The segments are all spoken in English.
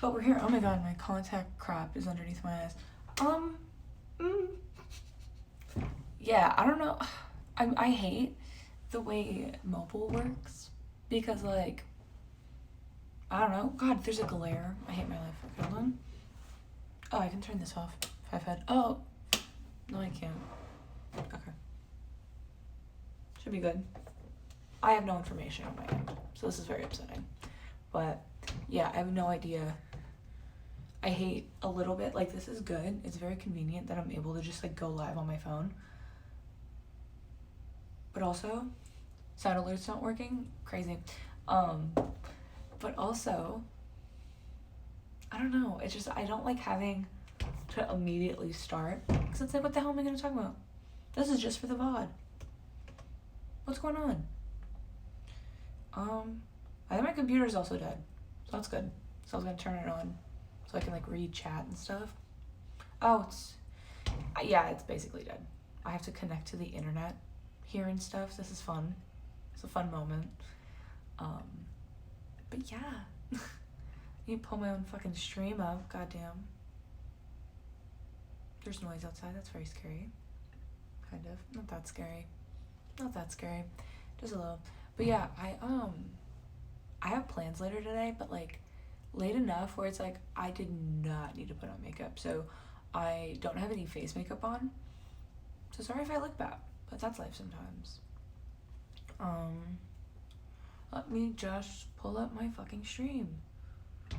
But we're here. Oh my god, my contact crap is underneath my eyes. Mm, yeah, I don't know. I hate the way mobile works because, like, I don't know. God, there's a glare. I hate my life. Okay, hold on. Oh, I can turn this off if I've had. Oh, no, I can't. Okay. Should be good. I have no information on my end, so this is very upsetting. But yeah, I have no idea. I hate a little bit, like, this is good. It's very convenient that I'm able to just, like, go live on my phone. But also, sound alert's not working. Crazy. But also, I don't know. It's just, I don't like having to immediately start. Because it's like, what the hell am I going to talk about? This is just for the VOD. What's going on? I think my computer's also dead. So that's good. So I was going to turn it on so I can, like, read chat and stuff. Oh, yeah, it's basically dead. I have to connect to the internet here and stuff. This is fun. It's a fun moment. But yeah. You pull my own fucking stream up. Goddamn. There's noise outside. That's very scary. Kind of. Not that scary. Not that scary. Just a little. But yeah, I have plans later today, but, like, late enough where it's like I did not need to put on makeup, so I don't have any face makeup on. So sorry if I look bad, but that's life sometimes. Let me just pull up my fucking stream. I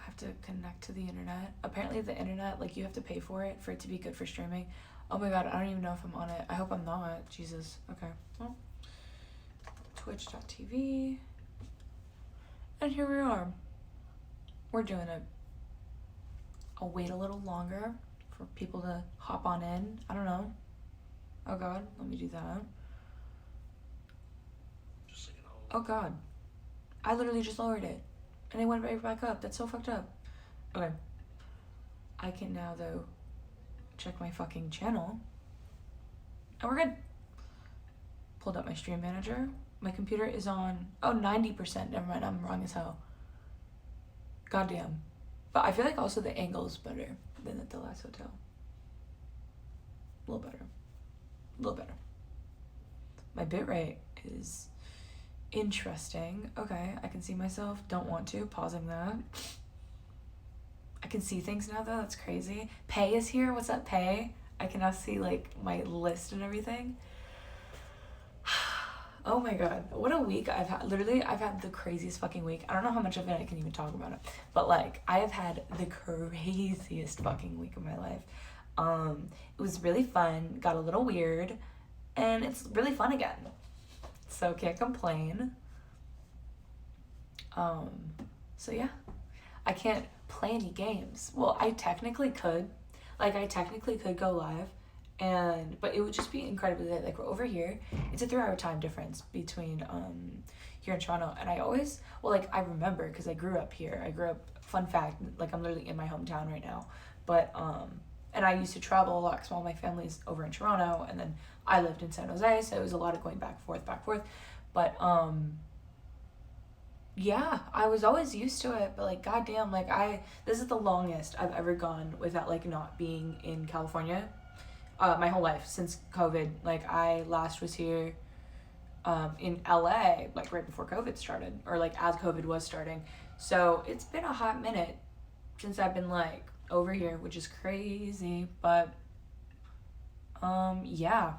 have to connect to the internet. Apparently the internet, like, you have to pay for it to be good for streaming. Oh my god, I don't even know if I'm on it. I hope I'm not. Jesus. Okay. Well, twitch.tv. And here we are. We're doing it. I'll wait a little longer for people to hop on in. I don't know. Oh god, let me do that. Oh god. I literally just lowered it. And it went right back up. That's so fucked up. Okay. I can now, though, check my fucking channel. And we're good. Pulled up my stream manager. My computer is on, 90%. Never mind, I'm wrong as hell. Goddamn. But I feel like also the angle is better than at the last hotel. A little better. A little better. My bitrate is interesting. Okay, I can see myself. Don't want to. Pausing that. I can see things now, though. That's crazy. Pay is here. What's up, Pay? I can now see, like, my list and everything. Oh my god, what a week I've had. Literally, I've had the craziest fucking week. I don't know how much of it I can even talk about it, but, like, I have had the craziest fucking week of my life. It was really fun, got a little weird, and it's really fun again. So can't complain. So yeah, I can't play any games. Well, I technically could. Like, I technically could go live. But it would just be incredibly late. Like, we're over here. It's a 3-hour time difference between here in Toronto. And I always, well, like, I remember because I grew up here. Fun fact, like, I'm literally in my hometown right now. But, and I used to travel a lot because all my family's over in Toronto. And then I lived in San Jose. So it was a lot of going back and forth. But, yeah, I was always used to it. But, like, goddamn, like, this is the longest I've ever gone without, like, not being in California. My whole life since COVID. Like, I last was here in LA, like, right before COVID started, or, like, as COVID was starting. So it's been a hot minute since I've been, like, over here, which is crazy. But yeah,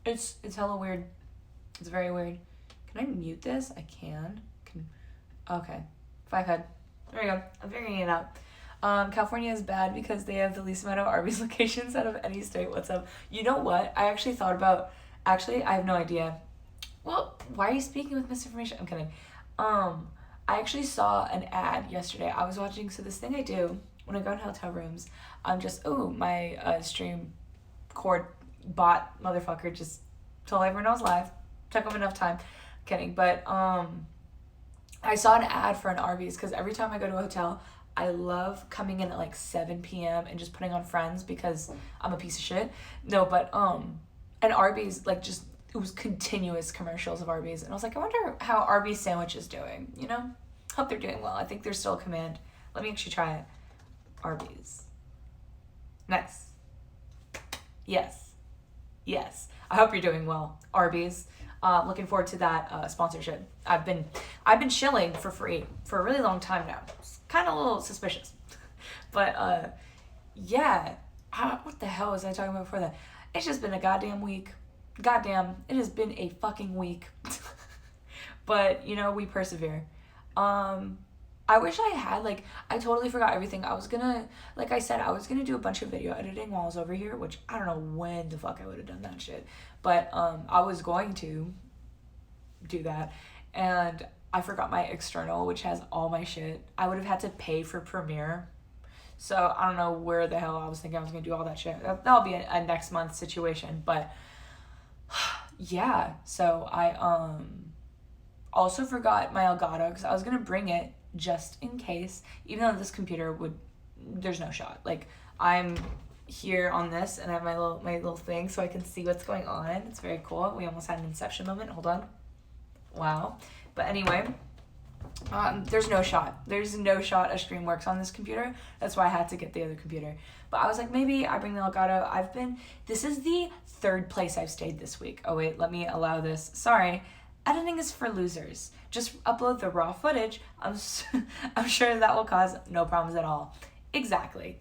it's hella weird. It's very weird. Can I mute this? I can. Okay. 5 head. There we go. I'm figuring it out. California is bad because they have the least amount of Arby's locations out of any state. What's up? You know what? I actually thought about... Actually, I have no idea. Well, why are you speaking with misinformation? I'm kidding. I actually saw an ad yesterday. I was watching... So this thing I do when I go in hotel rooms, I'm just... Oh, my stream cord bot motherfucker just told everyone I was live. Took up enough time. Kidding. But I saw an ad for an Arby's because every time I go to a hotel... I love coming in at like 7 p.m. and just putting on Friends because I'm a piece of shit. No, but, and Arby's, like, just, it was continuous commercials of Arby's. And I was like, I wonder how Arby's sandwich is doing, you know? hope they're doing well. I think there's still a command. Let me actually try it. Arby's. Nice. Yes. Yes. I hope you're doing well, Arby's. Looking forward to that sponsorship. I've been shilling for free for a really long time now. It's kind of a little suspicious. But yeah. What the hell was I talking about before that? It's just been a goddamn week. Goddamn, it has been a fucking week. But, you know, we persevere. I wish I had, like, I totally forgot everything. I was gonna, like I said, I was gonna do a bunch of video editing while I was over here, which I don't know when the fuck I would have done that shit. But, I was going to do that. And I forgot my external, which has all my shit. I would have had to pay for Premiere. So, I don't know where the hell I was thinking I was gonna do all that shit. That'll be a next month situation. But, yeah. So, I, also forgot my Elgato because I was gonna bring it just in case, even though this computer there's no shot. Like, I'm here on this and I have my little thing so I can see what's going on. It's very cool. We almost had an Inception moment. Hold on. Wow. But anyway, there's no shot. There's no shot a stream works on this computer. That's why I had to get the other computer. But I was like, maybe I bring the Elgato. This is the third place I've stayed this week. Oh wait, let me allow this. Sorry. Editing is for losers. Just upload the raw footage. I'm sure that will cause no problems at all. Exactly.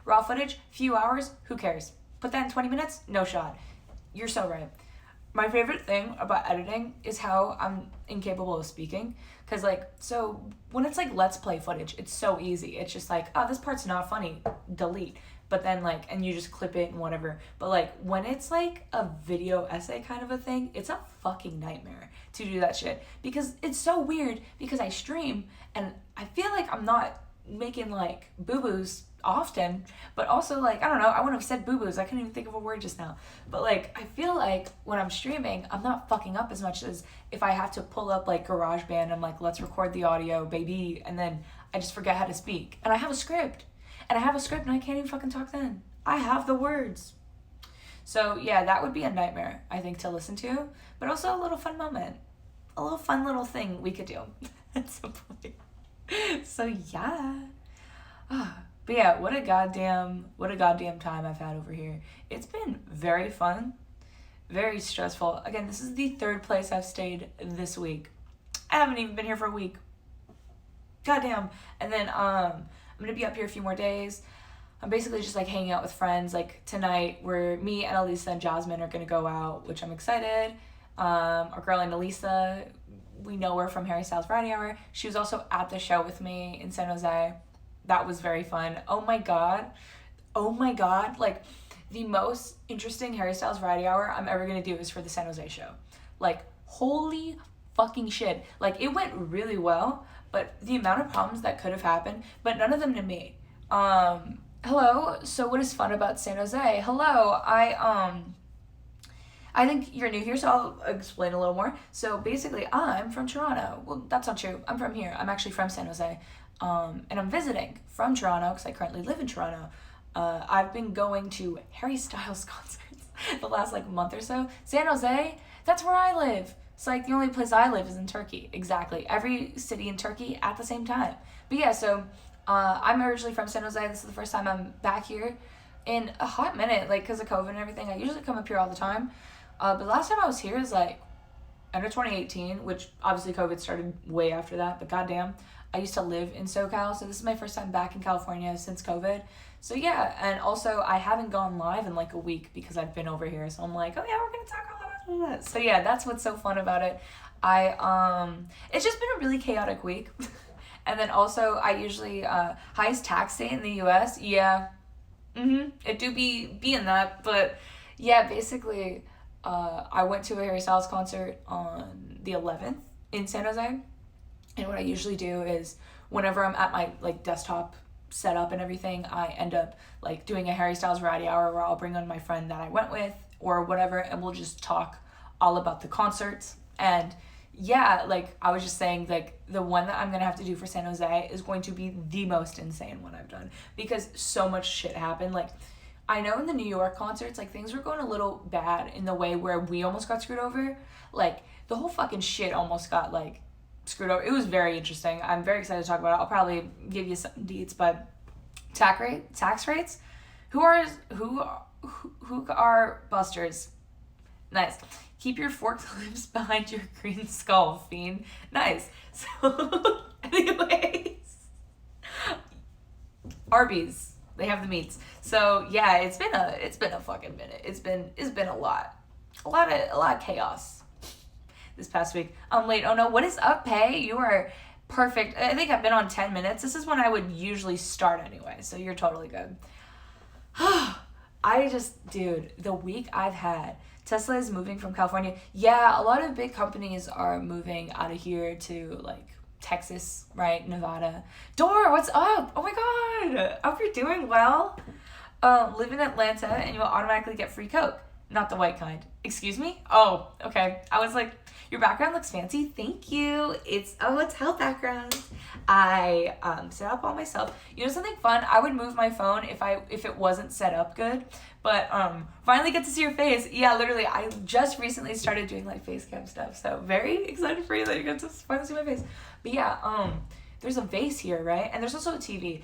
Raw footage, few hours, who cares? Put that in 20 minutes, no shot. You're so right. My favorite thing about editing is how I'm incapable of speaking. Because, like, so when it's like let's play footage, it's so easy. It's just like, oh, this part's not funny, delete. But then, like, and you just clip it and whatever. But, like, when it's, like, a video essay kind of a thing, it's a fucking nightmare to do that shit. Because it's so weird because I stream and I feel like I'm not making, like, boo-boos often. But also, like, I don't know, I wouldn't have said boo-boos. I couldn't even think of a word just now. But, like, I feel like when I'm streaming, I'm not fucking up as much as if I have to pull up, like, GarageBand. I'm like, let's record the audio, baby. And then I just forget how to speak. And I have a script. And I have a script and I can't even fucking talk then. I have the words. So yeah, that would be a nightmare, I think, to listen to. But also a little fun moment. A little fun little thing we could do at some point. So yeah. But yeah, what a goddamn time I've had over here. It's been very fun. Very stressful. Again, this is the third place I've stayed this week. I haven't even been here for a week. Goddamn. And then I'm gonna be up here a few more days. I'm basically just like hanging out with friends. Like tonight, where me and Elisa and Jasmine are gonna go out, which I'm excited. Our girl and Elisa, we know her from Harry Styles Variety Hour. She was also at the show with me in San Jose. That was very fun. Oh my god. Like, the most interesting Harry Styles Variety Hour I'm ever gonna do is for the San Jose show. Like, holy fucking shit. Like, it went really well. But the amount of problems that could have happened, but none of them to me. Hello, so what is fun about San Jose? Hello, I think you're new here, so I'll explain a little more. So basically, I'm from Toronto. Well, that's not true. I'm from here. I'm actually from San Jose. And I'm visiting from Toronto, because I currently live in Toronto. I've been going to Harry Styles concerts the last, like, month or so. San Jose, that's where I live. It's like the only place I live is in Turkey. Exactly. Every city in Turkey at the same time. But yeah, so I'm originally from San Jose. This is the first time I'm back here in a hot minute, like, because of COVID and everything. I usually come up here all the time. But the last time I was here is like end of 2018, which obviously COVID started way after that. But goddamn, I used to live in SoCal. So this is my first time back in California since COVID. So yeah, and also I haven't gone live in like a week because I've been over here. So I'm like, oh yeah, we're going to talk about that. So yeah, that's what's so fun about it. It's just been a really chaotic week. And then also I usually, highest tax state in the US. Yeah. It do be in that, but yeah, basically, I went to a Harry Styles concert on the 11th in San Jose. And what I usually do is whenever I'm at my like desktop setup and everything, I end up like doing a Harry Styles Variety Hour where I'll bring on my friend that I went with or whatever, and we'll just talk all about the concerts. And yeah, like I was just saying, like the one that I'm gonna have to do for San Jose is going to be the most insane one I've done because so much shit happened. Like I know in the New York concerts, like things were going a little bad in the way where we almost got screwed over. Like the whole fucking shit almost got like screwed over. It was very interesting. I'm very excited to talk about it. I'll probably give you some deets, but tax rates? Who are busters? Nice. Keep your forked lips behind your green skull, fiend. Nice. So, anyways, Arby's, they have the meats. So yeah, it's been a fucking minute. It's been a lot of chaos this past week. I'm late. Oh no, what is up, Pay? You are perfect. I think I've been on 10 minutes. This is when I would usually start anyway, so you're totally good. Dude, the week I've had. Tesla is moving from California. Yeah, a lot of big companies are moving out of here to like Texas, right? Nevada. Dor, what's up? Oh my god. I hope you're doing well. Live in Atlanta and you'll automatically get free Coke. Not the white kind. Excuse me? Oh, okay. I was like, your background looks fancy. Thank you. It's a hotel background. I set up all myself. You know something fun? I would move my phone if it wasn't set up good. But finally get to see your face. Yeah, literally, I just recently started doing like FaceCam stuff. So very excited for you that you get to finally see my face. But yeah, there's a vase here, right? And there's also a TV.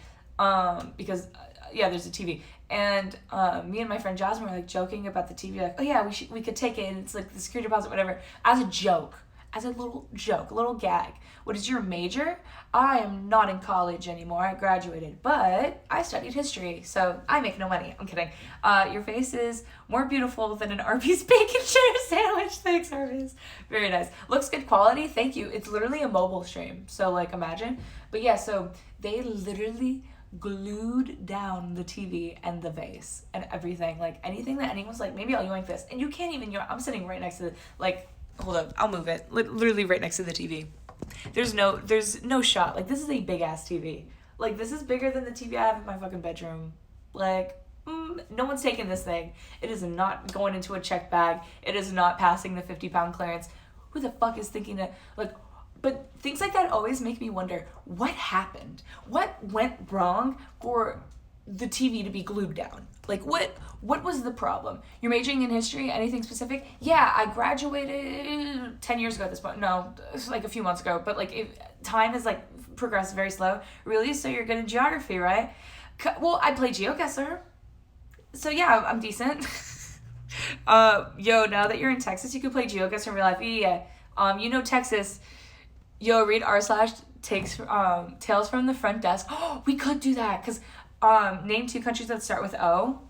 Because there's a TV. And me and my friend Jasmine were like joking about the TV, like, oh yeah, we could take it and it's like the security deposit, whatever, as a joke, as a little joke, a little gag. What is your major? I am not in college anymore. I graduated, but I studied history, so I make no money. I'm kidding. Your face is more beautiful than an Arby's bacon cheddar sandwich. Thanks, Arby's. Very nice. Looks good quality. Thank you. It's literally a mobile stream, so like imagine. But yeah, so they literally glued down the TV and the vase and everything, like anything that anyone's like, maybe I'll yoink this, and you can't even I'm sitting right next to the, like, hold up, I'll move it, literally right next to the TV. There's no shot, like this is a big ass TV, like this is bigger than the TV I have in my fucking bedroom, like no one's taking this thing. It is not going into a check bag. It is not passing the 50-pound clearance. Who the fuck is thinking that, like, but things like that always make me wonder, what happened? What went wrong for the TV to be glued down? Like, what was the problem? You're majoring in history? Anything specific? Yeah, I graduated 10 years ago at this point. No, it's like a few months ago. But, like, time has, like, progressed very slow. Really? So you're good in geography, right? Well, I play GeoGuessr. So, yeah, I'm decent. Yo, now that you're in Texas, you can play GeoGuessr in real life. Yeah. You know Texas... Yo, read r/ takes Tales from the Front Desk. Oh, we could do that, because name 2 countries that start with O.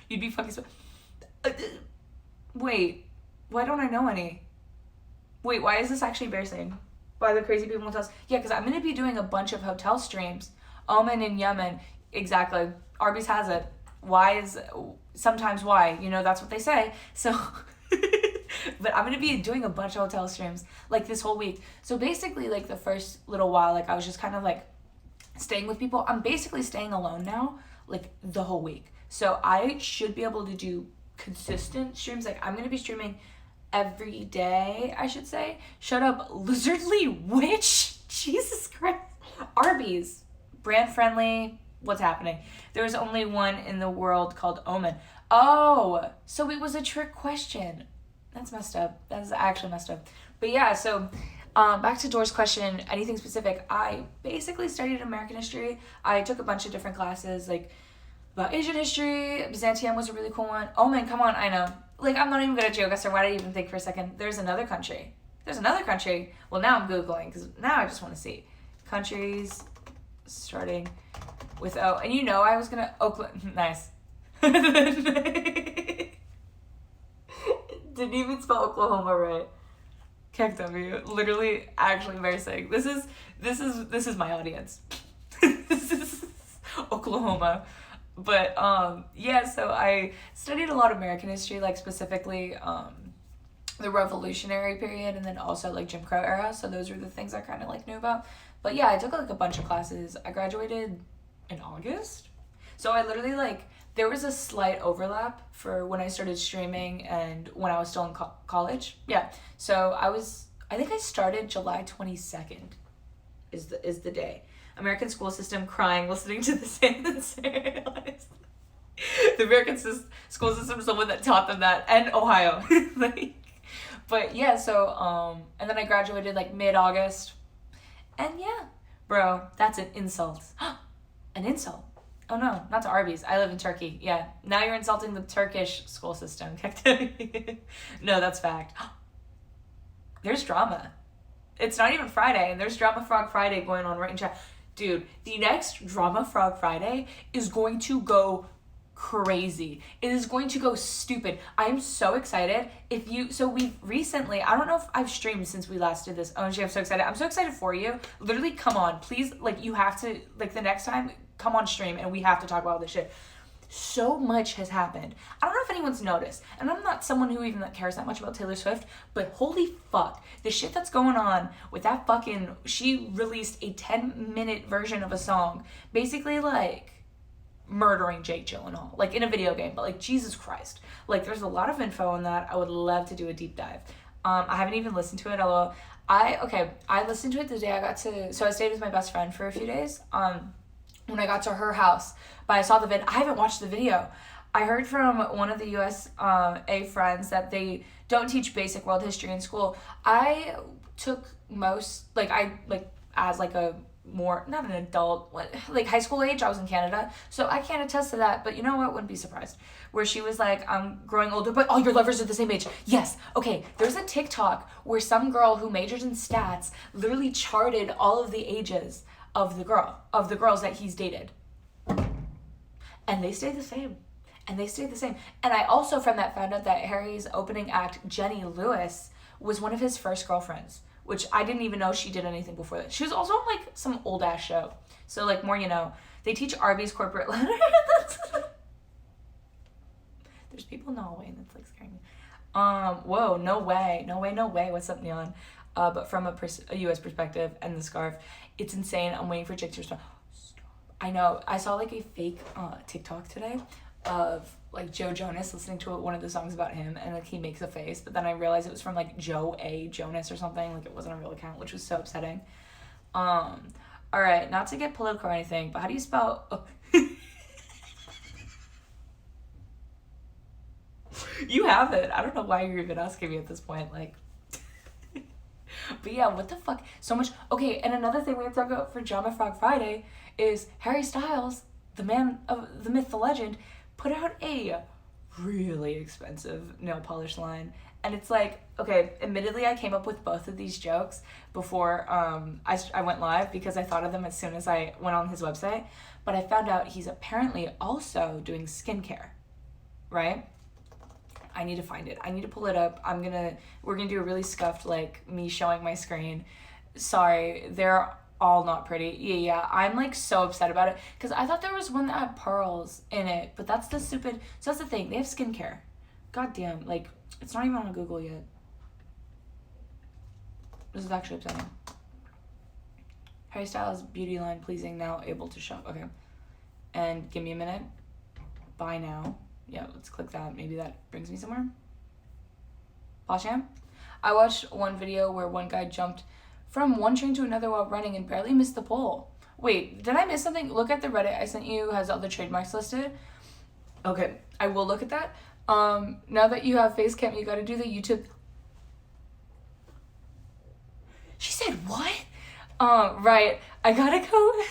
You'd be fucking... Wait, why don't I know any? Wait, why is this actually embarrassing? Why the crazy people tell us? Yeah, because I'm going to be doing a bunch of hotel streams. Oman and Yemen. Exactly. Arby's has it. Sometimes why? You know, that's what they say. So... But I'm going to be doing a bunch of hotel streams, like, this whole week. So basically, like, the first little while, like, I was just kind of, like, staying with people. I'm basically staying alone now, like, the whole week. So I should be able to do consistent streams. Like, I'm going to be streaming every day, I should say. Shut up, lizardly witch. Jesus Christ. Arby's. Brand friendly. What's happening? There's only one in the world called Omen. Oh, so it was a trick question. That's messed up. That is actually messed up. But yeah, so back to Dora's question, anything specific. I basically studied American history. I took a bunch of different classes, like about Asian history. Byzantium was a really cool one. Oh man, come on, I know. Like, I'm not even good at GeoGuessr. Why did I even think for a second? There's another country. Well, now I'm Googling, because now I just want to see. Countries starting with O. And you know I was going to... Oakland. Nice. Didn't even spell Oklahoma right. KW. Literally, actually embarrassing. This is my audience. This is Oklahoma. But yeah, so I studied a lot of American history, like specifically the Revolutionary period, and then also like Jim Crow era. So those were the things I kind of like knew about. But yeah, I took like a bunch of classes. I graduated in August. So I literally like, there was a slight overlap for when I started streaming and when I was still in college. Yeah. So I think I started July 22nd is the day. American school system crying, listening to the same answer. The American school system is the one that taught them that, and Ohio. Like, But yeah, so, and then I graduated like mid-August. And yeah, bro, that's an insult. An insult. Oh no, not to Arby's. I live in Turkey. Yeah, now you're insulting the Turkish school system. No, that's fact. There's drama. It's not even Friday, and there's Drama Frog Friday going on right in chat. Dude, the next Drama Frog Friday is going to go crazy. It is going to go stupid. I'm so excited. So we've recently, I don't know if I've streamed since we last did this. Oh, I'm so excited. I'm so excited for you. Literally, come on. Please, like, you have to, like, the next time, come on stream, and we have to talk about this shit. So much has happened. I don't know if anyone's noticed, and I'm not someone who even cares that much about Taylor Swift, but holy fuck, the shit that's going on with that fucking, she released a 10-minute version of a song, basically like murdering Jake Gyllenhaal, like in a video game, but like Jesus Christ. Like there's a lot of info on that. I would love to do a deep dive. I haven't even listened to it, although I listened to it the day I stayed with my best friend for a few days. When I got to her house, but I saw the vid. I haven't watched the video. I heard from one of the USA friends that they don't teach basic world history in school. I took as like a more, not an adult, like high school age, I was in Canada, so I can't attest to that, but you know what, wouldn't be surprised. Where she was like, I'm growing older, but all your lovers are the same age. Yes, okay, there's a TikTok where some girl who majored in stats literally charted all of the ages of the girls that he's dated. And they stay the same. And I also from that found out that Harry's opening act, Jenny Lewis, was one of his first girlfriends, which I didn't even know she did anything before that. She was also on like some old ass show. So like more, you know, they teach Arby's corporate letter. There's people in the hallway and it's like scaring me. Whoa, no way. What's up, Neon? But from a U.S. perspective and the scarf, it's insane. I'm waiting for Jake to respond. Stop. I know. I saw like a fake TikTok today of like Joe Jonas listening to one of the songs about him, and like he makes a face, but then I realized it was from like Joe A. Jonas or something. Like it wasn't a real account, which was so upsetting. All right, not to get political or anything, but how do you spell? Oh. You have it. I don't know why you're even asking me at this point. Like. But yeah, what the fuck? So much. Okay, and another thing we have to talk about for Drama Frog Friday is Harry Styles, the man of the myth, the legend, put out a really expensive nail polish line. And it's like, okay, admittedly, I came up with both of these jokes before I went live because I thought of them as soon as I went on his website. But I found out he's apparently also doing skincare, right? I need to find it. I need to pull it up. We're gonna do a really scuffed, like, me showing my screen. Sorry, they're all not pretty. Yeah, I'm, like, so upset about it. Because I thought there was one that had pearls in it. But that's the stupid... So that's the thing. They have skincare. God damn. Like, it's not even on Google yet. This is actually upsetting. Harry Styles beauty line pleasing, now able to shop. Okay. And give me a minute. Buy now. Yeah, let's click that. Maybe that brings me somewhere. Pasham? I watched one video where one guy jumped from one train to another while running and barely missed the pole. Wait, did I miss something? Look at the Reddit I sent you, has all the trademarks listed. Okay, I will look at that. Now that you have FaceCam, you gotta do the YouTube. She said what? Right. I gotta go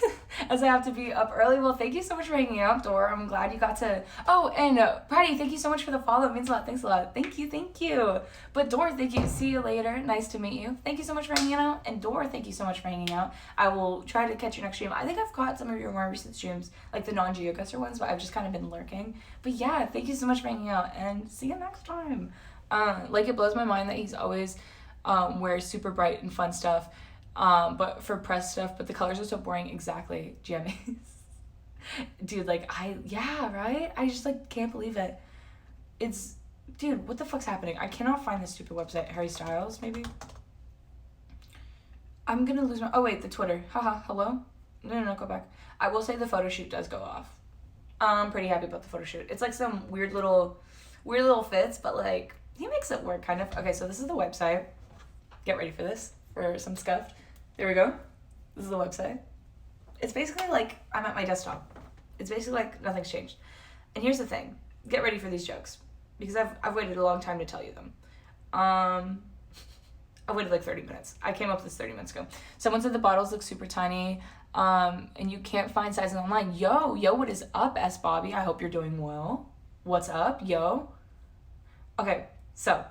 as I have to be up early. Well, thank you so much for hanging out, Dor. I'm glad you got to... Oh, and Patty, thank you so much for the follow. It means a lot. Thanks a lot. Thank you. But Dor, thank you. See you later. Nice to meet you. Thank you so much for hanging out. And Dor, thank you so much for hanging out. I will try to catch your next stream. I think I've caught some of your more recent streams, like the non-GeoGuessr ones, but I've just kind of been lurking. But yeah, thank you so much for hanging out, and see you next time. Like, it blows my mind that he's always wears super bright and fun stuff. But for press stuff, but the colors are so boring. Exactly, jammies. Dude, like, right? I just, like, can't believe it. Dude, what the fuck's happening? I cannot find this stupid website. Harry Styles, maybe? I'm gonna lose my... Oh, wait, the Twitter. Haha, hello? No, go back. I will say the photo shoot does go off. I'm pretty happy about the photo shoot. It's, like, some weird little fits, but, like, he makes it work, kind of. Okay, so this is the website. Get ready for this, for some scuffed. There we go. This is the website. It's basically like I'm at my desktop. It's basically like nothing's changed. And here's the thing. Get ready for these jokes because I've waited a long time to tell you them. I waited like 30 minutes. I came up with this 30 minutes ago. Someone said the bottles look super tiny, and you can't find sizes online. Yo, what is up, S. Bobby? I hope you're doing well. What's up, yo? Okay, so,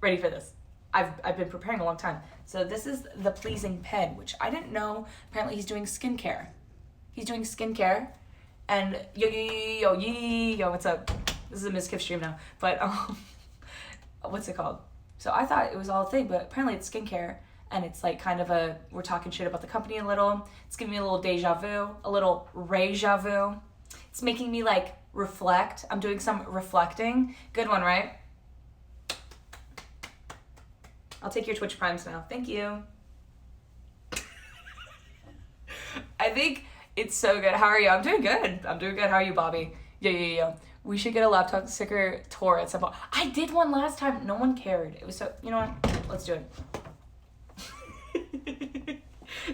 ready for this. I've been preparing a long time. So this is the Pleasing pen, which I didn't know. Apparently he's doing skincare. And yo, what's up? This is a Miss Kiff stream now. But, what's it called? So I thought it was all a thing, but apparently it's skincare. And it's like kind of we're talking shit about the company a little. It's giving me a little deja vu, a little Ray-ja vu. It's making me like reflect. I'm doing some reflecting. Good one, right? I'll take your Twitch Primes now. Thank you. I think it's so good. How are you? I'm doing good. How are you, Bobby? Yeah. We should get a laptop sticker tour at some point. I did one last time. No one cared. It was so, you know what? Let's do it.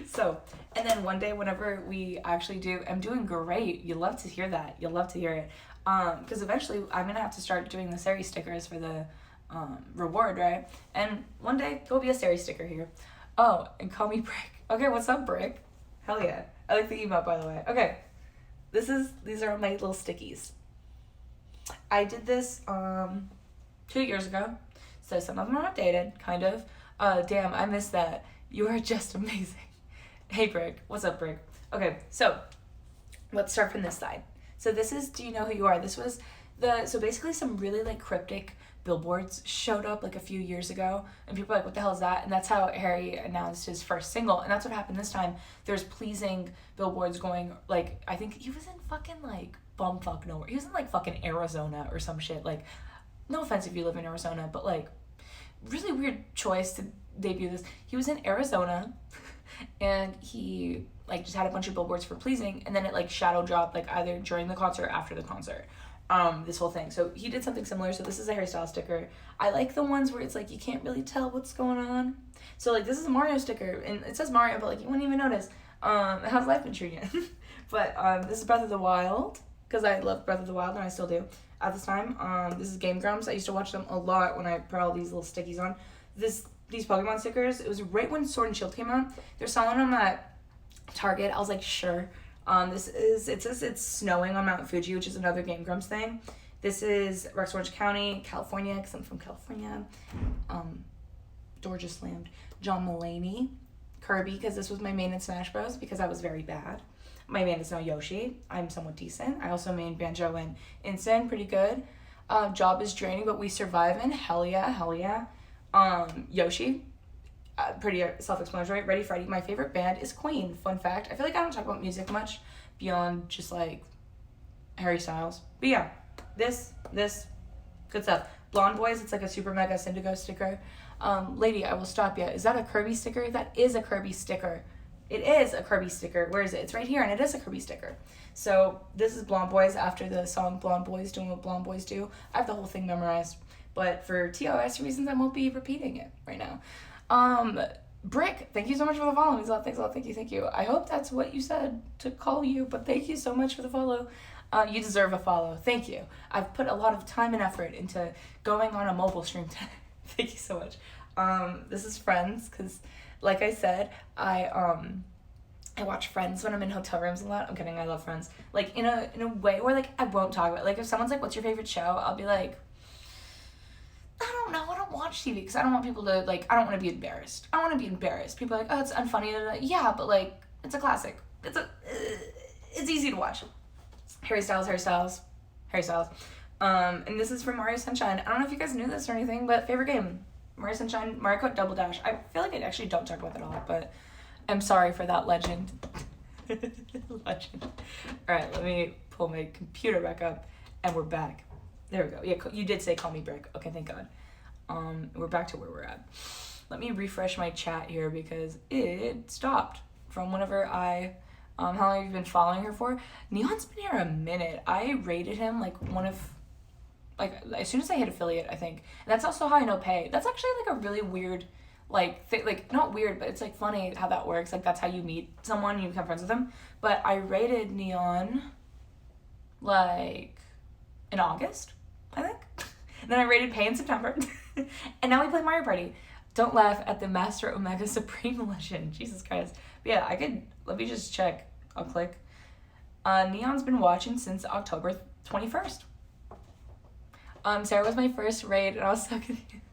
So, and then one day whenever we actually do, I'm doing great. You love to hear that. You'll love to hear it. Because eventually I'm going to have to start doing the Sari stickers for the reward, right? And one day there'll be a Sari sticker here. Oh, and call me Brick. Okay, what's up, Brick? Hell yeah. I like the emote, by the way. Okay. These are my little stickies. I did this 2 years ago. So some of them are outdated, kind of. Damn, I missed that. You are just amazing. Hey, Brick. What's up, Brick? Okay, so let's start from this side. So this is Do You Know Who You Are? This was so basically some really like cryptic billboards showed up like a few years ago, and people were like, what the hell is that? And that's how Harry announced his first single, and that's what happened this time. There's Pleasing billboards going, like, I think he was in fucking like bumfuck nowhere. He was in like fucking Arizona or some shit. Like, no offense if you live in Arizona, but like really weird choice to debut this. He was in Arizona and he like just had a bunch of billboards for Pleasing, and then it like shadow dropped like either during the concert or after the concert. This whole thing. So he did something similar. So this is a Harry Styles sticker. I like the ones where it's like you can't really tell what's going on. So like this is a Mario sticker, and it says Mario, but like you wouldn't even notice. How's life been treating you? But this is Breath of the Wild, because I loved Breath of the Wild and I still do at this time. This is Game Grumps. I used to watch them a lot when I put all these little stickies on. These Pokemon stickers, it was right when Sword and Shield came out. They're selling them at Target. I was like, sure. It says it's snowing on Mount Fuji, which is another Game Grumps thing. This is Rex Orange County, California, because I'm from California. Door just slammed. John Mulaney. Kirby, because this was my main in Smash Bros, because I was very bad. My main is now Yoshi. I'm somewhat decent. I also main Banjo and Instant, pretty good. Job is draining, but we survive in. Hell yeah. Yoshi. Pretty self-explanatory. Ready Freddy. My favorite band is Queen. Fun fact. I feel like I don't talk about music much beyond just like Harry Styles. But yeah, this, good stuff. Blonde Boys, it's like a super mega Syndigo sticker. Lady, I will stop you. Is that a Kirby sticker? That is a Kirby sticker. It is a Kirby sticker. Where is it? It's right here, and it is a Kirby sticker. So this is Blonde Boys after the song Blonde Boys doing what Blonde Boys do. I have the whole thing memorized. But for TOS reasons, I won't be repeating it right now. Brick, thank you so much for the follow. Thanks a lot. Thank you. I hope that's what you said to call you, but thank you so much for the follow. You deserve a follow. Thank you. I've put a lot of time and effort into going on a mobile stream today. Thank you so much. This is Friends, because like I said, I watch Friends when I'm in hotel rooms a lot. I'm kidding, I love Friends. Like in a way where like I won't talk about it. Like if someone's like, what's your favorite show? I'll be like, I don't know, I don't watch TV because I don't want people to, like, I don't want to be embarrassed. People are like, oh, it's unfunny. Yeah, but, like, it's a classic. It's easy to watch. Harry Styles. And this is from Mario Sunshine. I don't know if you guys knew this or anything, but favorite game, Mario Sunshine, Mario Kart Double Dash. I feel like I actually don't talk about that a lot, but I'm sorry for that legend. Legend. All right, let me pull my computer back up, and we're back. There we go. Yeah, you did say call me Brick. Okay, thank God. We're back to where we're at. Let me refresh my chat here because it stopped from whenever I, how long have you been following her for? Neon's been here a minute. I rated him like as soon as I hit affiliate, I think. And that's also how I know Pay. That's actually like a really weird, like not weird, but it's like funny how that works. Like that's how you meet someone, you become friends with them. But I rated Neon like in August, I think. And then I rated Pay in September. And now we play Mario Party. Don't laugh at the Master Omega Supreme Legend. Jesus Christ. But yeah, let me just check. I'll click. Neon's been watching since October 21st. Sarah was my first raid, and I was so confused.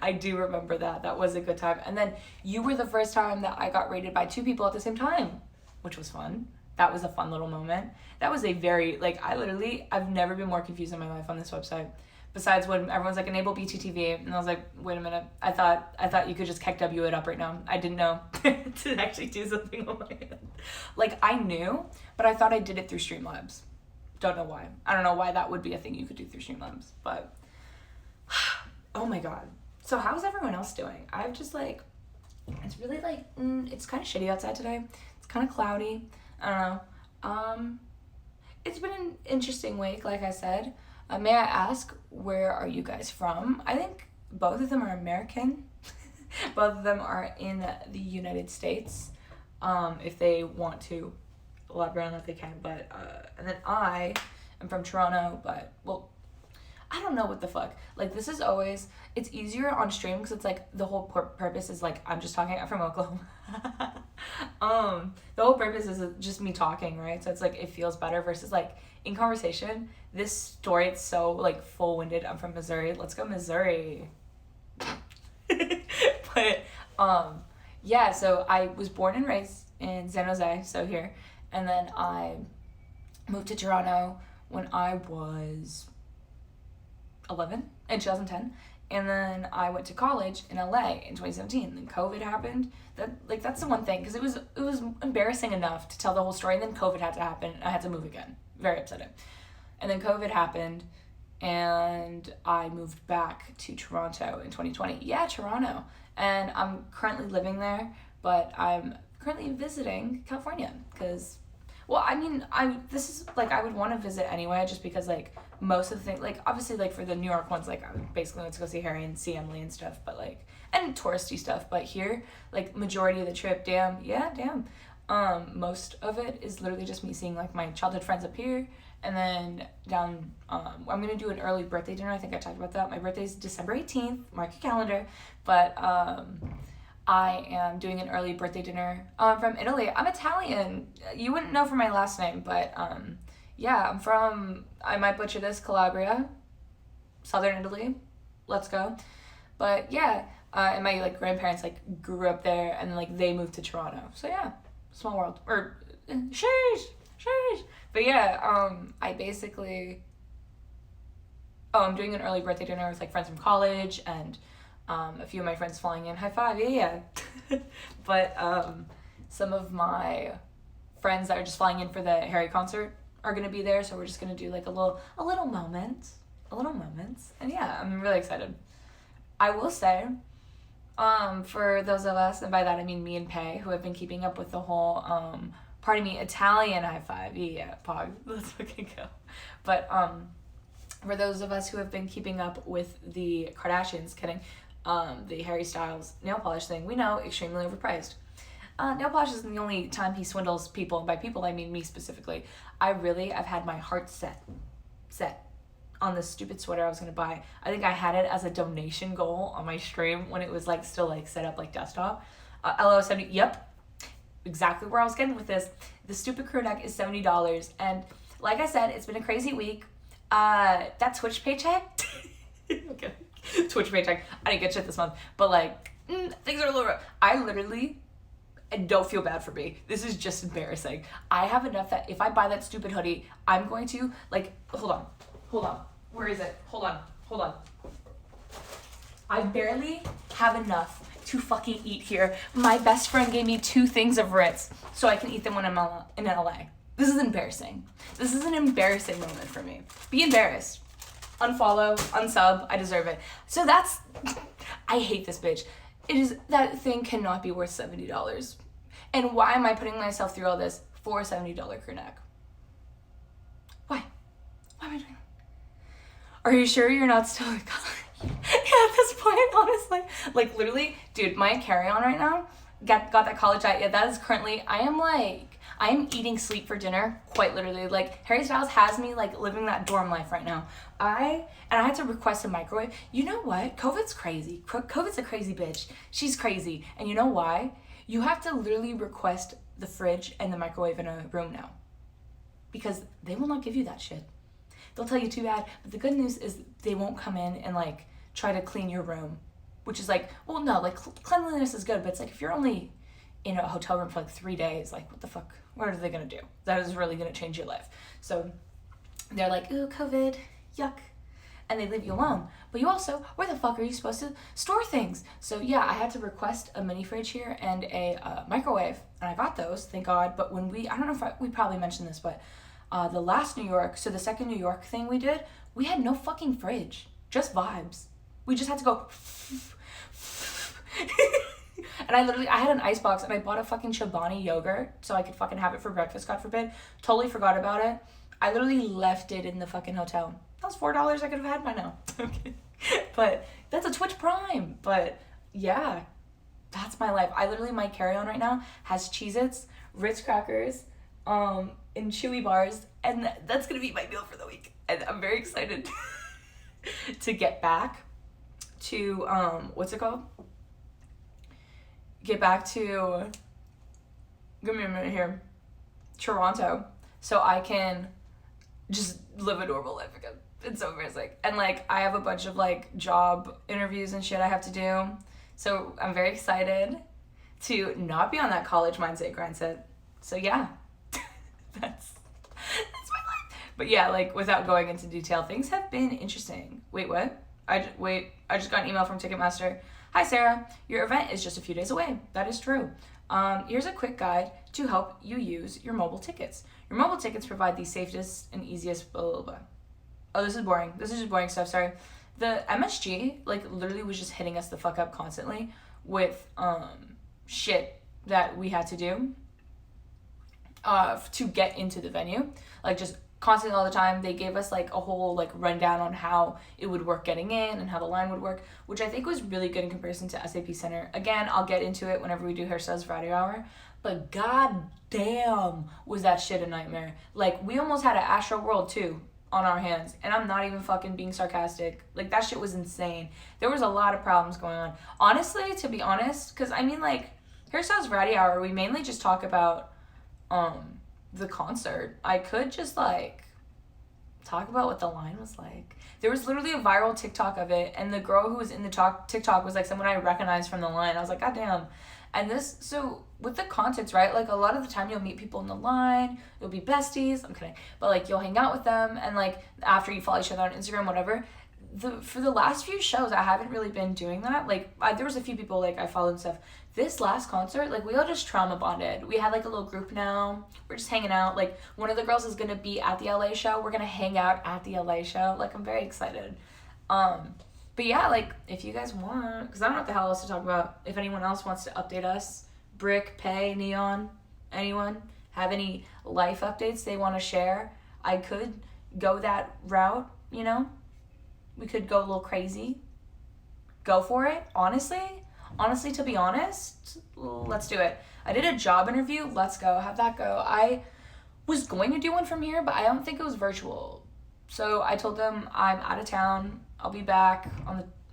I do remember that. That was a good time. And then you were the first time that I got raided by 2 people at the same time, which was fun. That was a fun little moment. That was a very, I've never been more confused in my life on this website. Besides when everyone's like, enable BTTV, and I was like, wait a minute. I thought you could just KEKW it up right now. I didn't know to actually do something on my end. I knew, but I thought I did it through Streamlabs. Don't know why. I don't know why that would be a thing you could do through Streamlabs, but oh my god. So how's everyone else doing? I've just it's really it's kind of shitty outside today. It's kind of cloudy. I don't know. It's been an interesting week, like I said. May I ask, where are you guys from? I think both of them are American. Both of them are in the United States. If they want to elaborate on that, they can. But and then I am from Toronto, but well, I don't know what the fuck. This is always, it's easier on stream because it's the whole purpose is I'm just talking. I'm from Oklahoma. The whole purpose is just me talking, right? So it's it feels better versus in conversation. This story, it's so full-winded. I'm from Missouri. Let's go Missouri. But yeah, so I was born and raised in San Jose, so here, and then I moved to Toronto when I was 11 in 2010, and then I went to college in LA in 2017. And then COVID happened. That's the one thing, because it was embarrassing enough to tell the whole story, and then COVID had to happen. I had to move again. Very upsetting. And then COVID happened, and I moved back to Toronto in 2020. Yeah, Toronto. And I'm currently living there, but I'm currently visiting California because, well, I mean, I would want to visit anyway, just because most of the things, obviously for the New York ones, I basically went to go see Harry and see Emily and stuff, but and touristy stuff. But here, majority of the trip, most of it is literally just me seeing my childhood friends up here, and then down, I'm gonna do an early birthday dinner. I think I talked about that. My birthday's December 18th, mark your calendar. But I am doing an early birthday dinner from Italy. I'm Italian. You wouldn't know from my last name, but yeah, I'm from, I might butcher this, Calabria, southern Italy. Let's go. But yeah, and my grandparents grew up there, and then they moved to Toronto. So yeah, small world. Or sheesh. But yeah, I basically, I'm doing an early birthday dinner with friends from college, and a few of my friends flying in. High five, yeah. But some of my friends that are just flying in for the Harry concert are gonna be there, so we're just gonna do a little moment, and yeah, I'm really excited. I will say, for those of us, and by that I mean me and Pei, who have been keeping up with the whole Italian high five, yeah, pog, let's fucking go. But for those of us who have been keeping up with the Kardashians, the Harry Styles nail polish thing, we know, extremely overpriced. Nail polish isn't the only time he swindles people, and by people I mean me specifically. I've had my heart set on this stupid sweater I was gonna buy. I think I had it as a donation goal on my stream when it was still set up desktop. LO70, yep, exactly where I was getting with this. The stupid crew neck is $70, and like I said, it's been a crazy week. That Twitch paycheck, okay, Twitch paycheck, I didn't get shit this month, but things are a little rough. I literally, and don't feel bad for me, this is just embarrassing. I have enough that if I buy that stupid hoodie, I'm going to, hold on, where is it? Hold on. I barely have enough to fucking eat here. My best friend gave me 2 things of Ritz so I can eat them when I'm in LA. This is embarrassing. This is an embarrassing moment for me. Be embarrassed. Unfollow, unsub, I deserve it. So that's, I hate this bitch. That thing cannot be worth $70. And why am I putting myself through all this for a $70 crew neck? Why? Why am I doing that? Are you sure you're not still in college? Yeah, at this point, honestly. Literally, dude, my carry-on right now got that college hat. Yeah, that is currently, I am I am eating sleep for dinner, quite literally. Like, Harry Styles has me, like, living that dorm life right now. I had to request a microwave. You know what? COVID's crazy. COVID's a crazy bitch. She's crazy. And you know why? You have to literally request the fridge and the microwave in a room now. Because they will not give you that shit. They'll tell you too bad. But the good news is they won't come in and, like, try to clean your room. Which is like, well, no, like, cleanliness is good. But it's like, if you're only in a hotel room for like 3 days, like, what the fuck? What are they gonna do? That is really gonna change your life. So they're like, ooh, COVID, yuck. And they leave you alone. But you also, where the fuck are you supposed to store things? So yeah, I had to request a mini fridge here and a microwave. And I got those, thank God. But when I don't know if we probably mentioned this, but the last New York, so the second New York thing we did, we had no fucking fridge. Just vibes. We just had to go. And I had an icebox and I bought a fucking Chobani yogurt so I could fucking have it for breakfast, God forbid. Totally forgot about it. I literally left it in the fucking hotel. That was $4 I could have had by now. Okay. But that's a Twitch Prime. But yeah, that's my life. My carry-on right now has Cheez-Its, Ritz crackers, and Chewy bars, and that's gonna be my meal for the week. And I'm very excited to get back to what's it called? Get back to, give me a minute here, Toronto, so I can just live a normal life again. It's so embarrassing. And like, I have a bunch of like job interviews and shit I have to do. So I'm very excited to not be on that college mindset grindset. So yeah, that's my life. But yeah, like without going into detail, things have been interesting. Wait, what? I just got an email from Ticketmaster. Hi Sarah, your event is just a few days away. That is true. Here's a quick guide to help you use your mobile tickets. Your mobile tickets provide the safest and easiest blah, blah, blah. Oh, this is boring. This is just boring stuff, sorry. The MSG, like, literally was just hitting us the fuck up constantly with shit that we had to do to get into the venue. Like, just constantly all the time. They gave us, like, a whole, like, rundown on how it would work getting in and how the line would work, which I think was really good in comparison to SAP Center. Again, I'll get into it whenever we do Hairstyles Friday Hour. But god damn, was that shit a nightmare. Like, we almost had an Astro World, too, on our hands. And I'm not even fucking being sarcastic. Like, that shit was insane. There was a lot of problems going on. Honestly, to be honest, because, I mean, like, Hairstyles Friday Hour, we mainly just talk about the concert. I could just, like, talk about what the line was like. There was literally a viral TikTok of it, and the girl who was in the TikTok was, like, someone I recognized from the line. I was like, god damn. And so with the concerts, right, like, a lot of the time you'll meet people in the line, you'll be besties, I'm kidding, but, like, you'll hang out with them, and, like, after you follow each other on Instagram, whatever. For the last few shows, I haven't really been doing that. Like, there was a few people, like, I followed and stuff. This last concert, like, we all just trauma bonded. We had, like, a little group now. We're just hanging out. Like, one of the girls is gonna be at the LA show. We're gonna hang out at the LA show. Like, I'm very excited. But yeah, like, if you guys want, because I don't know what the hell else to talk about. If anyone else wants to update us, Brick, Pay, Neon, anyone have any life updates they want to share, I could go that route, you know? We could go a little crazy. Go for it, honestly, to be honest, let's do it. I did a job interview, let's go, have that go. I was going to do one from here, but I don't think it was virtual. So I told them I'm out of town. I'll be back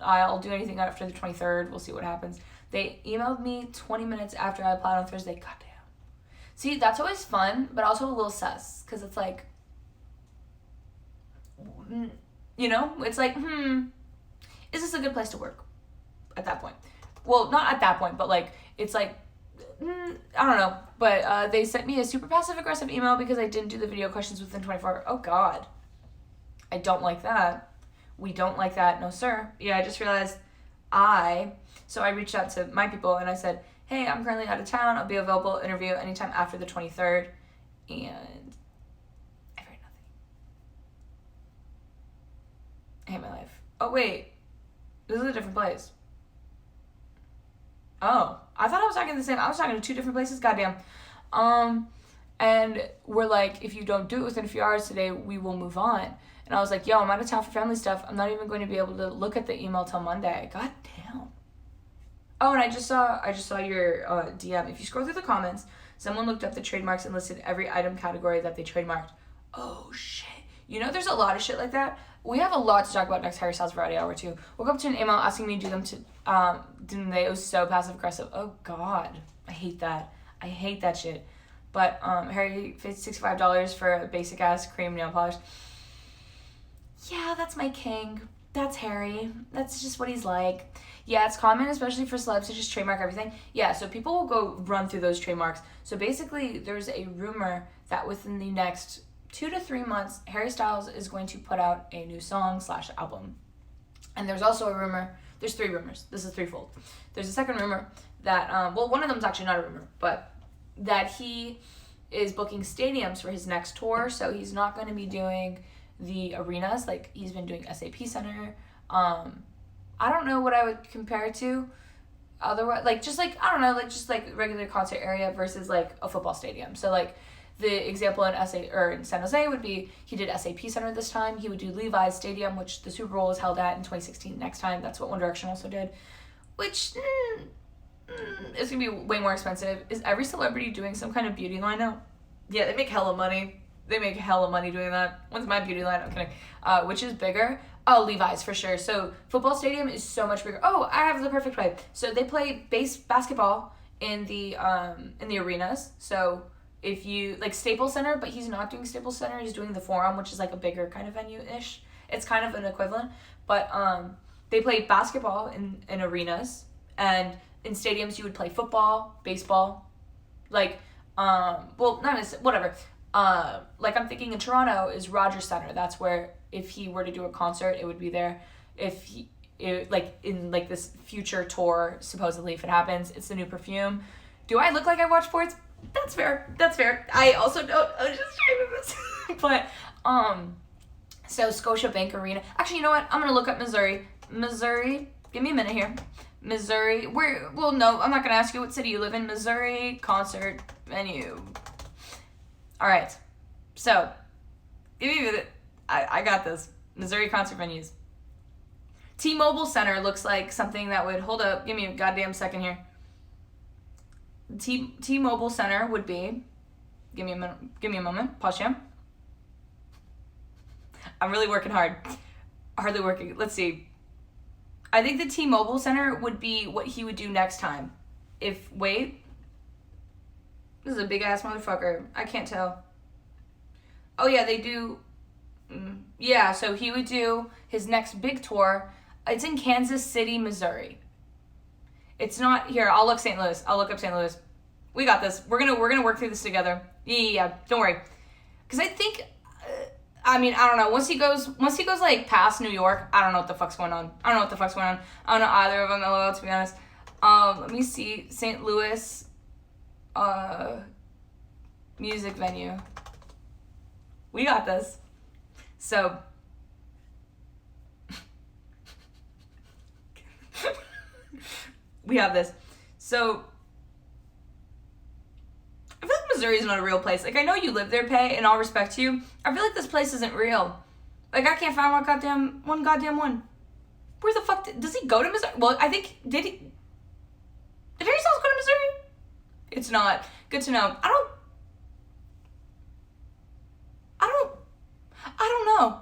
I'll do anything after the 23rd. We'll see what happens. They emailed me 20 minutes after I applied on Thursday. Goddamn. See, that's always fun, but also a little sus. Because it's like, you know? It's like, is this a good place to work? At that point. Well, not at that point, but like, it's like, I don't know. But they sent me a super passive-aggressive email because I didn't do the video questions within 24 hours. Oh, God. I don't like that. We don't like that. No, sir. Yeah, I just realized so I reached out to my people and I said, hey, I'm currently out of town. I'll be available to interview anytime after the 23rd. And I've heard nothing. I hate my life. Oh, wait. This is a different place. Oh, I thought I was talking I was talking to two different places. Goddamn. And we're like, if you don't do it within a few hours today, we will move on. And I was like, yo, I'm out of town for family stuff. I'm not even going to be able to look at the email till Monday. God damn. Oh, and I just saw your DM. If you scroll through the comments, Someone looked up the trademarks and listed every item category that they trademarked. Oh, shit. You know, there's a lot of shit like that. We have a lot to talk about next Harry Styles Variety Hour, too. Woke up to an email asking me to do them to, didn't they? It was so passive-aggressive. Oh, God. I hate that. I hate that shit. But, Harry paid $65 for a basic-ass cream nail polish. Yeah, that's my king. That's Harry. That's just what he's like. Yeah, it's common, especially for celebs, to just trademark everything. Yeah, so people will go run through those trademarks. So basically, there's a rumor that within the next 2 to 3 months, Harry Styles is going to put out a new song/album. And there's also a rumor, there's 3 rumors. This is threefold. There's a second rumor that, one of them is actually not a rumor, but that he is booking stadiums for his next tour. So he's not going to be doing the arenas like he's been doing SAP Center. I don't know what I would compare it to. Otherwise, I don't know, just regular concert area versus like a football stadium. So like the example in in San Jose would be he did SAP Center this time. He would do Levi's Stadium, which the Super Bowl was held at in 2016 next time. That's what One Direction also did, which is gonna be way more expensive. Is every celebrity doing some kind of beauty line now? Yeah, they make hella money. They make hella money doing that. When's my beauty line? I'm kidding. Which is bigger? Oh, Levi's for sure. So football stadium is so much bigger. Oh, I have the perfect way. So they play basketball in the arenas. So if you like Staples Center, but he's not doing Staples Center. He's doing the Forum, which is like a bigger kind of venue-ish. It's kind of an equivalent, but they play basketball in arenas, and in stadiums you would play football, baseball, like not necessarily, whatever. Like I'm thinking in Toronto is Rogers Center. That's where if he were to do a concert, it would be there. If in this future tour, supposedly if it happens, it's the new perfume. Do I look like I watch sports? That's fair. I also don't. I was just trying to but so Scotiabank Arena. Actually, you know what? I'm gonna look up Missouri. Give me a minute here. Missouri. No, I'm not gonna ask you what city you live in. Missouri concert venue. All right, so give me a minute. I got this. Missouri concert venues. T-Mobile Center looks like something that would, hold up, give me a goddamn second here. T-Mobile Center would be, give me a moment, pause here. I'm really working hard. Hardly working, let's see. I think the T-Mobile Center would be what he would do next time. Wait. This is a big ass motherfucker. I can't tell. Oh yeah, they do. Yeah, so he would do his next big tour. It's in Kansas City, Missouri. It's not here. I'll look St. Louis. I'll look up St. Louis. We got this. We're gonna work through this together. Yeah. Don't worry. Because I think, I don't know. Once he goes like past New York, I don't know what the fuck's going on. I don't know either of them. LOL. To be honest. Let me see. St. Louis. Music venue. We got this. So we have this. So I feel like Missouri is not a real place. Like I know you live there, Pay, and I'll respect you. I feel like this place isn't real. Like I can't find one goddamn one. Where the fuck does he go to Missouri? Well, I think did Harry Styles go to Missouri? It's not. Good to know. I don't know.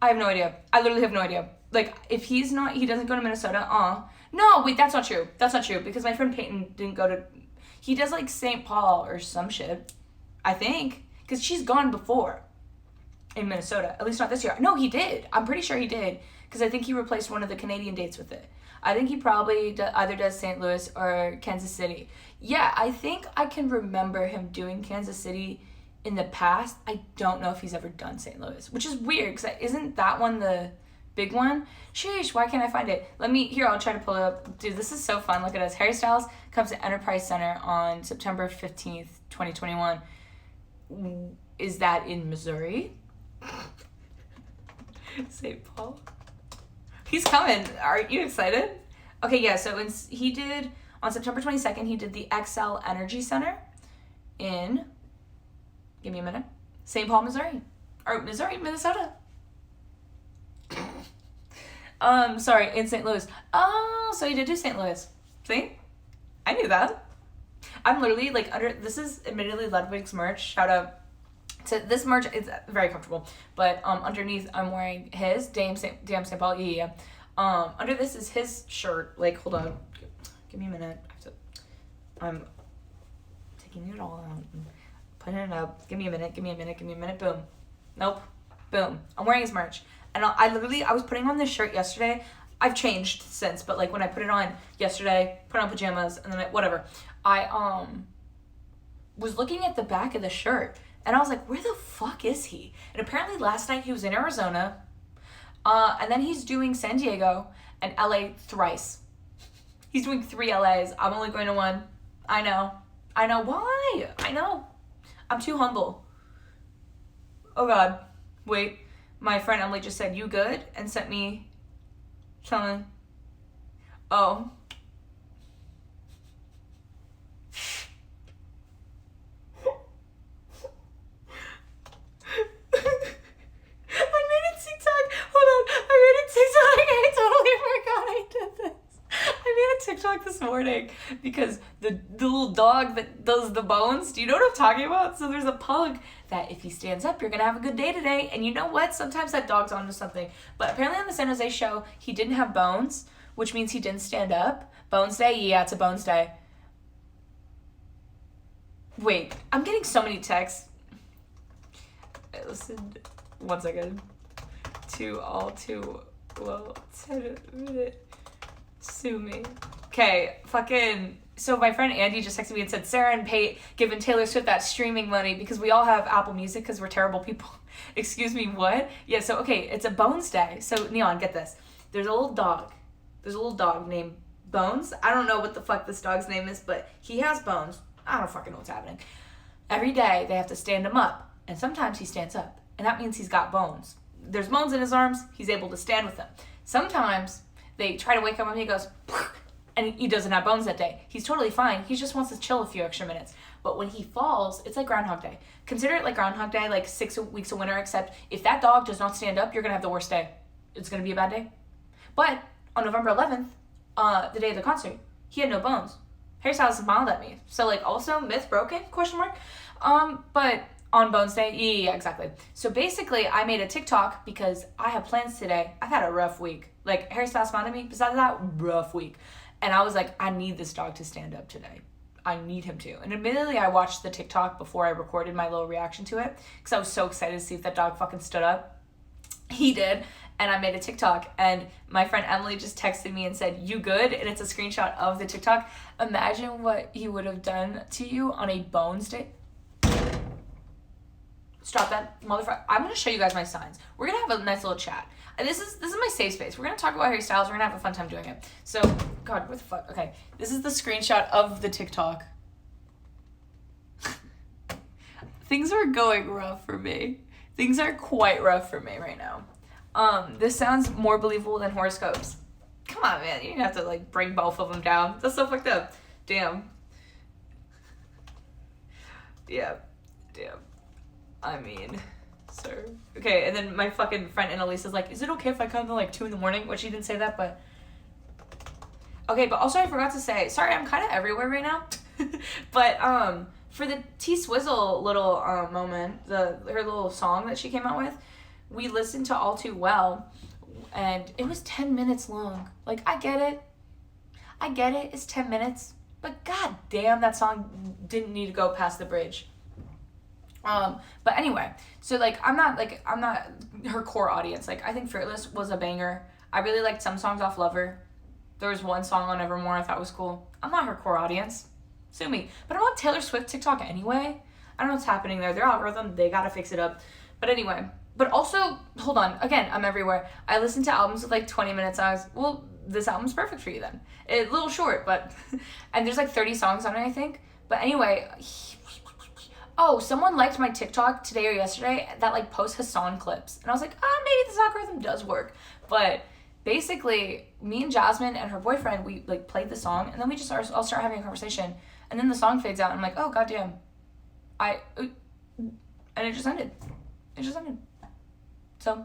I have no idea. I literally have no idea. Like, if he doesn't go to Minnesota, no, wait, that's not true. Because my friend Peyton didn't go to, he does like St. Paul or some shit, I think. Because she's gone before in Minnesota. At least not this year. No, he did. I'm pretty sure he did. Because I think he replaced one of the Canadian dates with it. I think he probably either does St. Louis or Kansas City. Yeah, I think I can remember him doing Kansas City in the past. I don't know if he's ever done St. Louis, which is weird because isn't that one the big one? Sheesh, why can't I find it? I'll try to pull it up. Dude, this is so fun. Look at us. Harry Styles comes to Enterprise Center on September 15th, 2021. Is that in Missouri? St. Paul? He's coming. Are you excited? Okay, yeah, so he did, on September 22nd, he did the XL Energy Center in, give me a minute, St. Paul, Missouri. Or Minnesota. Sorry, in St. Louis. Oh, so he did do St. Louis. See? I knew that. I'm literally like this is admittedly Ludwig's merch. Shout out to this merch. It's very comfortable. But underneath I'm wearing his Damn St. Paul. Yeah. Under this is his shirt. Like, hold on. Give me a minute. I'm taking it all out and putting it up. Give me a minute. Boom. Nope. Boom. I'm wearing his merch. And I was putting on this shirt yesterday. I've changed since, but like when I put it on yesterday, put on pajamas, and then whatever. I was looking at the back of the shirt, and I was like, where the fuck is he? And apparently last night he was in Arizona, and then he's doing San Diego and LA thrice. He's doing 3 LAs. I'm only going to 1. I know. Why? I know. I'm too humble. Oh God. Wait. My friend Emily just said, you good? And sent me something. Oh. TikTok this morning because the little dog that does the bones, do you know what I'm talking about? So there's a pug that if he stands up, you're gonna have a good day today. And you know what? Sometimes that dog's onto something. But apparently on the San Jose show, he didn't have bones, which means he didn't stand up. Bones day? Yeah, it's a bones day. Wait, I'm getting so many texts. Listen, 1 second. To all too well 10 minute sue me. Okay, so my friend Andy just texted me and said, Sarah and Pate giving Taylor Swift that streaming money because we all have Apple Music because we're terrible people. Excuse me, what? Yeah, so, okay, it's a Bones Day. So, Neon, get this. There's a little dog named Bones. I don't know what the fuck this dog's name is, but he has bones. I don't fucking know what's happening. Every day, they have to stand him up, and sometimes he stands up, and that means he's got bones. There's bones in his arms. He's able to stand with them. Sometimes they try to wake him up, and he goes, and he doesn't have bones that day. He's totally fine. He just wants to chill a few extra minutes. But when he falls, it's like Groundhog Day. Consider it like Groundhog Day, like 6 weeks of winter, except if that dog does not stand up, you're going to have the worst day. It's going to be a bad day. But on November 11th, the day of the concert, he had no bones. Harry Styles smiled at me. So, like, also, myth broken, question mark. But on Bones Day, yeah, exactly. So basically, I made a TikTok because I have plans today. I've had a rough week. Like, Harry Styles smiled at me. Besides that, rough week. And I was like, I need this dog to stand up today. I need him to. And admittedly, I watched the TikTok before I recorded my little reaction to it because I was so excited to see if that dog fucking stood up. He did. And I made a TikTok. And my friend Emily just texted me and said, you good? And it's a screenshot of the TikTok. Imagine what he would have done to you on a Bones Day. Stop that, motherfucker. I'm going to show you guys my signs. We're going to have a nice little chat. And this is my safe space. We're going to talk about Harry Styles. We're going to have a fun time doing it. So, God, what the fuck? Okay, this is the screenshot of the TikTok. Things are going rough for me. Things are quite rough for me right now. This sounds more believable than horoscopes. Come on, man. You didn't have to, like, bring both of them down. That's so fucked up. Damn. Yeah. Damn. I mean, sir. Okay, and then my fucking friend Annalise is like, is it okay if I come at like 2 a.m? Which she didn't say that, but... Okay, but also I forgot to say, sorry, I'm kind of everywhere right now. But, for the T-Swizzle little, moment, her little song that she came out with, we listened to All Too Well, and it was 10 minutes long. Like, I get it. It's 10 minutes. But god damn, that song didn't need to go past the bridge. But anyway, so like, I'm not her core audience. Like, I think Fearless was a banger. I really liked some songs off Lover. There was one song on Evermore I thought was cool. I'm not her core audience. Sue me. But I'm on Taylor Swift TikTok anyway. I don't know what's happening there. Their algorithm, they gotta fix it up. But anyway, but also, hold on. Again, I'm everywhere. I listen to albums with like 20-minute songs. Well, this album's perfect for you then. It's a little short, but, and there's like 30 songs on it, I think. But anyway, oh, someone liked my TikTok today or yesterday that like posts Hassan clips. And I was like, maybe this algorithm does work. But basically, me and Jasmine and her boyfriend, we like played the song and then we just all start having a conversation. And then the song fades out and I'm like, oh, goddamn. And it just ended. So,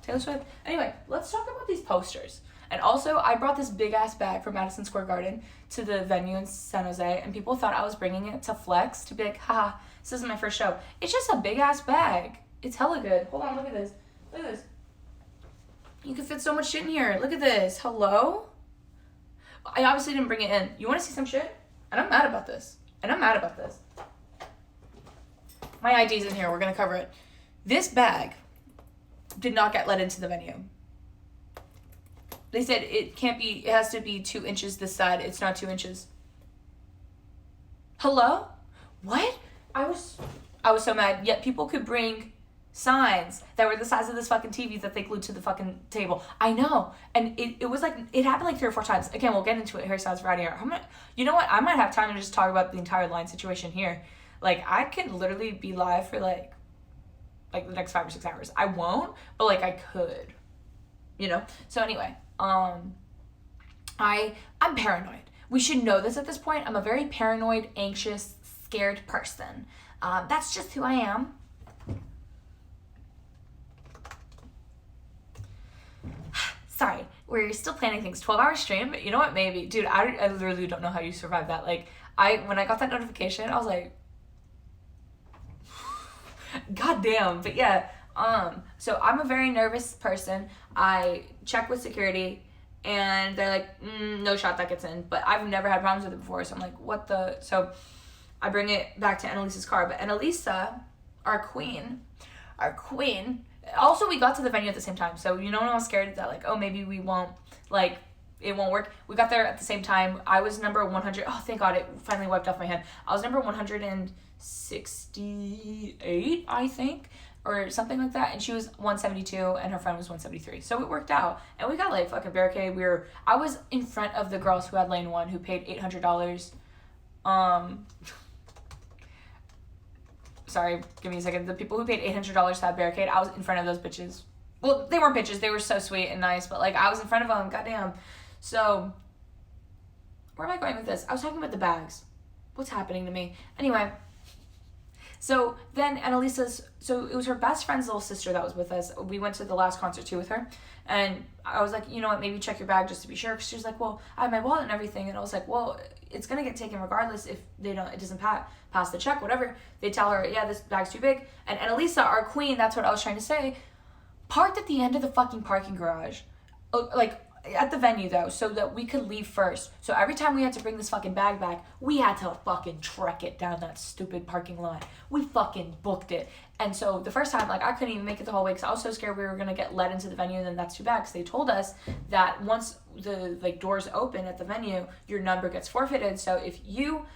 Taylor Swift. Anyway, let's talk about these posters. And also, I brought this big-ass bag from Madison Square Garden to the venue in San Jose, and people thought I was bringing it to flex, to be like, haha, this isn't my first show. It's just a big-ass bag. It's hella good. Hold on, look at this. Look at this. You can fit so much shit in here. Look at this. Hello? I obviously didn't bring it in. You want to see some shit? And I'm mad about this. My ID's in here. We're going to cover it. This bag did not get let into the venue. They said it has to be 2 inches this side. It's not 2 inches. Hello? What? I was so mad. Yet people could bring signs that were the size of this fucking TV that they glued to the fucking table. I know. And it was like, it happened like 3 or 4 times. Again, we'll get into it. Hairstyles Friday here. You know what? I might have time to just talk about the entire line situation here. Like, I could literally be live for like the next 5 or 6 hours. I won't, but like I could, you know? So anyway, I'm paranoid. We should know this at this point. I'm a very paranoid, anxious, scared person. That's just who I am. Sorry, we're still planning things. 12-hour stream. You know what? Maybe. Dude, I literally don't know how you survive that. Like, when I got that notification, I was like, God damn. But yeah, so I'm a very nervous person. I check with security, and they're like, no shot that gets in. But I've never had problems with it before, so I'm like, what the? So I bring it back to Annalisa's car. But Annalisa, our queen, also, we got to the venue at the same time, so you know when I was scared that, like, oh, maybe we won't, like, it won't work. We got there at the same time. I was number 100. Oh, thank God, it finally wiped off my hand. I was number 168, I think, or something like that, and she was 172, and her friend was 173. So it worked out, and we got, like, fucking barricade. I was in front of the girls who had lane 1, who paid $800. Sorry, give me a second. The people who paid $800 to have barricade, I was in front of those bitches. Well, they weren't bitches. They were so sweet and nice, but, like, I was in front of them. Goddamn. So, where am I going with this? I was talking about the bags. What's happening to me? Anyway, so then so it was her best friend's little sister that was with us. We went to the last concert, too, with her. And I was like, you know what, maybe check your bag just to be sure. Because she was like, well, I have my wallet and everything. And I was like, well, it's going to get taken regardless if it doesn't pass the check, whatever. They tell her, yeah, this bag's too big. And Annalisa, our queen, that's what I was trying to say, parked at the end of the fucking parking garage. Like, at the venue, though, so that we could leave first. So every time we had to bring this fucking bag back, we had to fucking trek it down that stupid parking lot. We fucking booked it. And so the first time, like, I couldn't even make it the whole way because I was so scared we were going to get let into the venue, and then that's too bad because they told us that once the, like, doors open at the venue, your number gets forfeited. So if you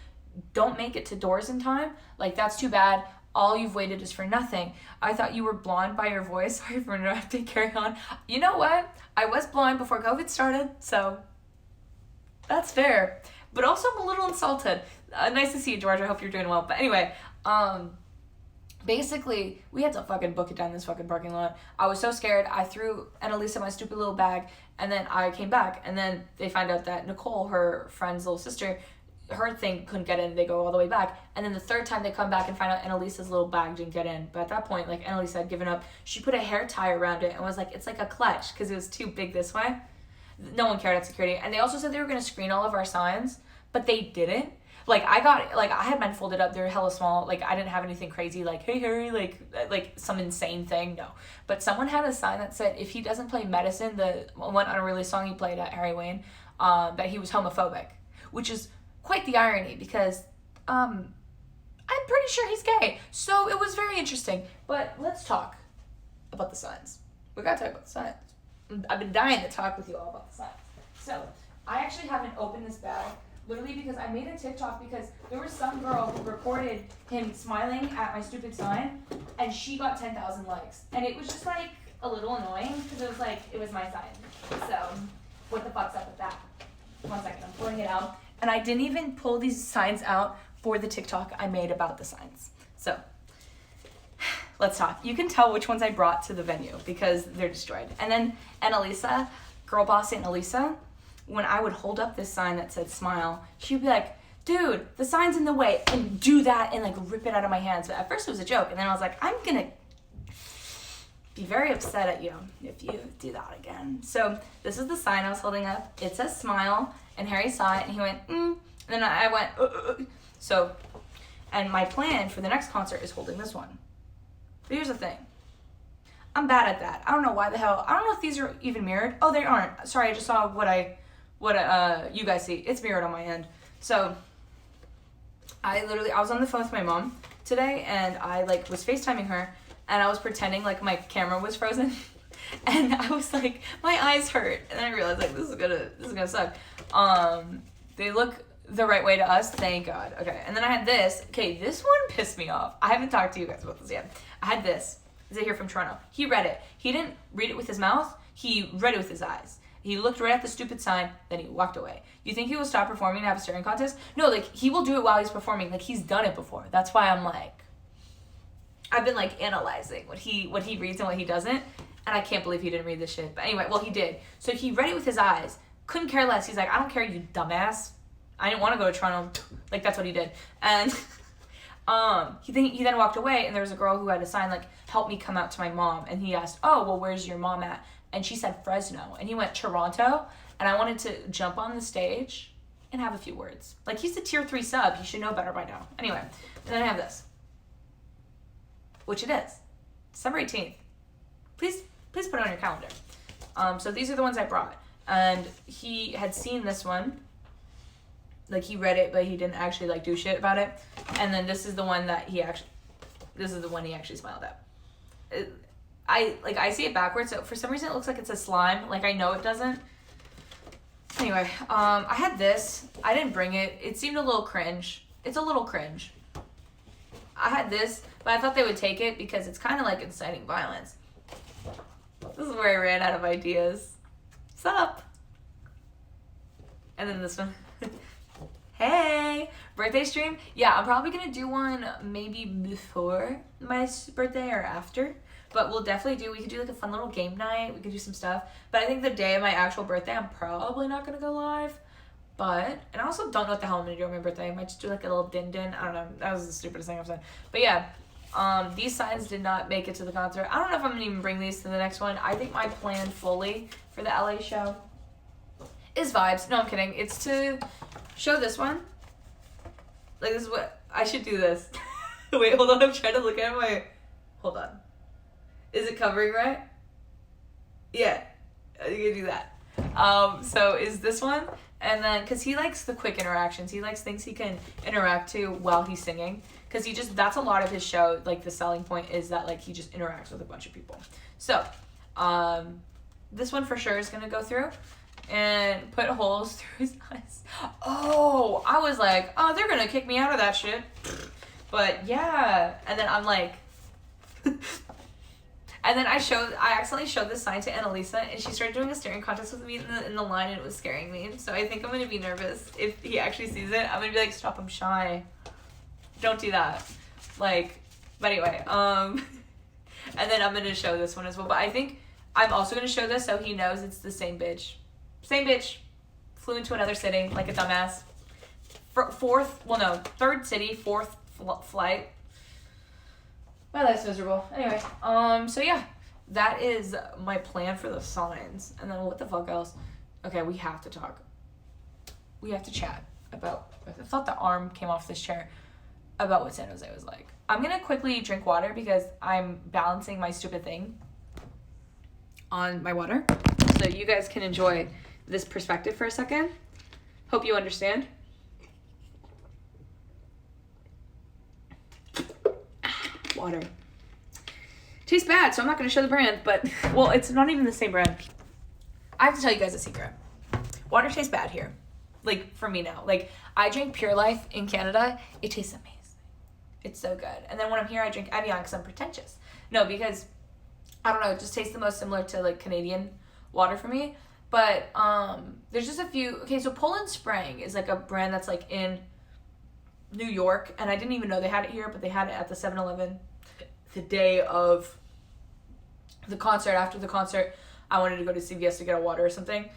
don't make it to doors in time, like, that's too bad. All you've waited is for nothing. I thought you were blonde by your voice. Sorry for interrupting. Carry on. You know what? I was blonde before COVID started, so that's fair. But also I'm a little insulted. Nice to see you, George. I hope you're doing well. But anyway, basically, we had to fucking book it down this fucking parking lot. I was so scared. I threw Annalisa my stupid little bag, and then I came back. And then they find out that Nicole, her friend's little sister, her thing couldn't get in. They go all the way back. And then the third time they come back and find out Annalisa's little bag didn't get in. But at that point, like, Annalisa had given up. She put a hair tie around it and was like, it's like a clutch because it was too big this way. No one cared at security. And they also said they were going to screen all of our signs, but they didn't. Like, I had mine folded up. They were hella small. Like, I didn't have anything crazy like, hey, Harry, like some insane thing. No. But someone had a sign that said if he doesn't play Medicine, the one unreleased song he played at Harry Wayne, that he was homophobic, which is quite the irony because I'm pretty sure he's gay. So it was very interesting. But let's talk about the signs. We gotta talk about the signs. I've been dying to talk with you all about the signs. So I actually haven't opened this bag literally because I made a TikTok because there was some girl who recorded him smiling at my stupid sign and she got 10,000 likes. And it was just like a little annoying because it was like, it was my sign. So what the fuck's up with that? 1 second, I'm pulling it out. And I didn't even pull these signs out for the TikTok I made about the signs. So, let's talk. You can tell which ones I brought to the venue because they're destroyed. And then Annalisa, girl boss Annalisa, when I would hold up this sign that said smile, she'd be like, dude, the sign's in the way, and do that and like rip it out of my hands. But at first it was a joke. And then I was like, I'm gonna be very upset at you if you do that again. So this is the sign I was holding up. It says smile, and Harry saw it, and he went, and then I went, So, and my plan for the next concert is holding this one. But here's the thing. I'm bad at that. I don't know why the hell. I don't know if these are even mirrored. Oh, they aren't. Sorry, I just saw what you guys see. It's mirrored on my end. So, I was on the phone with my mom today, and I was FaceTiming her, and I was pretending like my camera was frozen, and I was like, my eyes hurt, and then I realized this is gonna suck. They look the right way to us, thank God. Okay, and then I had this. Okay, this one pissed me off. I haven't talked to you guys about this yet. I had this. Is it here from Toronto? He read it. He didn't read it with his mouth. He read it with his eyes. He looked right at the stupid sign, then he walked away. You think he will stop performing to have a staring contest? No, he will do it while he's performing. He's done it before. That's why I've been analyzing what he reads and what he doesn't, and I can't believe he didn't read this shit. But anyway, well, he did. So he read it with his eyes. Couldn't care less. He's like, I don't care, you dumbass. I didn't want to go to Toronto. That's what he did. And he then walked away, and there was a girl who had a sign help me come out to my mom. And he asked, oh, well, where's your mom at? And she said Fresno. And he went, Toronto? And I wanted to jump on the stage and have a few words. He's a tier 3 sub. He should know better by now. Anyway, and then I have this. Which it is. December 18th. Please put it on your calendar. So these are the ones I brought. And he had seen this one. He read it, but he didn't actually do shit about it. And then this is the one that he actually smiled at. I see it backwards, so for some reason it looks like it's a slime. I know it doesn't. Anyway, I had this. I didn't bring it. It seemed a little cringe. It's a little cringe. I had this, but I thought they would take it because it's kind of inciting violence. This is where I ran out of ideas. Sup? And then this one. Hey, birthday stream? Yeah, I'm probably going to do one maybe before my birthday or after. But we could do a fun little game night. We could do some stuff. But I think the day of my actual birthday, I'm probably not going to go live. And I also don't know what the hell I'm going to do on my birthday. I might just do a little din-din. I don't know. That was the stupidest thing I've said. But yeah, these signs did not make it to the concert. I don't know if I'm going to even bring these to the next one. I think my plan fully for the LA show is vibes. No, I'm kidding. It's to show this one. This is what... I should do this. Wait, hold on. I'm trying to look at my... Hold on. Is it covering right? Yeah. You can do that. So is this one. And then... Because he likes the quick interactions. He likes things he can interact to while he's singing. Because that's a lot of his show. The selling point is that, he just interacts with a bunch of people. So, this one for sure is going to go through. And put holes through his eyes. Oh, I was like, oh, they're gonna kick me out of that shit. But yeah, and then I'm like, and then I accidentally showed this sign to Annalisa, and she started doing a staring contest with me in the line, and it was scaring me. So I think I'm gonna be nervous if he actually sees it. I'm gonna be stop, I'm shy. Don't do that. But anyway, and then I'm gonna show this one as well. But I think I'm also gonna show this so he knows it's the same bitch. Same bitch, flew into another city like a dumbass. Third city, fourth flight. My life's miserable. Anyway, so yeah, that is my plan for the signs. And then what the fuck else? Okay, we have to talk. We have to chat about, I thought the arm came off this chair, about what San Jose was like. I'm gonna quickly drink water because I'm balancing my stupid thing on my water. So you guys can enjoy this perspective for a second. Hope you understand. Water. Tastes bad, so I'm not going to show the brand, but, well, it's not even the same brand. I have to tell you guys a secret. Water tastes bad here. For me now. I drink Pure Life in Canada. It tastes amazing. It's so good. And then when I'm here, I drink Evian because I'm pretentious. No, because, I don't know, it just tastes the most similar to, Canadian water for me. But there's just a few. Okay, so Poland Spring is a brand that's in New York, and I didn't even know they had it here, but they had it at the 7-Eleven the day of the concert. After the concert, I wanted to go to CVS to get a water or something.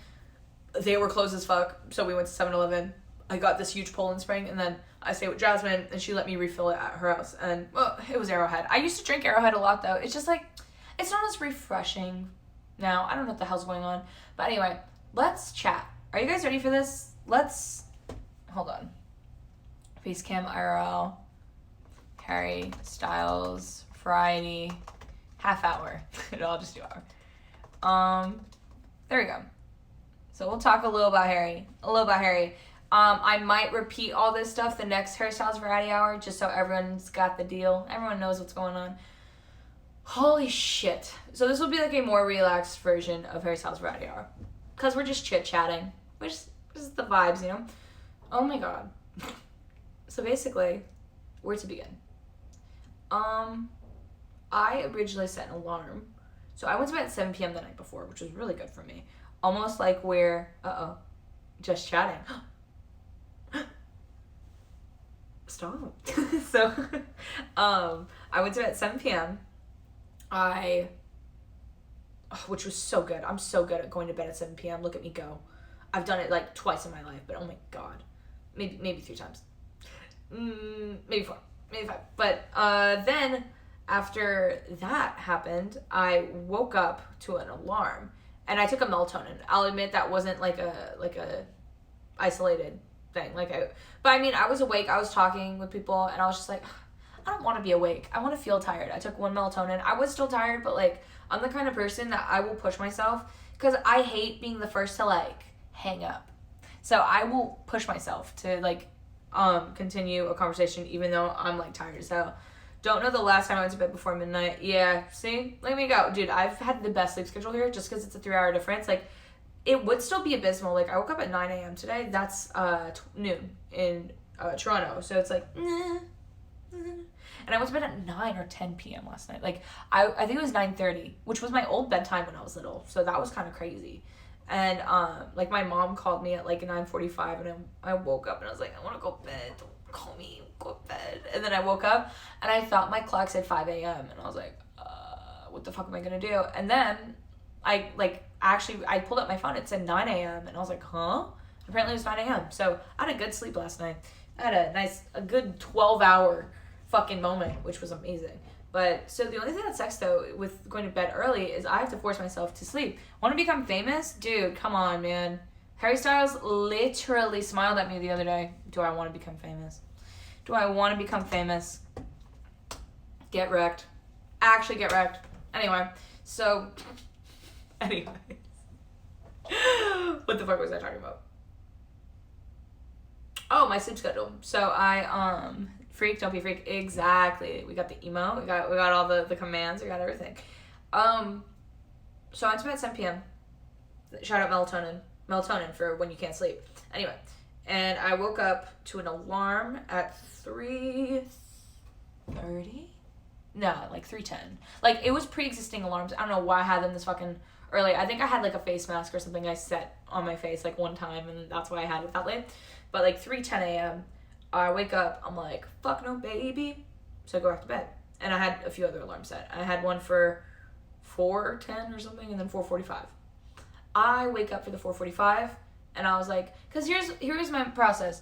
They were closed as fuck, so we went to 7-Eleven. I got this huge Poland Spring, and then I stayed with Jasmine, and she let me refill it at her house. And, well, it was Arrowhead. I used to drink Arrowhead a lot, though. It's just It's not as refreshing now. I don't know what the hell's going on. But anyway, let's chat. Are you guys ready for this? Hold on. FaceCam IRL, Harry Styles, Friday, half hour. I'll just do hour. There we go. So we'll talk a little about Harry. I might repeat all this stuff the next Hairstyles Variety Hour, just so everyone's got the deal. Everyone knows what's going on. Holy shit. So this will be like a more relaxed version of Hairstyles Variety Hour. Because we're just chit-chatting. Which is the vibes, you know? Oh my god. So basically, where to begin? I originally set an alarm. So I went to bed at 7 p.m. the night before, which was really good for me. Almost like we're, just chatting. Stop. So, I went to bed at 7 p.m. Which was so good. I'm so good at going to bed at 7 p.m. Look at me go. I've done it like twice in my life, but oh my god. Maybe 3 times. Maybe 4. Maybe 5. But then after that happened, I woke up to an alarm and I took a melatonin. I'll admit that wasn't like a isolated thing. But I mean, I was awake. I was talking with people and I was just like, I don't want to be awake. I want to feel tired. I took 1 melatonin. I was still tired, but like, I'm the kind of person that I will push myself because I hate being the first to like hang up. So I will push myself to like continue a conversation even though I'm like tired as hell. Don't know the last time I went to bed before midnight. Yeah, see? Let me go. Dude, I've had the best sleep schedule here just because it's a 3-hour difference. Like, it would still be abysmal. Like, I woke up at 9 a.m. today. That's noon in Toronto. So it's like, And I went to bed at 9 or 10 p.m. last night. Like, I think it was 9:30, which was my old bedtime when I was little. So that was kind of crazy. And, like, my mom called me at, like, 9:45, and I woke up, and I was like, I want to go to bed. Don't call me. Go to bed. And then I woke up, and I thought my clock said 5 a.m., and I was like, what the fuck am I going to do? And then I pulled up my phone. It said 9 a.m., and I was like, huh? Apparently it was 9 a.m. So I had a good sleep last night. I had a good 12-hour fucking moment, which was amazing. But so the only thing that sucks though with going to bed early is I have to force myself to sleep. Want to become famous? Dude, come on, man. Harry Styles literally smiled at me the other day. Do I want to become famous? Do I want to become famous? Get wrecked. Actually get wrecked. Anyway, so anyways. What the fuck was I talking about? Oh, my sleep schedule. So I freak, don't be freak. Exactly. We got the emo. We got all the commands. We got everything. So I went to bed at 7 p.m. Shout out melatonin. Melatonin for when you can't sleep. Anyway, and I woke up to an alarm at 3:30. No, like 3:10. Like it was pre-existing alarms. I don't know why I had them this fucking early. I think I had like a face mask or something I set on my face like one time, and that's why I had it that late. But like 3:10 a.m. I wake up, I'm like, fuck no, baby. So I go back to bed. And I had a few other alarms set. I had one for 4:10 or something, and then 4:45. I wake up for the 4:45, and I was like, because here's my process.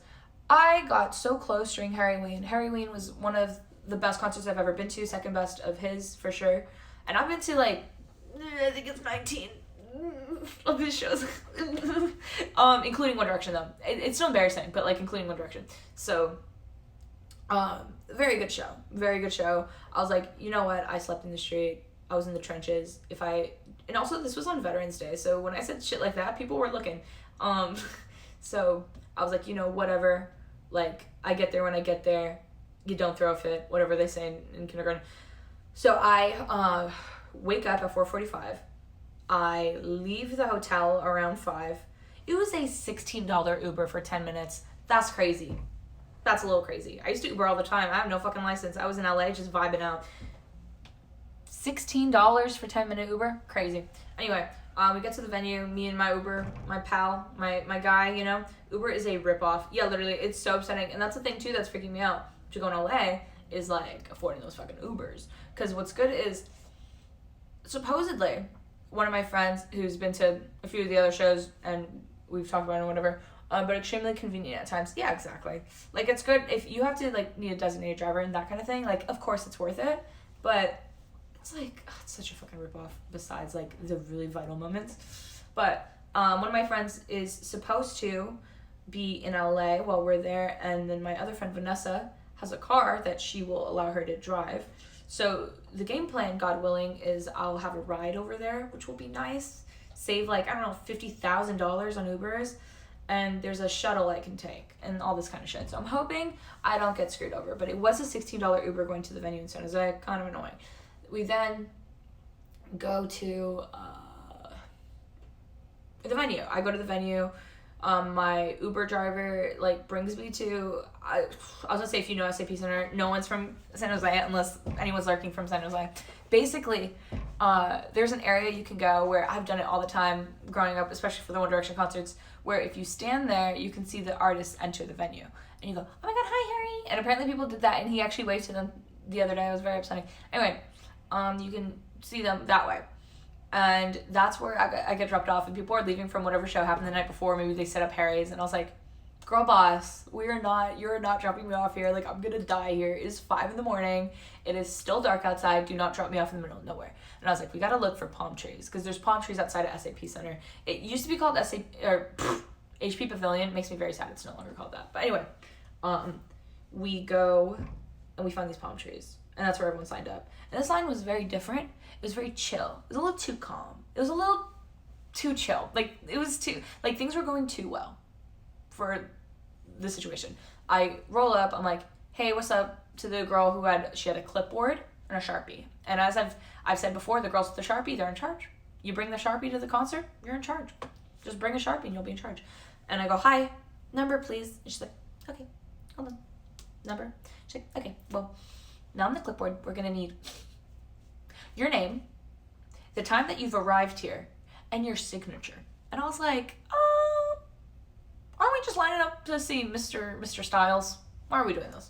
I got so close during Halloween. Halloween was one of the best concerts I've ever been to, second best of his, for sure. And I've been to, like, I think it's 19 of his shows. Including One Direction, though. It's still embarrassing, but, like, including One Direction. So, very good show. Very good show. I was like, you know what? I slept in the street. I was in the trenches. And also, this was on Veterans Day, so when I said shit like that, people were looking. So, I was like, you know, whatever. Like, I get there when I get there. You don't throw a fit. Whatever they say in kindergarten. So, I wake up at 4:45. I leave the hotel around 5. It was a $16 Uber for 10 minutes. That's crazy. That's a little crazy. I used to Uber all the time. I have no fucking license. I was in LA just vibing out. $16 for 10-minute Uber? Crazy. Anyway, we get to the venue. Me and my Uber, my pal, my guy, you know. Uber is a ripoff. Yeah, literally. It's so upsetting. And that's the thing, too, that's freaking me out. To go in LA is, like, affording those fucking Ubers. Because what's good is, supposedly, one of my friends who's been to a few of the other shows, and we've talked about it or whatever, but extremely convenient at times. Yeah, exactly. Like, it's good if you have to, like, need a designated driver and that kind of thing. Like, of course it's worth it, but It's like, it's such a fucking ripoff besides like the really vital moments. But one of my friends is supposed to be in LA while we're there, and then my other friend Vanessa has a car that she will allow her to drive. So the game plan, God willing, is I'll have a ride over there, which will be nice. Save like, I don't know, $50,000 on Ubers, and there's a shuttle I can take and all this kind of shit. So I'm hoping I don't get screwed over. But it was a $16 Uber going to the venue in San Jose, kind of annoying. We then go to the venue. I go to the venue. My Uber driver like brings me to, I was gonna say, if you know SAP Center, no one's from San Jose unless anyone's lurking from San Jose. Basically, there's an area you can go where I've done it all the time growing up, especially for the One Direction concerts, where if you stand there, you can see the artists enter the venue. And you go, oh my God, hi, Harry. And apparently people did that, and he actually waved to them the other day. It was very upsetting. Anyway, you can see them that way. And that's where I get dropped off, and people are leaving from whatever show happened the night before. Maybe they set up Harry's, and I was like, girl boss, you're not dropping me off here. Like, I'm gonna die here. It is 5 a.m. It is still dark outside. Do not drop me off in the middle of nowhere. And I was like, we gotta look for palm trees, because there's palm trees outside of SAP Center. It used to be called HP Pavilion. It makes me very sad it's no longer called that. But anyway, we go and we find these palm trees, and that's where everyone signed up. And this line was very different. It was very chill. It was a little too calm. It was a little too chill. Like, it was too, like, things were going too well for the situation. I roll up, I'm like, hey, what's up, to the girl who had a clipboard and a Sharpie. And as I've said before, the girls with the Sharpie, they're in charge. You bring the Sharpie to the concert, you're in charge. Just bring a Sharpie and you'll be in charge. And I go, hi, number please. And she's like, okay, hold on. Number? She's like, okay, well, now on the clipboard, we're gonna need your name, the time that you've arrived here, and your signature. And I was like, aren't we just lining up to see Mr. Styles? Why are we doing this?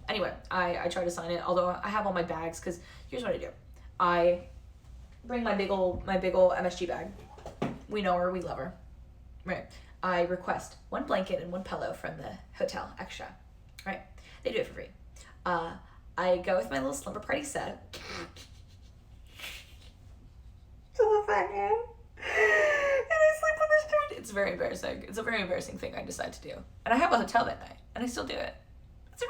Anyway, I try to sign it, although I have all my bags, because here's what I do. I bring my big ol' MSG bag. We know her, we love her. Right. I request 1 blanket and 1 pillow from the hotel extra. Right. They do it for free. I go with my little slumber party set to the venue, and I sleep on the street. It's very embarrassing. It's a very embarrassing thing I decide to do. And I have a hotel that night, and I still do it. It's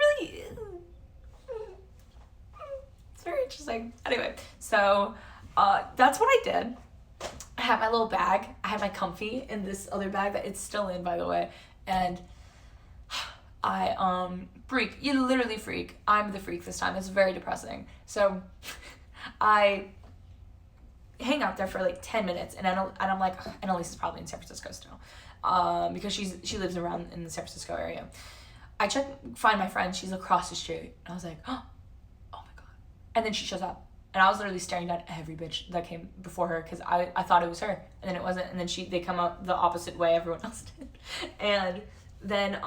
very interesting. Anyway, so that's what I did. I had my little bag. I had my comfy in this other bag that it's still in, by the way. And I freak. You literally freak. I'm the freak this time. It's very depressing. So I hang out there for like 10 minutes, and I'm like, Annalise is probably in San Francisco still, because she lives around in the San Francisco area. I find my friend. She's across the street, and I was like, oh my God. And then she shows up, and I was literally staring down every bitch that came before her, because I thought it was her, and then it wasn't. And then they come up the opposite way everyone else did, and then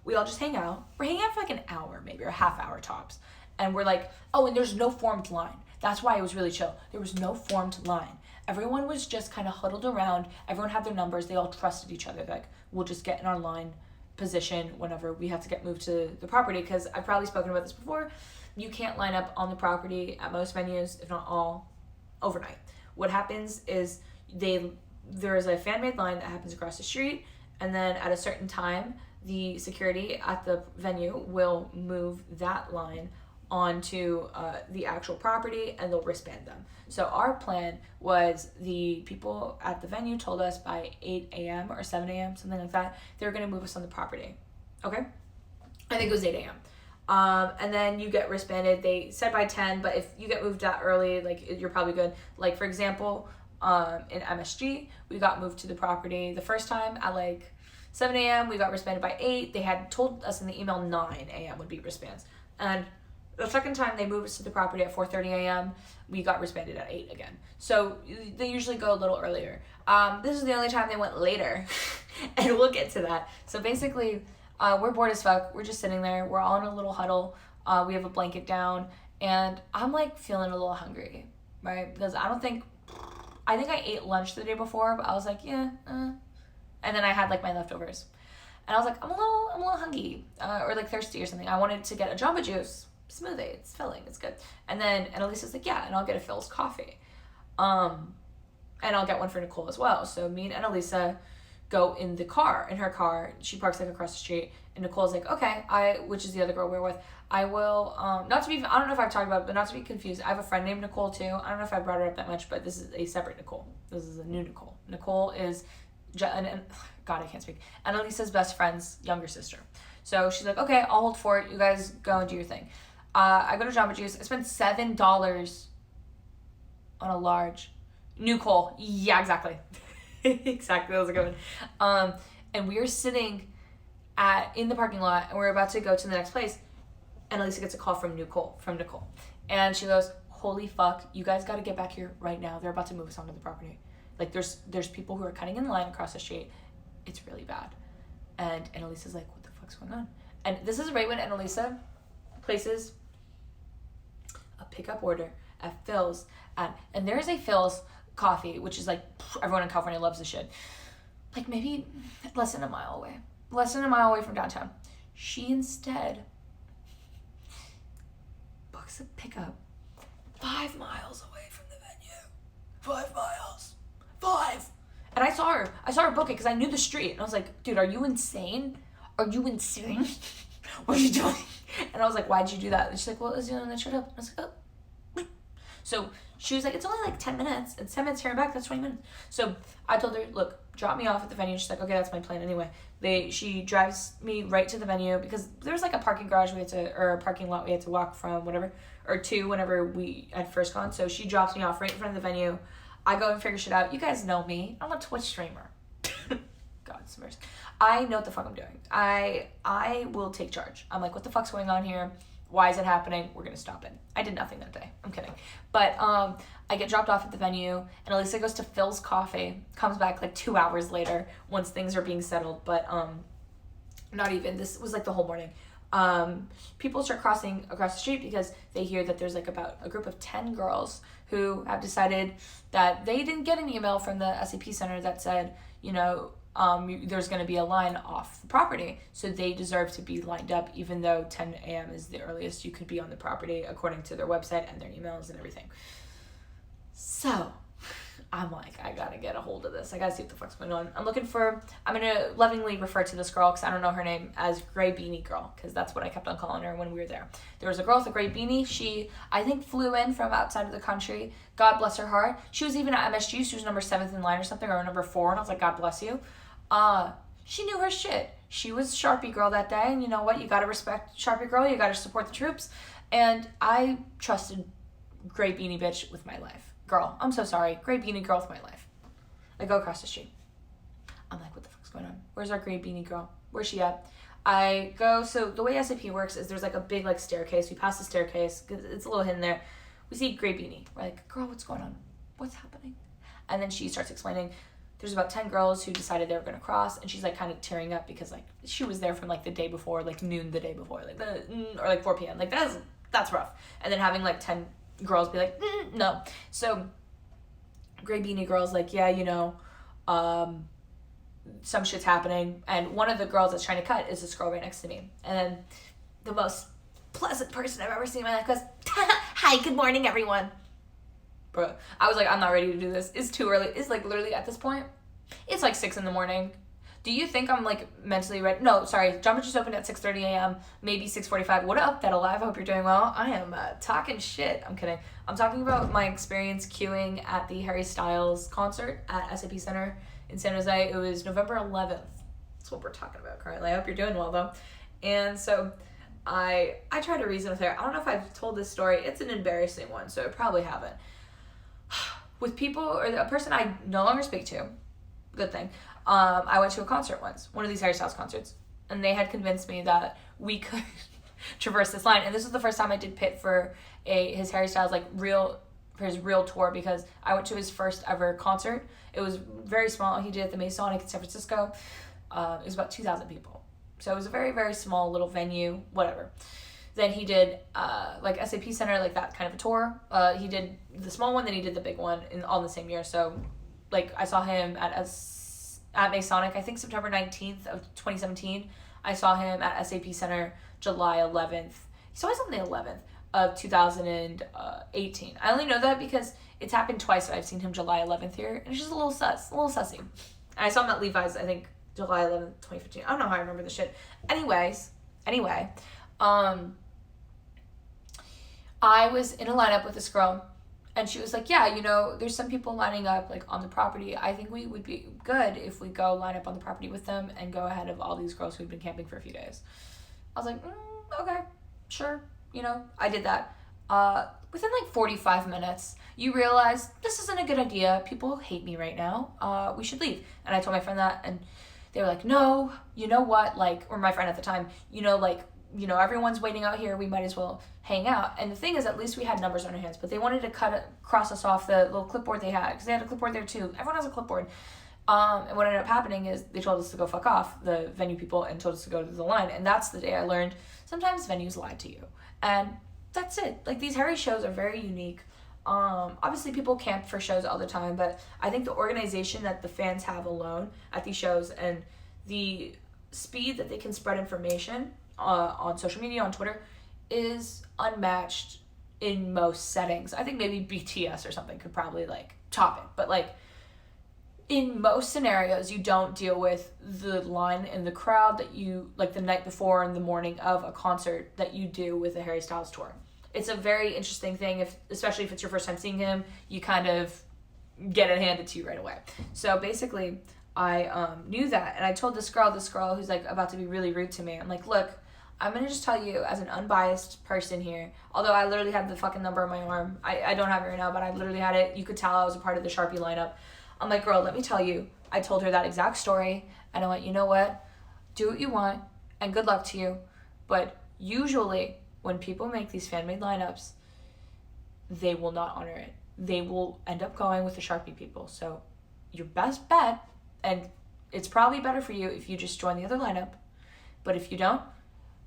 we all just hang out. We're hanging out for like an hour maybe, or a half hour tops, and we're like, oh, and there's no formed line. That's why it was really chill. There was no formed line. Everyone was just kind of huddled around. Everyone had their numbers. They all trusted each other. Like, we'll just get in our line position whenever we have to get moved to the property, because I've probably spoken about this before. You can't line up on the property at most venues, if not all, overnight. What happens is there is a fan-made line that happens across the street, and then at a certain time, the security at the venue will move that line onto the actual property, and they'll wristband them. So our plan was, the people at the venue told us by 8 a.m. or 7 a.m., something like that, they were going to move us on the property. Okay? I think it was 8 a.m. And then you get wristbanded. They said by 10, but if you get moved that early, like, you're probably good. Like, for example, in MSG, we got moved to the property the first time at like 7 a.m. We got wristbanded by 8. They had told us in the email 9 a.m. would be wristbands. And the second time they moved us to the property at 4:30 a.m., we got wristbanded at 8 again. So they usually go a little earlier. This is the only time they went later, and we'll get to that. So basically, we're bored as fuck. We're just sitting there. We're all in a little huddle. We have a blanket down, and I'm like feeling a little hungry, right? Because I think I ate lunch the day before, but I was like, yeah, and then I had like my leftovers. And I was like, I'm a little hungry, or like thirsty or something. I wanted to get a Jamba Juice. smoothie. It's filling. It's good. And Elisa's like, yeah, and I'll get a Phil's coffee. And I'll get one for Nicole as well. So me and Elisa go in her car. She parks like across the street. And Nicole's like, okay, which is the other girl we're with. I will, I don't know if I've talked about it, but not to be confused. I have a friend named Nicole too. I don't know if I brought her up that much, but this is a separate Nicole. This is a new Nicole. Nicole is, God, I can't speak. And Elisa's best friend's younger sister. So she's like, okay, I'll hold for it. You guys go and do your thing. I go to Jamba Juice. I spent $7 on a large. Nicole. Yeah, exactly. Exactly. That was a good one. And we were sitting in the parking lot, and we're about to go to the next place. And Elisa gets a call from Nicole. And she goes, holy fuck, you guys got to get back here right now. They're about to move us onto the property. Like, there's people who are cutting in line across the street. It's really bad. And Elisa's like, what the fuck's going on? And this is right when Elisa places a pickup order at Phil's. And there is a Phil's coffee, which is like, everyone in California loves this shit. Like, maybe less than a mile away from downtown. She instead books a pickup 5 miles away from the venue. 5 miles. 5. And I saw her book it because I knew the street. And I was like, dude, are you insane? What are you doing? And I was like, why'd you do that? And she's like, well, it was the only one that showed up. And I was like, oh. So she was like, it's only like 10 minutes. It's 10 minutes here and back. That's 20 minutes. So I told her, look, drop me off at the venue. She's like, okay, that's my plan anyway. She drives me right to the venue because there was like a parking garage or a parking lot we had to walk from, whatever, or two whenever we had first gone. So she drops me off right in front of the venue. I go and figure shit out. You guys know me. I'm a Twitch streamer. God, smurfs. I know what the fuck I'm doing. I will take charge. I'm like, what the fuck's going on here? Why is it happening? We're going to stop it. I did nothing that day. I'm kidding. But I get dropped off at the venue, and Elisa goes to Phil's Coffee, comes back like 2 hours later once things are being settled. But not even. This was like the whole morning. People start crossing across the street because they hear that there's like about a group of 10 girls who have decided that they didn't get an email from the SAP center that said, there's going to be a line off the property, so they deserve to be lined up, even though 10 a.m. is the earliest you could be on the property according to their website and their emails and everything. So I'm like, I gotta get a hold of this. I gotta see what the fuck's going on. I'm going to lovingly refer to this girl, because I don't know her name, as Gray Beanie Girl, because that's what I kept on calling her when we were there. There was a girl with a gray beanie. She, I think, flew in from outside of the country. God bless her heart. She was even at MSG. She was number 7th in line or something, or number 4, and I was like, God bless you. She knew her shit. She was Sharpie Girl that day, and you know what? You gotta respect Sharpie Girl. You gotta support the troops. And I trusted Gray Beanie Bitch with my life. Girl, I'm so sorry. Gray Beanie Girl with my life. I go across the street. I'm like, what the fuck's going on? Where's our Gray Beanie Girl? Where's she at? I go, so the way SAP works is there's like a big like staircase. We pass the staircase, because it's a little hidden there. We see Gray Beanie. We're like, girl, what's going on? What's happening? And then she starts explaining, there's about 10 girls who decided they were going to cross, and she's like kind of tearing up because like she was there from like the day before, like noon the day before, or like 4 p.m. Like that's rough. And then having like 10 girls be like, no. So Gray Beanie Girl's like, yeah, some shit's happening. And one of the girls that's trying to cut is this girl right next to me. And then the most pleasant person I've ever seen in my life goes, hi, good morning, everyone. Bro, I was like, I'm not ready to do this. It's too early. It's like literally at this point, it's like 6 a.m. Do you think I'm like mentally ready? No, sorry. Jamba just opened at 6:30 a.m., maybe 6:45. What up, That Alive? I hope you're doing well. I am talking shit. I'm kidding. I'm talking about my experience queuing at the Harry Styles concert at SAP Center in San Jose. It was November 11th. That's what we're talking about currently. I hope you're doing well, though. And so I tried to reason with her. I don't know if I've told this story. It's an embarrassing one, so I probably haven't. With people, or a person I no longer speak to, good thing, I went to a concert once, one of these Harry Styles concerts, and they had convinced me that we could traverse this line. And this was the first time I did pit for his Harry Styles his real tour, because I went to his first ever concert. It was very small. He did it at the Masonic in San Francisco. It was about 2,000 people, so it was a very, very small little venue, whatever. Then he did like SAP Center, like that kind of a tour. He did the small one, then he did the big one all in the same year. So like I saw him at Masonic, I think September 19th of 2017. I saw him at SAP Center July 11th He's always on the 11th of 2018. I only know that because it's happened twice. I've seen him July 11th here, and it's just a little sussy. And I saw him at Levi's, I think, July 11th, 2015. I don't know how I remember this shit. Anyway, I was in a lineup with this girl, and she was like, yeah, you know, there's some people lining up, like, on the property. I think we would be good if we go line up on the property with them and go ahead of all these girls who've been camping for a few days. I was like, okay, sure. You know, I did that. Within, like, 45 minutes, you realize this isn't a good idea. People hate me right now. We should leave. And I told my friend that, and they were like, no, you know what? Like, or my friend at the time, everyone's waiting out here. We might as well hang out. And the thing is, at least we had numbers on our hands, but they wanted to cross us off the little clipboard they had, because they had a clipboard there too. Everyone has a clipboard. And what ended up happening is they told us to go fuck off, the venue people, and told us to go to the line. And that's the day I learned sometimes venues lie to you. And that's it. Like, these Harry shows are very unique. Obviously people camp for shows all the time, but I think the organization that the fans have alone at these shows and the speed that they can spread information on social media, on Twitter, is unmatched in most settings. I think maybe BTS or something could probably, like, top it. But, like, in most scenarios, you don't deal with the line in the crowd that you, like, the night before and the morning of a concert that you do with a Harry Styles tour. It's a very interesting thing, especially if it's your first time seeing him, you kind of get it handed to you right away. So basically, I knew that, and I told this girl who's, like, about to be really rude to me. I'm like, look, I'm going to just tell you as an unbiased person here, although I literally had the fucking number on my arm. I don't have it right now, but I literally had it. You could tell I was a part of the Sharpie lineup. I'm like, girl, let me tell you. I told her that exact story, and I went, you know what? Do what you want, and good luck to you. But usually, when people make these fan-made lineups, they will not honor it. They will end up going with the Sharpie people. So your best bet, and it's probably better for you if you just join the other lineup, but if you don't,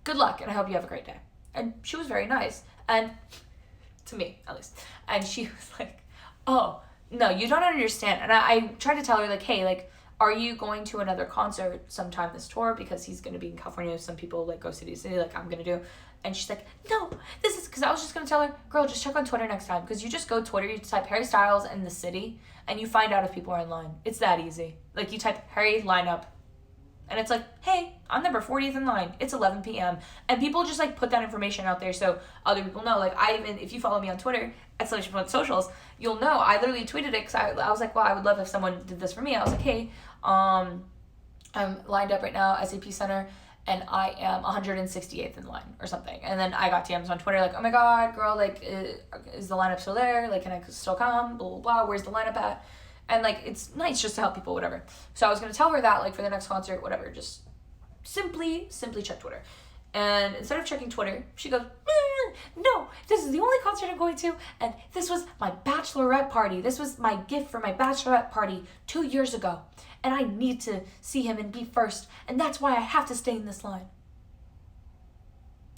good luck, and I hope you have a great day. And she was very nice, and to me, at least. And she was like, oh, no, you don't understand. And I tried to tell her, like, hey, like, are you going to another concert sometime this tour? Because he's going to be in California. Some people, like, go city to city, like I'm going to do. And she's like, no, this is, because I was just going to tell her, girl, just check on Twitter next time. Because you just go Twitter, you type Harry Styles in the city, and you find out if people are in line. It's that easy. Like, you type Harry lineup, and it's like, hey, I'm number 40th in line. It's 11 p.m. And people just, like, put that information out there so other people know. Like, if you follow me on Twitter, @socials, you'll know. I literally tweeted it because I was like, well, I would love if someone did this for me. I was like, hey, I'm lined up right now, SAP Center, and I am 168th in line or something. And then I got DMs on Twitter like, oh my God, girl, like, is the lineup still there? Like, can I still come? Blah, blah, blah. Where's the lineup at? And, like, it's nice just to help people, whatever. So I was going to tell her that, like, for the next concert, whatever, just simply check Twitter. And instead of checking Twitter, she goes, no, this is the only concert I'm going to, and this was my bachelorette party. This was my gift for my bachelorette party 2 years ago, and I need to see him and be first, and that's why I have to stay in this line.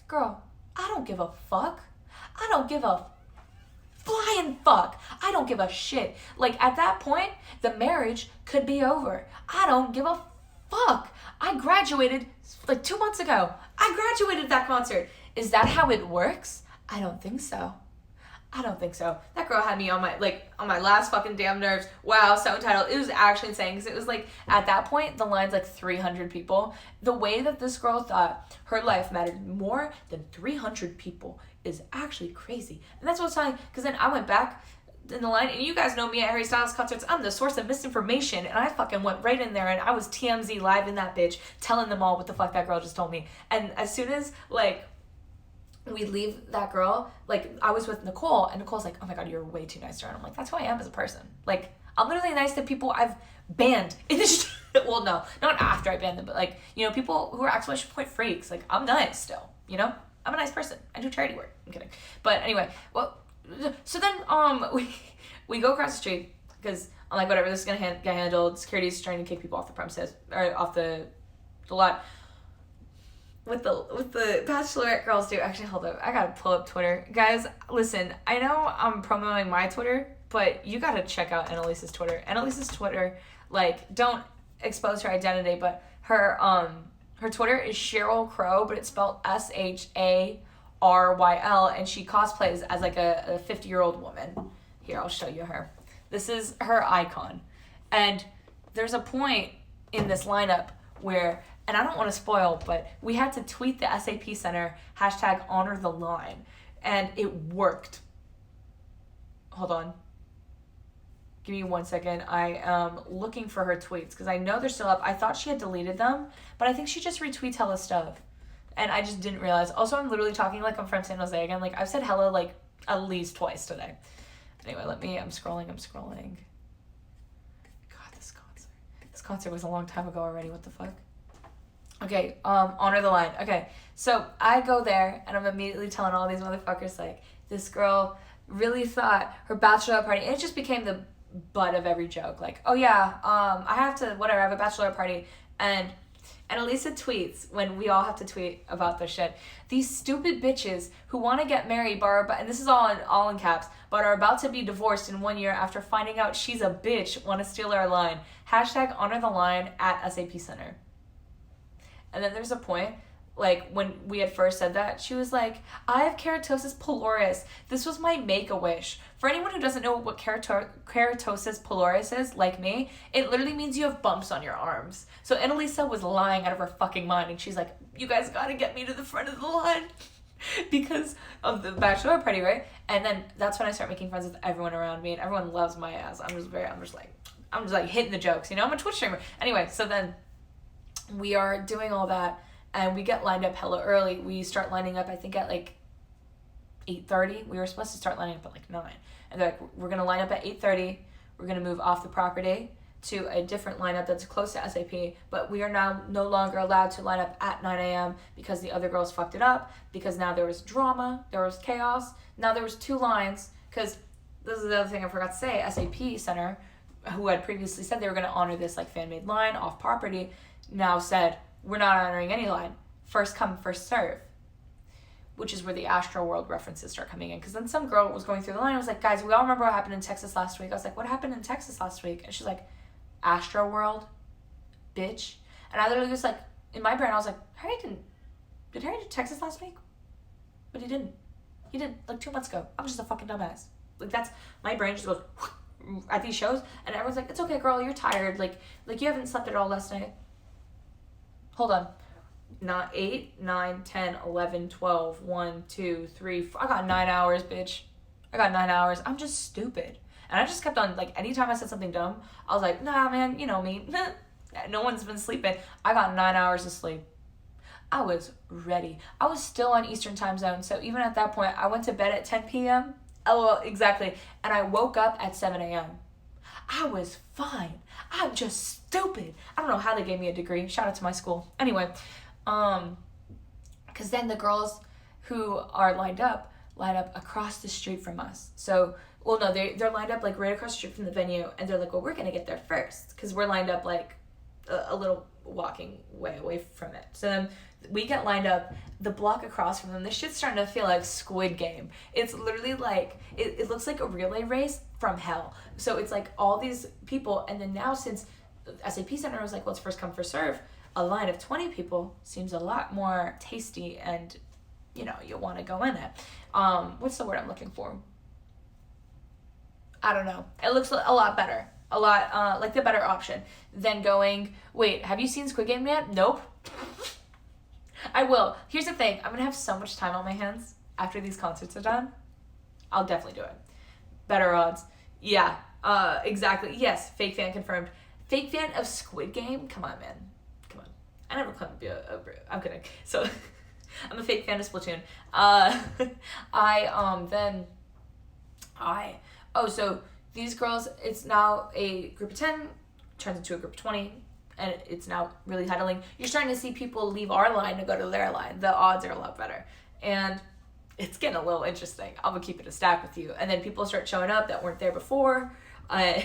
Girl, I don't give a fuck. I don't give a flying fuck. I don't give a shit. Like, at that point, the marriage could be over. I don't give a fuck. I graduated like 2 months ago. I graduated that concert. Is that how it works? I don't think so. I don't think so. That girl had me on my last fucking damn nerves. Wow, so entitled. It was actually insane because it was like, at that point, the line's like 300 people. The way that this girl thought her life mattered more than 300 people is actually crazy. And that's what I was telling, because then I went back in the line, and you guys know me at Harry Styles concerts, I'm the source of misinformation, and I fucking went right in there, and I was TMZ live in that bitch, telling them all what the fuck that girl just told me. And as soon as, like, we leave that girl, like, I was with Nicole, and Nicole's like, oh my God, you're way too nice to her. And I'm like, that's who I am as a person. Like, I'm literally nice to people I've banned in this well, no, not after I banned them, but, like, you know, people who are exclamation point freaks, like, I'm nice still, you know? I'm a nice person. I do charity work. I'm kidding. But anyway, well, so then we go across the street because I'm like, whatever, this is gonna get handled. Security's trying to kick people off the premises or off the lot. With the bachelorette girls do. Actually, hold up, I gotta pull up Twitter, guys. Listen, I know I'm promoting my Twitter, but you gotta check out Annalise's Twitter. Annalise's Twitter, like, don't expose her identity, but her Twitter is Cheryl Crow, but it's spelled SHARLCROW. IRL, and she cosplays as like a 50-year-old woman. Here, I'll show you her. This is her icon. And there's a point in this lineup where, and I don't want to spoil, but we had to tweet the SAP Center, #HonorTheLine, and it worked. Hold on. Give me 1 second. I am looking for her tweets because I know they're still up. I thought she had deleted them, but I think she just retweets hella stuff. And I just didn't realize. Also, I'm literally talking like I'm from San Jose again. Like, I've said hello like at least twice today. Anyway, I'm scrolling. God, this concert was a long time ago already. What the fuck? Okay, Honor the Line. Okay, so I go there and I'm immediately telling all these motherfuckers, like, this girl really thought her bachelorette party, and it just became the butt of every joke. Like, oh yeah, I have to, whatever, I have a bachelorette party, and Elisa tweets, when we all have to tweet about this shit, these stupid bitches who want to get married, and this is all in caps, but are about to be divorced in 1 year after finding out she's a bitch, want to steal our line. #HonorTheLine at SAP Center. And then there's a point, like, when we had first said that, she was like, I have keratosis pilaris. This was my make-a-wish. For anyone who doesn't know what keratosis pilaris is, like me, it literally means you have bumps on your arms. So Annalisa was lying out of her fucking mind, and she's like, you guys gotta get me to the front of the line because of the bachelor party, right? And then that's when I start making friends with everyone around me, and everyone loves my ass. I'm just like hitting the jokes, you know? I'm a Twitch streamer. Anyway, so then we are doing all that, and we get lined up hella early. We start lining up, I think, at like 8:30. We were supposed to start lining up at like 9. And they're like, we're going to line up at 8:30. We're going to move off the property to a different lineup that's close to SAP, but we are now no longer allowed to line up at 9 a.m. because the other girls fucked it up, because now there was drama, there was chaos. Now there was 2 lines, because this is the other thing I forgot to say, SAP Center, who had previously said they were going to honor this like fan-made line off property, now said, we're not honoring any line. First come, first serve. Which is where the Astro World references start coming in. Because then some girl was going through the line and was like, guys, we all remember what happened in Texas last week. I was like, what happened in Texas last week? And she's like, Astro World? Bitch. And I literally was like, in my brain, I was like, did Harry do Texas last week? But he didn't. He did, like 2 months ago. I'm just a fucking dumbass. Like, that's, my brain just goes at these shows. And everyone's like, it's okay, girl, you're tired. Like you haven't slept at all last night. Hold on. Not 8, 9, 10, 11, 12, 1, 2, 3, 4. I got 9 hours, bitch. I got 9 hours. I'm just stupid. And I just kept on, like, anytime I said something dumb, I was like, nah, man, you know me. No one's been sleeping. I got 9 hours of sleep. I was ready. I was still on Eastern time zone. So even at that point, I went to bed at 10 p.m. LOL, exactly. And I woke up at 7 a.m. I was fine. I'm just stupid. I don't know how they gave me a degree. Shout out to my school. Anyway, because then the girls who are lined up across the street from us. So, well, no, they're lined up like right across the street from the venue, and they're like, well, we're going to get there first because we're lined up like a little walking way away from it. So then we get lined up the block across from them. This shit's starting to feel like Squid Game. It's literally like, it looks like a relay race from hell. So it's like all these people, and then now since SAP Center was like, well, it's first come, first serve, a line of 20 people seems a lot more tasty, and, you know, you want to go in it. What's the word I'm looking for? I don't know. It looks a lot better. A lot, like the better option than going, wait, have you seen Squid Game yet? Nope. I will. Here's the thing. I'm going to have so much time on my hands after these concerts are done. I'll definitely do it. Better odds. Yeah, exactly. Yes, fake fan confirmed. Fake fan of Squid Game? Come on, man. Come on. I never claimed to be I'm kidding. So, I'm a fake fan of Splatoon. So these girls, it's now a group of 10, turns into a group of 20, and it's now really huddling. You're starting to see people leave our line to go to their line. The odds are a lot better. And it's getting a little interesting. I'm going to keep it a stack with you. And then people start showing up that weren't there before. And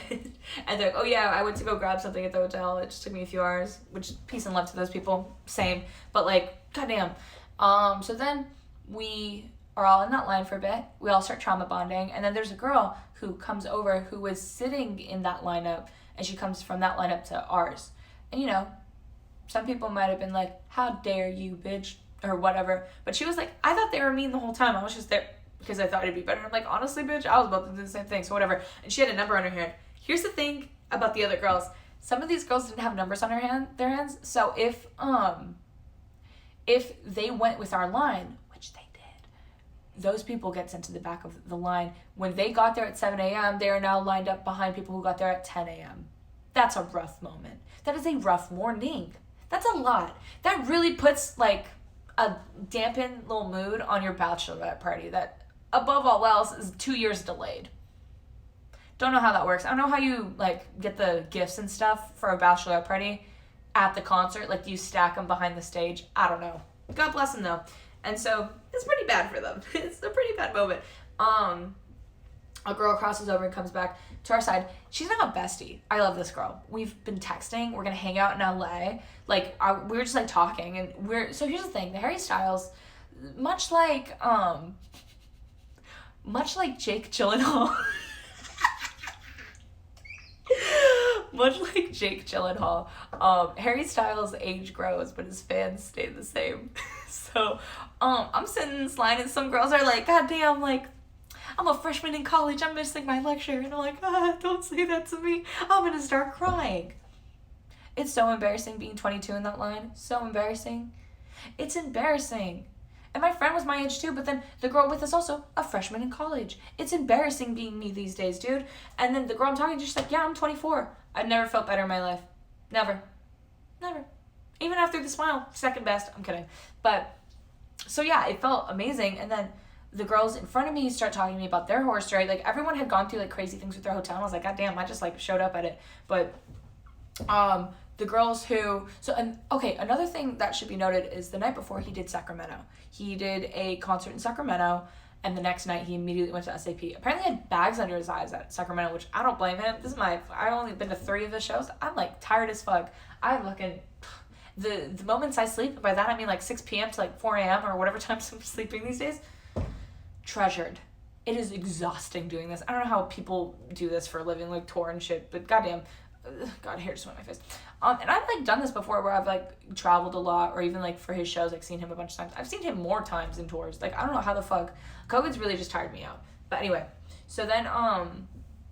they're like, oh yeah, I went to go grab something at the hotel. It just took me a few hours, which peace and love to those people. Same. But like, goddamn. So then we are all in that line for a bit. We all start trauma bonding. And then there's a girl who comes over who was sitting in that lineup, and she comes from that lineup to ours. And you know, some people might have been like, how dare you, bitch, or whatever. But she was like, I thought they were mean the whole time. I was just there because I thought it'd be better. I'm like, honestly, bitch, I was about to do the same thing. So whatever. And she had a number on her hand. Here's the thing about the other girls. Some of these girls didn't have numbers on their hands. So if they went with our line, which they did, those people get sent to the back of the line. When they got there at 7 a.m., they are now lined up behind people who got there at 10 a.m. That's a rough moment. That is a rough morning. That's a lot. That really puts like a dampened little mood on your bachelorette party that, above all else, is 2 years delayed. Don't know how that works. I don't know how you like get the gifts and stuff for a bachelorette party at the concert. Like, do you stack them behind the stage? I don't know. God bless them though. And so it's pretty bad for them. It's a pretty bad moment. A girl crosses over and comes back to our side. She's now a bestie. I love this girl. We've been texting. We're gonna hang out in LA. Like, we were just like talking, and so here's the thing. The Harry Styles, much like Jake Gyllenhaal. Much like Jake Gyllenhaal, Harry Styles' age grows, but his fans stay the same. So, I'm sitting in this line, and some girls are like, God damn, like, I'm a freshman in college, I'm missing my lecture. And I'm like, don't say that to me. I'm gonna start crying. It's so embarrassing being 22 in that line. So embarrassing. It's embarrassing. And my friend was my age too, but then the girl with us also, a freshman in college. It's embarrassing being me these days, dude. And then the girl I'm talking to, she's like, yeah, I'm 24. I've never felt better in my life. Never. Never. Even after the smile, second best. I'm kidding. But, so yeah, it felt amazing. And then the girls in front of me start talking to me about their horror story. Like, everyone had gone through like crazy things with their hotel. And I was like, God damn, I just like showed up at it. But, the girls who, another thing that should be noted is the night before he did Sacramento. He did a concert in Sacramento, and the next night he immediately went to SAP. Apparently he had bags under his eyes at Sacramento, which I don't blame him. I've only been to 3 of his shows. I'm like tired as fuck. I'm looking, the moments I sleep, by that I mean like 6 p.m. to like 4 a.m. or whatever time I'm sleeping these days, treasured. It is exhausting doing this. I don't know how people do this for a living, like tour and shit, but goddamn, God, hair just went on my face. And I've like done this before where I've like traveled a lot, or even like for his shows, like seen him a bunch of times. I've seen him more times in tours. Like, I don't know how the fuck. COVID's really just tired me out. But anyway, so then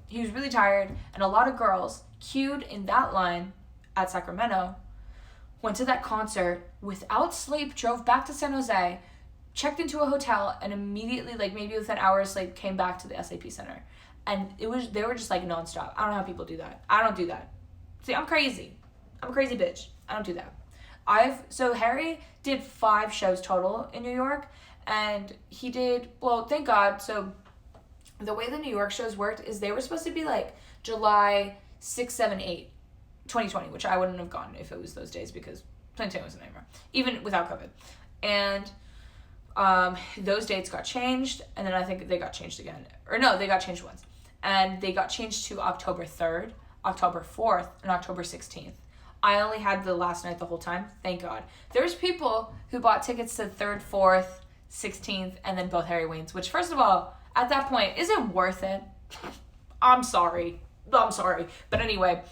he was really tired, and a lot of girls queued in that line at Sacramento, went to that concert without sleep, drove back to San Jose, checked into a hotel, and immediately, like maybe within hours, like came back to the SAP Center. And they were just like nonstop. I don't know how people do that. I don't do that. See, I'm crazy. I'm a crazy bitch. I don't do that. So Harry did 5 shows total in New York, and he did, well, thank God. So the way the New York shows worked is they were supposed to be like July 6, 7, 8, 2020, which I wouldn't have gone if it was those days because 2010 was a nightmare, even without COVID. And those dates got changed, and then I think they got changed again. Or no, they got changed once. And they got changed to October 3rd, October 4th, and October 16th. I only had the last night the whole time, thank God. There's people who bought tickets to 3rd, 4th, 16th, and then both Harry Waynes, which, first of all, at that point, is it worth it? I'm sorry. But anyway,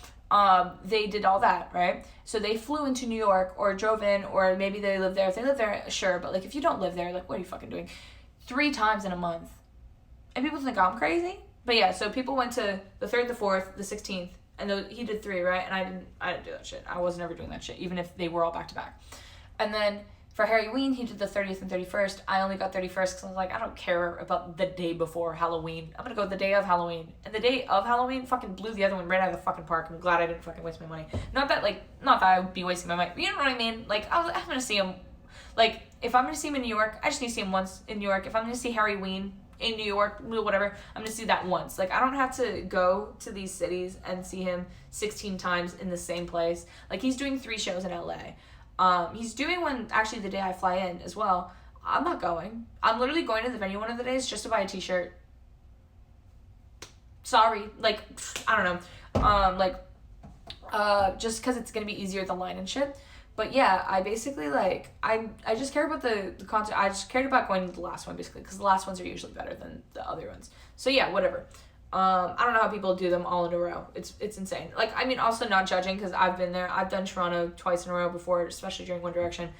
they did all that, right? So they flew into New York, or drove in, or maybe they live there. If they live there, sure, but like if you don't live there, like what are you fucking doing? 3 times in a month. And people think I'm crazy? But yeah, so people went to the 3rd, the 4th, the 16th, and he did 3, right? And I didn't do that shit. I wasn't ever doing that shit, even if they were all back to back. And then for Harry Ween, he did the 30th and 31st. I only got 31st because I was like, I don't care about the day before Halloween. I'm gonna go the day of Halloween. And the day of Halloween fucking blew the other one right out of the fucking park. I'm glad I didn't fucking waste my money. Not that I would be wasting my money. You know what I mean? Like, I'm gonna see him. Like, if I'm gonna see him in New York, I just need to see him once in New York. If I'm gonna see Harry Ween in New York, whatever, I'm gonna see that once. Like, I don't have to go to these cities and see him 16 times in the same place. Like, he's doing 3 shows in LA. He's doing one actually the day I fly in as well. I'm not going. I'm literally going to the venue one of the days just to buy a t-shirt. Sorry. Like, I don't know. Just because it's gonna be easier the line and shit. But yeah, I basically, like, I just care about the concert. I just cared about going to the last one, basically, because the last ones are usually better than the other ones. So yeah, whatever. I don't know how people do them all in a row. It's insane. Like, I mean, also not judging, because I've been there. I've done Toronto twice in a row before, especially during One Direction.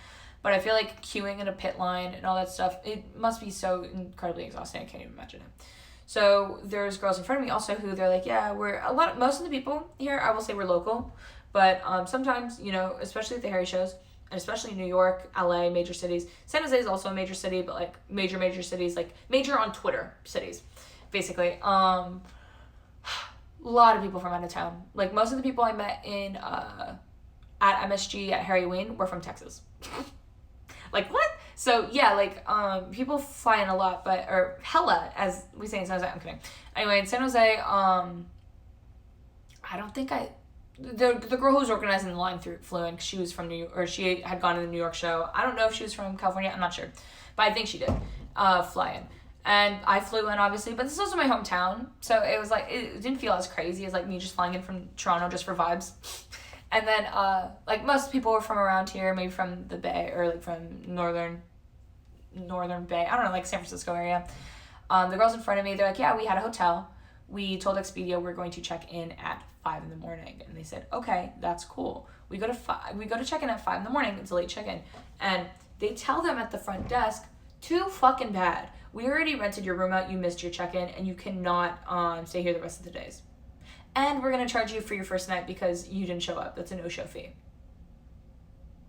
but I feel like queuing in a pit line and all that stuff, it must be so incredibly exhausting. I can't even imagine it. So there's girls in front of me also who they're like, yeah, most of the people here, I will say we're local, but sometimes, you know, especially at the Harry shows, and especially New York, LA, major cities. San Jose is also a major city, but like major cities, like major on Twitter cities, basically. A lot of people from out of town. Like most of the people I met in at MSG at Harry Wayne were from Texas. Like what? So yeah, like people fly in a lot, or hella, as we say in San Jose. I'm kidding. Anyway, in San Jose, I don't think the girl who was organizing the line flew in because she was from New York, or she had gone to the New York show. I don't know if she was from California. I'm not sure, but I think she did fly in. And I flew in, obviously, but this is also my hometown, so it was like, it didn't feel as crazy as like me just flying in from Toronto just for vibes. And then like most people were from around here, maybe from the Bay, or like from northern Bay, I don't know, like San Francisco area. The girls in front of me, they're like, yeah, we had a hotel. We told Expedia we're going to check in at 5 a.m, and they said, okay, that's cool. We go to check in at 5 a.m. It's a late check-in, and they tell them at the front desk, too fucking bad. We already rented your room out. You missed your check-in, and you cannot stay here the rest of the days. And we're gonna charge you for your first night because you didn't show up. That's a no-show fee.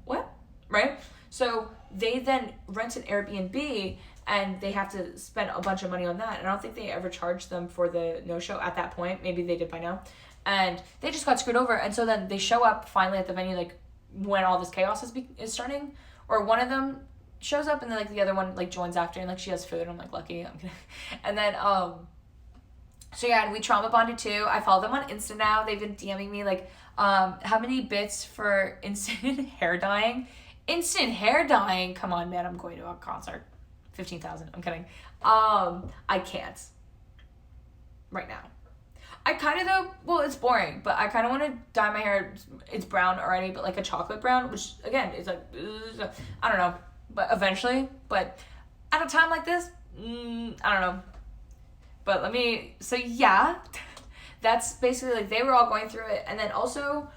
What? Right? So they then rent an Airbnb, and they have to spend a bunch of money on that. And I don't think they ever charged them for the no-show at that point. Maybe they did by now. And they just got screwed over. And so then they show up finally at the venue, like when all this chaos is starting, or one of them shows up and then like the other one like joins after, and like she has food. I'm like, lucky. I'm kidding. And then so yeah, and we trauma bonded too. I follow them on Insta now. They've been DMing me like, how many bits for instant hair dyeing? Instant hair dyeing? Come on, man, I'm going to a concert. 15,000. I'm kidding. I can't right now. I kind of though, well, it's boring, but I kind of want to dye my hair. It's brown already, but like a chocolate brown, which again is like, I don't know, but eventually. But at a time like this, I don't know. But so yeah, that's basically like they were all going through it. And then also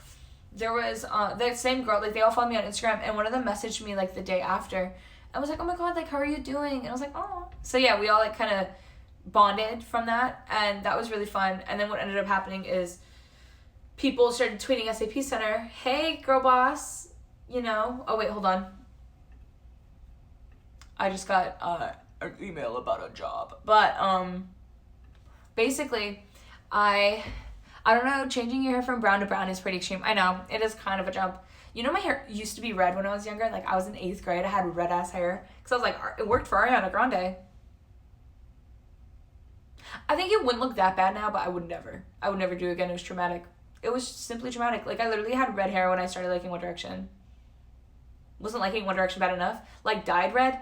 there was that same girl, like they all followed me on Instagram, and one of them messaged me like the day after. I was like, oh my God, like how are you doing? And I was like, oh. So yeah, we all like kind of bonded from that, and that was really fun. And then what ended up happening is people started tweeting SAP Center, hey girl boss, you know. Oh wait, hold on. I just got an email about a job. But basically, I don't know, changing your hair from brown to brown is pretty extreme. I know, it is kind of a jump. You know, my hair used to be red when I was younger. Like, I was in 8th grade. I had red-ass hair. Because I was like, it worked for Ariana Grande. I think it wouldn't look that bad now, but I would never do it again. It was traumatic. It was simply traumatic. Like, I literally had red hair when I started liking One Direction. Wasn't liking One Direction bad enough? Like, dyed red.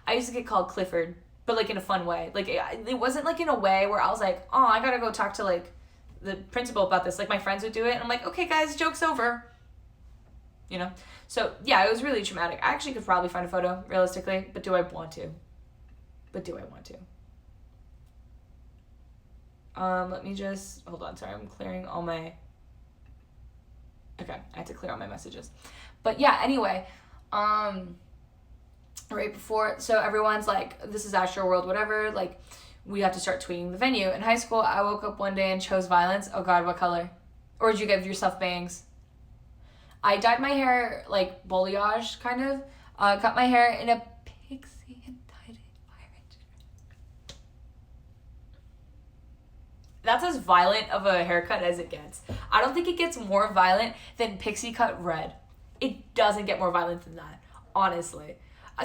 I used to get called Clifford, but, like, in a fun way. Like, it wasn't, like, in a way where I was like, oh, I gotta go talk to, like, the principal about this. Like, my friends would do it, and I'm like, okay, guys, joke's over. You know? So, yeah, it was really traumatic. I actually could probably find a photo, realistically, but do I want to? Let me just, hold on, sorry, I'm clearing all my, okay, I had to clear all my messages. But yeah, anyway, right before, so everyone's like, this is Astro World, whatever, like, we have to start tweeting the venue. In high school, I woke up one day and chose violence. Oh God, what color? Or did you give yourself bangs? I dyed my hair like balayage, kind of. Cut my hair in a pixie and dyed it orange. That's as violent of a haircut as it gets. I don't think it gets more violent than pixie cut red. It doesn't get more violent than that, honestly.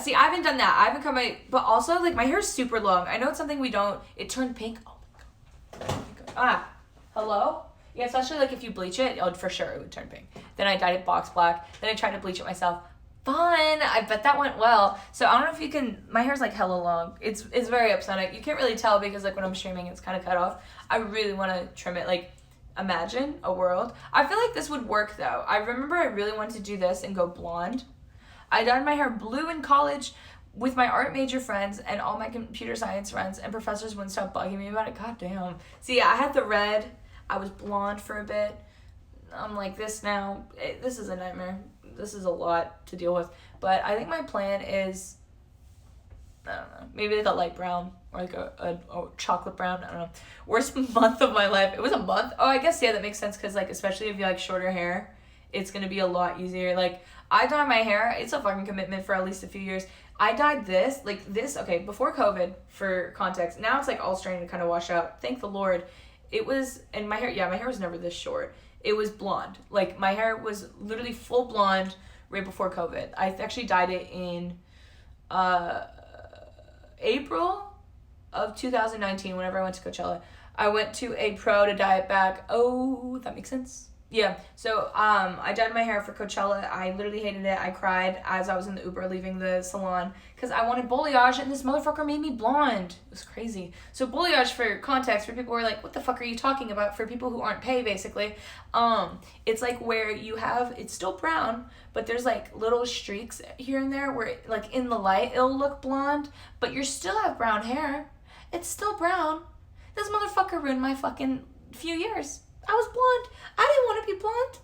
See, I haven't done that. I haven't cut but also, like, my hair is super long. I know it's something we don't, it turned pink. Oh my God. Hello? Yeah, especially, like, if you bleach it, for sure it would turn pink. Then I dyed it box black. Then I tried to bleach it myself. Fun. I bet that went well. So I don't know if you can, my hair's, like, hella long. It's very upsetting. You can't really tell because, like, when I'm streaming, it's kind of cut off. I really want to trim it, like, imagine a world. I feel like this would work, though. I remember I really wanted to do this and go blonde. I dyed my hair blue in college with my art major friends and all my computer science friends, and professors wouldn't stop bugging me about it. God damn. See, I had the red. I was blonde for a bit. I'm like this now. This is a nightmare. this is a lot to deal with. But I think my plan is, I don't know, maybe like a light brown or like a chocolate brown. I don't know. Worst month of my life. It was a month. Oh, I guess, yeah, that makes sense because, like, especially if you like shorter hair, it's going to be a lot easier. Like, I dye my hair. It's a fucking commitment for at least a few years. I dyed this, okay, before COVID, for context. Now it's, like, all starting to kind of wash out. Thank the Lord. It was, and my hair was never this short. It was blonde. Like, my hair was literally full blonde right before COVID. I actually dyed it in April of 2019, whenever I went to Coachella. I went to a pro to dye it back. Oh, that makes sense. Yeah, so I dyed my hair for Coachella. I literally hated it. I cried as I was in the Uber leaving the salon because I wanted balayage and this motherfucker made me blonde. It was crazy. So balayage, for context, for people who are like, what the fuck are you talking about? For people who aren't pay, basically, it's like where you have, it's still brown, but there's like little streaks here and there where like in the light it'll look blonde, but you still have brown hair. It's still brown. This motherfucker ruined my fucking few years. I was blonde. I didn't want to be blonde.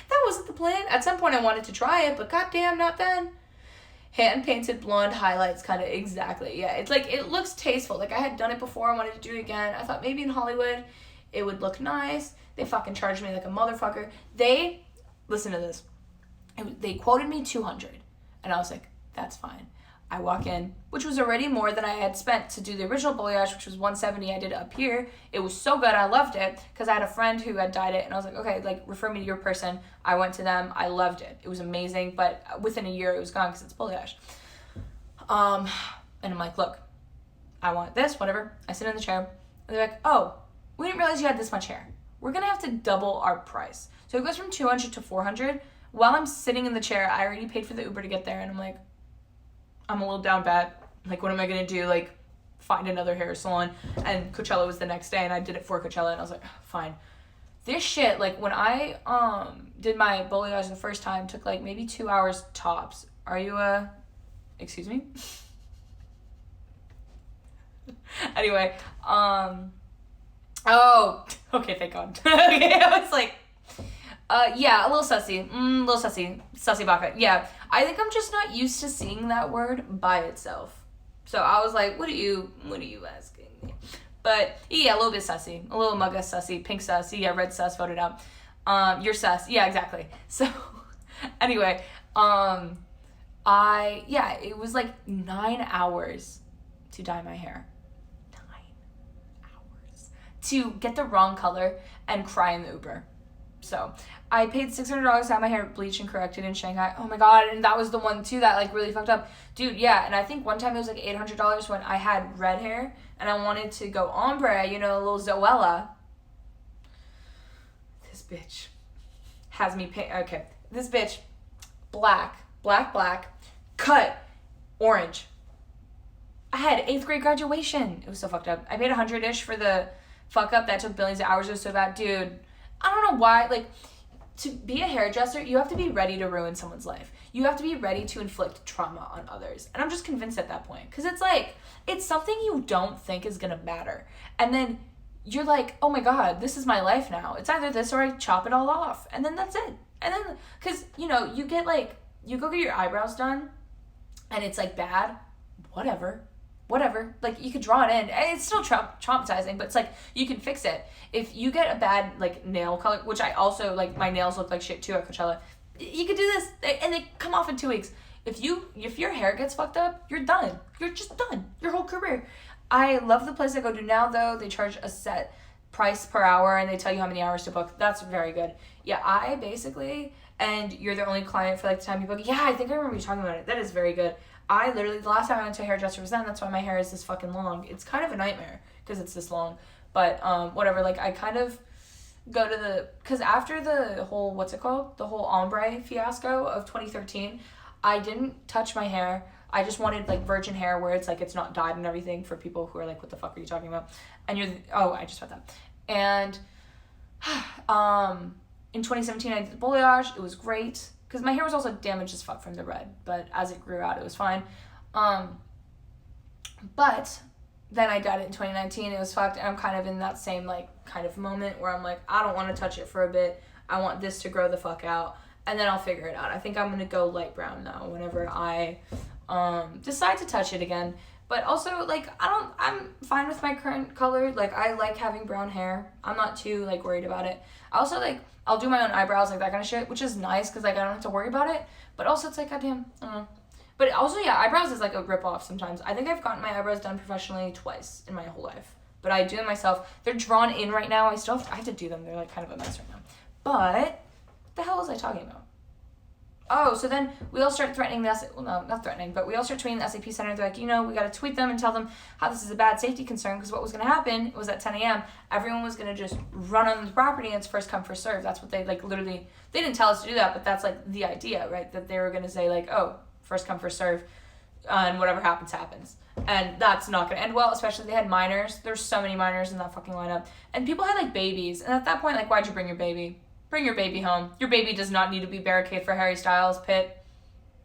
That wasn't the plan. At some point I wanted to try it, but goddamn, not then. Hand painted blonde highlights, kind of, exactly. Yeah, it's like, it looks tasteful. Like, I had done it before. I wanted to do it again. I thought maybe in Hollywood it would look nice. They fucking charged me like a motherfucker. Listen to this. They quoted me $200, and I was like, that's fine. I walk in, which was already more than I had spent to do the original balayage, which was $170. I did it up here. It was so good. I loved it because I had a friend who had dyed it, and I was like, okay, like, refer me to your person. I went to them. I loved it. It was amazing, but within a year it was gone because it's balayage. And I'm like, look, I want this, whatever. I sit in the chair, and they're like, oh, we didn't realize you had this much hair. We're gonna have to double our price. So it goes from $200 to $400. While I'm sitting in the chair, I already paid for the Uber to get there, and I'm like, I'm a little down bad. Like, what am I going to do? Like, find another hair salon. And Coachella was the next day, and I did it for Coachella, and I was like, fine. This shit, like, when I did my balayage the first time, took, like, maybe 2 hours tops. Are you, excuse me? Anyway, oh, okay, thank God. Okay, I was like, yeah, a little sussy. Sussy baka. Yeah, I think I'm just not used to seeing that word by itself. So I was like, what are you asking me? But yeah, a little bit sussy. A little mugga sussy, pink sus. Yeah, red sus voted out. You're sus. Yeah, exactly. So anyway, it was like 9 hours to dye my hair. 9 hours. To get the wrong color and cry in the Uber. So I paid $600 to have my hair bleached and corrected in Shanghai. Oh my God. And that was the one too that like really fucked up. Dude, yeah. And I think one time it was like $800 when I had red hair and I wanted to go ombre, a little Zoella. This bitch has me pay. Okay. This bitch, black, cut, orange. I had 8th grade graduation. It was so fucked up. I paid $100-ish for the fuck up that took billions of hours. It was so bad. Dude, I don't know why, like, to be a hairdresser, you have to be ready to ruin someone's life. You have to be ready to inflict trauma on others. And I'm just convinced at that point. Because it's like, it's something you don't think is going to matter. And then you're like, oh my God, this is my life now. It's either this or I chop it all off. And then that's it. And then, because, you get like, you go get your eyebrows done and it's like bad. Whatever. Like, you could draw it in. And it's still traumatizing, but it's like, you can fix it. If you get a bad, like, nail color, which I also, like, my nails look like shit too at Coachella, you could do this, and they come off in 2 weeks. If your hair gets fucked up, you're done. You're just done. Your whole career. I love the place I go to now, though. They charge a set price per hour, and they tell you how many hours to book. That's very good. Yeah, I basically, and you're the only client for, like, the time you book. Yeah, I think I remember you talking about it. That is very good. I literally, the last time I went to a hairdresser was then. That's why my hair is this fucking long. It's kind of a nightmare because it's this long. But whatever, like, I kind of go to because after the whole, the whole ombre fiasco of 2013, I didn't touch my hair. I just wanted, like, virgin hair where it's, like, it's not dyed and everything for people who are like, what the fuck are you talking about? And I just read that. And in 2017, I did the balayage. It was great. Because my hair was also damaged as fuck from the red. But as it grew out, it was fine. But then I dyed it in 2019. It was fucked. And I'm kind of in that same, like, kind of moment where I'm like, I don't want to touch it for a bit. I want this to grow the fuck out. and then I'll figure it out. I think I'm going to go light brown now whenever I decide to touch it again. But also, like, I'm fine with my current color. Like, I like having brown hair. I'm not too, like, worried about it. I also, like, I'll do my own eyebrows, like, that kind of shit, which is nice because, like, I don't have to worry about it. But also, it's like, goddamn, I don't know. But also, yeah, eyebrows is, like, a rip-off sometimes. I think I've gotten my eyebrows done professionally twice in my whole life. But I do them myself. They're drawn in right now. I have to do them. They're, like, kind of a mess right now. But what the hell was I talking about? Oh, so then we all start threatening the well, no, not threatening, but we all start tweeting the SAP Center. They're like, we got to tweet them and tell them how this is a bad safety concern, because what was going to happen was at 10 a.m., everyone was going to just run on the property, and it's first come, first serve. That's what they, like, literally, they didn't tell us to do that, but that's, like, the idea, right? That they were going to say, like, oh, first come, first serve, and whatever happens, happens. And that's not going to end well, especially they had minors. There's so many minors in that fucking lineup. And people had, like, babies. And at that point, like, why'd you bring your baby? Bring your baby home. Your baby does not need to be barricaded for Harry Styles, Pitt.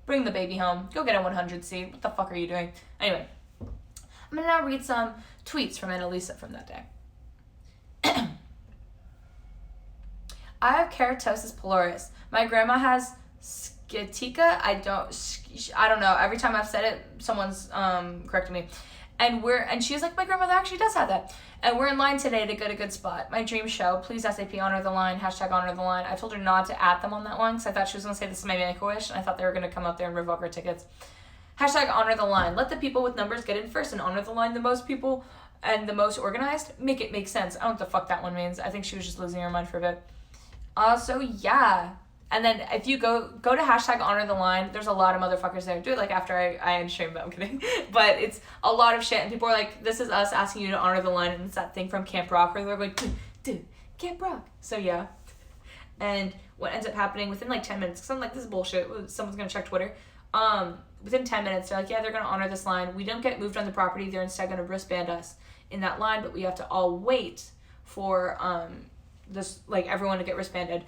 Bring the baby home. Go get a 100 seat. What the fuck are you doing? Anyway, I'm going to now read some tweets from Annalisa from that day. I have keratosis pilaris. My grandma has sciatica. I don't know. Every time I've said it, someone's correcting me. And she's like, my grandmother actually does have that. And we're in line today to get a good spot. My dream show. Please SAP honor the line. # honor the line. I told her not to at them on that one because I thought she was going to say this is my Make-A-Wish. And I thought they were going to come out there and revoke our tickets. # honor the line. Let the people with numbers get in first and honor the line. The most people and the most organized. Make it make sense. I don't know what the fuck that one means. I think she was just losing her mind for a bit. So yeah. And then if you go to # honor the line, there's a lot of motherfuckers there. Do it like after I end stream, but I'm kidding. But it's a lot of shit, and people are like, this is us asking you to honor the line, and it's that thing from Camp Rock where they're going, dude, Camp Rock. So yeah. And what ends up happening within like 10 minutes, because I'm like, this is bullshit, someone's gonna check Twitter. Within 10 minutes, they're like, yeah, they're gonna honor this line. We don't get moved on the property, they're instead gonna wristband us in that line, but we have to all wait for this, like, everyone to get wristbanded.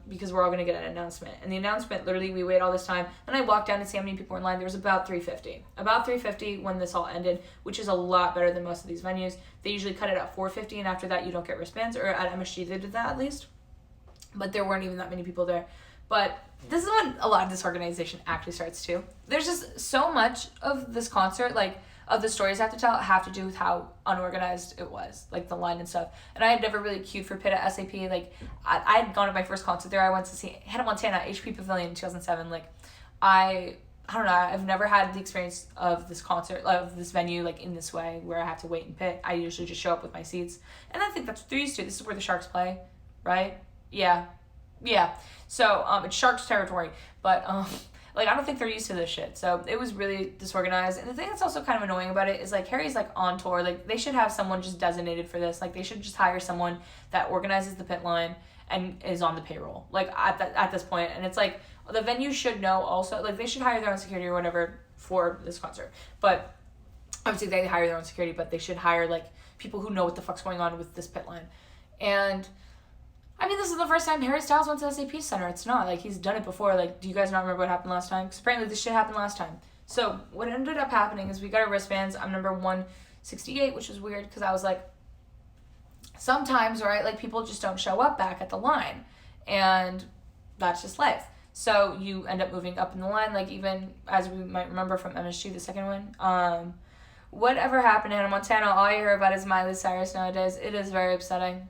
Because we're all going to get an announcement. And the announcement, literally, we wait all this time. And I walked down to see how many people were in line. There was about 350. About 350 when this all ended, which is a lot better than most of these venues. They usually cut it at 450, and after that, you don't get wristbands. Or at MSG, they did that at least. But there weren't even that many people there. But this is when a lot of this organization actually starts, too. There's just so much of this concert, like, of the stories I have to tell have to do with how unorganized it was, like the line and stuff. And I had never really queued for Pitt at SAP. Like, I had gone to my first concert there. I went to see Hannah Montana, HP Pavilion in 2007. Like, I don't know. I've never had the experience of this concert, of this venue, like, in this way, where I have to wait in Pitt. I usually just show up with my seats. And I think that's what they're used to. This is where the Sharks play, right? Yeah. So, it's Sharks territory. But, like, I don't think they're used to this shit. So it was really disorganized. And the thing that's also kind of annoying about it is, like, Harry's, like, on tour. Like, they should have someone just designated for this. Like, they should just hire someone that organizes the pit line and is on the payroll. Like, at this point. And it's, like, the venue should know also. Like, they should hire their own security or whatever for this concert. But obviously they hire their own security, but they should hire, like, people who know what the fuck's going on with this pit line. And I mean, this is the first time Harry Styles went to the SAP Center. It's not. Like, he's done it before. Like, do you guys not remember what happened last time? Because apparently this shit happened last time. So what ended up happening is we got our wristbands. I'm number 168, which was weird because I was like, sometimes, right, like, people just don't show up back at the line. And that's just life. So you end up moving up in the line, like, even as we might remember from MSG, the second one. Whatever happened to Hannah Montana, all I hear about is Miley Cyrus nowadays. It is very upsetting.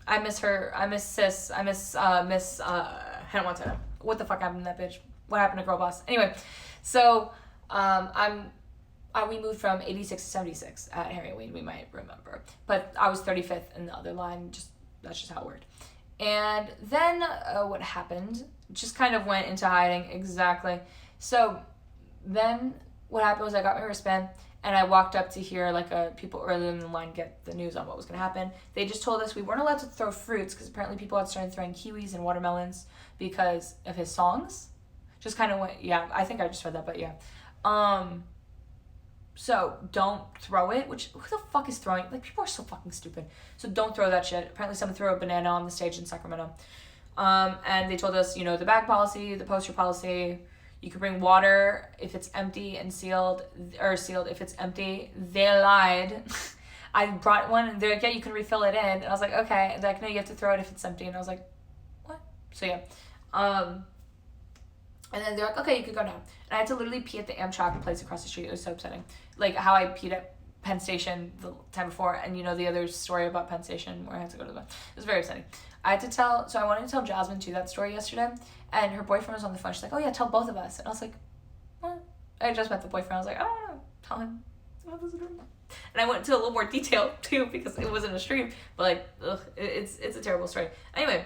I miss her. I miss Sis. I miss Hannah Montana. What the fuck happened to that bitch? What happened to Girl Boss? Anyway, so we moved from 86 to 76 at Harry Ween, we might remember. But I was 35th in the other line. That's just how it worked. And then what happened just kind of went into hiding. Exactly. So then what happened was I got my wristband. And I walked up to hear, like, people earlier in the line get the news on what was going to happen. They just told us we weren't allowed to throw fruits because apparently people had started throwing kiwis and watermelons because of his songs. Just kind of went, yeah, I think I just read that, but yeah. So don't throw it, which, who the fuck is throwing? Like, people are so fucking stupid. So don't throw that shit. Apparently someone threw a banana on the stage in Sacramento. And they told us, the bag policy, the poster policy. You can bring water if it's empty and sealed, or sealed if it's empty. They lied. I brought one, and they're like, yeah, you can refill it in. And I was like, okay. And they're like, no, you have to throw it if it's empty. And I was like, what? So yeah. And then they're like, okay, you can go now. And I had to literally pee at the Amtrak place across the street. It was so upsetting. Like how I peed at Penn Station the time before, and you know the other story about Penn Station where I had to go to the... It was very upsetting. I wanted to tell Jasmine too that story yesterday, and her boyfriend was on the phone. She's like, oh yeah, tell both of us. And I was like, what? I just met the boyfriend. I was like, I don't know, tell him. And I went into a little more detail too because it wasn't a stream, but like, it's a terrible story. Anyway,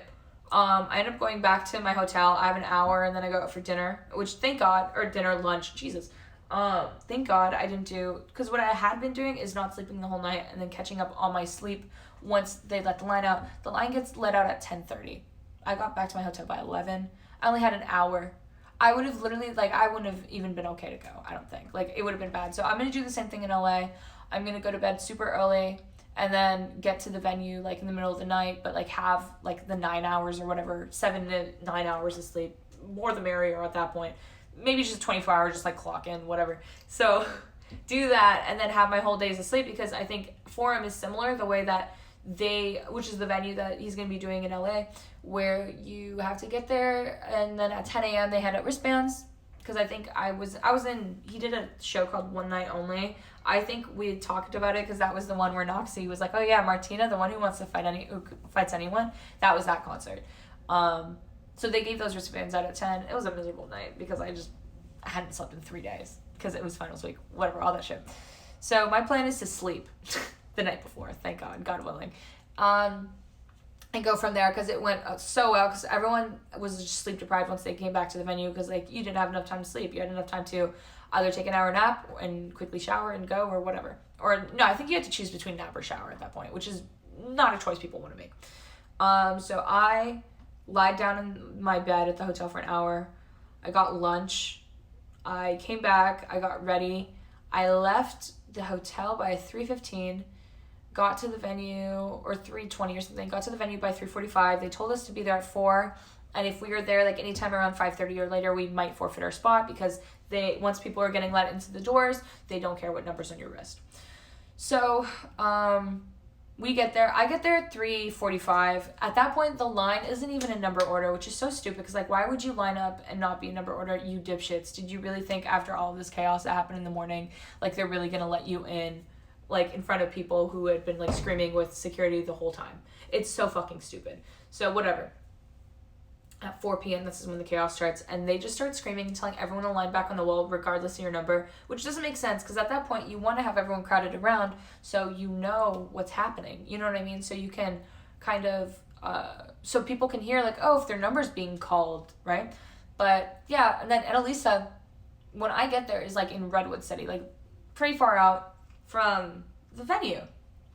I ended up going back to my hotel. I have an hour and then I go out for dinner, which thank God, or dinner, lunch, Jesus. Thank God I didn't do, because what I had been doing is not sleeping the whole night and then catching up on my sleep once they let the line out. The line gets let out at 10:30. I got back to my hotel by 11. I only had an hour. I would have literally, like, I wouldn't have even been okay to go, I don't think. Like, it would have been bad. So I'm going to do the same thing in LA. I'm going to go to bed super early and then get to the venue, like, in the middle of the night, but, like, have, like, the 9 hours or whatever, 7 to 9 hours of sleep. More the merrier at that point. Maybe just 24 hours, just, like, clock in, whatever. So do that and then have my whole days of sleep, because I think Forum is similar the way that which is the venue that he's going to be doing in LA, where you have to get there and then at 10 a.m. they had wristbands, because I think he did a show called One Night Only. I think we had talked about it because that was the one where Noxie was like, oh yeah, Martina, the one who wants to who fights anyone, that was that concert. So they gave those wristbands out at 10. It was a miserable night because I hadn't slept in 3 days because it was finals week, whatever, all that shit. So my plan is to sleep the night before, thank God, God willing, and go from there, because it went so well, because everyone was just sleep deprived once they came back to the venue, because like you didn't have enough time to sleep. You had enough time to either take an hour nap and quickly shower and go, or whatever. Or no, I think you had to choose between nap or shower at that point, which is not a choice people want to make. So I lied down in my bed at the hotel for an hour. I got lunch. I came back. I got ready. I left the hotel by 3:15. Got to the venue, or 3:20 or something, got to the venue by 3:45. They told us to be there at 4, and if we were there like anytime around 5:30 or later, we might forfeit our spot, because once people are getting let into the doors, they don't care what number's on your wrist. So, we get there. I get there at 3:45. At that point, the line isn't even in number order, which is so stupid, because like, why would you line up and not be in number order, you dipshits? Did you really think after all of this chaos that happened in the morning, like they're really gonna let you in, like in front of people who had been like screaming with security the whole time? It's so fucking stupid. So whatever. At 4 p.m, this is when the chaos starts, and they just start screaming and telling everyone to line back on the wall regardless of your number, which doesn't make sense, because at that point you want to have everyone crowded around so you know what's happening, you know what I mean? So you can kind of so people can hear like, oh, if their number's being called, right? But yeah, and then Annalisa, when I get there, is like in Redwood City, like pretty far out from the venue,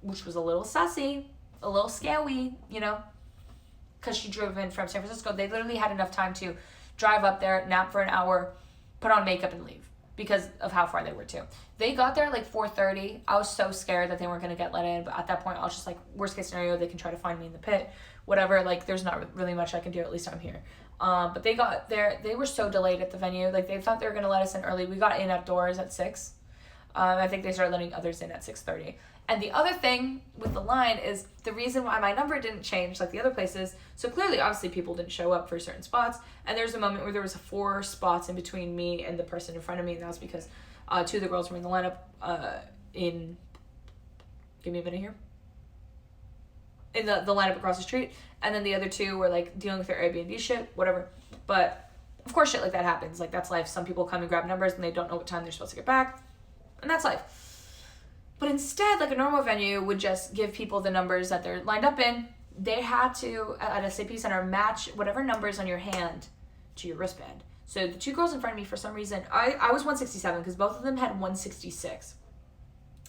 which was a little sussy, a little scary, you know, because she drove in from San Francisco. They literally had enough time to drive up there, nap for an hour, put on makeup, and leave, because of how far they were too. They got there at like 4:30. I was so scared that they weren't going to get let in, but at that point I was just like, worst case scenario, they can try to find me in the pit, whatever, like there's not really much I can do, at least I'm here. But they got there, they were so delayed at the venue, like they thought they were going to let us in early. We got in at doors at 6. I think they started letting others in at 6:30. And the other thing with the line is the reason why my number didn't change like the other places. So clearly, obviously, people didn't show up for certain spots. And there's a moment where there was 4 spots in between me and the person in front of me. And that was because 2 of the girls were in the lineup give me a minute here. In the lineup across the street. And then the other 2 were like dealing with their Airbnb shit, whatever. But of course, shit like that happens. Like, that's life. Some people come and grab numbers and they don't know what time they're supposed to get back. And that's life. But instead, like a normal venue would just give people the numbers that they're lined up in. They had to, at SAP Center, match whatever numbers on your hand to your wristband. So the 2 girls in front of me, for some reason, I was 167 because both of them had 166.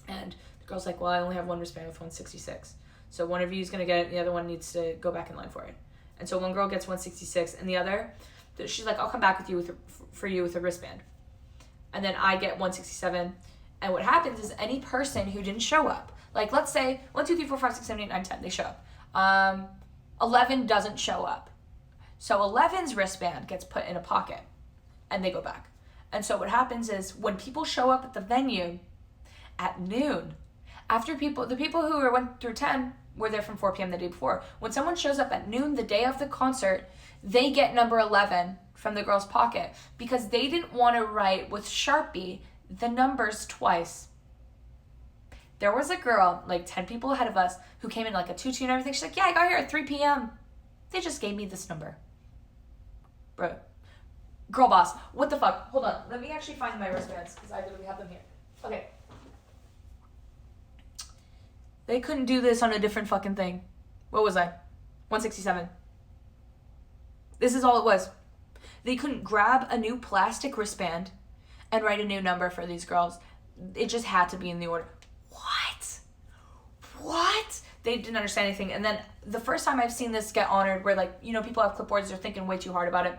And the girl's like, well, I only have one wristband with 166. So one of you is going to get it, and the other one needs to go back in line for it. And so one girl gets 166, and the other, she's like, I'll come back with you for you with a wristband. And then I get 167. And what happens is any person who didn't show up, like let's say 1, 2, 3, 4, 5, 6, 7, 8, 9, 10, they show up. 11 doesn't show up. So 11's wristband gets put in a pocket and they go back. And so what happens is when people show up at the venue at noon, after the people who went through 10 were there from 4 p.m. the day before. When someone shows up at noon the day of the concert, they get number 11 from the girl's pocket because they didn't want to write with Sharpie the numbers twice. There was a girl, like 10 people ahead of us, who came in like a tutu and everything. She's like, yeah, I got here at 3 p.m. They just gave me this number. Bro. Girl boss. What the fuck? Hold on. Let me actually find my wristbands because I literally have them here. Okay. They couldn't do this on a different fucking thing. What was I? 167. This is all it was. They couldn't grab a new plastic wristband and write a new number for these girls. It just had to be in the order. What? They didn't understand anything. And then the first time I've seen this get honored where, like, you know, people have clipboards, they're thinking way too hard about it,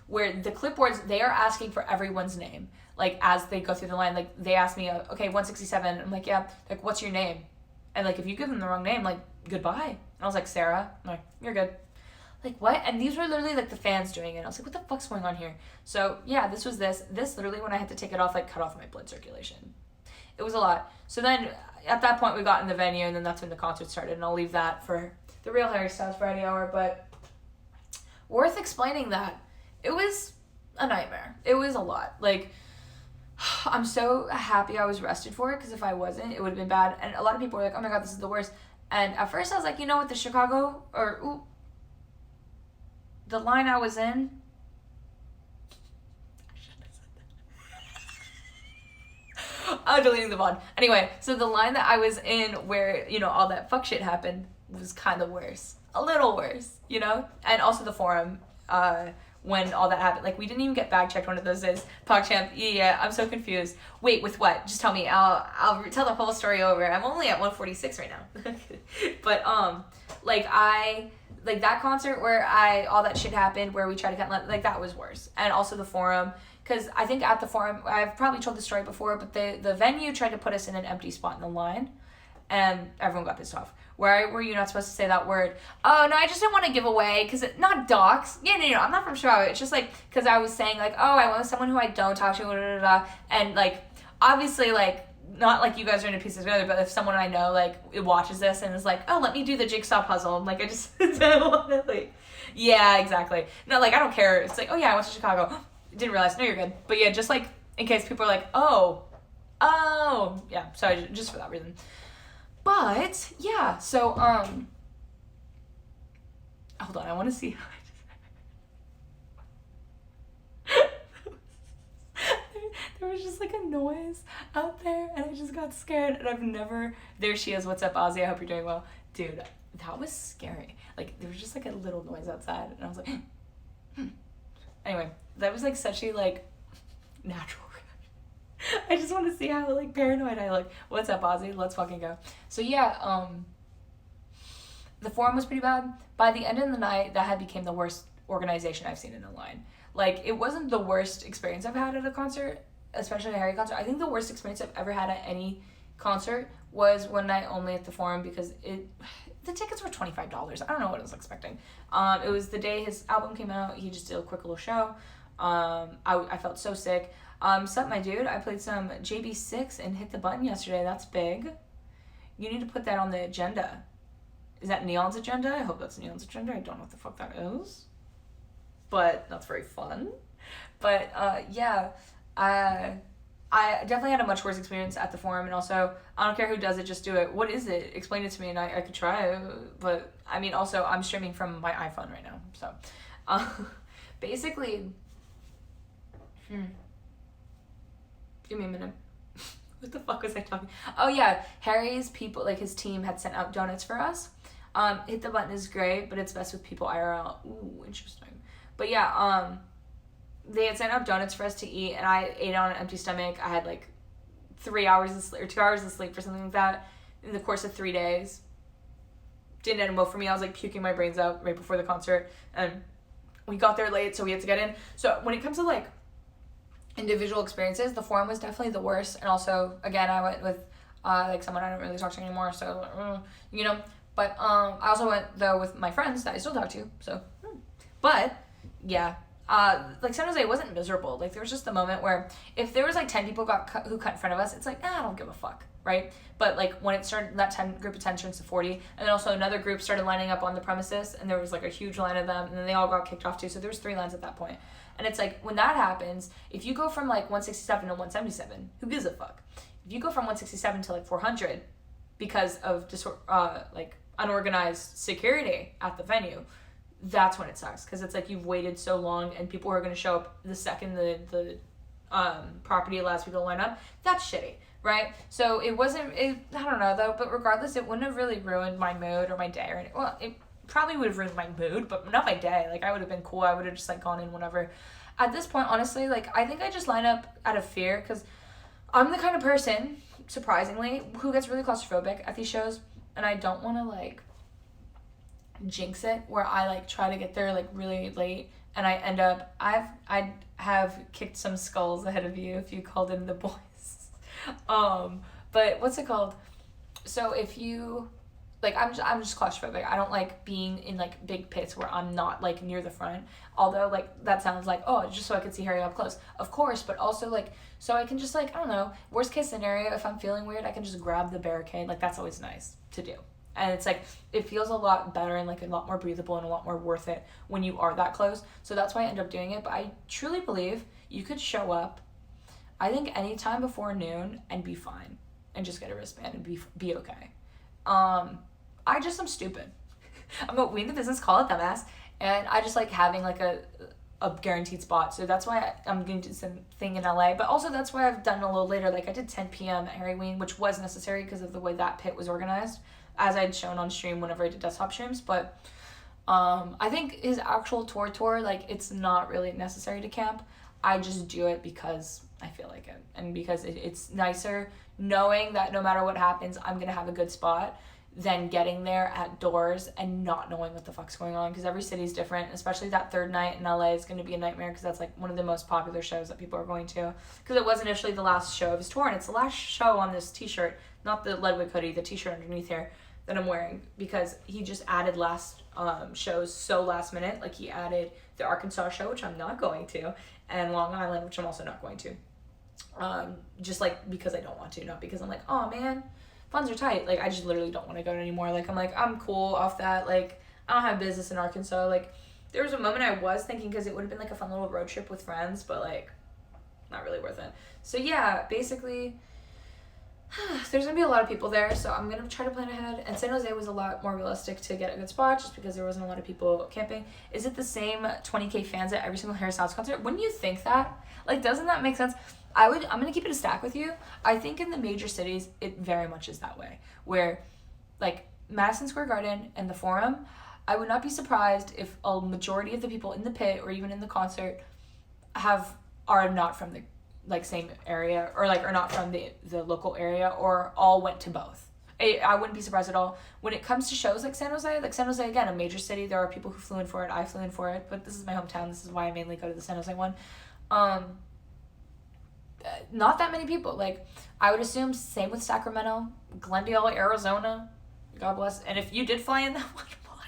where the clipboards, they are asking for everyone's name. Like, as they go through the line, like, they ask me, okay, 167. I'm like, yeah. Like, what's your name? And, like, if you give them the wrong name, like, goodbye. And I was like, Sarah. I'm like, you're good. Like, what? And these were literally, like, the fans doing it. I was like, what the fuck's going on here? So, yeah, this was this. This literally, when I had to take it off, like, cut off my blood circulation. It was a lot. So then, at that point, we got in the venue, and then that's when the concert started. And I'll leave that for the real Harry Styles Friday Hour. But worth explaining that. It was a nightmare. It was a lot. Like, I'm so happy I was rested for it, because if I wasn't, it would have been bad. And a lot of people were like, oh my god, this is the worst. And at first, I was like, you know what, the line I was in, I'm deleting the VOD. Anyway, so the line that I was in where, you know, all that fuck shit happened was kind of worse. A little worse, you know? And also the forum, when all that happened. Like, we didn't even get bag checked one of those days. PogChamp, yeah, I'm so confused. Wait, with what? Just tell me. I'll tell the whole story over. I'm only at 146 right now. But, like, that concert where all that shit happened, where we tried to cut, like, that was worse. And also the forum. Because I think at the forum, I've probably told the story before, but the venue tried to put us in an empty spot in the line, and everyone got pissed off. Where were you not supposed to say that word? Oh, no, I just didn't want to give away, because not docs. Yeah, no, I'm not from Chicago. It's just, like, because I was saying, like, oh, I want someone who I don't talk to, blah, blah, blah, and, like, obviously, like, not like you guys are in a piece together, but if someone I know, like, it watches this and is like, oh, let me do the jigsaw puzzle, I'm like, I just don't want to, like, yeah, exactly. No, like, I don't care. It's like, oh, yeah, I went to Chicago. Didn't realize. No, you're good. But yeah, just like in case people are like, oh, yeah. Sorry, just for that reason. But yeah, so hold on, I want to see. There was just like a noise out there, and I just got scared. And I've never. There she is. What's up, Ozzy? I hope you're doing well, dude. That was scary. Like, there was just like a little noise outside, and I was like. Anyway, that was, like, such a, like, natural reaction. I just want to see how, like, paranoid I look. What's up, Ozzy? Let's fucking go. So, yeah, the forum was pretty bad. By the end of the night, that had became the worst organization I've seen in a line. Like, it wasn't the worst experience I've had at a concert, especially a Harry concert. I think the worst experience I've ever had at any concert was one night only at the forum, because the tickets were $25. I don't know what I was expecting. It was the day his album came out. He just did a quick little show. I felt so sick. Sup, my dude? I played some JB6 and Hit the Button yesterday. That's big. You need to put that on the agenda. Is that Neon's agenda? I hope that's Neon's agenda. I don't know what the fuck that is. But that's very fun. But, yeah. I definitely had a much worse experience at the forum, and also, I don't care who does it, just do it. What is it? Explain it to me, and I could try it, but, I mean, also, I'm streaming from my iPhone right now, so, basically, give me a minute. What the fuck was I talking? Oh, yeah, Harry's people, like, his team had sent out donuts for us. Hit the Button is great, but it's best with people IRL. Ooh, interesting. But, yeah, they had sent out donuts for us to eat, and I ate on an empty stomach. I had like 3 hours of sleep, or 2 hours of sleep, or something like that, in the course of 3 days. Didn't end well for me. I was like puking my brains out right before the concert, and we got there late, so we had to get in. So when it comes to like individual experiences, the forum was definitely the worst. And also, again, I went with like someone I don't really talk to anymore, so you know. But I also went though with my friends that I still talk to. So, but yeah. like San Jose wasn't miserable. Like there was just a moment where if there was like 10 people who cut in front of us, it's like, I don't give a fuck, right? But like when it started, that 10 group of 10 turns to 40, and then also another group started lining up on the premises, and there was like a huge line of them, and then they all got kicked off too. So there was 3 lines at that point. And it's like when that happens, if you go from like 167 to 177, who gives a fuck? If you go from 167 to like 400 because of like unorganized security at the venue, that's when it sucks, because it's like you've waited so long and people are going to show up the second the property allows people to line up. That's shitty, right? So I don't know though, but regardless, it wouldn't have really ruined my mood or my day or anything. Well, it probably would have ruined my mood, but not my day. Like I would have been cool. I would have just like gone in whenever. At this point, honestly, like I think I just line up out of fear, because I'm the kind of person, surprisingly, who gets really claustrophobic at these shows, and I don't want to like jinx it where I like try to get there like really late and I end up I have kicked some skulls ahead of you if you called in the boys. But what's it called? So if you like, I'm just claustrophobic. I don't like being in like big pits where I'm not like near the front. Although like that sounds like, oh, just so I could see Harry up close. Of course, but also like so I can just like, I don't know, worst case scenario, if I'm feeling weird, I can just grab the barricade. Like that's always nice to do. And it's like, it feels a lot better and like a lot more breathable and a lot more worth it when you are that close. So that's why I end up doing it. But I truly believe you could show up, I think anytime before noon and be fine and just get a wristband and be okay. I just am stupid. We in the business call it dumbass, and I just like having like a guaranteed spot. So that's why I'm going to do something in LA. But also that's why I've done a little later. Like I did 10 p.m. at Harry Ween, which was necessary because of the way that pit was organized, as I'd shown on stream whenever I did desktop streams. But I think his actual tour, like it's not really necessary to camp. I just do it because I feel like it, and because it's nicer knowing that no matter what happens, I'm going to have a good spot than getting there at doors and not knowing what the fuck's going on, because every city's different, especially that third night in LA is going to be a nightmare, because that's like one of the most popular shows that people are going to, because it was initially the last show of his tour, and it's the last show on this t-shirt, not the Ledwig hoodie, the t-shirt underneath here that I'm wearing, because he just added last shows so last minute. Like he added the Arkansas show, which I'm not going to, and Long Island, which I'm also not going to, just like because I don't want to, not because I'm like, oh man, funds are tight. Like I just literally don't want to go anymore. Like I'm like, I'm cool off that. Like I don't have business in Arkansas. Like there was a moment I was thinking, because it would have been like a fun little road trip with friends, but like not really worth it. So yeah, basically there's gonna be a lot of people there, so I'm gonna try to plan ahead. And San Jose was a lot more realistic to get a good spot, just because there wasn't a lot of people camping. Is it the same 20K fans at every single Harry Styles concert? Wouldn't you think that? Like, doesn't that make sense? I'm gonna keep it a stack with you. I think in the major cities, it very much is that way, where like Madison Square Garden and the Forum, I would not be surprised if a majority of the people in the pit or even in the concert are not from the like same area, or like are not from the local area, or all went to both. I wouldn't be surprised at all. When it comes to shows like San Jose, again, a major city, there are people who flew in for it. I flew in for it, but this is my hometown. This is why I mainly go to the San Jose one. Not that many people. Like I would assume same with Sacramento, Glendale, Arizona, God bless. And if you did fly in that one, why?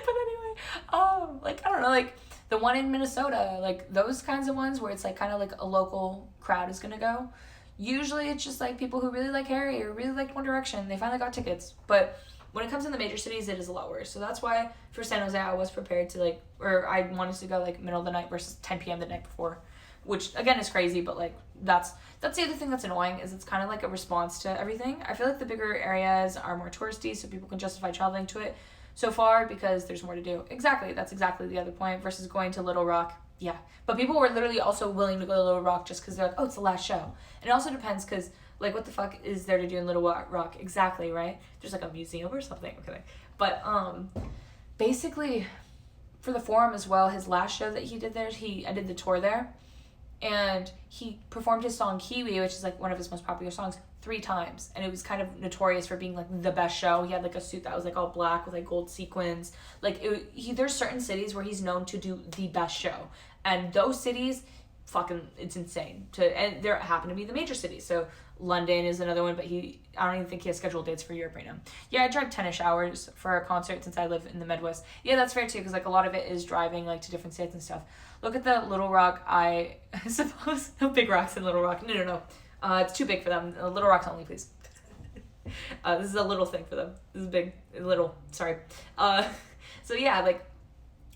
But anyway, like I don't know, like the one in Minnesota, like those kinds of ones where it's like kind of like a local crowd is gonna go. Usually it's just like people who really like Harry or really like One Direction. They finally got tickets. But when it comes to the major cities, it is a lot worse. So that's why for San Jose, I was prepared to like, or I wanted to go like middle of the night versus 10 p.m. the night before, which again is crazy, but like that's the other thing that's annoying, is it's kind of like a response to everything. I feel like the bigger areas are more touristy, so people can justify traveling to it so far because there's more to do. Exactly, that's exactly the other point, versus going to Little Rock. Yeah, but people were literally also willing to go to Little Rock just because they're like, oh, it's the last show. And it also depends, because like what the fuck is there to do in Little Rock? Exactly, right? There's like a museum or something. Okay, but basically for the Forum as well, his last show that he did there, he ended the tour there, and he performed his song Kiwi, which is like one of his most popular songs, 3 times, and it was kind of notorious for being like the best show. He had like a suit that was like all black with like gold sequins. Like there's certain cities where he's known to do the best show, and those cities it's insane. And there happen to be the major cities. So London is another one, but I don't even think he has scheduled dates for Europe right now. Yeah, I drive 10-ish hours for a concert since I live in the Midwest. Yeah, that's fair too, because like a lot of it is driving like to different states and stuff. Look at the Little Rock. I suppose no big rocks in Little Rock. No. It's too big for them. Little Rocks only, please. This is a little thing for them. This is big, little. Sorry. So yeah, like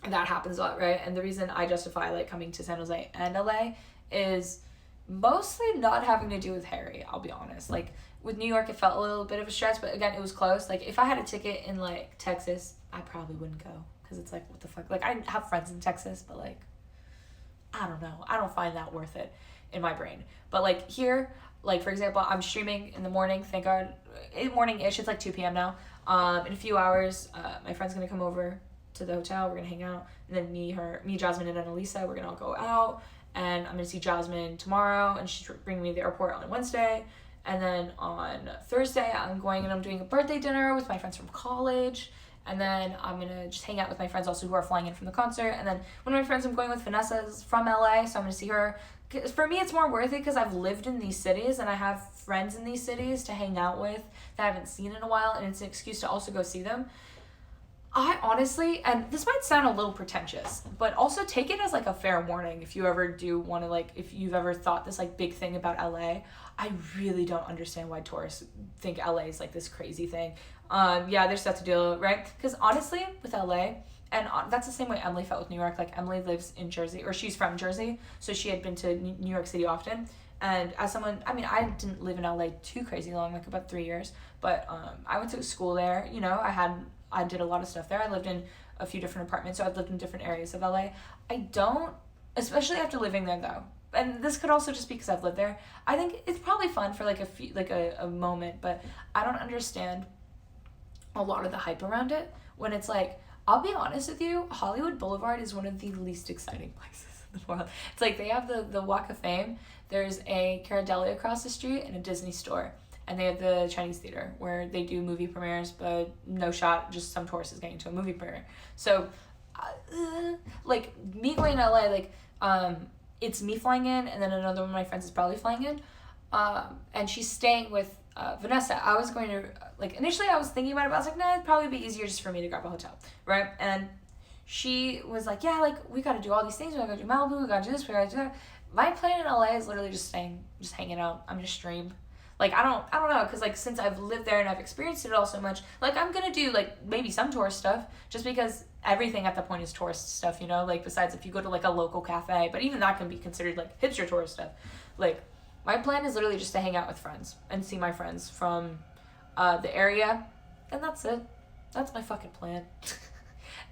that happens a lot, right? And the reason I justify like coming to San Jose and LA is mostly not having to do with Harry. I'll be honest. Like with New York, it felt a little bit of a stretch, but again, it was close. Like if I had a ticket in like Texas, I probably wouldn't go because it's like what the fuck. Like I have friends in Texas, but like I don't know. I don't find that worth it in my brain. But like here, like for example, I'm streaming in the morning. Thank God, morning-ish. It's like 2 p.m. now. In a few hours, my friend's gonna come over to the hotel. We're gonna hang out, and then me, Jasmine, and Annalisa, we're gonna all go out. And I'm gonna see Jasmine tomorrow, and she's bringing me to the airport on Wednesday. And then on Thursday, I'm doing a birthday dinner with my friends from college. And then I'm gonna just hang out with my friends also who are flying in from the concert. And then one of my friends I'm going with, Vanessa, is from LA, so I'm gonna see her. For me, it's more worth it because I've lived in these cities and I have friends in these cities to hang out with that I haven't seen in a while, and it's an excuse to also go see them. I honestly, and this might sound a little pretentious, but also take it as like a fair warning if you ever do want to like, if you've ever thought this like big thing about LA. I really don't understand why tourists think LA is like this crazy thing. Yeah, there's stuff to do, right? Because honestly, with LA, and that's the same way Emily felt with New York. Like Emily lives in Jersey, or she's from Jersey, so she had been to New York City often. And as someone, I mean, I didn't live in LA too crazy long, like about 3 years, but I went to school there. You know, I did a lot of stuff there. I lived in a few different apartments, so I've lived in different areas of LA. I don't, especially after living there though, and this could also just be because I've lived there, I think it's probably fun for like a moment, but I don't understand a lot of the hype around it when it's like, I'll be honest with you, Hollywood Boulevard is one of the least exciting places in the world. It's like they have the Walk of Fame, there's a Caradeli across the street, and a Disney store. And they have the Chinese theater where they do movie premieres, but no shot, just some tourist is getting to a movie premiere. So, like, me going to LA, like, it's me flying in, and then another one of my friends is probably flying in. And she's staying with Vanessa. I was going to, like, initially I was thinking about it, but I was like, nah, it'd probably be easier just for me to grab a hotel, right? And she was like, yeah, like, we gotta do all these things. We gotta do Malibu, we gotta do this, we gotta do that. My plan in LA is literally just hanging out. I'm gonna stream. Like, I don't know, because, like, since I've lived there and I've experienced it all so much, like, I'm gonna do, like, maybe some tourist stuff, just because everything at that point is tourist stuff, you know? Like, besides if you go to, like, a local cafe, but even that can be considered, like, hipster tourist stuff. Like, my plan is literally just to hang out with friends and see my friends from the area, and that's it. That's my fucking plan.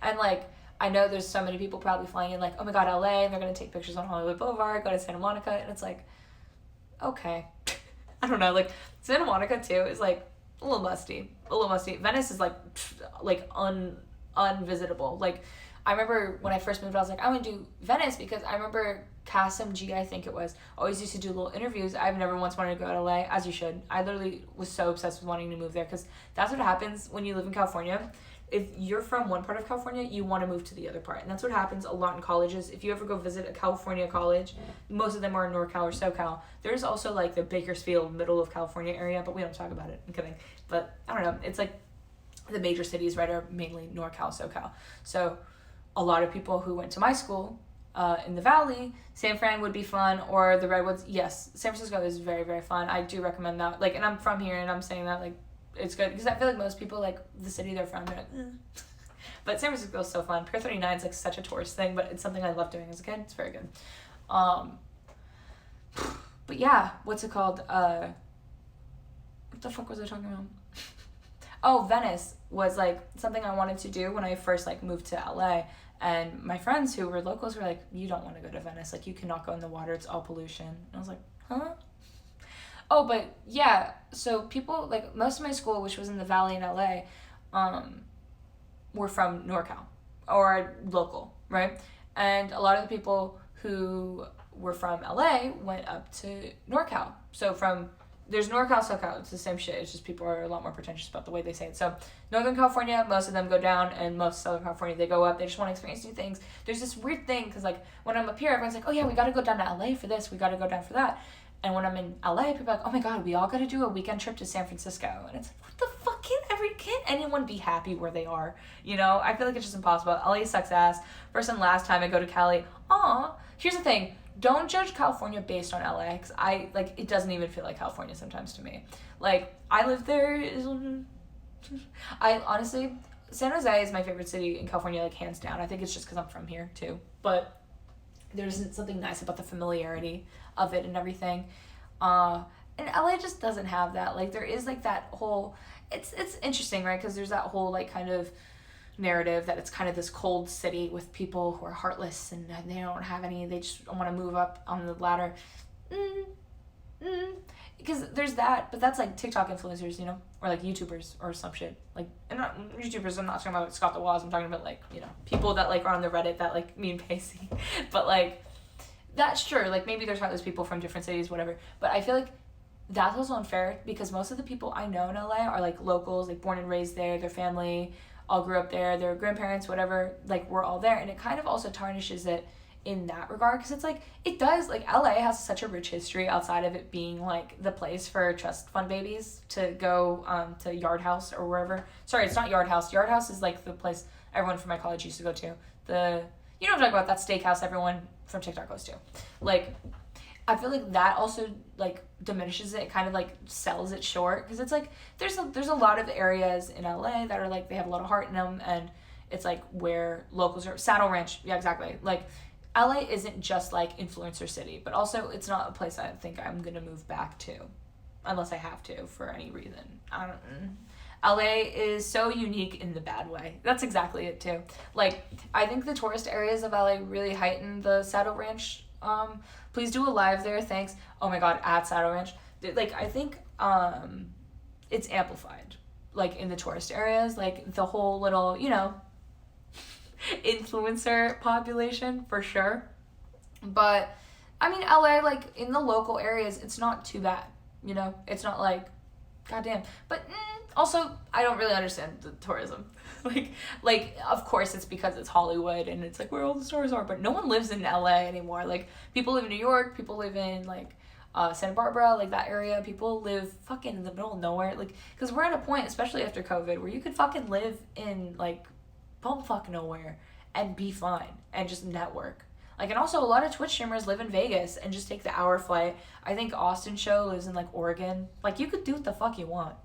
And, like, I know there's so many people probably flying in, like, oh my god, LA, and they're gonna take pictures on Hollywood Boulevard, go to Santa Monica, and it's like, okay. I don't know, like, Santa Monica, too, is, like, a little musty. Venice is, like unvisitable. Like, I remember when I first moved, I was like, I want to do Venice, because I remember CasMG, I think it was, always used to do little interviews. I've never once wanted to go to LA, as you should. I literally was so obsessed with wanting to move there, because that's what happens when you live in California. If you're from one part of California, you want to move to the other part. And that's what happens a lot in colleges. If you ever go visit a California college, most of them are in NorCal or SoCal. There's also, like, the Bakersfield, middle of California area, but we don't talk about it. I'm kidding. But, I don't know. It's, like, the major cities, right, are mainly NorCal, SoCal. So, a lot of people who went to my school in the Valley, San Fran would be fun, or the Redwoods. Yes, San Francisco is very, very fun. I do recommend that. Like, and I'm from here, and I'm saying that, like, it's good, because I feel like most people, like, the city they're from, they're like, But San Francisco is so fun. Pier 39 is, like, such a tourist thing, but it's something I love doing as a kid. It's very good. But yeah, what's it called? What the fuck was I talking about? Oh, Venice was, like, something I wanted to do when I first, like, moved to LA. And my friends who were locals were like, you don't want to go to Venice. Like, you cannot go in the water. It's all pollution. And I was like, huh? Oh, but yeah, so people, like, most of my school, which was in the Valley in LA, were from NorCal, or local, right? And a lot of the people who were from LA went up to NorCal. So from there's NorCal, SoCal. It's the same shit. It's just people are a lot more pretentious about the way they say it. So Northern California, most of them go down, and most Southern California, they go up. They just want to experience new things. There's this weird thing, because, like, when I'm up here, everyone's like, oh, yeah, we got to go down to LA for this. We got to go down for that. And when I'm in LA, people are like, oh, my God, we all got to do a weekend trip to San Francisco. And it's like, what the fuck? Can't anyone be happy where they are? You know? I feel like it's just impossible. LA sucks ass. First and last time I go to Cali, here's the thing. Don't judge California based on LA, because it doesn't even feel like California sometimes to me. Like, I live there. I honestly, San Jose is my favorite city in California, like, hands down. I think it's just because I'm from here, too. But there's something nice about the familiarity of it and everything. And LA just doesn't have that. Like, there is, like, that whole, it's interesting, right? Because there's that whole, like, kind of narrative that it's kind of this cold city with people who are heartless and they don't have any, they just want to move up on the ladder. Because there's that, but that's like TikTok influencers, you know, or like YouTubers or some shit. Like, and not YouTubers, I'm not talking about like Scott the Woz, I'm talking about like, you know, people that like are on the Reddit that like me and Pacey. But like, that's true. Like, maybe there's heartless people from different cities, whatever. But I feel like that's also unfair, because most of the people I know in LA are like locals, like born and raised there, their family all grew up there, their grandparents, whatever, like, we're all there. And it kind of also tarnishes it in that regard, because it's like, it does, like, LA has such a rich history outside of it being like the place for trust fund babies to go to Yard House or wherever. Sorry, it's not Yard House. Yard House is like the place everyone from my college used to go to. You know what I'm talking about, that steakhouse everyone from TikTok goes to. Like, I feel like that also, like, diminishes it. It kind of, like, sells it short. Because it's, like, there's a lot of areas in LA that are, like, they have a lot of heart in them. And it's, like, where locals are. Saddle Ranch. Yeah, exactly. Like, LA isn't just, like, influencer city. But also, it's not a place I think I'm going to move back to. Unless I have to for any reason. LA is so unique in the bad way. That's exactly it, too. Like, I think the tourist areas of LA really heighten the Saddle Ranch. Please do a live there, thanks. Oh my God, at Saddle Ranch. Like, I think it's amplified, like, in the tourist areas, like, the whole little, you know, influencer population, for sure. But, I mean, LA, like, in the local areas, it's not too bad, you know? It's not like, goddamn. But, also, I don't really understand the tourism. Like, of course it's because it's Hollywood and it's like where all the stars are, but no one lives in LA anymore. Like, people live in New York, people live in like Santa Barbara, like that area. People live fucking in the middle of nowhere. Like, because we're at a point, especially after COVID, where you could fucking live in like bumfuck nowhere and be fine and just network. Like, and also a lot of Twitch streamers live in Vegas and just take the hour flight. I think Austin Show lives in like Oregon. Like, you could do what the fuck you want.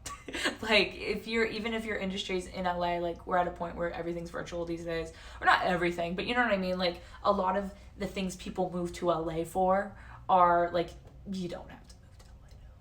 Like, even if your industry's in LA, like, we're at a point where everything's virtual these days. Or not everything, but you know what I mean? Like, a lot of the things people move to LA for are like, you don't have to move to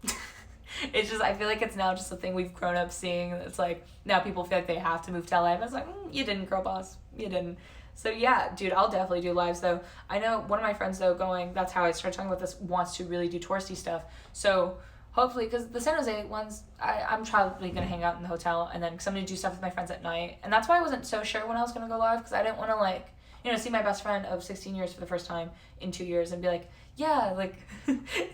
LA now. It's just, I feel like it's now just a thing we've grown up seeing. It's like, now people feel like they have to move to LA. And it's like, you didn't, girl boss. You didn't. So yeah, dude, I'll definitely do lives though. I know one of my friends though that's how I started talking about this, wants to really do touristy stuff. So hopefully, because the San Jose ones, I'm probably going to hang out in the hotel and then because I'm going to do stuff with my friends at night. And that's why I wasn't so sure when I was going to go live, because I didn't want to like, you know, see my best friend of 16 years for the first time in 2 years and be like, yeah, like,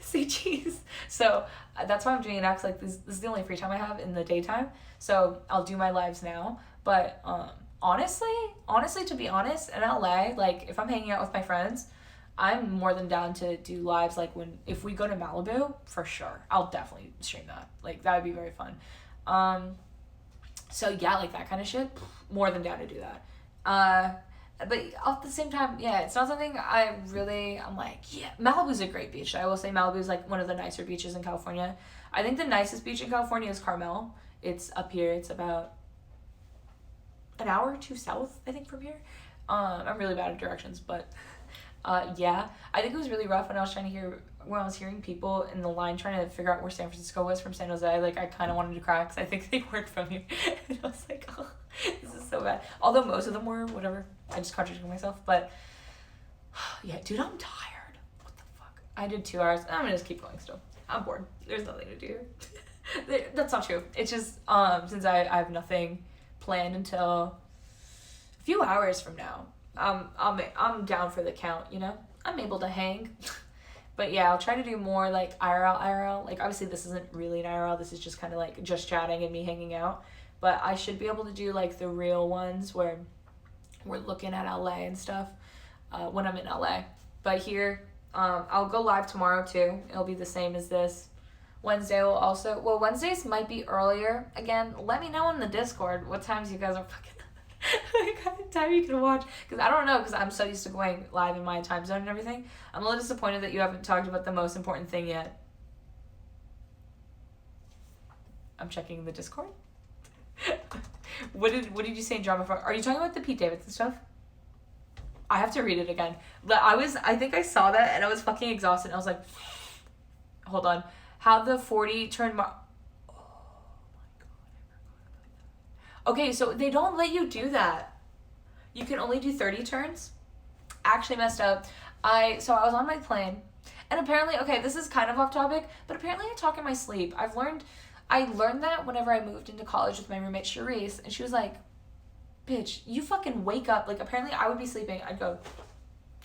see cheese. So that's why I'm doing it now, because like this is the only free time I have in the daytime. So I'll do my lives now. But honestly, to be honest, in LA, like, if I'm hanging out with my friends, I'm more than down to do lives, like, if we go to Malibu, for sure. I'll definitely stream that. Like, that would be very fun. So, yeah, like, that kind of shit, more than down to do that. But at the same time, yeah, it's not something I'm like, yeah, Malibu's a great beach. I will say Malibu's, like, one of the nicer beaches in California. I think the nicest beach in California is Carmel. It's up here. It's about an hour or two south, I think, from here. I'm really bad at directions, but yeah, I think it was really rough when I was hearing people in the line trying to figure out where San Francisco was from San Jose. Like, I kind of wanted to cry because I think they weren't from here. And I was like, oh, this is so bad. Although most of them were, whatever. I just contradicted myself. But yeah, dude, I'm tired. What the fuck? I did 2 hours. I'm gonna just keep going still. I'm bored. There's nothing to do here. That's not true. It's just since I have nothing planned until a few hours from now. I'm down for the count, you know? I'm able to hang. But yeah, I'll try to do more like IRL. Like obviously this isn't really an IRL. This is just kind of like just chatting and me hanging out. But I should be able to do like the real ones where we're looking at LA and stuff when I'm in LA. But here, I'll go live tomorrow too. It'll be the same as this. Wednesday will also, well, Wednesdays might be earlier. Again, let me know in the Discord what times you guys are fucking what kind of time you can watch, because I don't know, because I'm so used to going live in my time zone and everything. I'm a little disappointed that you haven't talked about the most important thing yet. I'm checking the Discord. What did you say in drama for? Are you talking about the Pete Davidson stuff? I have to read it again. I think I saw that and I was fucking exhausted. I was like, hold on. How the 40 turned oh my god, I forgot about that. Okay, so they don't let you do that. You can only do 30 turns. Actually messed up. I was on my plane, and apparently, okay, this is kind of off topic, but apparently I talk in my sleep. I learned that whenever I moved into college with my roommate Charisse, and she was like, bitch, you fucking wake up. Like, apparently I would be sleeping. I'd go,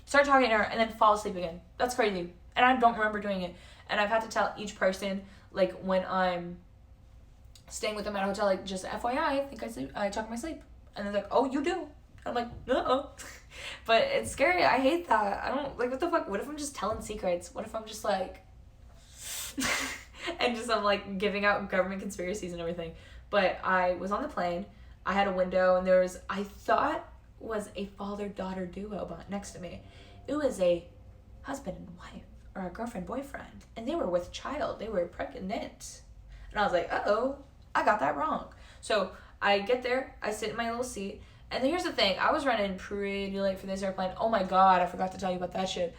start talking to her, and then fall asleep again. That's crazy. And I don't remember doing it. And I've had to tell each person, like, when I'm staying with them at a hotel, like, just FYI, I think I talk in my sleep. And they're like, oh, you do? I'm like, uh-oh. But it's scary. I hate that. I don't, like, what the fuck? What if I'm just telling secrets? What if I'm just, like, and just I'm, like, giving out government conspiracies and everything? But I was on the plane. I had a window, and there was, I thought was a father-daughter duo next to me. It was a husband and wife, or a girlfriend-boyfriend, and they were with child. They were pregnant. And I was like, uh-oh, I got that wrong. So I get there, I sit in my little seat, and here's the thing. I was running pretty late for this airplane. Oh my god, I forgot to tell you about that shit.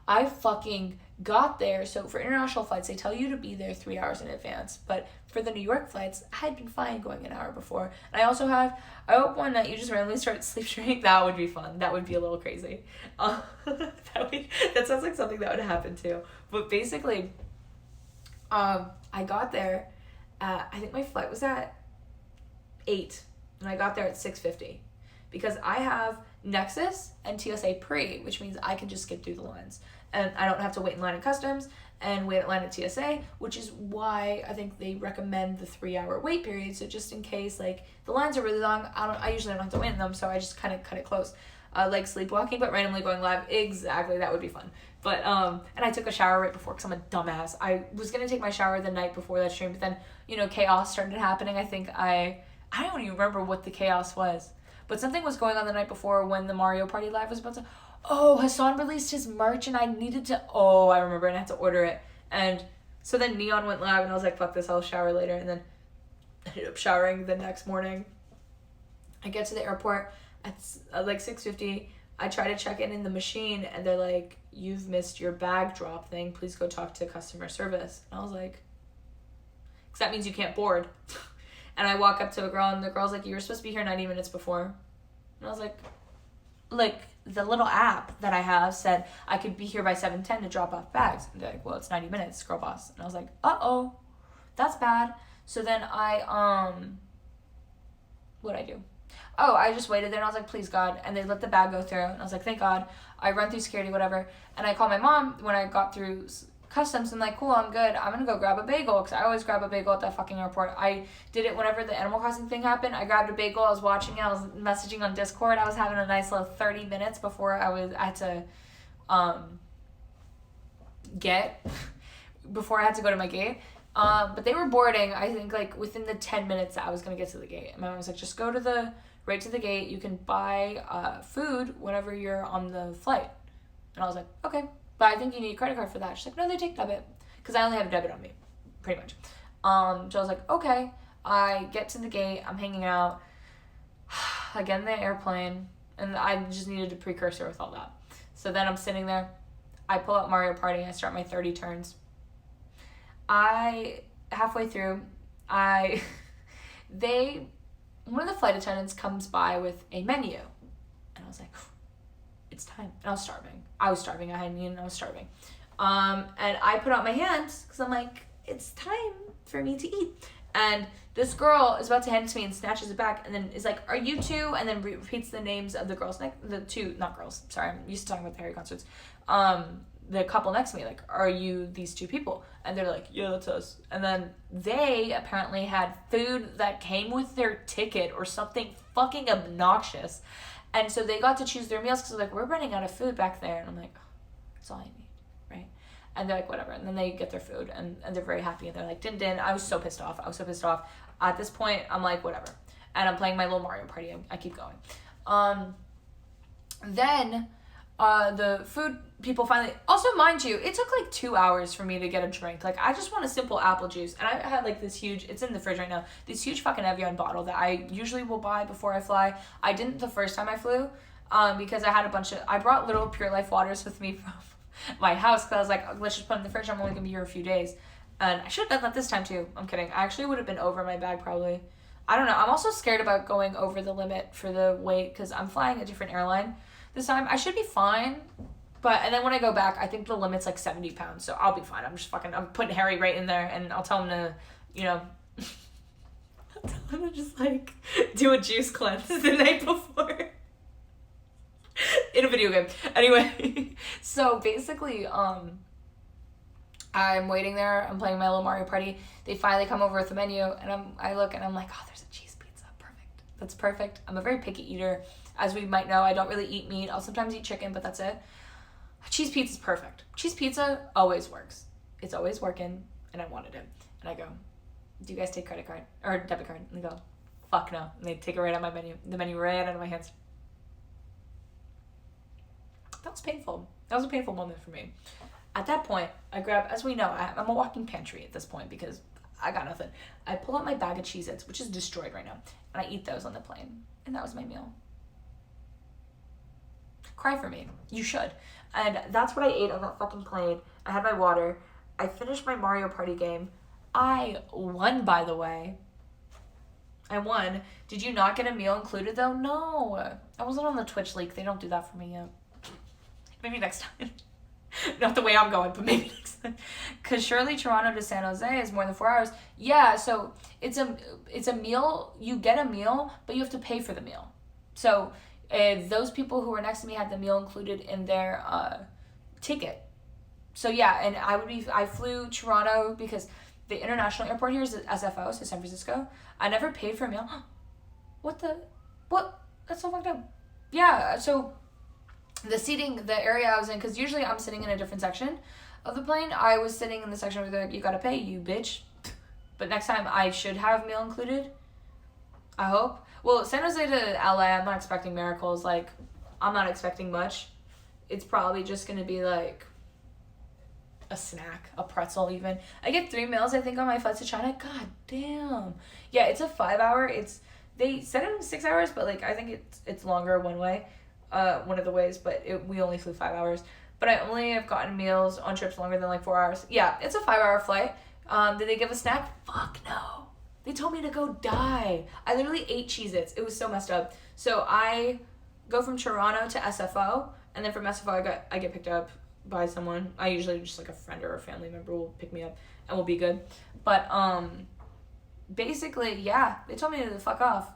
I fucking got there. So for international flights, they tell you to be there 3 hours in advance. But for the New York flights, I had been fine going an hour before. And I also I hope one night you just randomly start sleep streaming. That would be fun. That would be a little crazy. That sounds like something that would happen too. But basically, I got there I think my flight was at 8, and I got there at 6:50. Because I have Nexus and TSA pre, which means I can just skip through the lines. And I don't have to wait in line at customs and wait in line at TSA, which is why I think they recommend the 3-hour wait period. So just in case, like, the lines are really long, I usually don't have to wait in them, so I just kind of cut it close. Like sleepwalking, but randomly going live. Exactly, that would be fun. But, and I took a shower right before, because I'm a dumbass. I was going to take my shower the night before that stream, but then, chaos started happening. I think I don't even remember what the chaos was. But something was going on the night before when the Mario Party Live was about to... Oh, Hassan released his merch and I needed to... Oh, I remember, and I had to order it. And so then Neon went live and I was like, fuck this, I'll shower later. And then I ended up showering the next morning. I get to the airport at like 6:50. I try to check in the machine and they're like, you've missed your bag drop thing. Please go talk to customer service. And I was like... Because that means you can't board. And I walk up to a girl, and the girl's like, you were supposed to be here 90 minutes before. And I was like, the little app that I have said I could be here by 7:10 to drop off bags. And they're like, well, it's 90 minutes, girl boss. And I was like, uh-oh, that's bad. So then what'd I do? Oh, I just waited there, and I was like, please, God. And they let the bag go through. And I was like, thank God. I run through security, whatever. And I called my mom when I got through customs. I'm like, cool, I'm good. I'm gonna go grab a bagel, because I always grab a bagel at that fucking airport. I did it whenever the Animal Crossing thing happened. I grabbed a bagel. I was watching it. I was messaging on Discord. I was having a nice little 30 minutes before I had to go to my gate. But they were boarding, I think, like, within the 10 minutes that I was gonna get to the gate. And my mom was like, just go right to the gate. You can buy food whenever you're on the flight. And I was like, okay. But I think you need a credit card for that. She's like, no, they take debit. Because I only have a debit on me, pretty much. So I was like, okay. I get to the gate. I'm hanging out. I get in the airplane. And I just needed a precursor with all that. So then I'm sitting there. I pull out Mario Party. I start my 30 turns. Halfway through, one of the flight attendants comes by with a menu. And I was like, it's time. And I was starving. I was starving. I was starving. And I put out my hand because I'm like, it's time for me to eat. And this girl is about to hand it to me and snatches it back and then is like, are you two? And then repeats the names of the girls, the two, not girls, sorry, I'm used to talking about the Harry concerts. the couple next to me, like, are you these two people? And they're like, yeah, that's us. And then they apparently had food that came with their ticket or something fucking obnoxious. And so they got to choose their meals because they're like, we're running out of food back there. And I'm like, oh, that's all I need, right? And they're like, whatever. And then they get their food and they're very happy. And they're like, din din. I was so pissed off. At this point, I'm like, whatever. And I'm playing my little Mario Party. I keep going. Then the food people finally, also mind you, it took like 2 hours for me to get a drink. Like, I just want a simple apple juice. And I had like this huge, it's in the fridge right now, this huge fucking Evian bottle that I usually will buy before I fly. I didn't the first time I flew because I had I brought little Pure Life waters with me from my house because I was like, let's just put it in the fridge. I'm only gonna be here a few days. And I should have done that this time too. I'm kidding. I actually would have been over my bag probably. I don't know. I'm also scared about going over the limit for the weight because I'm flying a different airline this time. I should be fine. And then when I go back, I think the limit's like 70 pounds. So I'll be fine. I'm putting Harry right in there and I'll tell him to, I'll tell him to just like do a juice cleanse the night before. In a video game. Anyway, so basically, I'm waiting there. I'm playing my little Mario Party. They finally come over with the menu, and I look and I'm like, oh, there's a cheese pizza. Perfect. That's perfect. I'm a very picky eater, as we might know. I don't really eat meat. I'll sometimes eat chicken, but that's it. Cheese pizza's perfect. Cheese pizza always works. It's always working, and I wanted it. And I go, do you guys take credit card or debit card? And they go, fuck no. And they take it right out of the menu right out of my hands. That was painful. That was a painful moment for me. At that point, I grab, as we know, I'm a walking pantry at this point because I got nothing. I pull out my bag of Cheez-Its, which is destroyed right now, and I eat those on the plane. And that was my meal. Cry for me. You should. And that's what I ate on that fucking plane. I had my water. I finished my Mario Party game. I won, by the way. I won. Did you not get a meal included, though? No. I wasn't on the Twitch leak. They don't do that for me yet. Maybe next time. Not the way I'm going, but maybe next time. Because surely Toronto to San Jose is more than 4 hours. Yeah, so it's a meal. You get a meal, but you have to pay for the meal. So those people who were next to me had the meal included in their ticket. So yeah, and I flew Toronto because the international airport here is SFO, so San Francisco. I never paid for a meal. What? That's so fucked up. Yeah, so the area I was in, because usually I'm sitting in a different section of the plane. I was sitting in the section where they're like, you gotta pay, you bitch. But next time I should have meal included. I hope. Well, San Jose to LA, I'm not expecting miracles. Like, I'm not expecting much. It's probably just gonna be like a snack, a pretzel even. I get 3 meals, I think, on my flights to China. God damn. Yeah, it's a 5 hour. They said it was 6 hours, but like I think it's longer one way. One of the ways, but we only flew 5 hours. But I only have gotten meals on trips longer than like 4 hours. Yeah, it's a 5 hour flight. Did they give a snack? Fuck no. They told me to go die. I literally ate Cheez-Its. It was so messed up. So I go from Toronto to SFO, and then from SFO I get picked up by someone. I usually just like a friend or a family member will pick me up and we'll be good. But basically, yeah, they told me to fuck off.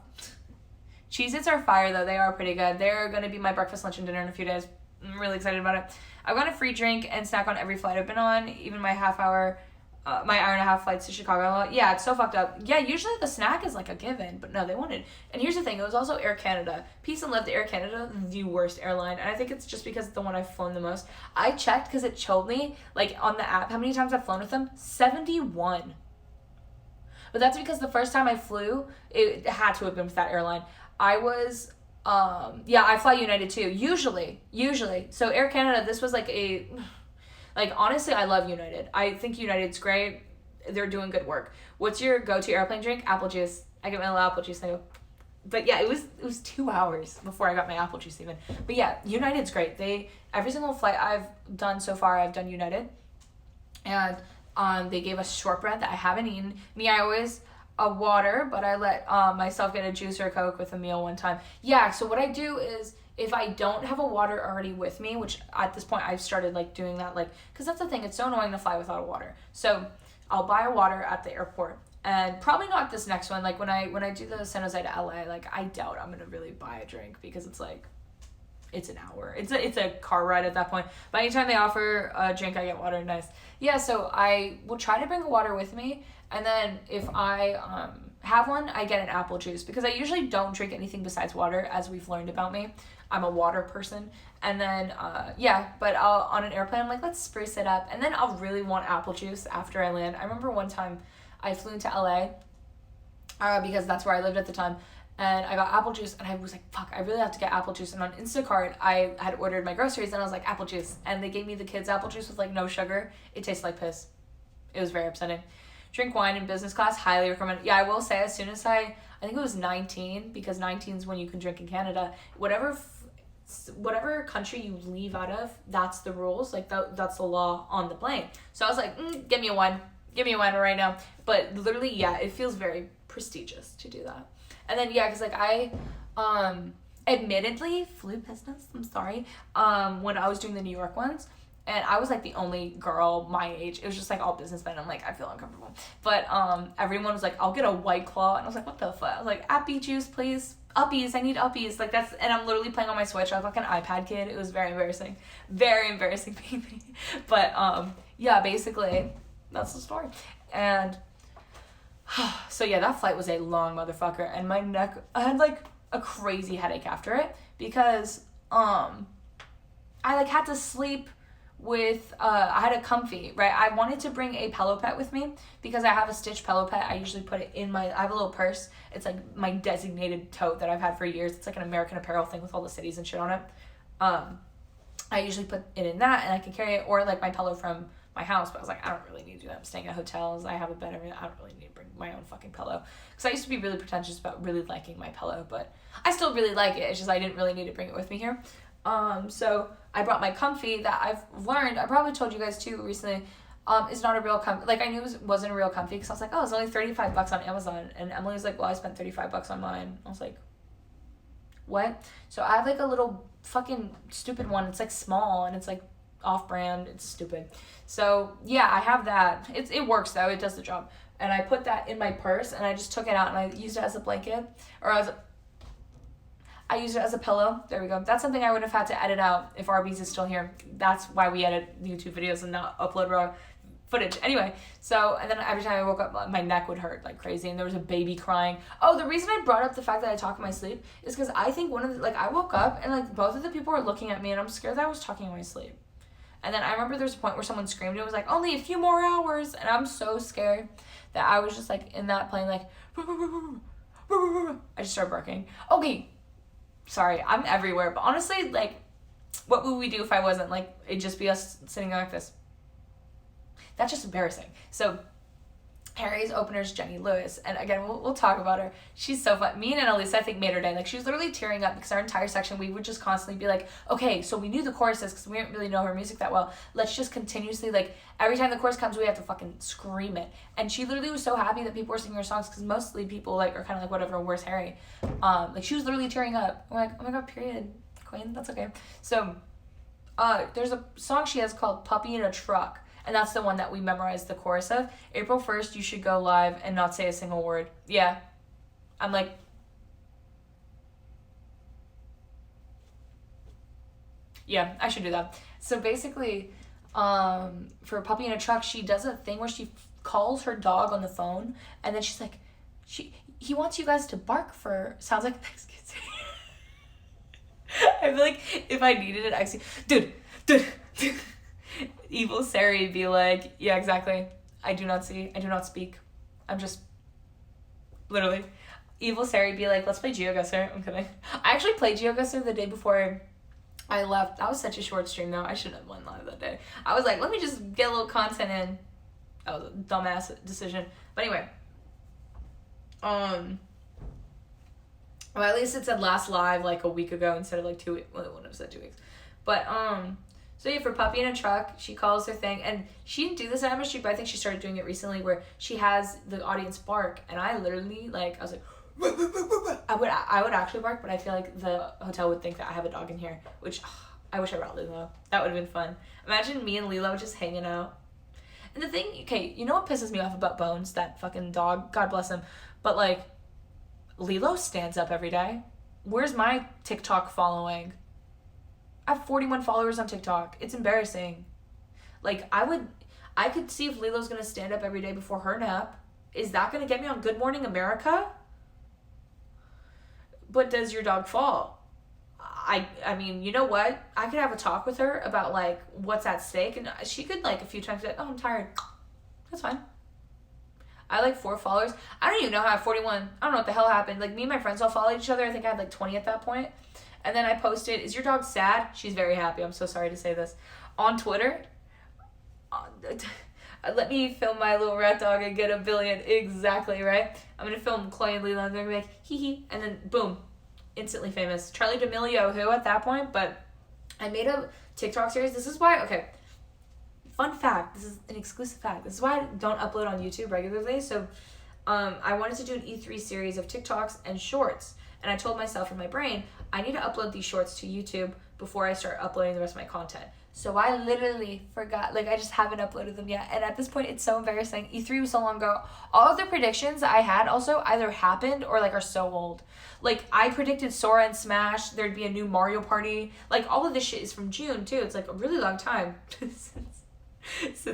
Cheez-Its are fire though. They are pretty good. They're going to be my breakfast, lunch, and dinner in a few days. I'm really excited about it. I've got a free drink and snack on every flight I've been on, even my hour and a half flights to Chicago. Yeah, it's so fucked up. Yeah, usually the snack is like a given, but no, they wanted. And here's the thing, it was also Air Canada. Peace and love to Air Canada, the worst airline. And I think it's just because it's the one I've flown the most. I checked because it showed me, like on the app, how many times I've flown with them? 71. But that's because the first time I flew, it had to have been with that airline. I was, I fly United too, usually. So Air Canada, this was honestly, I love United. I think United's great. They're doing good work. What's your go-to airplane drink? Apple juice. I get my little apple juice. But yeah, it was 2 hours before I got my apple juice even. But yeah, United's great. Every single flight I've done so far, I've done United. And they gave us shortbread that I haven't eaten. I always a water, but I let myself get a juice or a Coke with a meal one time. Yeah, so what I do is, if I don't have a water already with me, which at this point I've started like doing that, like, because that's the thing, it's so annoying to fly without a water. So I'll buy a water at the airport, and probably not this next one. Like when I do the San Jose to LA, like I doubt I'm gonna really buy a drink because it's like it's an hour. It's a car ride at that point. But anytime they offer a drink, I get water. Nice. Yeah, so I will try to bring a water with me, and then if I have one, I get an apple juice, because I usually don't drink anything besides water, as we've learned about me. I'm a water person. And then, but on an airplane, I'm like, let's spruce it up. And then I'll really want apple juice after I land. I remember one time I flew into LA, because that's where I lived at the time. And I got apple juice, and I was like, fuck, I really have to get apple juice. And on Instacart, I had ordered my groceries, and I was like, apple juice. And they gave me the kids' apple juice with, like, no sugar. It tasted like piss. It was very upsetting. Drink wine in business class, highly recommend. Yeah, I will say, as soon as I think it was 19, because 19 is when you can drink in Canada. Whatever country you leave out of, that's the rules. Like, that's the law on the plane. So I was like, give me a wine. Give me a wine right now. But literally, yeah, it feels very prestigious to do that. And then, yeah, because, like, I, admittedly, flew business, I'm sorry, when I was doing the New York ones, and I was, like, the only girl my age. It was just, like, all businessmen. I'm like, I feel uncomfortable. But, everyone was like, I'll get a White Claw, and I was like, what the fuck? I was like, Appy juice, please. Uppies, I need uppies. Like, that's, and I'm literally playing on my Switch. I was like an iPad kid. It was very embarrassing. Very embarrassing being me. But, yeah, basically, that's the story. And so yeah, that flight was a long motherfucker, and my neck, I had like a crazy headache after it, because I like had to sleep with I had a comfy, right? I wanted to bring a pillow pet with me, because I have a Stitch pillow pet. I usually put it in I have a little purse. It's like my designated tote that I've had for years. It's like an American Apparel thing with all the cities and shit on it. I usually put it in that, and I can carry it, or like my pillow from my house. But I was like, I don't really need to do that. I'm staying at hotels. I have a bed. I don't really need to bring my own fucking pillow, because I used to be really pretentious about really liking my pillow, but I still really like it. It's just I didn't really need to bring it with me here. So I brought my comfy that I've learned, I probably told you guys too recently, is not a real comfy. Like, I knew it wasn't a real comfy, because I was like, oh, it's only $35 on Amazon. And Emily was like, well, I spent $35 on mine. I was like, what? So I have like a little fucking stupid one. It's like small, and it's like off-brand. It's stupid. So yeah, I have that. It works though. It does the job. And I put that in my purse, and I just took it out, and I used it as a blanket, or I used it as a pillow. There we go. That's something I would have had to edit out if Arby's is still here. That's why we edit YouTube videos and not upload raw footage. Anyway, so, and then every time I woke up, my neck would hurt like crazy, and there was a baby crying. Oh, the reason I brought up the fact that I talk in my sleep is because I think I woke up, and like both of the people were looking at me, and I'm scared that I was talking in my sleep. And then I remember there's a point where someone screamed, and it was like, only a few more hours, and I'm so scared that I was just like in that plane, like, I just started barking. Okay. Sorry, I'm everywhere. But honestly, like, what would we do if I wasn't? Like, it'd just be us sitting like this. That's just embarrassing. So, Harry's opener is Jenny Lewis. And again, we'll talk about her. She's so fun. Me and Annalisa, I think, made her day. Like, she was literally tearing up, because our entire section, we would just constantly be like, okay, so we knew the choruses, because we didn't really know her music that well. Let's just continuously, like, every time the chorus comes, we have to fucking scream it. And she literally was so happy that people were singing her songs, because mostly people, like, are kind of like, whatever, where's Harry? Like, she was literally tearing up. I'm like, oh my god, period, queen, that's okay. So, there's a song she has called Puppy in a Truck. And that's the one that we memorized the chorus of. April 1st, you should go live and not say a single word. Yeah. I'm like, yeah, I should do that. So basically, for Puppy in a Truck, she does a thing where she calls her dog on the phone, and then she's like, he wants you guys to bark for, sounds like Thanksgiving. I feel like if I needed it, actually, dude. Evil Sari be like, yeah, exactly. I do not see. I do not speak. I'm just, literally. Evil Sari be like, let's play GeoGuessr. I'm kidding. I actually played GeoGuessr the day before I left. That was such a short stream, though. I shouldn't have went live that day. I was like, let me just get a little content in. That was a dumbass decision. But anyway. Well, at least it said last live like a week ago instead of like 2 weeks. Well, it wouldn't have said 2 weeks. But, so yeah, for Puppy in a Truck, she calls her thing, and she didn't do this at MSG, but I think she started doing it recently, where she has the audience bark, and I literally, like, I was like, I would actually bark, but I feel like the hotel would think that I have a dog in here, which, I wish I brought Lilo. That would have been fun. Imagine me and Lilo just hanging out. And the thing, okay, you know what pisses me off about Bones, that fucking dog, God bless him, but, like, Lilo stands up every day. Where's my TikTok following? I have 41 followers on TikTok. It's embarrassing. Like, I could see if Lilo's gonna stand up every day before her nap. Is that gonna get me on Good Morning America? But does your dog fall? I mean, you know what? I could have a talk with her about, like, what's at stake. And she could, like, a few times be like, oh, I'm tired. That's fine. I like 4 followers. I don't even know how I have 41. I don't know what the hell happened. Like, me and my friends all followed each other. I think I had, like, 20 at that point. And then I posted, is your dog sad? She's very happy. I'm so sorry to say this. On Twitter. Let me film my little rat dog and get 1 billion. Exactly, right? I'm going to film Chloe and Lila, and they're going to be like, hee hee. And then, boom. Instantly famous. Charlie D'Amelio, who at that point, but I made a TikTok series. This is why, okay, fun fact, this is an exclusive fact. This is why I don't upload on YouTube regularly. So I wanted to do an E3 series of TikToks and shorts. And I told myself in my brain, I need to upload these shorts to YouTube before I start uploading the rest of my content. So I literally forgot, like I just haven't uploaded them yet. And at this point, it's so embarrassing. E3 was so long ago. All of the predictions I had also either happened or like are so old. Like I predicted Sora and Smash, there'd be a new Mario Party. Like all of this shit is from June too. It's like a really long time since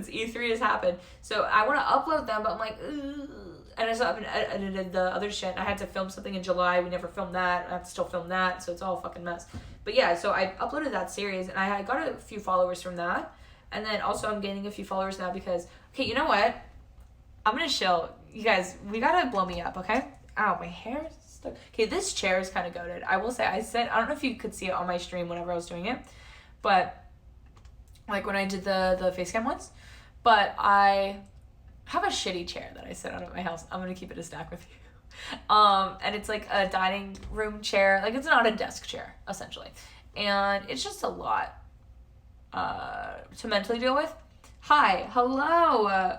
E3 has happened. So I want to upload them, but I'm like, ugh. And I still haven't edited the other shit. I had to film something in July. We never filmed that. I have to still film that. So it's all a fucking mess. But yeah, so I uploaded that series and I got a few followers from that. And then also I'm gaining a few followers now because, okay, you know what? I'm going to chill. You guys, we got to blow me up, okay? Ow, my hair is stuck. Okay, this chair is kind of goated. I will say, I don't know if you could see it on my stream whenever I was doing it. But, like when I did the FaceCam ones. But I have a shitty chair that I sit on at my house. I'm going to keep it a stack with you. And it's like a dining room chair. Like it's not a desk chair, essentially. And it's just a lot to mentally deal with. Hi, hello.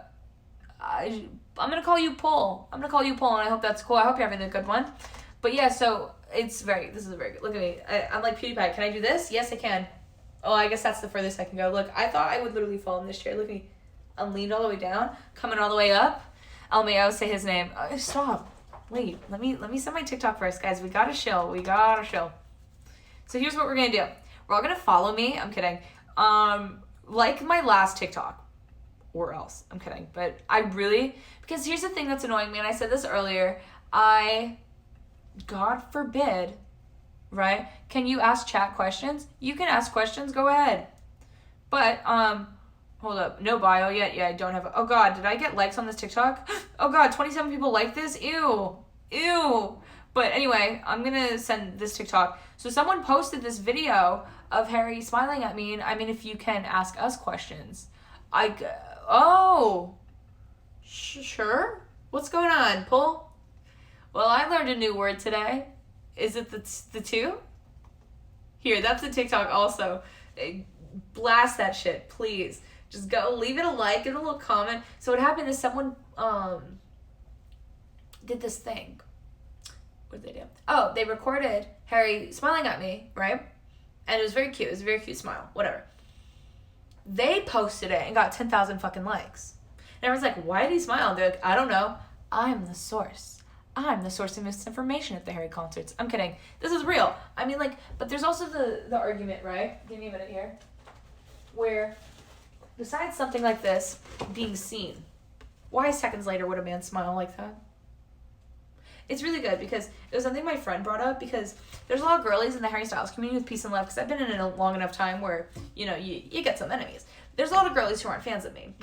I'm going to call you Paul. And I hope that's cool. I hope you're having a good one. But yeah, so this is very good. Look at me. I'm like PewDiePie. Can I do this? Yes, I can. Oh, I guess that's the furthest I can go. Look, I thought I would literally fall in this chair. Look at me. I'm leaned all the way down, coming all the way up. LMAO, say his name. Stop. Wait, let me send my TikTok first, guys. We gotta chill. So here's what we're gonna do. We're all gonna follow me. I'm kidding. Like my last TikTok. Or else. I'm kidding. But because here's the thing that's annoying me, and I said this earlier. God forbid, right? Can you ask chat questions? You can ask questions, go ahead. But, hold up, no bio yet. Yeah, I don't have. Oh God, did I get likes on this TikTok? Oh God, 27 people like this. Ew. But anyway, I'm gonna send this TikTok. So someone posted this video of Harry smiling at me, and I mean, if you can ask us questions, sure. What's going on, Pull? Well, I learned a new word today. Is it the two? Here, that's a TikTok also. Blast that shit, please. Just go, leave it a like, and a little comment. So what happened is someone did this thing. What did they do? Oh, they recorded Harry smiling at me, right? And it was very cute. It was a very cute smile. Whatever. They posted it and got 10,000 fucking likes. And everyone's like, why did he smile? And they're like, I don't know. I'm the source of misinformation at the Harry concerts. I'm kidding. This is real. I mean, like, but there's also the argument, right? Give me a minute here. Where, besides something like this being seen, why seconds later would a man smile like that? It's really good because it was something my friend brought up because there's a lot of girlies in the Harry Styles community with peace and love because I've been in it a long enough time where, you know, you get some enemies. There's a lot of girlies who aren't fans of me.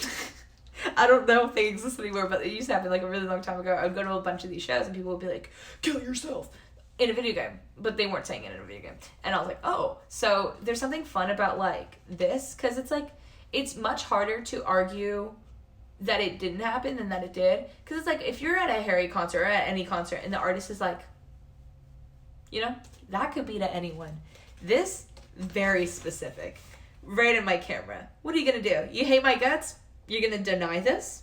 I don't know if they exist anymore, but it used to happen like a really long time ago. I would go to a bunch of these shows and people would be like, kill yourself in a video game. But they weren't saying it in a video game. And I was like, oh. So there's something fun about like this because it's like, it's much harder to argue that it didn't happen than that it did. Because it's like, if you're at a Harry concert or at any concert and the artist is like, you know, that could be to anyone. This, very specific. Right in my camera. What are you going to do? You hate my guts? You're going to deny this?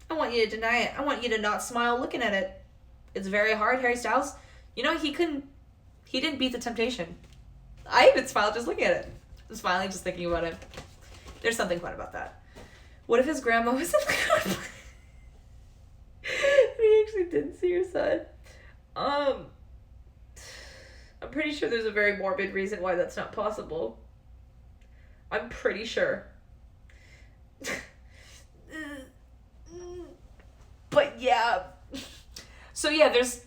I want you to deny it. I want you to not smile looking at it. It's very hard, Harry Styles. You know, he didn't beat the temptation. I even smiled just looking at it. I'm smiling just thinking about it. There's something fun about that. What if his grandma was in the car? He actually didn't see her son. I'm pretty sure there's a very morbid reason why that's not possible. I'm pretty sure. But yeah. So yeah, there's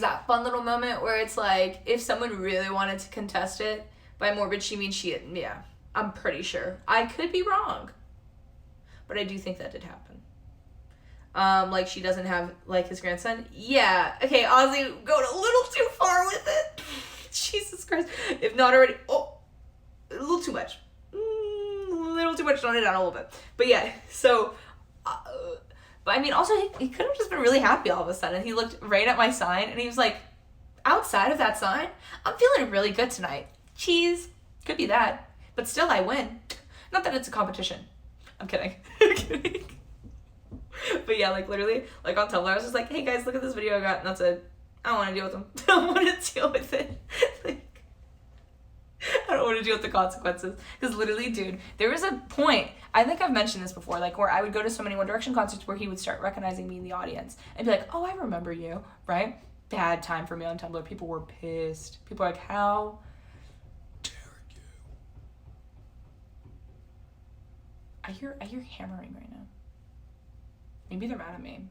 that fun little moment where it's like, if someone really wanted to contest it, by morbid she means yeah, I'm pretty sure. I could be wrong, but I do think that did happen. Like, she doesn't have, like, his grandson. Yeah. Okay, Ozzy, going a little too far with it. Jesus Christ. If not already, a little too much. A little too much, tone it down a little bit. But yeah, so, but I mean, also, he could have just been really happy all of a sudden. He looked right at my sign, and he was like, outside of that sign, I'm feeling really good tonight. Cheese. Could be that. But still, I win. Not that it's a competition. I'm kidding. I'm kidding. But yeah, like, literally, like, on Tumblr, I was just like, hey, guys, look at this video I got, and that's it. I don't want to deal with them. I don't want to deal with it. Like, I don't want to deal with the consequences. Because literally, dude, there was a point, I think I've mentioned this before, like, where I would go to so many One Direction concerts where he would start recognizing me in the audience and be like, oh, I remember you, right? Bad time for me on Tumblr. People were pissed. People were like, how dare you? I hear hammering right now. Maybe they're mad at me.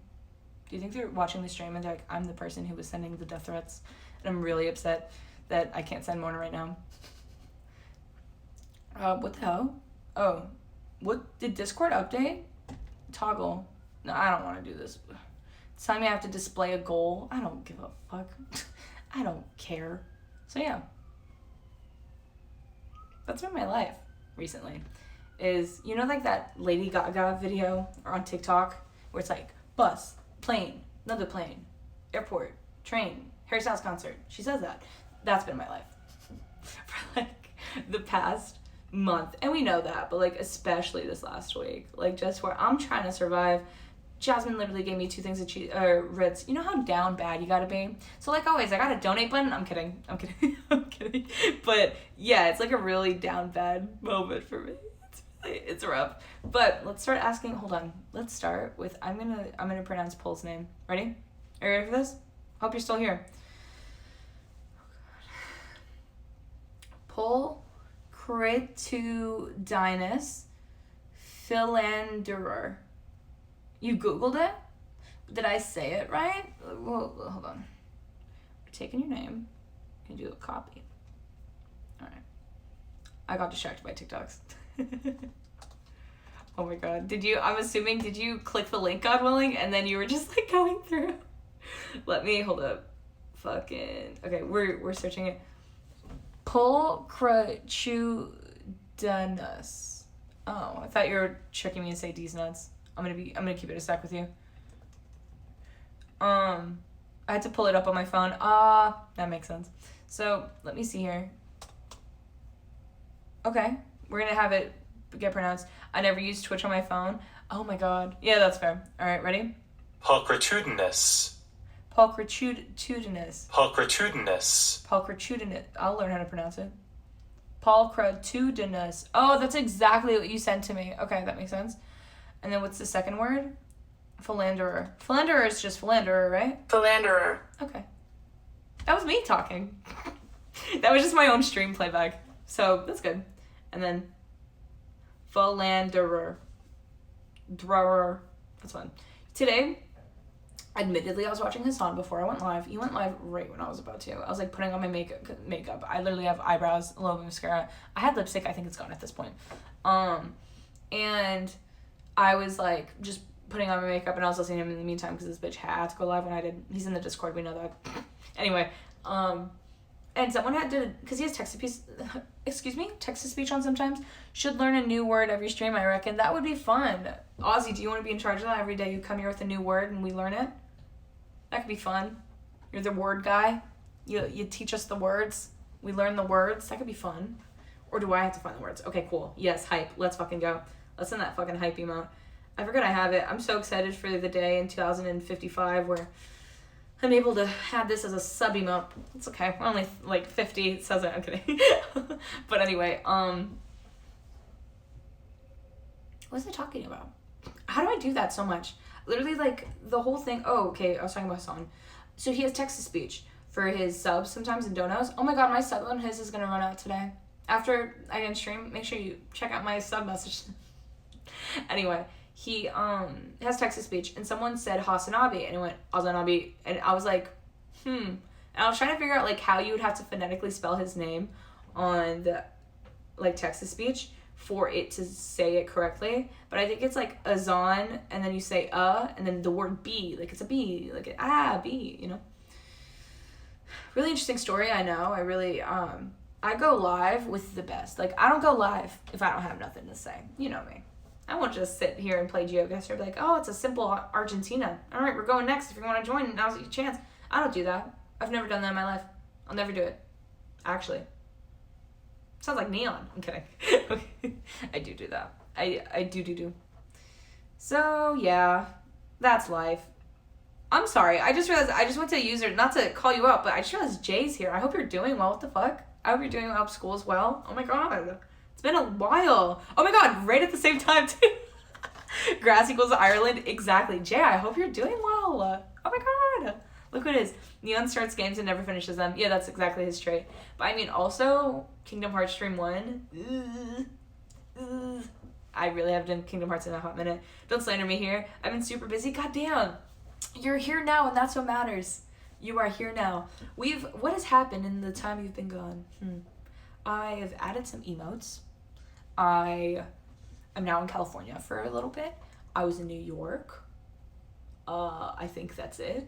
Do you think they're watching the stream and they're like, I'm the person who was sending the death threats, and I'm really upset that I can't send more right now? What the hell? Oh, what did Discord update? Toggle. No, I don't want to do this. It's telling me I have to display a goal. I don't give a fuck. I don't care. So yeah, that's been my life recently. Is, you know, like that Lady Gaga video or on TikTok where it's like bus, plane, another plane, airport, train, Harry Styles concert. She says that. That's been my life for like the past month. And we know that, but like especially this last week, like just where I'm trying to survive. Jasmine literally gave me 2 things of cheese, Ritz. You know how down bad you gotta be? So like always, I got a donate button. I'm kidding. I'm kidding. But yeah, it's like a really down bad moment for me. It's rough. But let's start asking. Hold on. Let's start with, I'm gonna pronounce Paul's name. Ready? Are you ready for this? Hope you're still here. Paul Cretudinus Philanderer. You Googled it? Did I say it right? Well, hold on. We're taking your name and do a copy. All right. I got distracted by TikToks. Oh my god. Did you click the link, God willing, and then you were just like going through? Let me, hold up. Fucking, okay, we're searching it. Paul Cretudinus. Oh, I thought you were tricking me to say D's nuts. I'm gonna keep it a sec with you. I had to pull it up on my phone. That makes sense. So let me see here. Okay, we're gonna have it get pronounced. I never used Twitch on my phone. Oh my god. Yeah, that's fair. All right, ready? Paul Cretudinus. Paul Cretudinus. Paul Cretudinus. Paul Cretudinus. I'll learn how to pronounce it. Paul Cretudinus. Oh, that's exactly what you sent to me. Okay, that makes sense. And then what's the second word? Philanderer. Philanderer is just philanderer, right? Philanderer. Okay. That was me talking. That was just my own stream playback. So that's good. And then philanderer. Drawer. That's fun. Today, admittedly, I was watching Hassan before I went live. He went live right when I was about to. I was like putting on my makeup. I literally have eyebrows, a little bit of mascara. I had lipstick. I think it's gone at this point. And I was like just putting on my makeup, and I was listening to him in the meantime because this bitch had to go live when I did. He's in the Discord, we know that. Anyway, and someone had to, because he has text-to-speech on sometimes, should learn a new word every stream, I reckon. That would be fun. Ozzy, do you want to be in charge of that? Every day you come here with a new word and we learn it? That could be fun. You're the word guy. You teach us the words. We learn the words. That could be fun. Or do I have to find the words? Okay, cool. Yes, hype. Let's fucking go. Let's send that fucking hype emote. I forgot I have it. I'm so excited for the day in 2055 where I'm able to have this as a sub emote. It's okay. We're only like 50. It says it. I'm kidding. But anyway, what was I talking about? How do I do that so much? Literally, like, the whole thing. Oh, okay. I was talking about Hassan. So he has text-to-speech for his subs sometimes and donos. Oh my god, my sub on his is going to run out today. After I end stream, make sure you check out my sub message. Anyway, he has text-to-speech, and someone said Hasanabi, and it went Hasanabi, and I was like, And I was trying to figure out like how you would have to phonetically spell his name on the like text-to-speech for it to say it correctly. But I think it's like Azan, and then you say and then the word B, like it's a B, like B, you know. Really interesting story, I know. I really I go live with the best. Like I don't go live if I don't have nothing to say. You know me. I won't just sit here and play GeoGuessr and be like, oh, it's a simple Argentina. All right, we're going next. If you want to join, now's your chance. I don't do that. I've never done that in my life. I'll never do it. Actually. Sounds like Neon. I'm kidding. I do that. I do. So, yeah. That's life. I'm sorry. I just realized I just went to a user, not to call you out, but I just realized Jay's here. I hope you're doing well. What the fuck? I hope you're doing well at school as well. Oh my god. It's been a while. Oh my god, right at the same time too. Grass equals Ireland. Exactly. Jay, I hope you're doing well. Oh my god. Look what it is. Neon starts games and never finishes them. Yeah, that's exactly his trait. But I mean, also, Kingdom Hearts Stream 1. I really have done Kingdom Hearts in a hot minute. Don't slander me here. I've been super busy. God damn. You're here now, and that's what matters. You are here now. What has happened in the time you've been gone? I have added some emotes. I am now in California for a little bit. I was in New York. I think that's it.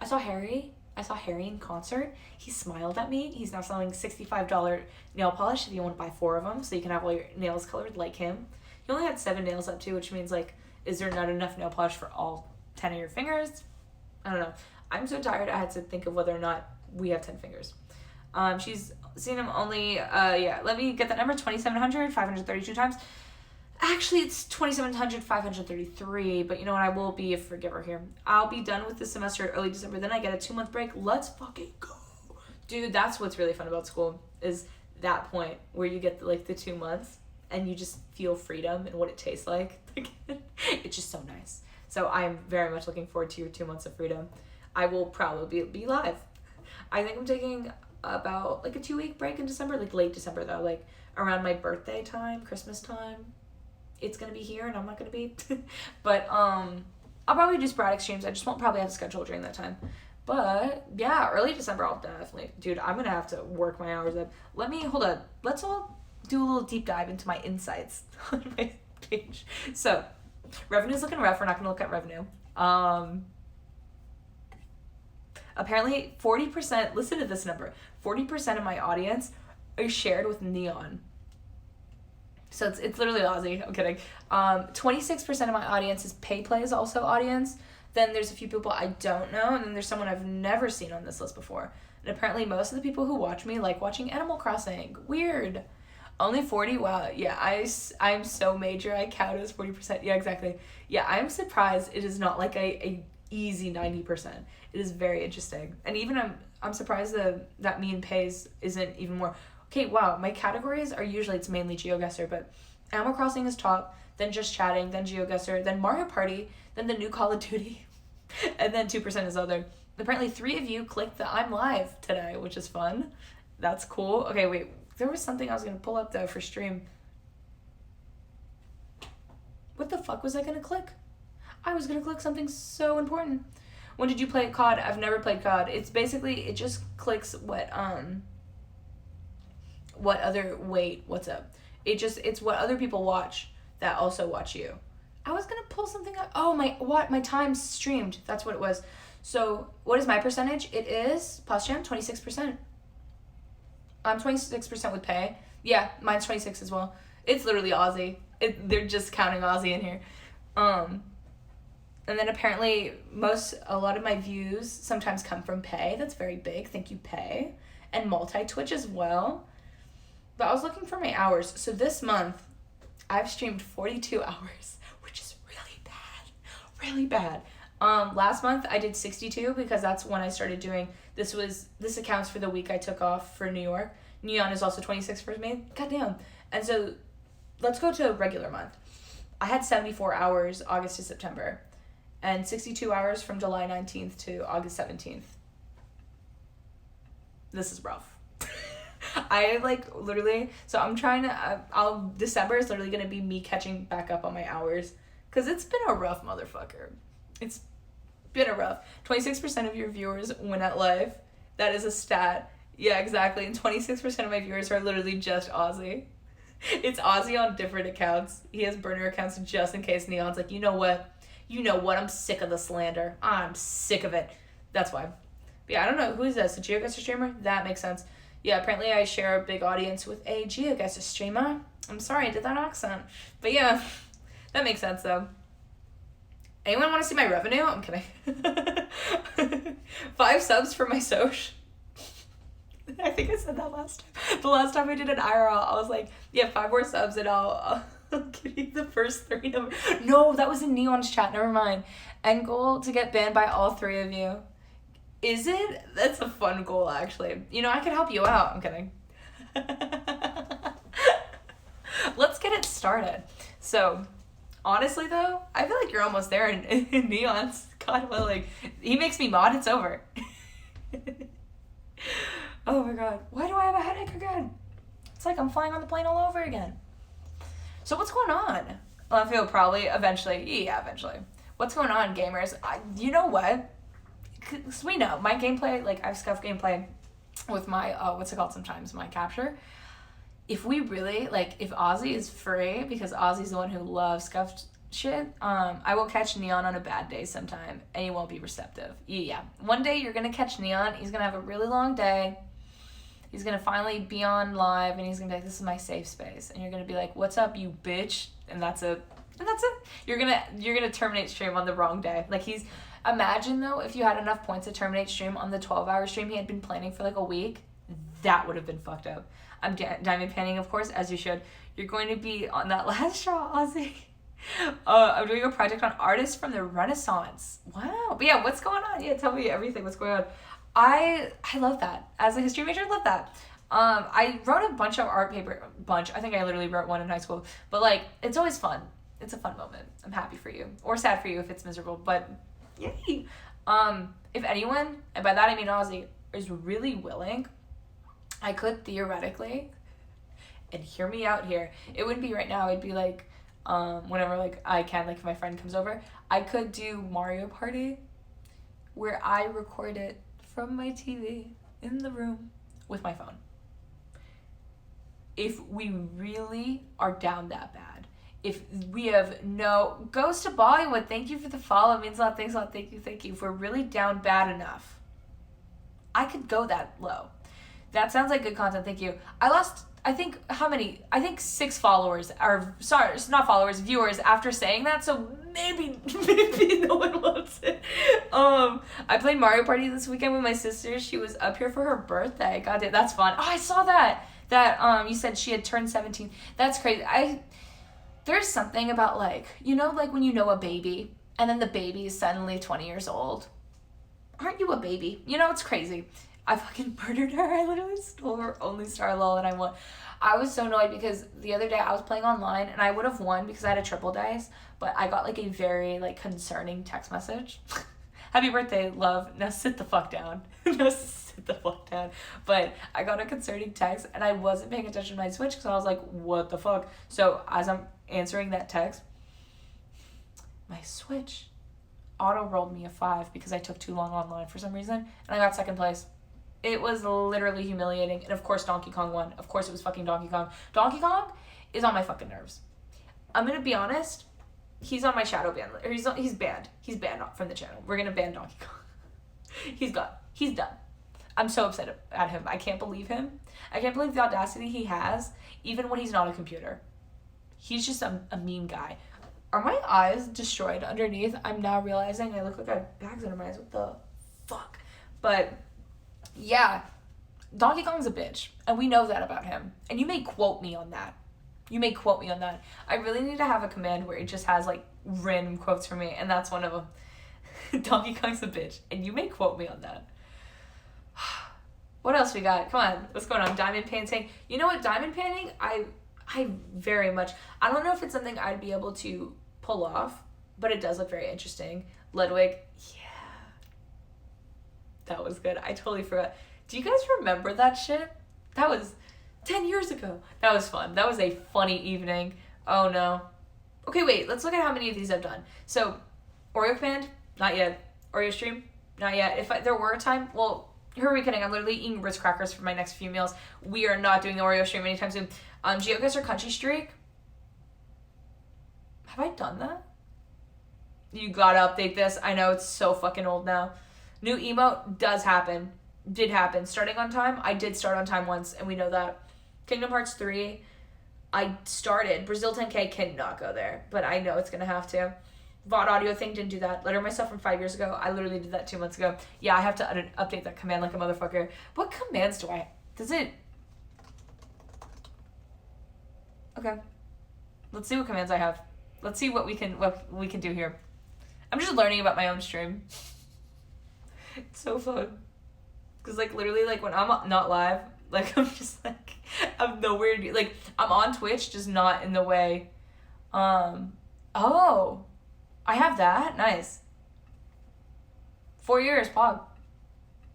I saw Harry in concert. He smiled at me. He's now selling $65 nail polish if you want to buy 4 of them, so you can have all your nails colored like him. He only had 7 nails up too, which means like, is there not enough nail polish for all 10 of your fingers? I don't know. I'm so tired I had to think of whether or not we have 10 fingers. She's seen him only, let me get that number, 2,700, 532 times. Actually, it's 2,700, 533, but you know what, I will be a forgiver here. I'll be done with this semester early December, then I get a 2-month break. Let's fucking go. Dude, that's what's really fun about school, is that point where you get the 2 months, and you just feel freedom and what it tastes like. It's just so nice. So I'm very much looking forward to your 2 months of freedom. I will probably be live. I think I'm taking about a 2-week break in December, late December though, around my birthday time, Christmas time. It's gonna be here and I'm not gonna be. But I'll probably do sporadic streams. I just won't probably have a schedule during that time. But yeah, early December I'll definitely, dude, I'm gonna have to work my hours up. Hold on. Let's all do a little deep dive into my insights on my page. So revenue's looking rough. We're not gonna look at revenue. Apparently 40%, listen to this number, 40% of my audience is shared with Neon. So it's literally Aussie. I'm kidding. 26% of my audience is pay plays also audience. Then there's a few people I don't know, and then there's someone I've never seen on this list before. And apparently most of the people who watch me like watching Animal Crossing. Weird. Only 40? Wow. Yeah, I'm so major. I count as 40%. Yeah, exactly. Yeah, I'm surprised it is not a easy 90%. It is very interesting. And even I'm surprised that mean pays isn't even more. Okay, wow, my categories are usually, it's mainly GeoGuessr, but Animal Crossing is top, then Just Chatting, then GeoGuessr, then Mario Party, then the new Call of Duty, and then 2% is other. Apparently 3 of you clicked the I'm live today, which is fun. That's cool. Okay, wait, there was something I was going to pull up though for stream. What the fuck was I going to click? I was going to click something so important. When did you play COD? I've never played COD. It's basically, it just clicks what's up? It's what other people watch that also watch you. I was gonna pull something up. Oh, my time streamed. That's what it was. So what is my percentage? It is, Postgem, 26%. I'm 26% with pay. Yeah, mine's 26 as well. It's literally Aussie. They're just counting Aussie in here. And then apparently a lot of my views sometimes come from pay. That's very big. Thank you, pay. And multi-Twitch as well. But I was looking for my hours. So this month, I've streamed 42 hours, which is really bad. Really bad. Last month, I did 62 because that's when I started doing, this accounts for the week I took off for New York. Neon is also 26 for me. Goddamn. And so let's go to a regular month. I had 74 hours August to September and 62 hours from July 19th to August 17th. This is rough. I like literally, so I'm trying to, December is literally going to be me catching back up on my hours. Because it's been a rough motherfucker. It's been a rough. 26% of your viewers win at live. That is a stat. Yeah, exactly. And 26% of my viewers are literally just Aussie. It's Aussie on different accounts. He has burner accounts just in case Neon's like, you know what? I'm sick of the slander. I'm sick of it. That's why. But yeah, I don't know. Who is this? A GeoGuessr streamer? That makes sense. Yeah, apparently I share a big audience with a GeoGuessr streamer. I'm sorry I did that accent. But yeah, that makes sense though. Anyone want to see my revenue? I'm kidding. 5 subs for my Soch. I think I said that last time. The last time I did an IRL, I was like, yeah, 5 more subs and I'll give you the first 3 numbers. No, that was in Neon's chat. Never mind. End goal to get banned by all 3 of you. Is it? That's a fun goal, actually. You know, I could help you out. I'm kidding. Let's get it started. So, honestly, though, I feel like you're almost there in Neon's. God willing. He makes me mod. It's over. Oh my god. Why do I have a headache again? It's like I'm flying on the plane all over again. So what's going on? Well, I feel probably eventually. Yeah, eventually. What's going on, gamers? You know what? Cause we know my gameplay, like I've scuffed gameplay with my, what's it called sometimes? My capture. If we really, like, if Ozzy is free, because Ozzy's the one who loves scuffed shit, I will catch Neon on a bad day sometime, and he won't be receptive. Yeah. One day you're going to catch Neon, he's going to have a really long day, he's going to finally be on live, and he's going to be like, this is my safe space, and you're going to be like, what's up, you bitch, and that's it. You're gonna terminate stream on the wrong day. Like imagine though, if you had enough points to terminate stream on the 12-hour stream he had been planning for like a week, that would have been fucked up. I'm diamond panning, of course, as you should. You're going to be on that last straw, Ozzy. I'm doing a project on artists from the Renaissance. Wow. But yeah, what's going on? Yeah, tell me everything. What's going on? I love that. As a history major, I love that. I wrote a bunch of art paper. I think I literally wrote one in high school. But like, it's always fun. It's a fun moment. I'm happy for you. Or sad for you if it's miserable. But yay. If anyone, and by that I mean Ozzy, is really willing, I could theoretically, and hear me out here, it wouldn't be right now, it'd be like, whenever like I can, like if my friend comes over, I could do Mario Party, where I record it from my TV in the room with my phone. If we really are down that bad, if we have no, Ghost to Bollywood, thank you for the follow, it means a lot, thanks a lot, thank you. If we're really down bad enough, I could go that low. That sounds like good content, thank you. I lost, I think 6 followers, or sorry, not followers, viewers after saying that, so maybe no one wants it. I played Mario Party this weekend with my sister. She was up here for her birthday. God damn, that's fun. Oh, I saw that you said she had turned 17. That's crazy. There's something about like, you know, like when you know a baby and then the baby is suddenly 20 years old. Aren't you a baby? You know, it's crazy. I fucking murdered her. I literally stole her only star lol and I won. I was so annoyed because the other day I was playing online and I would have won because I had a triple dice, but I got like a very like concerning text message. Happy birthday, love. Now sit the fuck down. Now sit the fuck down. But I got a concerning text and I wasn't paying attention to my Switch because I was like, what the fuck? So as I'm answering that text, my Switch auto-rolled me a 5 because I took too long online for some reason, and I got second place. It was literally humiliating, and of course Donkey Kong won. Of course it was fucking Donkey Kong. Donkey Kong is on my fucking nerves. I'm gonna be honest, he's on my shadow ban. He's banned. He's banned from the channel. We're gonna ban Donkey Kong. He's gone. He's done. I'm so upset at him. I can't believe him. I can't believe the audacity he has, even when he's not a computer. He's just a meme guy. Are my eyes destroyed underneath? I'm now realizing I look like I have bags under my eyes. What the fuck? But yeah, Donkey Kong's a bitch, and we know that about him. And you may quote me on that. I really need to have a command where it just has like random quotes for me, and that's one of them. Donkey Kong's a bitch, and you may quote me on that. What else we got? Come on, what's going on? Diamond painting. You know what? Diamond painting, I very much, I don't know if it's something I'd be able to pull off, but it does look very interesting. Ludwig, yeah. That was good. I totally forgot. Do you guys remember that shit? That was 10 years ago. That was fun. That was a funny evening. Oh no. Okay, wait, let's look at how many of these I've done. So, Oreo command, not yet. Oreo stream, not yet. If there were a time, well, who are we kidding? I'm literally eating Ritz crackers for my next few meals. We are not doing the Oreo stream anytime soon. Geoguess or Country Streak. Have I done that? You gotta update this. I know it's so fucking old now. New emote does happen. Did happen. Starting on time. I did start on time once, and we know that. Kingdom Hearts 3. I started. Brazil 10K cannot go there, but I know it's gonna have to. VOD audio thing didn't do that. Letter myself from 5 years ago. I literally did that 2 months ago. Yeah, I have to update that command like a motherfucker. What commands do I... Does it... Okay. Let's see what commands I have. Let's see what we can do here. I'm just learning about my own stream. It's so fun. Because, like, literally, like, when I'm not live, like, I'm just, like, I'm nowhere near, like, I'm on Twitch, just not in the way. Oh. I have that. Nice. 4 years, Pog.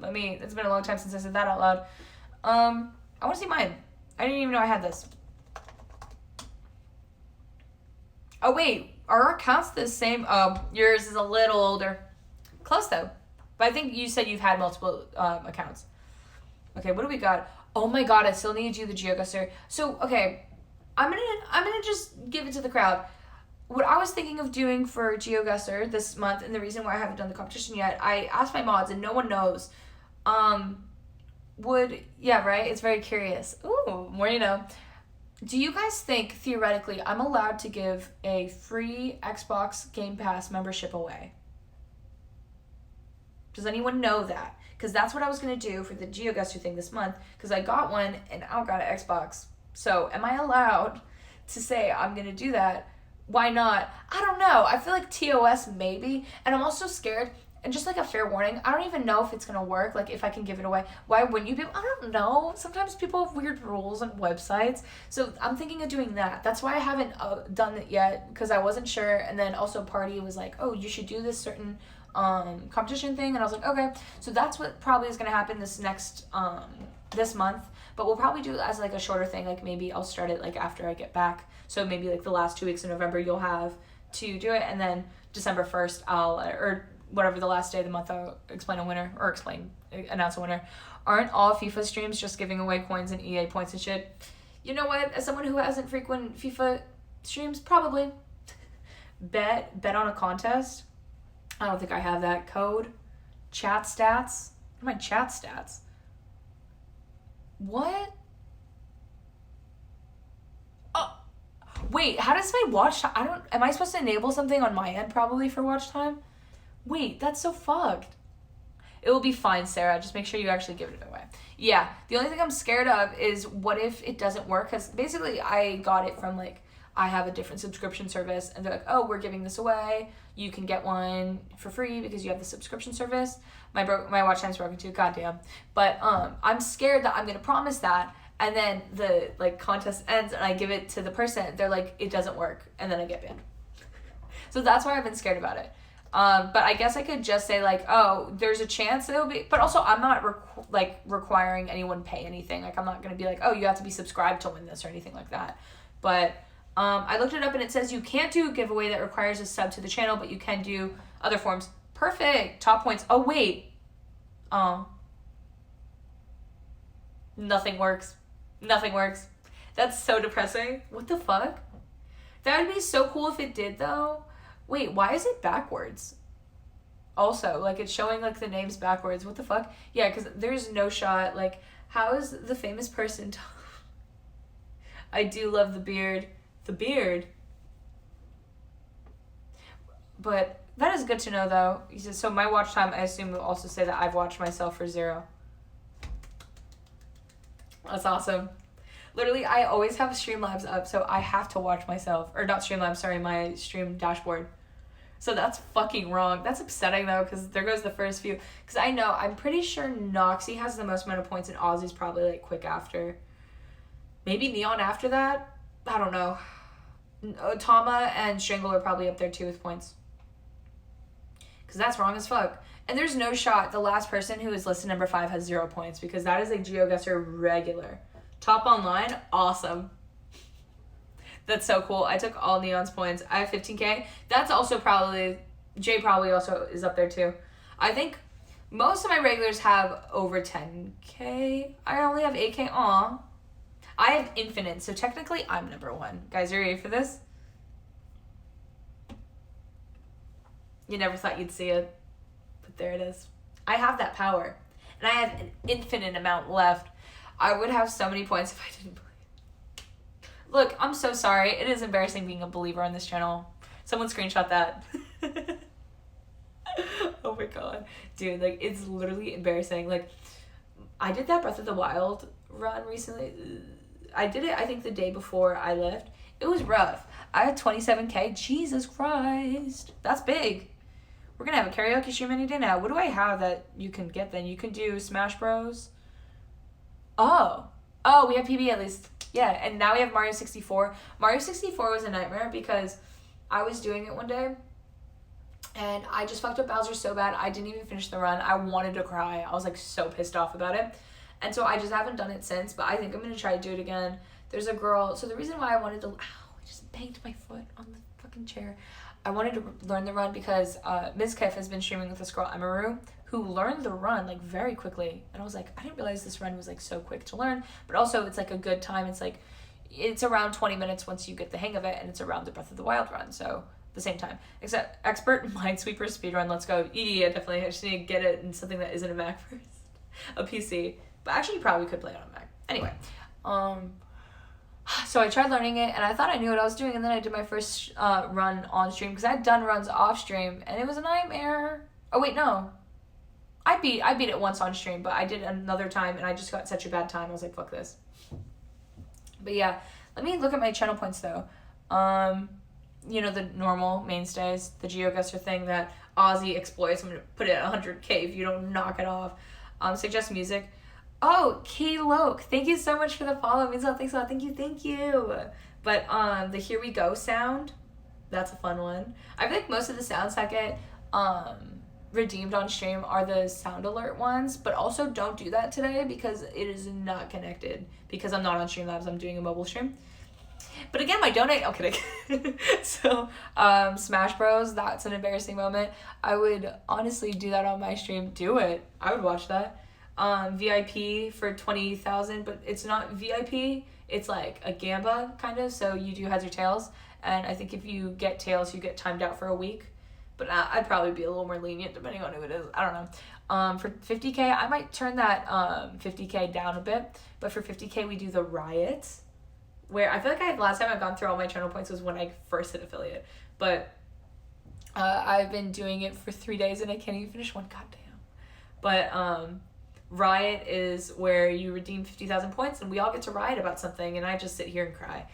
It's been a long time since I said that out loud. I want to see mine. I didn't even know I had this. Oh, wait. Are our accounts the same? Oh, yours is a little older. Close, though. But I think you said you've had multiple accounts. Okay, what do we got? Oh my god, I still need to do the GeoGuessr. So, okay. I'm gonna just give it to the crowd. What I was thinking of doing for GeoGuessr this month, and the reason why I haven't done the competition yet, I asked my mods and no one knows. Yeah, right? It's very curious. Ooh, more you know. Do you guys think, theoretically, I'm allowed to give a free Xbox Game Pass membership away? Does anyone know that? Because that's what I was going to do for the GeoGuessr thing this month, because I got one and I got an Xbox. So, am I allowed to say I'm going to do that? Why not? I don't know. I feel like TOS maybe. And I'm also scared. And just like a fair warning, I don't even know if it's going to work. Like if I can give it away. Why wouldn't you be? I don't know. Sometimes people have weird rules on websites. So I'm thinking of doing that. That's why I haven't done it yet. Because I wasn't sure. And then also Party was like, oh, you should do this certain competition thing. And I was like, okay. So that's what probably is going to happen this month. But we'll probably do it as like a shorter thing. Like maybe I'll start it like after I get back. So maybe like the last 2 weeks in November you'll have to do it, and then December 1st or whatever the last day of the month I'll explain a winner or announce a winner. Aren't all FIFA streams just giving away coins and EA points and shit? You know what? As someone who hasn't frequent FIFA streams, probably. Bet on a contest. I don't think I have that code. Chat stats. What are my chat stats? What? Wait, how does my watch time... Am I supposed to enable something on my end probably for watch time? Wait, that's so fucked. It will be fine, Sarah. Just make sure you actually give it away. Yeah, the only thing I'm scared of is what if it doesn't work? Because basically I got it from like... I have a different subscription service, and they're like, oh, we're giving this away. You can get one for free because you have the subscription service. My watch time's broken too. Goddamn. But I'm scared that I'm going to promise that, and then the like contest ends and I give it to the person. They're like, it doesn't work, and then I get banned. So that's why I've been scared about it. But I guess I could just say like, oh, there's a chance that it'll be. But also, I'm not requiring anyone pay anything. Like, I'm not gonna be like, oh, you have to be subscribed to win this or anything like that. But I looked it up and it says you can't do a giveaway that requires a sub to the channel, but you can do other forms. Perfect. Top points. Oh wait. Nothing works. Nothing works. That's so depressing. What the fuck? That would be so cool if it did, though. Wait, why is it backwards? Also, like, it's showing, like, the names backwards. What the fuck? Yeah, because there's no shot. Like, how is the famous person... I do love the beard. The beard. But that is good to know, though. He says, so my watch time, I assume, will also say that I've watched myself for 0. That's awesome. Literally, I always have Streamlabs up, so I have to watch myself. Or not Streamlabs, sorry, my stream dashboard. So that's fucking wrong. That's upsetting, though, because there goes the first few. Because I know, I'm pretty sure Noxy has the most amount of points, and Ozzy's probably, like, quick after. Maybe Neon after that? I don't know. Tama and Strangle are probably up there, too, with points. Because that's wrong as fuck. And there's no shot the last person who is listed number 5 has 0 points, because that is a GeoGuessr regular. Top online, awesome. That's so cool. I took all Neon's points. I have 15K. That's also probably, Jay probably also is up there too. I think most of my regulars have over 10K. I only have 8K. Aw. I have infinite, so technically I'm number one. Guys, are you ready for this? You never thought you'd see it, but there it is. I have that power, and I have an infinite amount left. I would have so many points if I didn't believe. Look, I'm so sorry. It is embarrassing being a believer on this channel. Someone screenshot that. Oh my god. Dude, like, it's literally embarrassing. Like, I did that Breath of the Wild run recently. I did it, I think, the day before I left. It was rough. I had 27K. Jesus Christ. That's big. We're going to have a karaoke stream any day now. What do I have that you can get then? You can do Smash Bros. Oh, we have PB at least. Yeah, and now we have Mario 64. Mario 64 was a nightmare because I was doing it one day, and I just fucked up Bowser so bad, I didn't even finish the run. I wanted to cry. I was, like, so pissed off about it. And so I just haven't done it since, but I think I'm going to try to do it again. There's a girl, so the reason why I wanted to, I just banged my foot on the fucking chair. I wanted to learn the run because Ms. Kef has been streaming with this girl, Emaru, who learned the run, like, very quickly. And I was like, I didn't realize this run was, like, so quick to learn. But also, it's, like, a good time. It's, like, it's around 20 minutes once you get the hang of it, and it's around the Breath of the Wild run, so the same time. Except expert Minesweeper speedrun, let's go. Yeah, definitely. I just need to get it in something that isn't a Mac first. A PC. But actually, you probably could play it on a Mac. Anyway, so I tried learning it, and I thought I knew what I was doing, and then I did my first run on stream, because I had done runs off stream, and it was a nightmare. Oh, wait, no. I beat it once on stream, but I did it another time, and I just got such a bad time. I was like, fuck this. But yeah, let me look at my channel points, though. You know, the normal mainstays, the GeoGuessr thing that Ozzy exploits. I'm going to put it at 100K if you don't knock it off. Suggest music. Oh, Key Loke, thank you so much for the follow. It means a lot. Thanks a lot. Thank you. But the Here We Go sound, that's a fun one. I feel like most of the sounds that get redeemed on stream are the sound alert ones, but also don't do that today because it is not connected because I'm not on Streamlabs. I'm doing a mobile stream. But again, my donate, oh, kidding. So, Smash Bros, that's an embarrassing moment. I would honestly do that on my stream. Do it. I would watch that. VIP for 20,000, but it's not VIP. It's like a gamba, kind of, so you do heads or tails. And I think if you get tails, you get timed out for a week. But I'd probably be a little more lenient depending on who it is. I don't know. For 50K, I might turn that 50K down a bit. But for 50K, we do the riots. Where I feel like last time I've gone through all my channel points was when I first hit affiliate. But I've been doing it for 3 days and I can't even finish one. Goddamn. But riot is where you redeem 50,000 points and we all get to riot about something and I just sit here and cry.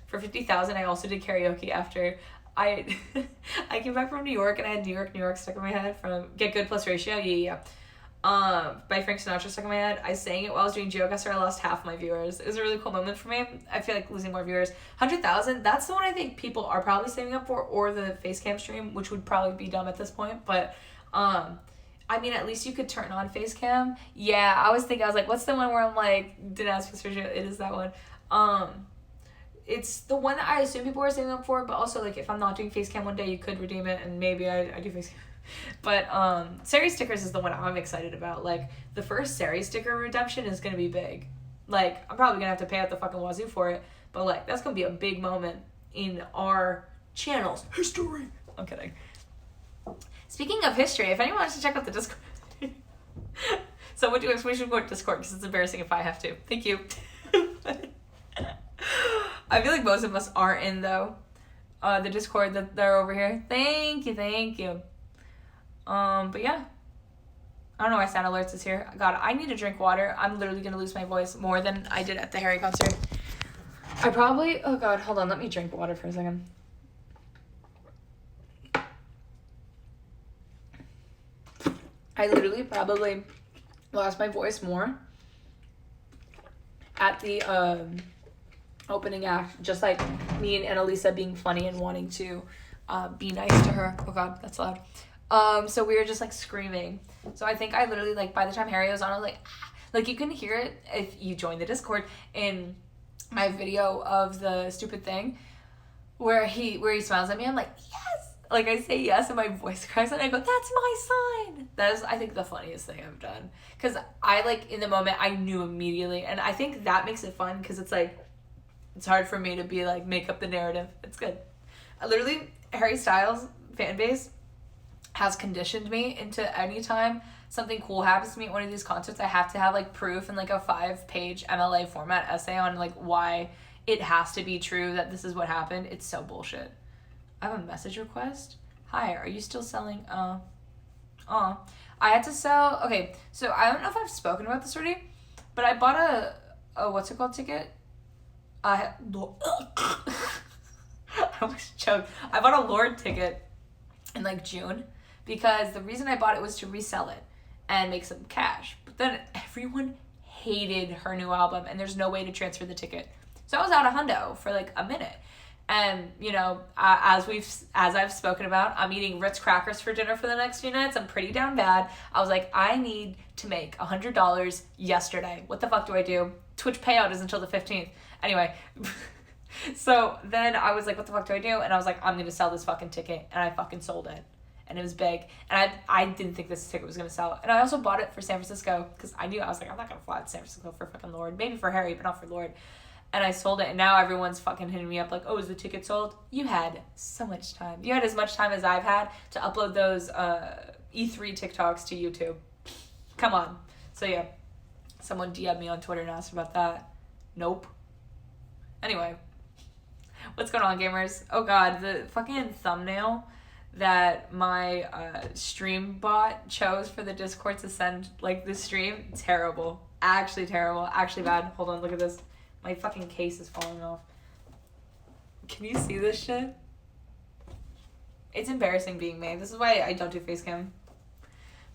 For 50,000, I also did karaoke after I came back from New York and I had New York stuck in my head from Get Good Plus Ratio. Yeah. By Frank Sinatra stuck in my head. I sang it while I was doing GeoGuessr. I lost half my viewers. It was a really cool moment for me. I feel like losing more viewers. 100,000, that's the one I think people are probably saving up for, or the FaceCam stream, which would probably be dumb at this point. But, I mean, at least you could turn on FaceCam. Yeah, I was like, what's the one where I'm like, didn't ask for it is that one. It's the one that I assume people are saving up for, but also, like, if I'm not doing FaceCam one day, you could redeem it, and maybe I do FaceCam. But Sari stickers is the one I'm excited about. Like, the first Sari sticker redemption is gonna be big. Like, I'm probably gonna have to pay out the fucking wazoo for it, but like, that's gonna be a big moment in our channel's history. I'm kidding. Speaking of history, if anyone wants to check out the Discord, someone do exclamation point Discord because it's embarrassing if I have to. Thank you. I feel like most of us are in though. The Discord that they're over here. Thank you. But yeah. I don't know why sound alerts is here. God, I need to drink water. I'm literally gonna lose my voice more than I did at the Harry concert. I probably, oh God, hold on, let me drink water for a second. I literally probably lost my voice more at the opening act, just like me and Annalisa being funny and wanting to be nice to her. Oh God, that's loud. So we were just like screaming. So I think I literally, like, by the time Harry was on, I was Like, you can hear it if you join the Discord in my video of the stupid thing where he smiles at me. I'm like, yes! Like, I say yes and my voice cracks and I go, that's my sign! That is, I think, the funniest thing I've done. Because I, like, in the moment, I knew immediately. And I think that makes it fun because it's, like, it's hard for me to be, like, make up the narrative. It's good. Literally, Harry Styles fan base has conditioned me into any time something cool happens to me at one of these concerts, I have to have, like, proof in, like, a 5-page MLA format essay on, like, why it has to be true that this is what happened. It's so bullshit. I have a message request. Hi, are you still selling? I had to sell. Okay, so I don't know if I've spoken about this already, but I bought a what's it called ticket? I almost choked. I bought a Lorde ticket in like June because the reason I bought it was to resell it and make some cash. But then everyone hated her new album and there's no way to transfer the ticket. So I was out a hundo for like a minute. And, you know, as I've spoken about, I'm eating Ritz crackers for dinner for the next few nights. I'm pretty down bad. I was like, I need to make $100 yesterday. What the fuck do I do? Twitch payout is until the 15th. Anyway, so then I was like, what the fuck do I do? And I was like, I'm going to sell this fucking ticket. And I fucking sold it. And it was big. And I didn't think this ticket was going to sell. And I also bought it for San Francisco because I was like, I'm not going to fly to San Francisco for fucking Lorde. Maybe for Harry, but not for Lorde. And I sold it, and now everyone's fucking hitting me up like, oh, is the ticket sold? You had so much time. You had as much time as I've had to upload those E3 TikToks to YouTube. Come on. So, yeah. Someone DM'd me on Twitter and asked about that. Nope. Anyway. What's going on, gamers? Oh, God. The fucking thumbnail that my stream bot chose for the Discord to send, like, the stream, terrible. Actually terrible. Actually bad. Hold on, look at this. My fucking case is falling off. Can you see this shit? It's embarrassing being me. This is why I don't do FaceCam.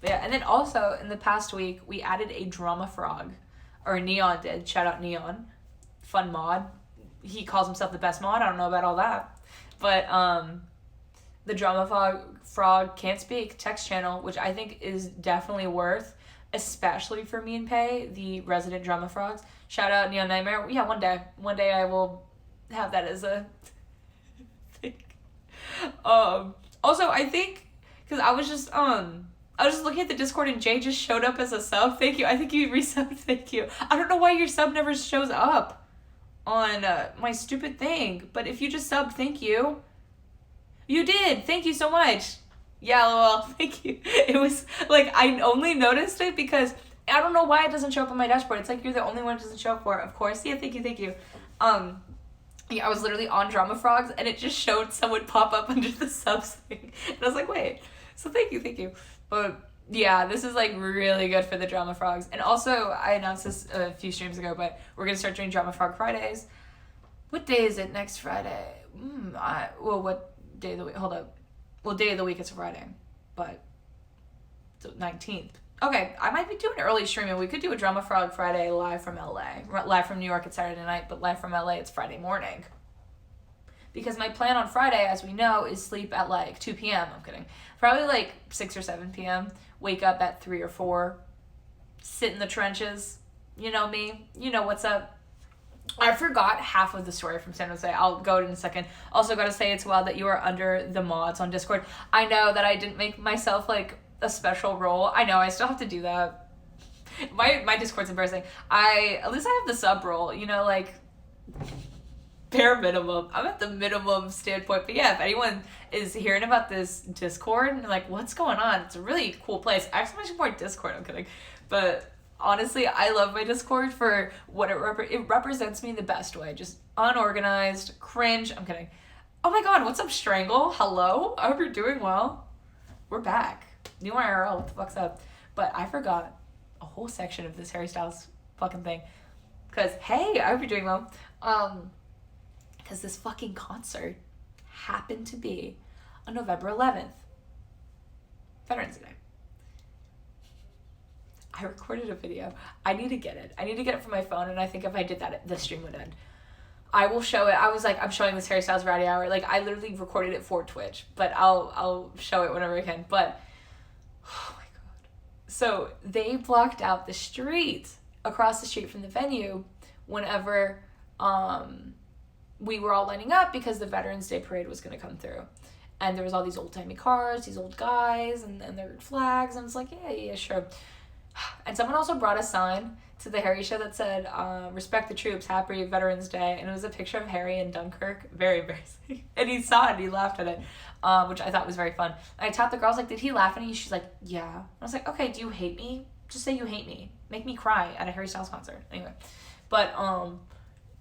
But yeah, and then also, in the past week, we added a drama frog. Or Neon did. Shout out Neon. Fun mod. He calls himself the best mod. I don't know about all that. But, the drama frog can't speak text channel, which I think is definitely worth, especially for me and Pei, the resident drama frogs. Shout out Neon Nightmare. Yeah, one day I will have that as a thing. Also, I think, because I was just looking at the Discord and Jay just showed up as a sub. Thank you. I think you resubbed. Thank you. I don't know why your sub never shows up on my stupid thing, but if you just subbed, thank you. You did. Thank you so much. Yeah, lol. Thank you. It was like I only noticed it because I don't know why it doesn't show up on my dashboard. It's like you're the only one it doesn't show up for. Of course. Yeah, thank you. Yeah, I was literally on Drama Frogs and it just showed someone pop up under the subs thing. And I was like, wait. So thank you. But yeah, this is like really good for the Drama Frogs. And also, I announced this a few streams ago, but we're going to start doing Drama Frog Fridays. What day is it next Friday? What day of the week? Hold up. Well, day of the week is Friday, but it's 19th. Okay, I might be doing early streaming. We could do a Drama Frog Friday live from LA. Live from New York, it's Saturday night, but live from LA, it's Friday morning. Because my plan on Friday, as we know, is sleep at like 2 p.m. I'm kidding. Probably like 6 or 7 p.m. Wake up at 3 or 4. Sit in the trenches. You know me. You know what's up. I forgot half of the story from San Jose. I'll go in a second. Also gotta say it's wild that you are under the mods on Discord. I know that I didn't make myself like a special role. I know I still have to do that. My Discord's embarrassing. At least I have the sub role, you know, like bare minimum. I'm at the minimum standpoint. But yeah, if anyone is hearing about this Discord and like what's going on, it's a really cool place. I actually more Discord, I'm kidding. But honestly, I love my Discord for what it represents me in the best way. Just unorganized, cringe. I'm kidding. Oh my god, what's up, Strangle? Hello? I hope you're doing well. We're back. New IRL, what the fuck's up? But I forgot a whole section of this Harry Styles fucking thing. Because, hey, I hope you're doing well. Because this fucking concert happened to be on November 11th. Veterans Day. I recorded a video. I need to get it. I need to get it from my phone, and I think if I did that, the stream would end. I will show it. I was like, I'm showing this Harry Styles Rowdy Hour. Like, I literally recorded it for Twitch, but I'll show it whenever I can. But, oh my god. So, they blocked out the street. across the street from the venue whenever we were all lining up because the Veterans Day parade was going to come through. And there was all these old-timey cars, these old guys, and their flags, and it's like, yeah, sure. And someone also brought a sign to the Harry show that said, respect the troops, happy Veterans Day, and it was a picture of Harry in Dunkirk. Very embarrassing. And he saw it, and he laughed at it, which I thought was very fun. And I tapped the girl, I was like, did he laugh at me? She's like, yeah. And I was like, okay, do you hate me? Just say you hate me. Make me cry at a Harry Styles concert. Anyway. But,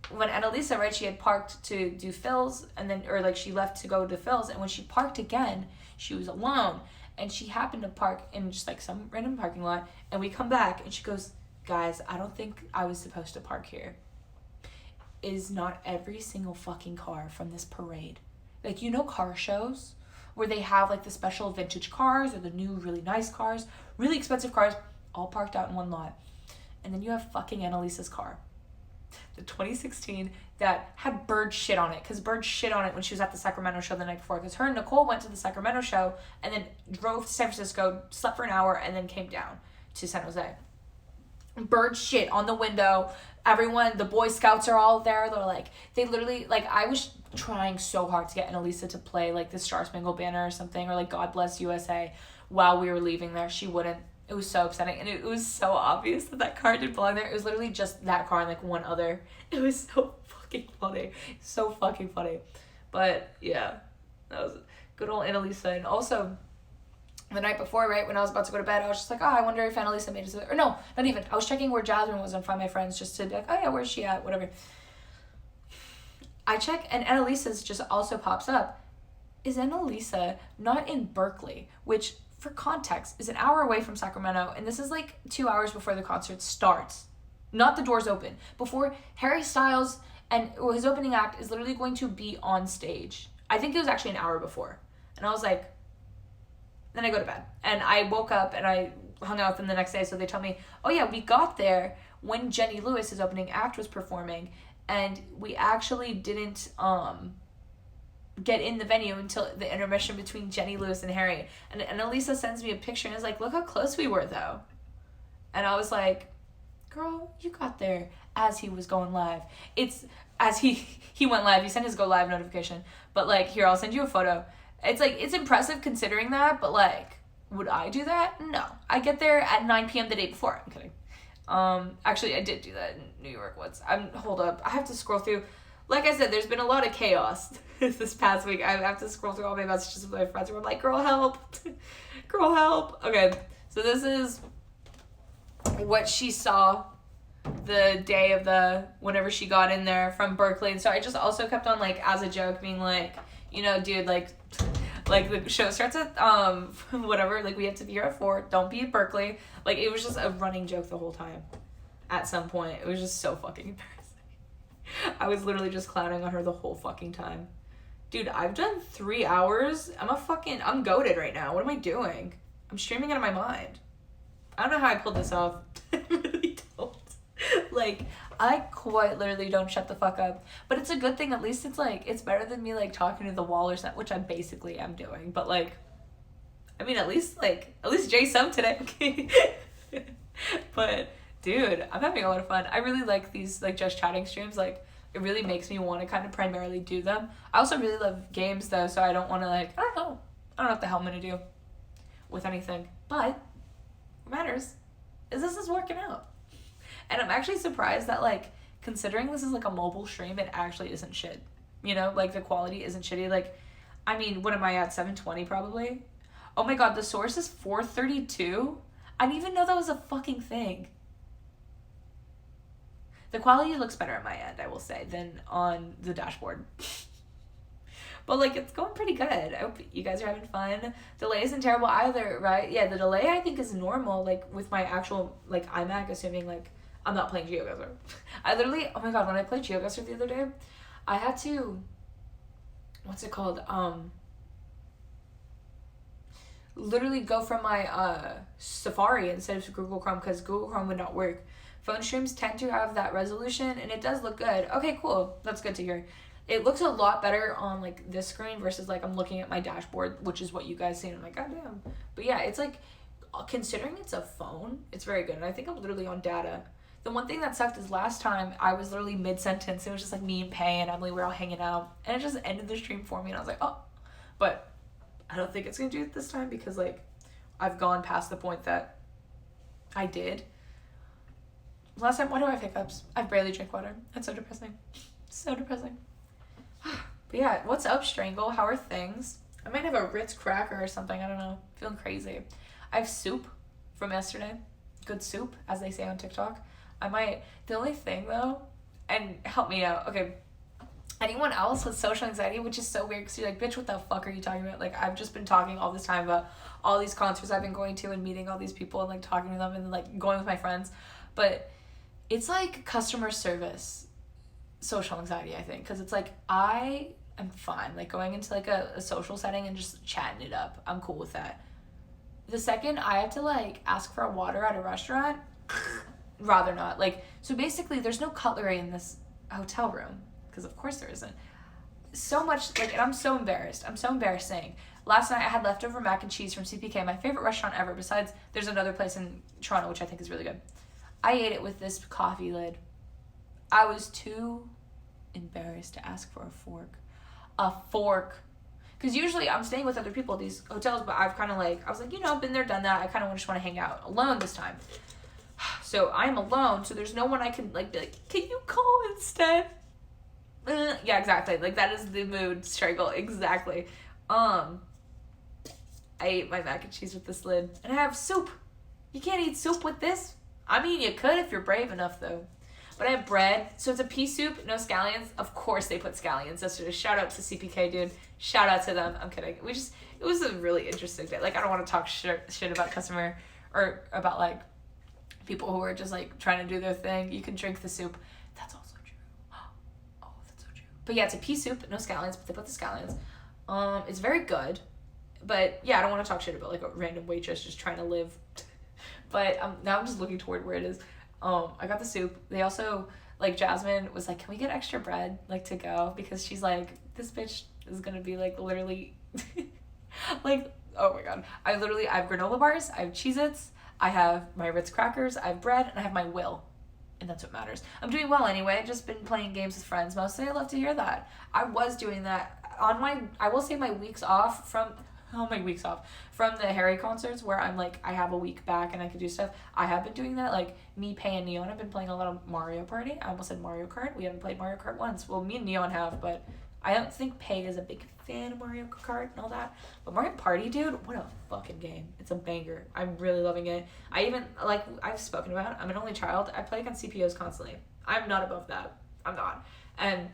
when Annalisa, right, she had parked to do Phil's, and then, or like she left to go to Phil's, and when she parked again, she was alone, and she happened to park in just like some random parking lot, and we come back, and she goes, guys, I don't think I was supposed to park here. Is not every single fucking car from this parade. Like, you know, car shows where they have like the special vintage cars or the new really nice cars, really expensive cars, all parked out in one lot. And then you have fucking Annalisa's car. The 2016 that had Bird shit on it, because Bird shit on it when she was at the Sacramento show the night before, because her and Nicole went to the Sacramento show and then drove to San Francisco, slept for an hour, and then came down to San Jose. Bird shit on the window. Everyone, the Boy Scouts are all there. They're like, they literally, like, I was trying so hard to get Annalisa to play like the Star Spangled Banner or something, or like God Bless USA while we were leaving there. She wouldn't. It was so upsetting, and it was so obvious that car didn't belong there. It was literally just that car and like one other. It was so fucking funny. So fucking funny. But yeah, that was good old Annalisa. And also, the night before, right, when I was about to go to bed, I was just like, oh, I wonder if Annalisa made it to the, or no, not even. I was checking where Jasmine was on Find My Friends just to be like, oh yeah, where's she at? Whatever. I check, and Annalisa's just also pops up. Is Annalisa not in Berkeley, which, for context, is an hour away from Sacramento, and this is like 2 hours before the concert starts. Not the doors open. Before Harry Styles and his opening act is literally going to be on stage. I think it was actually an hour before. And I was like, then I go to bed. And I woke up and I hung out with them the next day, so they tell me, oh yeah, we got there when Jenny Lewis, his opening act, was performing, and we actually didn't get in the venue until the intermission between Jenny Lewis and Harry. And Annalisa sends me a picture and is like, look how close we were though. And I was like, girl, you got there as he was going live. It's as he went live, he sent his go live notification. But like, here, I'll send you a photo. It's like, it's impressive considering that, but like, would I do that? No. I get there at 9 p.m. the day before. I'm kidding. Actually, I did do that in New York once. Hold up. I have to scroll through. Like I said, there's been a lot of chaos this past week. I have to scroll through all my messages with my friends where I'm like, girl, help. Girl, help. Okay, so this is what she saw the day of whenever she got in there from Berkeley. And so I just also kept on, like, as a joke, being like, you know, dude, like the show starts at, whatever, like, we have to be here at 4. Don't be at Berkeley. Like, it was just a running joke the whole time at some point. It was just so fucking embarrassing. I was literally just clowning on her the whole fucking time. Dude, I've done 3 hours. I'm goated right now. What am I doing? I'm streaming out of my mind. I don't know how I pulled this off. I really don't. Like, I quite literally don't shut the fuck up. But it's a good thing. At least it's like, it's better than me like talking to the wall or something, which I basically am doing. But like, I mean, at least Jay sub today. But dude, I'm having a lot of fun. I really like these like just chatting streams. Like, it really makes me want to kind of primarily do them. I also really love games though, so I don't want to like, I don't know what the hell I'm gonna do with anything. But what matters is this is working out. And I'm actually surprised that, like, considering this is like a mobile stream, it actually isn't shit. You know, like the quality isn't shitty. Like, I mean, what am I at? 720 probably? Oh my god, the source is 432? I didn't even know that was a fucking thing. The quality looks better on my end, I will say, than on the dashboard. But, like, it's going pretty good. I hope you guys are having fun. Delay isn't terrible either, right? Yeah, the delay, I think, is normal, like, with my actual, like, iMac, assuming, like, I'm not playing GeoGuessr. I literally, oh my god, when I played GeoGuessr the other day, I had to, what's it called? Literally go from my Safari instead of Google Chrome, because Google Chrome would not work. Phone streams tend to have that resolution, and it does look good. Okay, cool. That's good to hear. It looks a lot better on, like, this screen versus, like, I'm looking at my dashboard, which is what you guys see, and I'm like, goddamn. But yeah, it's, like, considering it's a phone, it's very good. And I think I'm literally on data. The one thing that sucked is last time I was literally mid-sentence. It was just like me and Pay and Emily were all hanging out. And it just ended the stream for me. And I was like, oh. But I don't think it's going to do it this time because, like, I've gone past the point that I did. Last time, why do I have hiccups? I barely drink water. That's so depressing. So depressing. But yeah, what's up, Strangle? How are things? I might have a Ritz cracker or something. I don't know. Feeling crazy. I have soup from yesterday. Good soup, as they say on TikTok. The only thing though, and help me out. Okay, anyone else with social anxiety, which is so weird because you're like, bitch, what the fuck are you talking about? Like, I've just been talking all this time about all these concerts I've been going to and meeting all these people and like talking to them and like going with my friends. But it's like customer service social anxiety, I think, because it's like I am fine like going into like a social setting and just chatting it up. I'm cool with that. The second I have to like ask for a water at a restaurant, rather not. Like, so basically there's no cutlery in this hotel room because of course there isn't. So much like, and I'm so embarrassed saying last night I had leftover mac and cheese from CPK, my favorite restaurant ever, besides there's another place in Toronto which I think is really good. I ate it with this coffee lid. I was too embarrassed to ask for a fork because usually I'm staying with other people at these hotels, but I've kind of like, I was like, you know, I've been there, done that. I kind of just want to hang out alone this time. So I'm alone, so there's no one I can like be like, can you call instead? Yeah, exactly. Like, that is the mood struggle. Exactly. I ate my mac and cheese with this lid. And I have soup. You can't eat soup with this. I mean, you could if you're brave enough, though. But I have bread. So it's a pea soup, no scallions. Of course they put scallions yesterday. Shout out to CPK, dude. Shout out to them. I'm kidding. It was a really interesting day. Like, I don't want to talk shit about customer or about, like, people who are just, like, trying to do their thing. You can drink the soup. That's also true. Oh, that's so true. But yeah, it's a pea soup, no scallions, but they put the scallions. It's very good. But yeah, I don't want to talk shit about, like, a random waitress just trying to live. But now I'm just looking toward where it is. I got the soup. They also, like, Jasmine was like, can we get extra bread, like, to go? Because she's like, this bitch is gonna be, like, literally, like, oh my god. I have granola bars, I have Cheez-Its, I have my Ritz crackers, I have bread, and I have my will. And that's what matters. I'm doing well anyway. I've just been playing games with friends mostly. I love to hear that. I was doing that I will say my weeks off from the Harry concerts where I'm like, I have a week back and I can do stuff. I have been doing that. Like, me, Pay, and Neon have been playing a lot of Mario Party. I almost said Mario Kart. We haven't played Mario Kart once. Well, me and Neon have, but I don't think Pay is a big fan of Mario Kart and all that. But Mario Party, dude, what a fucking game. It's a banger. I'm really loving it. I even, like, I've spoken about it. I'm an only child. I play against CPOs constantly. I'm not above that. I'm not. And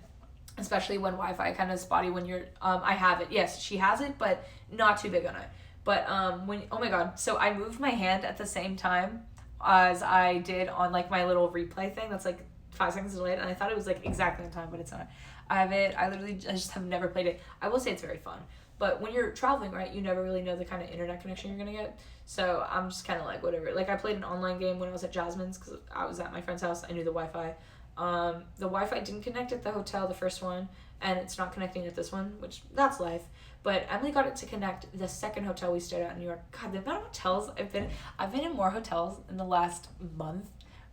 especially when Wi-Fi kind of spotty when you're, I have it. Yes, she has it, but not too big on it. But oh my god, so I moved my hand at the same time as I did on, like, my little replay thing that's like 5 seconds delayed, and I thought it was like exactly on time, but it's not. I have it. I just have never played it. I will say it's very fun, but when you're traveling, right, you never really know the kind of internet connection you're gonna get. So I'm just kind of like, whatever. Like, I played an online game when I was at Jasmine's because I was at my friend's house. I knew the Wi-Fi. The Wi-Fi didn't connect at the hotel, the first one, and it's not connecting at this one, which that's life. But Emily got it to connect the second hotel we stayed at in New York. God, the amount of hotels I've been in more hotels in the last month.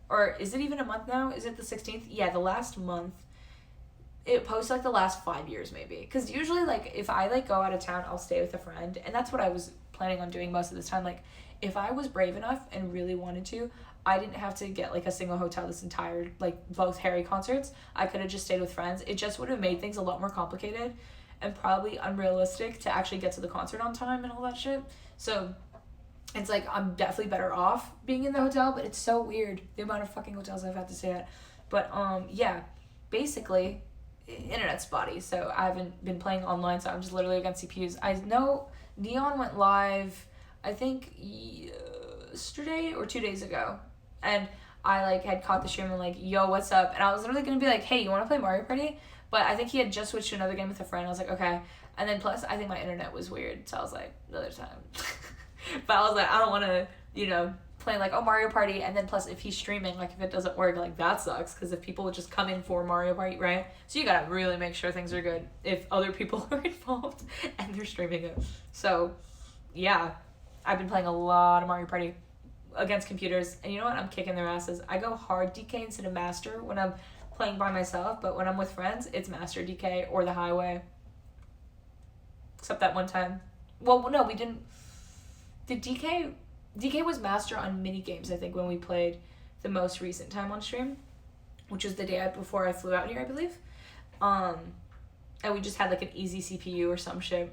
Or is it even a month now? Is it the 16th? Yeah, the last month. It posts like the last 5 years maybe. Because usually, like, if I like go out of town, I'll stay with a friend. And that's what I was planning on doing most of this time. Like, if I was brave enough and really wanted to, I didn't have to get like a single hotel this entire, like, both Harry concerts. I could have just stayed with friends. It just would have made things a lot more complicated and probably unrealistic to actually get to the concert on time and all that shit. So it's like, I'm definitely better off being in the hotel, but it's so weird the amount of fucking hotels I've had to stay at. But yeah, basically internet spotty, so I haven't been playing online, so I'm just literally against CPUs. I know Neon went live, I think yesterday or 2 days ago, and I like had caught the stream and like, yo, what's up? And I was literally gonna be like, hey, you want to play Mario Party? But I think he had just switched to another game with a friend. I was like, okay. And then plus, I think my internet was weird, so I was like, another time. But I was like, I don't want to, you know, play like, oh, Mario Party, and then plus if he's streaming, like, if it doesn't work, like, that sucks, because if people would just come in for Mario Party, right? So you gotta really make sure things are good if other people are involved and they're streaming it. So, yeah, I've been playing a lot of Mario Party. against computers, and you know what? I'm kicking their asses. I go hard DK instead of master when I'm playing by myself, but when I'm with friends, it's master DK or the highway. Except that one time. Well, no, we didn't. Did DK was master on mini games, I think, when we played the most recent time on stream, which was the day before I flew out here, I believe. And we just had like an easy CPU or some shit.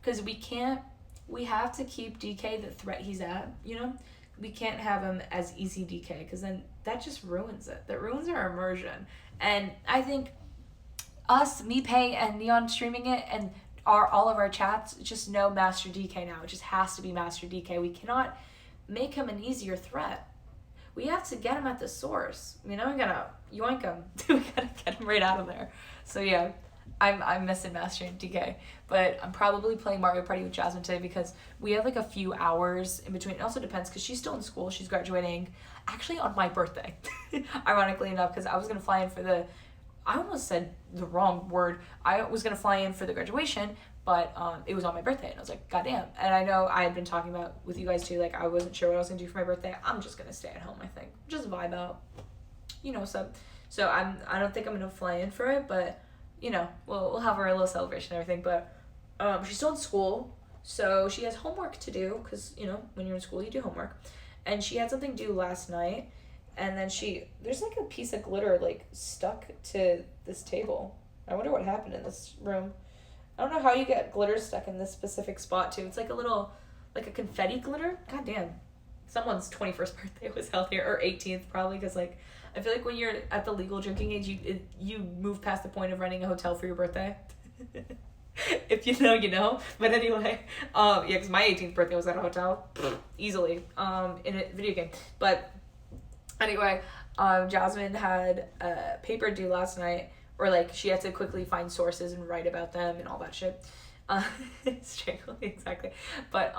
Because we have to keep DK the threat he's at, you know? We can't have him as easy DK, because then that just ruins it. That ruins our immersion. And I think me, Pay, and Neon streaming it, and all of our chats just know Master DK now. It just has to be Master DK. We cannot make him an easier threat. We have to get him at the source. You know, we gotta yoink him. We gotta get him right out of there. So yeah, I'm missing Master DK. But I'm probably playing Mario Party with Jasmine today because we have like a few hours in between. It also depends because she's still in school. She's graduating actually on my birthday. Ironically enough, because I was gonna fly in for I almost said the wrong word. I was going to fly in for the graduation, but it was on my birthday, and I was like, goddamn. And I know I had been talking about with you guys too, like I wasn't sure what I was going to do for my birthday. I'm just going to stay at home, I think. Just vibe out. You know, so I don't think I'm going to fly in for it, but, you know, we'll have our little celebration and everything. But she's still in school, so she has homework to do, because, you know, when you're in school, you do homework. And she had something due last night. And then there's like a piece of glitter like stuck to this table. I wonder what happened in this room. I don't know how you get glitter stuck in this specific spot too. It's like like a confetti glitter. God damn. Someone's 21st birthday was held here, or 18th probably, because like I feel like when you're at the legal drinking age, you move past the point of renting a hotel for your birthday. If you know, you know. But anyway, yeah, because my 18th birthday was at a hotel, easily, in a video game. But anyway, Jasmine had a paper due last night, or like she had to quickly find sources and write about them and all that shit. Exactly. But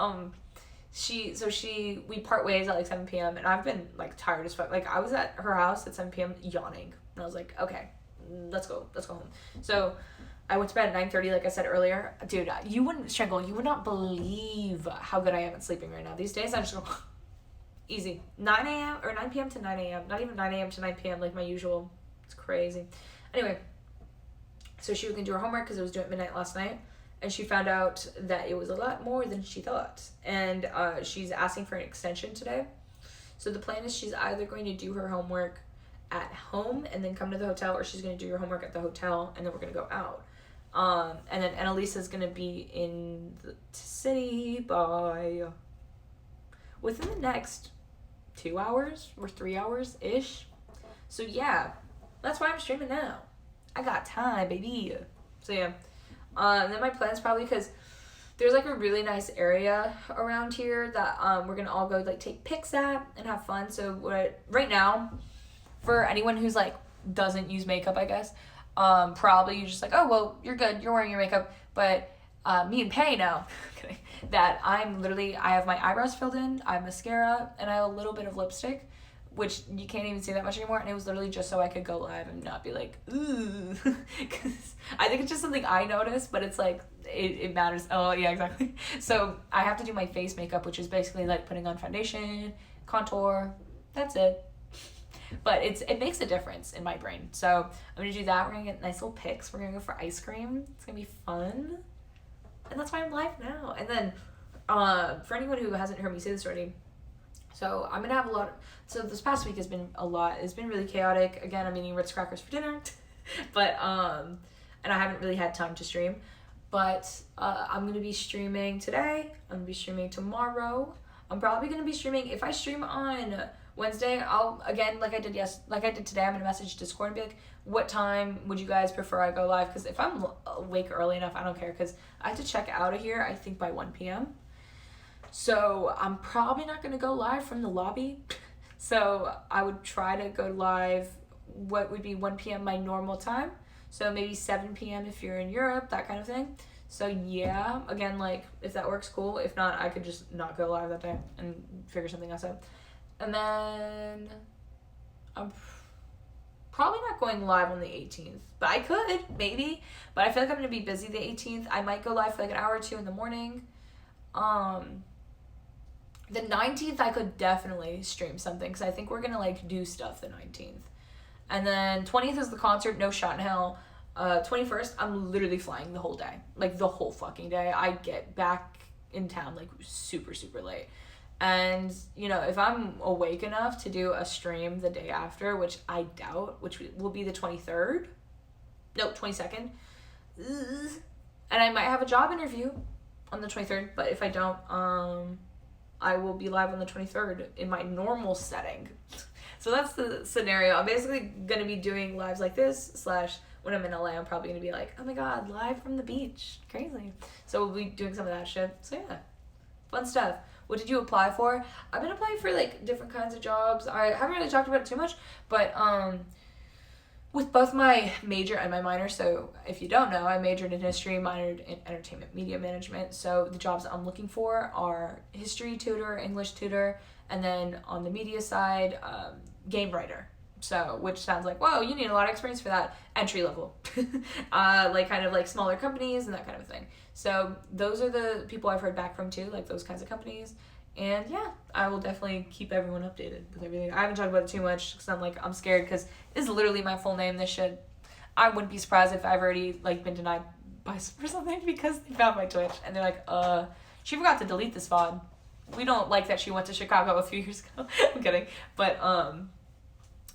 we part ways at like 7 p.m. and I've been like tired as fuck. Like I was at her house at 7 p.m. yawning, and I was like, okay, let's go home. So I went to bed at 9:30, like I said earlier. Dude, you would not believe how good I am at sleeping right now. These days I just go easy. 9 a.m. or 9 p.m. to 9 a.m. Not even 9 a.m. to 9 p.m. like my usual. It's crazy. Anyway, so she was going to do her homework because it was due at midnight last night. And she found out that it was a lot more than she thought. And she's asking for an extension today. So the plan is she's either going to do her homework at home and then come to the hotel, or she's going to do her homework at the hotel and then we're going to go out. And then Annalisa's going to be in the city by within the next 2 hours or 3 hours-ish. So yeah, that's why I'm streaming now. I got time, baby. So yeah. And then my plan's probably, because there's like a really nice area around here that we're gonna all go like take pics at and have fun. So right now, for anyone who's like doesn't use makeup, I guess, probably you're just like, oh well, you're good, you're wearing your makeup. But me and Pay know that I have my eyebrows filled in, I have mascara, and I have a little bit of lipstick, which you can't even see that much anymore, and it was literally just so I could go live and not be like, ooh, because I think it's just something I noticed, but it's like, it matters. Oh, yeah, exactly. So I have to do my face makeup, which is basically like putting on foundation, contour, that's it. But it makes a difference in my brain. So I'm going to do that. We're going to get nice little pics. We're going to go for ice cream. It's going to be fun. And that's why I'm live now. And then for anyone who hasn't heard me say this already, so I'm going to have so this past week has been a lot. It's been really chaotic. Again, I'm eating Ritz crackers for dinner. But, and I haven't really had time to stream. But I'm going to be streaming today. I'm going to be streaming tomorrow. I'm probably going to be streaming, if I stream on Wednesday, I'll, again, like I did today, I'm going to message Discord and be like, what time would you guys prefer I go live? Because if I'm awake early enough, I don't care, because I have to check out of here, I think, by 1 p.m. So I'm probably not going to go live from the lobby. So I would try to go live what would be 1 p.m. my normal time. So maybe 7 p.m. if you're in Europe, that kind of thing. So yeah, again, like, if that works, cool. If not, I could just not go live that day and figure something else out. And then I'm probably not going live on the 18th, but I could, maybe. But I feel like I'm going to be busy the 18th. I might go live for like an hour or two in the morning. The 19th, I could definitely stream something because I think we're going to like do stuff the 19th. And then 20th is the concert, no shot in hell. 21st, I'm literally flying the whole day. Like the whole fucking day. I get back in town like super, super late. And, you know, if I'm awake enough to do a stream the day after, which I doubt, which will be the 23rd. No, 22nd. And I might have a job interview on the 23rd, but if I don't, I will be live on the 23rd in my normal setting. So that's the scenario. I'm basically going to be doing lives like this, / when I'm in LA, I'm probably going to be like, oh my god, live from the beach. Crazy. So we'll be doing some of that shit. So yeah, fun stuff. What did you apply for? I've been applying for like different kinds of jobs. I haven't really talked about it too much, but with both my major and my minor, so if you don't know, I majored in history, minored in entertainment media management. So the jobs I'm looking for are history tutor, English tutor, and then on the media side, game writer. So, which sounds like, whoa, you need a lot of experience for that. Entry level. Like kind of like smaller companies and that kind of thing. So those are the people I've heard back from too, like those kinds of companies. And yeah, I will definitely keep everyone updated with everything. I haven't talked about it too much because I'm scared because it's literally my full name. This shit, I wouldn't be surprised if I've already like been denied by or something because they found my Twitch and they're like, she forgot to delete this VOD. We don't like that she went to Chicago a few years ago. I'm kidding. But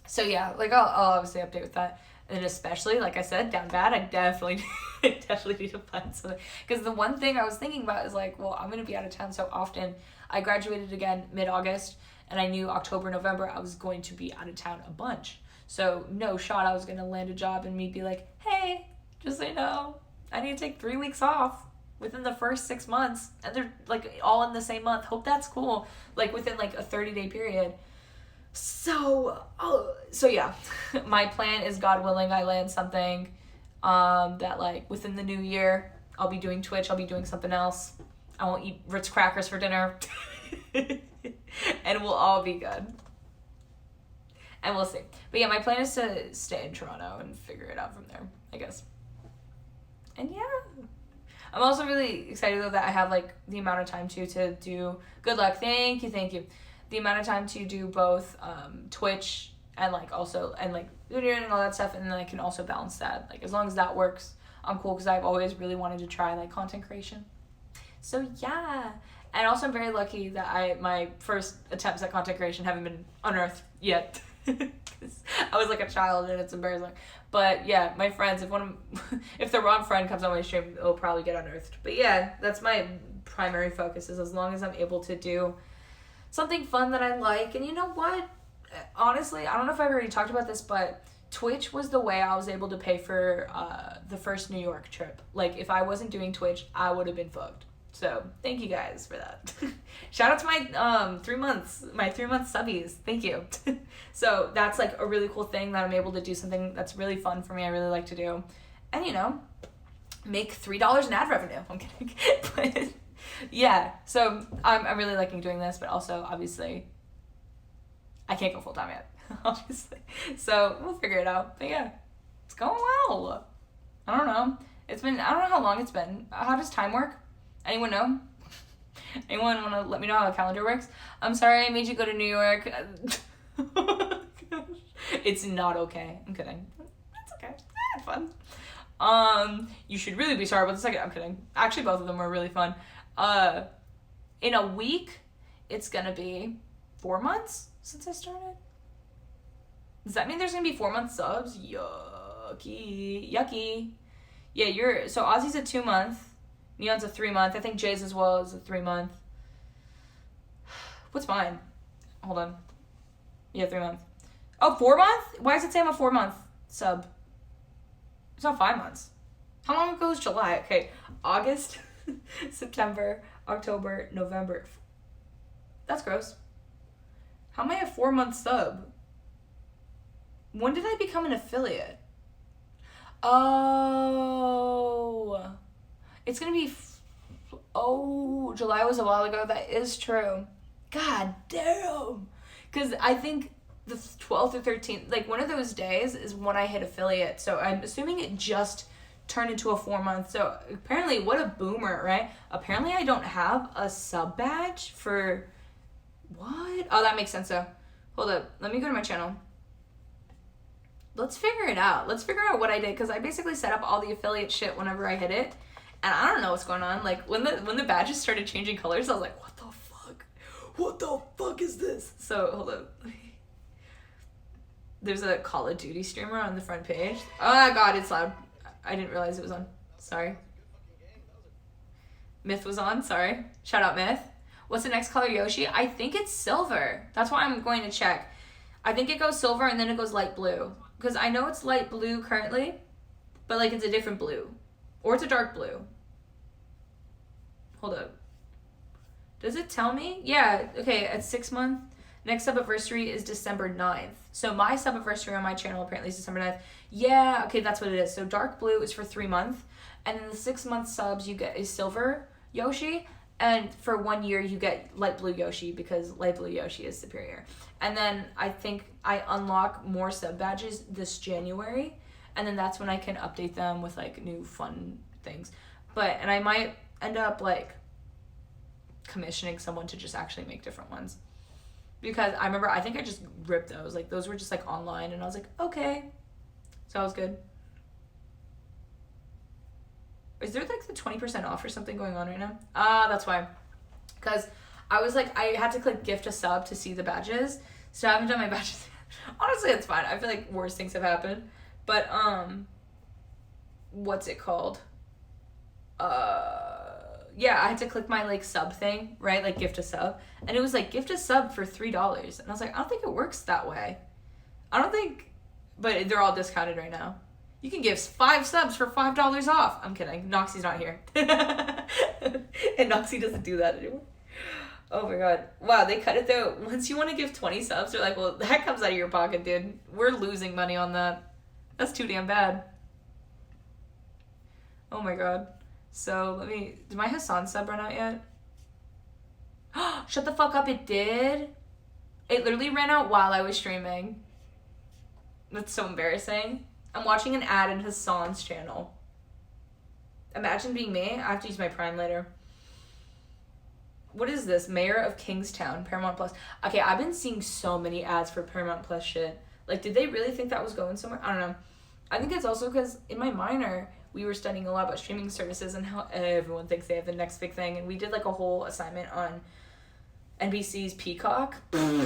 so yeah, like I'll obviously update with that. And especially, like I said, down bad, I definitely need to find something. Because the one thing I was thinking about is like, well, I'm going to be out of town so often. I graduated again mid-August, and I knew October, November, I was going to be out of town a bunch. So no shot I was going to land a job and me be like, hey, just so you know, I need to take 3 weeks off within the first 6 months. And they're like all in the same month. Hope that's cool. Like within like a 30-day period. So yeah, my plan is, God willing, I land something that like within the new year, I'll be doing Twitch, I'll be doing something else. I won't eat Ritz crackers for dinner. And we'll all be good. And we'll see. But yeah, my plan is to stay in Toronto and figure it out from there, I guess. And yeah. I'm also really excited though that I have like the amount of time to do, good luck, thank you. The amount of time to do both Twitch and like also, and like videoing and all that stuff, and then I can also balance that. Like as long as that works, I'm cool because I've always really wanted to try like content creation. So yeah. And also I'm very lucky that my first attempts at content creation haven't been unearthed yet. I was like a child and it's embarrassing. But yeah, my friends, if the wrong friend comes on my stream, it'll probably get unearthed. But yeah, that's my primary focus, is as long as I'm able to do something fun that I like. And you know what? Honestly, I don't know if I've already talked about this, but Twitch was the way I was able to pay for the first New York trip. Like if I wasn't doing Twitch, I would have been fucked. So thank you guys for that. Shout out to my 3 months, my 3 month subbies. Thank you. So that's like a really cool thing that I'm able to do something that's really fun for me. I really like to do, and you know, make $3 in ad revenue. I'm kidding, but yeah. So I'm really liking doing this, but also obviously I can't go full time yet, obviously. So we'll figure it out. But yeah, it's going well. I don't know. I don't know how long it's been. How does time work? Anyone know? Anyone want to let me know how a calendar works? I'm sorry I made you go to New York. It's not okay. I'm kidding. It's okay. I had fun. You should really be sorry about the second. I'm kidding. Actually, both of them were really fun. In a week, it's gonna be 4 months since I started. Does that mean there's gonna be 4 month subs? Yucky. Yeah, so Ozzy's a 2 month. Neon's a 3 month. I think Jay's as well is a 3 month. What's mine? Hold on. Yeah, 3 month. Oh, 4 month? Why does it say I'm a 4 month sub? It's not 5 months. How long ago was July? Okay, August, September, October, November. That's gross. How am I a 4 month sub? When did I become an affiliate? Oh... It's going to be... July was a while ago. That is true. God damn. Because I think the 12th or 13th, like one of those days is when I hit affiliate. So I'm assuming it just turned into a 4 month. So apparently, what a boomer, right? Apparently I don't have a sub badge for What? Oh, that makes sense though. Hold up. Let me go to my channel. Let's figure it out. Let's figure out what I did, because I basically set up all the affiliate shit whenever I hit it, and I don't know what's going on. Like when the badges started changing colors, I was like, what the fuck? What the fuck is this? So hold up. There's a Call of Duty streamer on the front page. Oh god, it's loud. I didn't realize it was on. Sorry. Myth was on. Sorry. Shout out Myth. What's the next color, Yoshi? I think it's silver. That's why I'm going to check. I think it goes silver and then it goes light blue. Because I know it's light blue currently, but like it's a different blue. Or it's a dark blue. Hold up. Does it tell me? Yeah, okay, at 6 month. Next sub-anniversary is December 9th. So my sub-anniversary on my channel apparently is December 9th. Yeah, okay, that's what it is. So dark blue is for 3 months. And then the 6 month subs you get is silver Yoshi. And for 1 year you get light blue Yoshi, because light blue Yoshi is superior. And then I think I unlock more sub badges this January. And then that's when I can update them with like new fun things. And I might end up like commissioning someone to just actually make different ones. Because I remember, I think I just ripped those. Like those were just like online and I was like, okay. So that was good. Is there like the 20% off or something going on right now? That's why. Because I was like, I had to click gift a sub to see the badges. So I haven't done my badges yet. Honestly, it's fine. I feel like worse things have happened. But, what's it called? Yeah, I had to click my like sub thing, right? Like gift a sub. And it was like gift a sub for $3. And I was like, I don't think it works that way. I don't think, but they're all discounted right now. You can give 5 subs for $5 off. I'm kidding. Noxie's not here. And Noxie doesn't do that anymore. Oh my god. Wow, they cut it though. Once you want to give 20 subs, they're like, well, that comes out of your pocket, dude. We're losing money on that. That's too damn bad. Oh my god. So did my Hassan sub run out yet? Shut the fuck up, it did? It literally ran out while I was streaming. That's so embarrassing. I'm watching an ad in Hassan's channel. Imagine being me. I have to use my Prime later. What is this? Mayor of Kingstown, Paramount Plus. Okay, I've been seeing so many ads for Paramount Plus shit. Like, did they really think that was going somewhere? I don't know. I think it's also because in my minor, we were studying a lot about streaming services and how everyone thinks they have the next big thing. And we did like a whole assignment on NBC's Peacock. I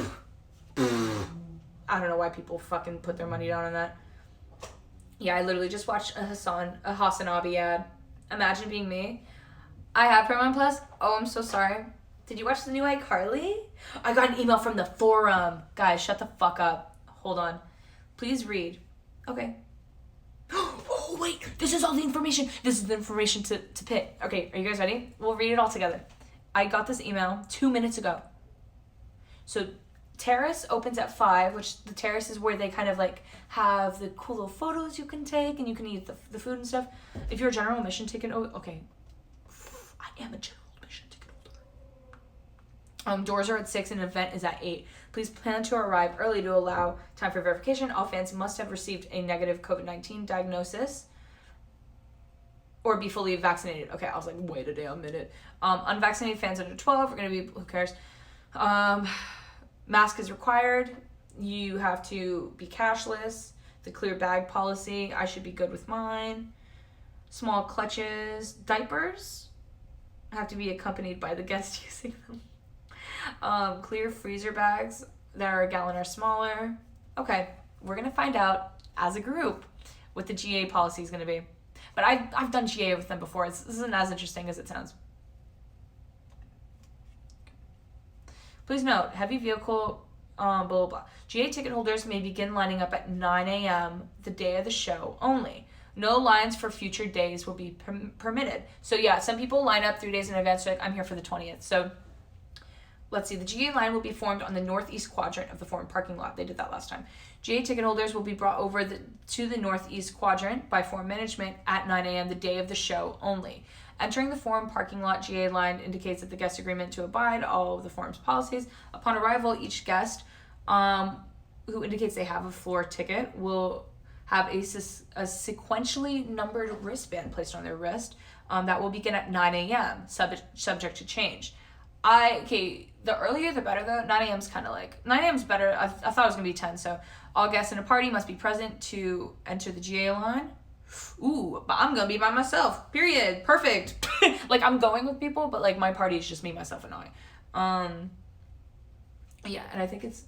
don't know why people fucking put their money down on that. Yeah, I literally just watched a Hassan ad. Imagine being me. I have Paramount Plus. Oh, I'm so sorry. Did you watch the new iCarly? I got an email from the forum. Guys, shut the fuck up. Hold on. Please read. Okay. Oh, wait. This is all the information. This is the information to pick. Okay, are you guys ready? We'll read it all together. I got this email 2 minutes ago. So Terrace opens at 5, which the terrace is where they kind of like have the cool little photos you can take and you can eat the food and stuff. If you're a general admission ticket, okay. I am a general admission ticket holder. Doors are at 6 and an event is at 8. Please plan to arrive early to allow time for verification. All fans must have received a negative COVID-19 diagnosis or be fully vaccinated. Okay, I was like, wait a damn minute. Unvaccinated fans under 12 are going to be, who cares? Mask is required. You have to be cashless. The clear bag policy, I should be good with mine. Small clutches. Diapers have to be accompanied by the guest using them. Clear freezer bags that are a gallon or smaller. Okay, we're going to find out as a group what the GA policy is going to be. But I've done GA with them before. This isn't as interesting as it sounds. Please note, heavy vehicle, blah, blah, blah. GA ticket holders may begin lining up at 9 a.m. the day of the show only. No lines for future days will be permitted. So yeah, some people line up 3 days in advance. Like, I'm here for the 20th. So let's see. The GA line will be formed on the northeast quadrant of the forum parking lot. They did that last time. GA ticket holders will be brought over to the northeast quadrant by forum management at 9 a.m. the day of the show only. Entering the forum parking lot, GA line indicates that the guest agreement to abide all of the forum's policies. Upon arrival, each guest who indicates they have a floor ticket will have a sequentially numbered wristband placed on their wrist that will begin at 9 a.m. Subject to change. The earlier the better though. 9 a.m. is kind of like 9 a.m. is better. I thought it was gonna be 10. So all guests in a party must be present to enter the GA line. Ooh, but I'm gonna be by myself. Period. Perfect. Like I'm going with people, but like my party is just me, myself, and I. Yeah, and I think it's.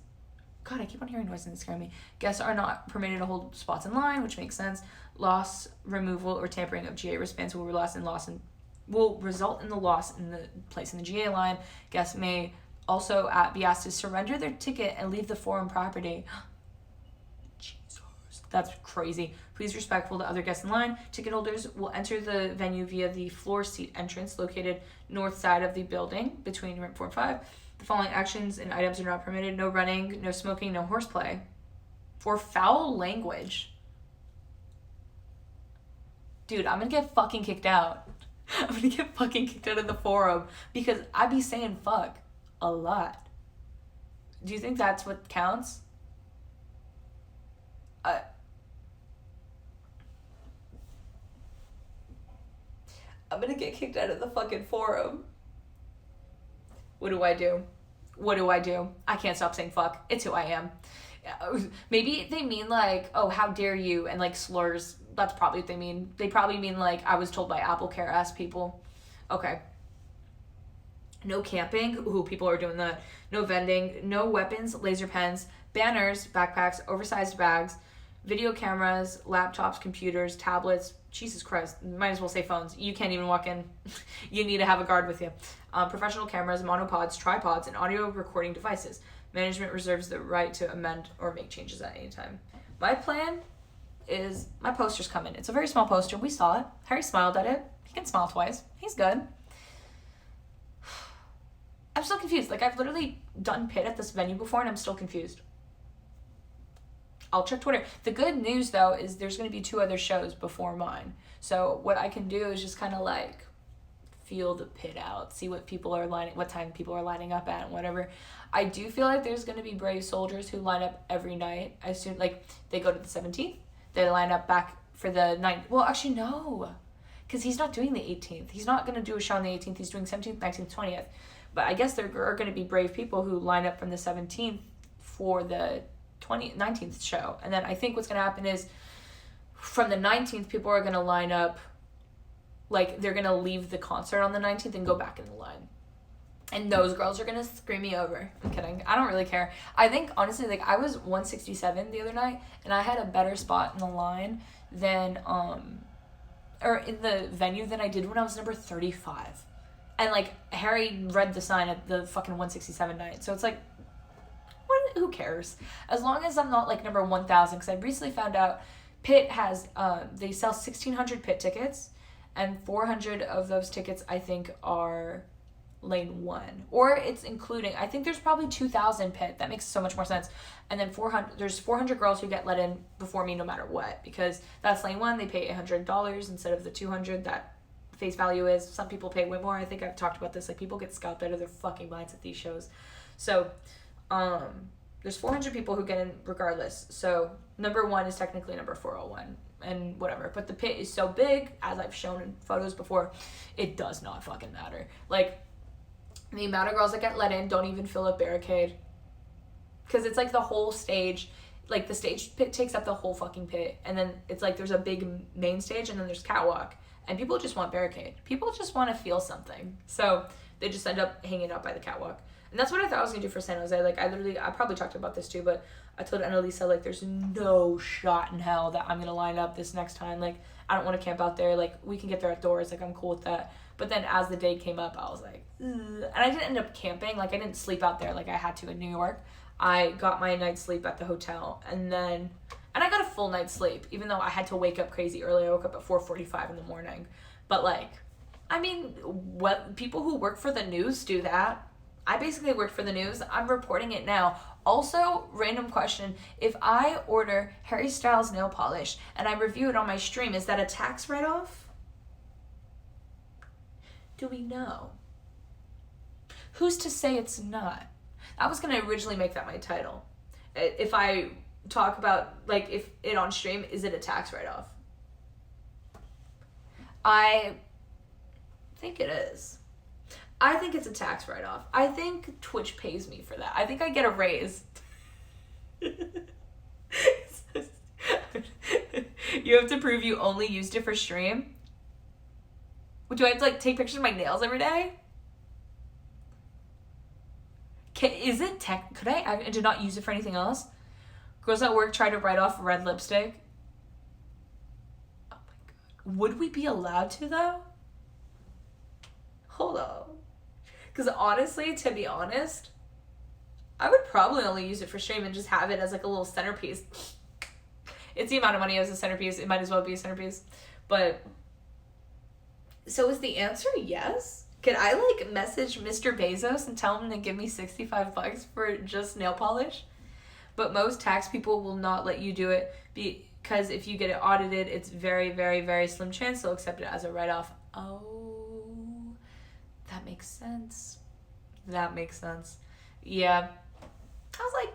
God, I keep on hearing noises and it's scaring me. Guests are not permitted to hold spots in line, which makes sense. Loss, removal, or tampering of GA wristbands will result in the loss in the place in the GA line. Guests may also be asked to surrender their ticket and leave the forum property. Jesus, that's crazy. Please respectful to other guests in line. Ticket holders will enter the venue via the floor seat entrance located north side of the building between ramp 4 and 5. The following actions and items are not permitted. No running, no smoking, no horseplay, or foul language. Dude, I'm gonna get fucking kicked out. I'm gonna get fucking kicked out of the forum because I be saying fuck a lot. Do you think that's what counts? I'm gonna get kicked out of the fucking forum. What do I do? What do I do? I can't stop saying fuck. It's who I am. Maybe they mean like, oh, how dare you, and like slurs. That's probably what they mean. They probably mean like, I was told by AppleCare ass people. Okay. No camping. Ooh, people are doing that. No vending. No weapons, laser pens, banners, backpacks, oversized bags, video cameras, laptops, computers, tablets. Jesus Christ. Might as well say phones. You can't even walk in. You need to have a guard with you. Professional cameras, monopods, tripods, and audio recording devices. Management reserves the right to amend or make changes at any time. My plan is my poster's coming. It's a very small poster. We saw it. Harry smiled at it. He can smile twice. He's good. I'm still confused. Like, I've literally done pit at this venue before, and I'm still confused. I'll check Twitter. The good news, though, is there's going to be 2 other shows before mine. So what I can do is just kind of, like, feel the pit out, see what time people are lining up at and whatever. I do feel like there's going to be brave soldiers who line up every night. I assume, like, they go to the 17th. They line up back for the 9th. Well, actually, no. Because he's not doing the 18th. He's not going to do a show on the 18th. He's doing 17th, 19th, 20th. But I guess there are going to be brave people who line up from the 17th for the 19th show. And then I think what's going to happen is from the 19th, people are going to line up, like they're going to leave the concert on the 19th and go back in the line. And those girls are going to scream me over. I'm kidding. I don't really care. I think, honestly, like I was 167 the other night, and I had a better spot in the line than, or in the venue than I did when I was number 35. And, like, Harry read the sign at the fucking 167 night. So it's like, who cares? As long as I'm not, like, number 1,000. Because I recently found out Pitt has, they sell 1,600 Pitt tickets. And 400 of those tickets, I think, are lane 1. Or it's including, I think there's probably 2,000 Pitt. That makes so much more sense. And then there's 400 girls who get let in before me no matter what. Because that's lane 1. They pay $800 instead of the $200 that face value is. Some people pay way more. I think I've talked about this. Like, people get scalped out of their fucking minds at these shows. So, there's 400 people who get in regardless. So, number 1 is technically number 401 and whatever. But the pit is so big, as I've shown in photos before, it does not fucking matter. Like, the amount of girls that get let in don't even fill a barricade. Because it's like the whole stage, like the stage pit takes up the whole fucking pit. And then it's like there's a big main stage and then there's catwalk. And people just want barricade. People just want to feel something. So they just end up hanging out by the catwalk. And that's what I thought I was going to do for San Jose. Like, I probably talked about this too, but I told Annalisa, like, there's no shot in hell that I'm going to line up this next time. Like, I don't want to camp out there. Like, we can get there outdoors. Like, I'm cool with that. But then as the day came up, I was like, ugh. And I didn't end up camping. Like, I didn't sleep out there like I had to in New York. I got my night's sleep at the hotel. And I got a full night's sleep, even though I had to wake up crazy early. I woke up at 4:45 in the morning. But, like, I mean, what people who work for the news do that. I basically worked for the news. I'm reporting it now. Also, random question. If I order Harry Styles nail polish and I review it on my stream, is that a tax write-off? Do we know? Who's to say it's not? I was going to originally make that my title. If I talk about, like, if it on stream, is it a tax write-off? I think it is. I think it's a tax write-off. I think Twitch pays me for that. I think I get a raise. You have to prove you only used it for stream? Do I have to like take pictures of my nails every day? Is it tech? Could I did not use it for anything else? Girls at work try to write off red lipstick. Oh my god. Would we be allowed to though? Hold on. Because honestly, to be honest, I would probably only use it for stream and just have it as like a little centerpiece. It's the amount of money as a centerpiece. It might as well be a centerpiece. But, so is the answer yes? Could I like message Mr. Bezos and tell him to give me $65 for just nail polish? But most tax people will not let you do it because if you get it audited, it's very, very, very slim chance they'll accept it as a write-off. Oh, that makes sense. That makes sense. Yeah. I was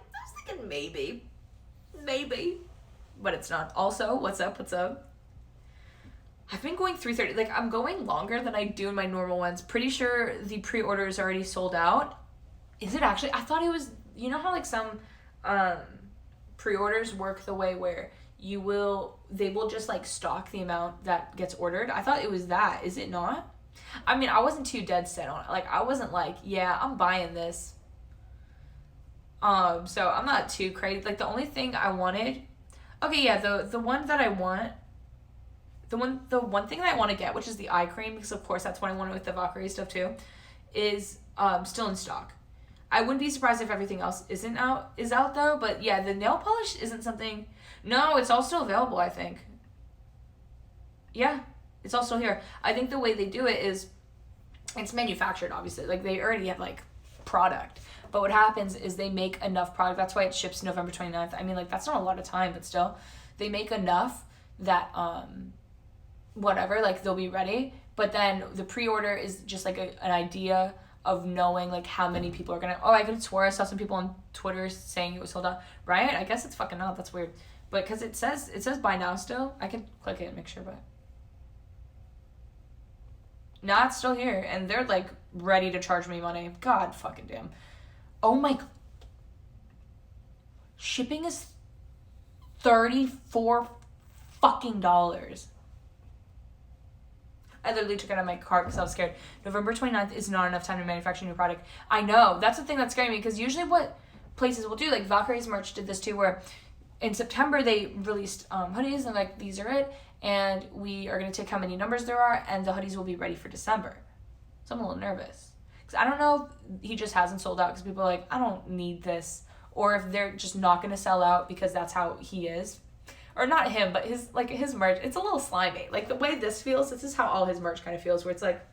thinking maybe. But it's not. Also, what's up? I've been going 3:30. Like, I'm going longer than I do in my normal ones. Pretty sure the pre-order is already sold out. Is it actually? I thought it was, you know how like some pre-orders work the way where they will just like stock the amount that gets ordered. I thought it was that. Is it not? I mean, I wasn't too dead set on it. Like, I wasn't like, yeah, I'm buying this. So I'm not too crazy. Like, the only thing I wanted, okay, yeah, the one that I want, the one thing that I want to get, which is the eye cream, because of course that's what I wanted with the Valkyrie stuff too, is still in stock. I wouldn't be surprised if everything else is out though, but yeah, the nail polish isn't something. No, it's all still available, I think. Yeah, it's all still here. I think the way they do it is it's manufactured, obviously. Like, they already have like product. But what happens is they make enough product. That's why it ships November 29th. I mean, like, that's not a lot of time, but still. They make enough that, whatever, like, they'll be ready. But then the pre-order is just, like, an idea of knowing, like, how many people are gonna... Oh, I could have swore I saw some people on Twitter saying it was sold out. Right? I guess it's fucking not. That's weird. But because it says buy now still. I can click it and make sure, but... Nah, it's still here. And they're, like, ready to charge me money. God fucking damn. Oh my... Shipping is $34 fucking dollars. I literally took it out of my cart because I was scared. November 29th is not enough time to manufacture a new product. I know. That's the thing that's scaring me, because usually what places will do, like Valkyrie's merch did this too, where in September they released hoodies and like, these are it, and we are going to take how many numbers there are, and the hoodies will be ready for December. So I'm a little nervous. Because I don't know if he just hasn't sold out because people are like, I don't need this. Or if they're just not going to sell out because that's how he is. Or not him, but his merch, it's a little slimy. Like, the way this feels, this is how all his merch kind of feels, where it's like,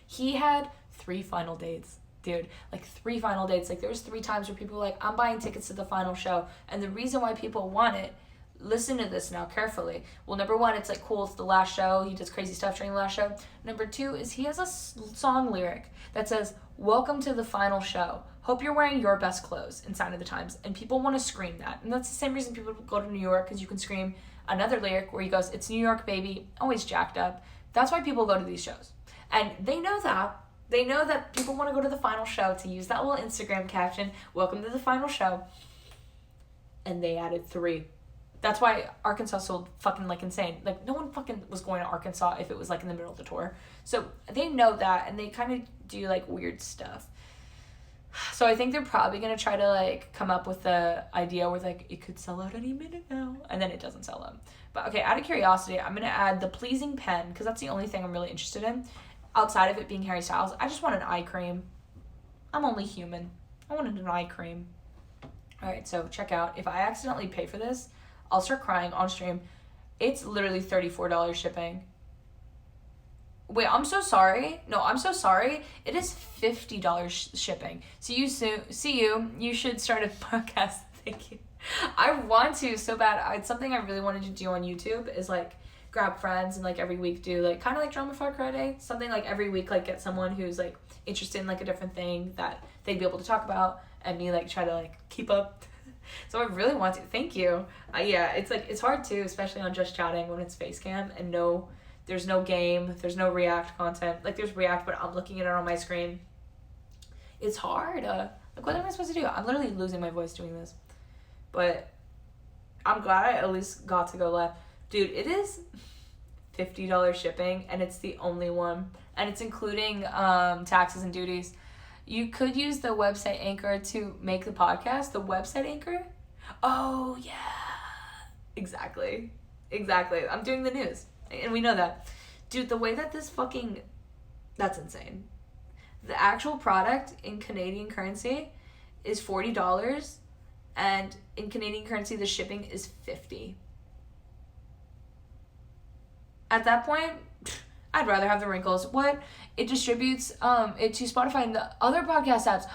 he had 3 final dates, dude. Like, 3 final dates. Like, there was 3 times where people were like, I'm buying tickets to the final show. And the reason why people want it, listen to this now carefully. Well, number 1, it's like, cool, it's the last show. He does crazy stuff during the last show. Number 2 is he has a song lyric that says, welcome to the final show. Hope you're wearing your best clothes in Sign of the Times. And people want to scream that. And that's the same reason people go to New York, because you can scream another lyric where he goes, it's New York, baby, always jacked up. That's why people go to these shows. And they know that. They know that people want to go to the final show to use that little Instagram caption, welcome to the final show. And they added 3. That's why Arkansas sold fucking like insane. Like, no one fucking was going to Arkansas if it was like in the middle of the tour. So they know that, and they kind of do like weird stuff. So I think they're probably going to try to like come up with the idea where like it could sell out any minute now, and then it doesn't sell out. But okay, out of curiosity, I'm going to add the pleasing pen, because that's the only thing I'm really interested in. Outside of it being Harry Styles, I just want an eye cream. I'm only human. I wanted an eye cream. Alright, so check out. If I accidentally pay for this, I'll start crying on stream. It's literally $34 shipping. Wait, I'm so sorry. No, I'm so sorry. It is $50 shipping. So you should start a podcast. Thank you. I want to so bad. It's something I really wanted to do on YouTube, is like grab friends and like every week do like kind of like Drama Far Friday. Something like every week, like get someone who's like interested in like a different thing that they'd be able to talk about, and me like try to like keep up. So I really want to. Thank you. Yeah, it's like, it's hard too, especially on Just Chatting when it's FaceCam and no, There's no game. There's no React content. Like, there's React, but I'm looking at it on my screen. It's hard. Like, what am I supposed to do? I'm literally losing my voice doing this. But I'm glad I at least got to go live. Dude, it is $50 shipping, and it's the only one. And it's including taxes and duties. You could use the website Anchor to make the podcast. The website Anchor? Oh, yeah. Exactly. I'm doing the news. And we know that. Dude, the way that this fucking... That's insane. The actual product in Canadian currency is $40. And in Canadian currency, the shipping is $50. At that point, I'd rather have the wrinkles. What? It distributes it to Spotify and the other podcast apps.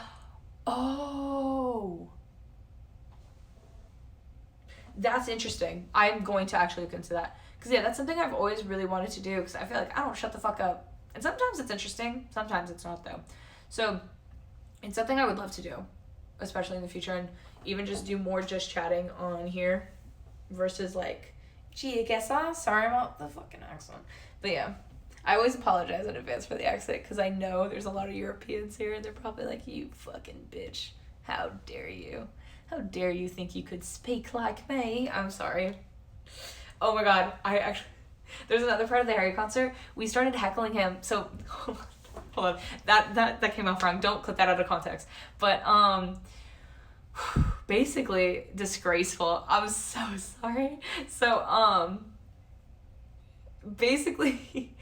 Oh. That's interesting. I'm going to actually look into that. Because, yeah, that's something I've always really wanted to do. Because I feel like I don't shut the fuck up. And sometimes it's interesting. Sometimes it's not, though. So, it's something I would love to do. Especially in the future. And even just do more just chatting on here. Versus, like, gee, I guess I'm sorry about the fucking accent. But, yeah. I always apologize in advance for the accent. Because I know there's a lot of Europeans here. And they're probably like, you fucking bitch. How dare you? How dare you think you could speak like me? I'm sorry. Oh my god, there's another part of the Harry concert. We started heckling him. So, hold on. That came off wrong. Don't clip that out of context. But, basically, disgraceful. I'm so sorry. So, basically,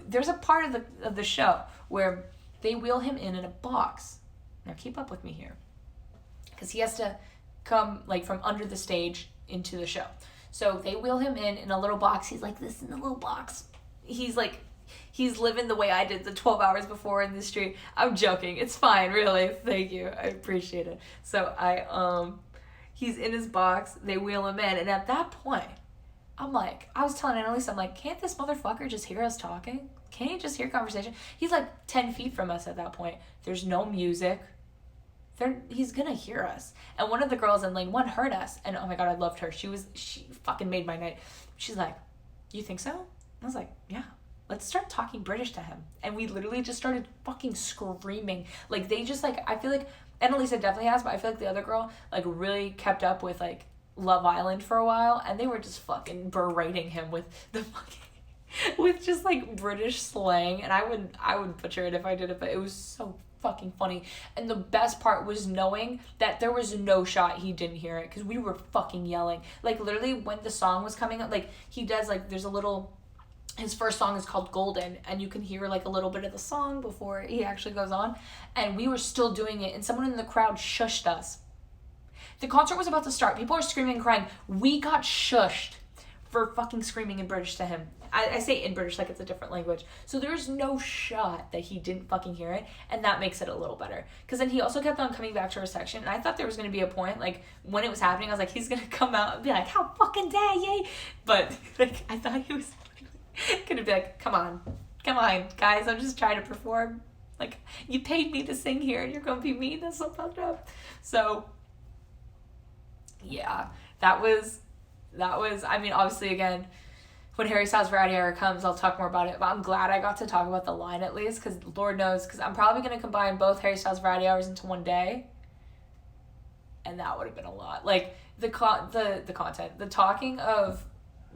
there's a part of the show where they wheel him in a box. Now, keep up with me here. Because he has to come, like, from under the stage into the show. So they wheel him in a little box. He's like this in a little box. He's living the way I did the 12 hours before in the street. I'm joking. It's fine, really. Thank you. I appreciate it. So he's in his box. They wheel him in. And at that point, I'm like, I was telling Annalise, I'm like, can't this motherfucker just hear us talking? Can't he just hear conversation? He's like 10 feet from us at that point. There's no music. He's gonna hear us. And one of the girls in lane 1 heard us, and oh my god, I loved her. She fucking made my night. She's like, you think so? I was like, yeah, let's start talking British to him. And we literally just started fucking screaming. Like, they just, like, I feel like Annalisa definitely has, but I feel like the other girl, like, really kept up with, like, Love Island for a while, and they were just fucking berating him with the fucking with just, like, British slang. And I would butcher it if I did it, but it was so fucking funny. And the best part was knowing that there was no shot he didn't hear it, because we were fucking yelling. Like, literally, when the song was coming up, like, he does, like, there's a little, his first song is called Golden, and you can hear, like, a little bit of the song before he actually goes on, and we were still doing it, and someone in the crowd shushed us. The concert was about to start. People are screaming and crying. We got shushed for fucking screaming in British to him. I say in British like it's a different language. So there's no shot that he didn't fucking hear it, and that makes it a little better. Because then he also kept on coming back to our section, and I thought there was going to be a point, like, when it was happening, I was like, he's going to come out and be like, how fucking dare you? But, like, I thought he was going to be like, come on, guys, I'm just trying to perform. Like, you paid me to sing here, and you're going to be mean? That's so fucked up. So, yeah, that was, I mean, obviously, again, when Harry Styles Variety Hour comes, I'll talk more about it. But I'm glad I got to talk about the line at least, because Lord knows, because I'm probably going to combine both Harry Styles Variety Hours into one day. And that would have been a lot. Like, the content, the talking of,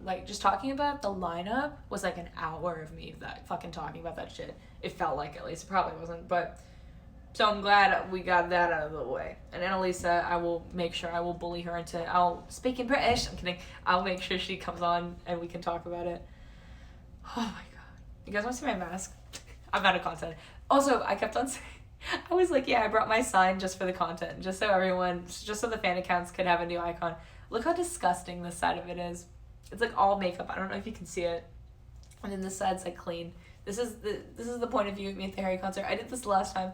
like, just talking about the lineup was like an hour of me that fucking talking about that shit. It felt like, at least. It probably wasn't, but... So I'm glad we got that out of the way. And Annalisa, I will make sure I will bully her into... I'll speak in British. I'm kidding. I'll make sure she comes on and we can talk about it. Oh my god. You guys want to see my mask? I'm out of content. Also, I kept on saying... I was like, yeah, I brought my sign just for the content. Just so the fan accounts could have a new icon. Look how disgusting this side of it is. It's like all makeup. I don't know if you can see it. And then this side's like clean. This is the point of view of me at the Harry concert. I did this last time.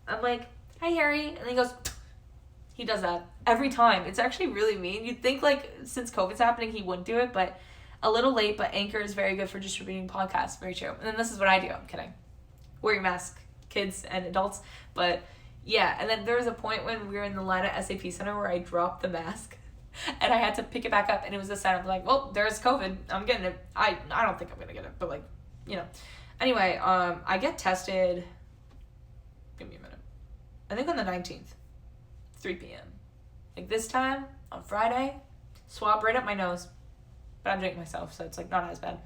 I'm like, hi, Harry. And then he goes, he does that every time. It's actually really mean. You'd think, like, since COVID's happening, he wouldn't do it, but a little late, but Anchor is very good for distributing podcasts. Very true. And then this is what I do. I'm kidding. Wear your mask, kids and adults. But, yeah. And then there was a point when we were in the line at SAP Center where I dropped the mask. And I had to pick it back up, and it was this sign of like, well, there's COVID. I'm getting it. I don't think I'm gonna get it, but like, Anyway, I get tested. Give me a minute. I think on the 19th, 3 p.m. Like this time on Friday, swab right up my nose, but I'm doing it myself, so it's like not as bad.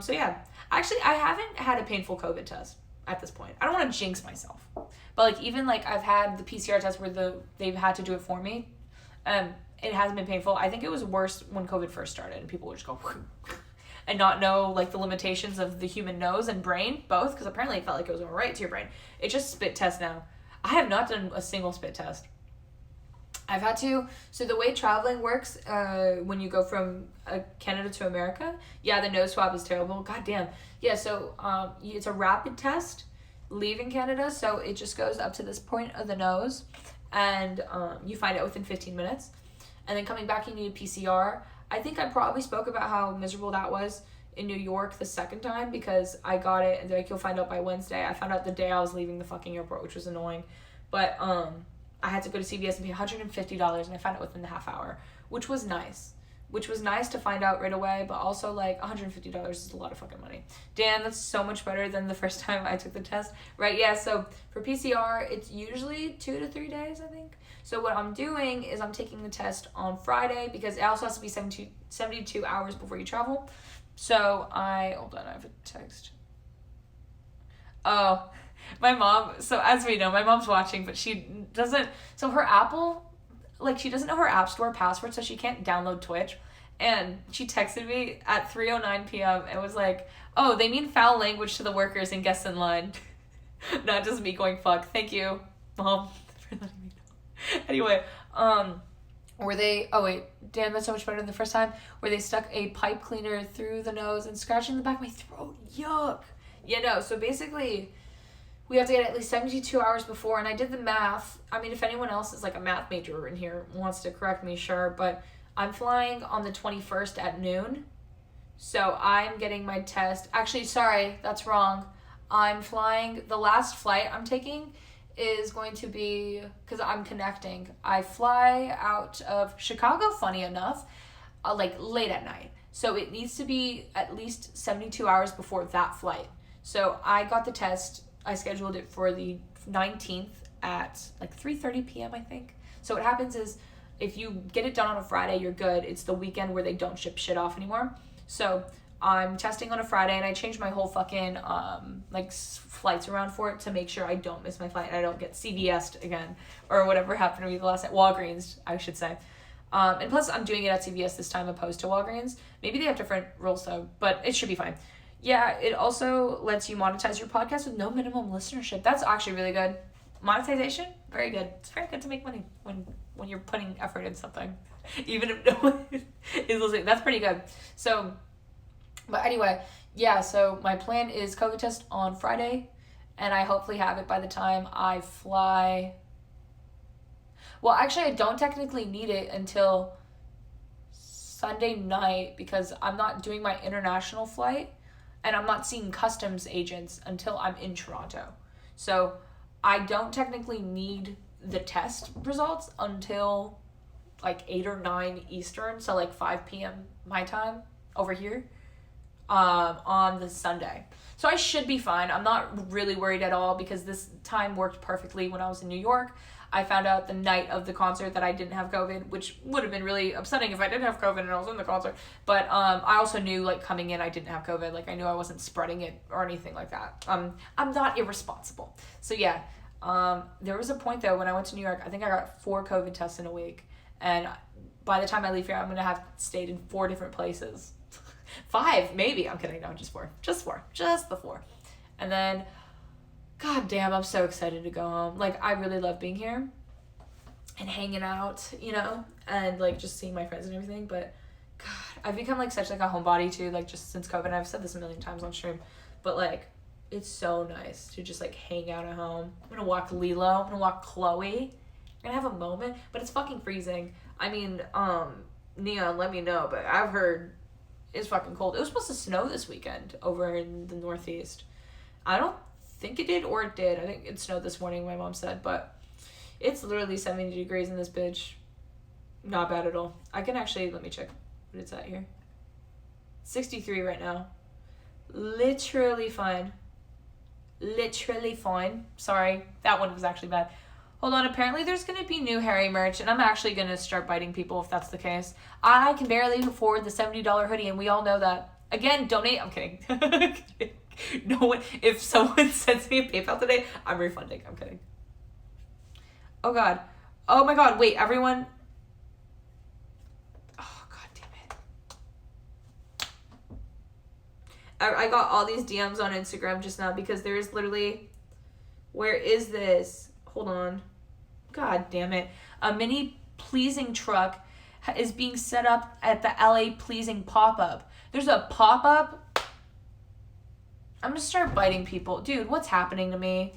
So yeah, actually, I haven't had a painful COVID test at this point. I don't want to jinx myself, but like even like I've had the PCR test where they've had to do it for me. It hasn't been painful. I think it was worse when COVID first started and people would just go and not know like the limitations of the human nose and brain both, because apparently it felt like it was going right to your brain. It's just spit test now. I have not done a single spit test. I've had to. So the way traveling works, when you go from Canada to America, yeah, the nose swab is terrible. God damn. Yeah, so it's a rapid test leaving Canada. So it just goes up to this point of the nose, and you find out within 15 minutes. And then coming back, you need a PCR. I think I probably spoke about how miserable that was in New York the second time, because I got it and they're like, you'll find out by Wednesday. I found out the day I was leaving the fucking airport, which was annoying. But I had to go to CVS and pay $150, and I found it within the half hour, which was nice. Which was nice to find out right away, but also like $150 is a lot of fucking money. Damn, that's so much better than the first time I took the test. Right, yeah, so for PCR, it's usually 2 to 3 days, I think. So what I'm doing is I'm taking the test on Friday, because it also has to be 72 hours before you travel. So hold on, I have a text. Oh, my mom, so as we know, my mom's watching, but she doesn't, so her Apple, like she doesn't know her App Store password, so she can't download Twitch. And she texted me at 3:09 p.m. and was like, oh, they mean foul language to the workers and guests in line. Not just me going, fuck. Thank you, Mom, for letting me know. Anyway, damn, that's so much better than the first time, where they stuck a pipe cleaner through the nose and scratching the back of my throat. Yuck. Yeah, no, so basically, we have to get at least 72 hours before, and I did the math. I mean, if anyone else is like a math major in here wants to correct me, sure, but I'm flying on the 21st at noon, so I'm getting my test. Actually, sorry, that's wrong. I'm flying, the last flight I'm taking is going to be, because I'm connecting. I fly out of Chicago, funny enough, like late at night. So it needs to be at least 72 hours before that flight. So I got the test, I scheduled it for the 19th at like 3:30 p.m. I think. So what happens is if you get it done on a Friday, you're good. It's the weekend where they don't ship shit off anymore. So I'm testing on a Friday, and I changed my whole fucking flights around for it to make sure I don't miss my flight and I don't get CVS'd again or whatever happened to me the last night. Walgreens, I should say. And plus I'm doing it at CVS this time opposed to Walgreens. Maybe they have different rules though, but it should be fine. Yeah, it also lets you monetize your podcast with no minimum listenership. That's actually really good. Monetization, very good. It's very good to make money when you're putting effort in something, even if no one is listening. That's pretty good. So, but anyway, yeah, so my plan is COVID test on Friday, and I hopefully have it by the time I fly. Well, actually, I don't technically need it until Sunday night, because I'm not doing my international flight, and I'm not seeing customs agents until I'm in Toronto. So I don't technically need the test results until like 8 or 9 Eastern, so like 5 p.m. my time over here, on the Sunday. So I should be fine. I'm not really worried at all, because this time worked perfectly when I was in New York. I found out the night of the concert that I didn't have COVID, which would have been really upsetting if I didn't have COVID and I was in the concert. But I also knew, like, coming in, I didn't have COVID. Like, I knew I wasn't spreading it or anything like that. I'm not irresponsible. So, yeah. There was a point, though, when I went to New York, I think I got 4 COVID tests in a week. And by the time I leave here, I'm going to have stayed in 4 different places. 5, maybe. I'm kidding. No, just 4. Just 4. Just the 4. And then, god damn, I'm so excited to go home. Like, I really love being here and hanging out, you know, and, like, just seeing my friends and everything. But, god, I've become, like, such, like, a homebody, too, like, just since COVID. And I've said this a million times on stream. But, like, it's so nice to just, like, hang out at home. I'm gonna walk Lilo. I'm gonna walk Chloe. I'm gonna have a moment. But it's fucking freezing. I mean, Neon, let me know. But I've heard it's fucking cold. It was supposed to snow this weekend over in the Northeast. I don't think it did, or it did. I think it snowed this morning, my mom said. But it's literally 70 degrees in this bitch. Not bad at all. I can actually, let me check what it's at here. 63 right now. Literally fine. Literally fine. Sorry, that one was actually bad. Hold on, apparently there's going to be new Harry merch, and I'm actually going to start biting people if that's the case. I can barely afford the $70 hoodie, and we all know that. Again, donate. I'm kidding. No one, if someone sends me a PayPal today, I'm refunding. I'm kidding. Oh, God. Oh, my God. Wait, everyone. Oh, God damn it. I got all these DMs on Instagram just now because there is literally... Where is this? Hold on. God damn it. A mini pleasing truck is being set up at the LA pleasing pop-up. There's a pop-up. I'm gonna start biting people. Dude, what's happening to me?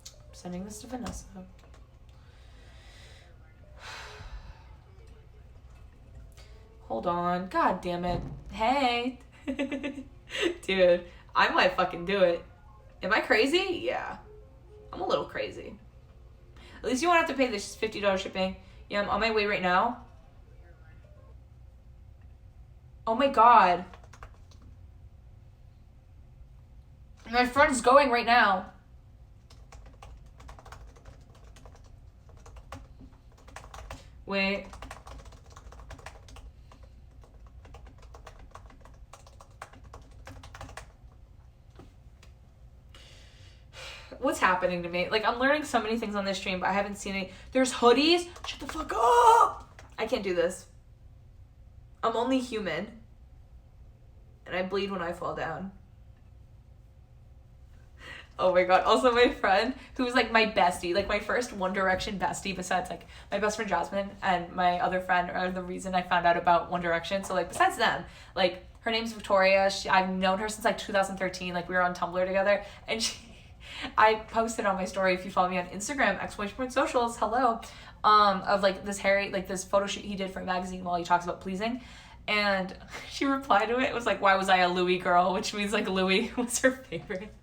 I'm sending this to Vanessa. Hold on. God damn it. Hey. Dude, I might fucking do it. Am I crazy? Yeah. I'm a little crazy. At least you won't have to pay this $50 shipping. Yeah, I'm on my way right now. Oh my God. My friend's going right now. Wait. What's happening to me? Like, I'm learning so many things on this stream, but I haven't seen any. There's hoodies. Shut the fuck up. I can't do this. I'm only human. And I bleed when I fall down. Oh my God. Also, my friend, who was like my bestie, like my first One Direction bestie, besides like my best friend Jasmine and my other friend are the reason I found out about One Direction. So like besides them, like her name's Victoria. I've known her since like 2013. Like we were on Tumblr together, and I posted on my story, if you follow me on Instagram, !socials, hello, of like this Harry, like this photo shoot he did for a magazine while he talks about pleasing. And she replied to it. It was like, why was I a Louis girl? Which means like Louis was her favorite.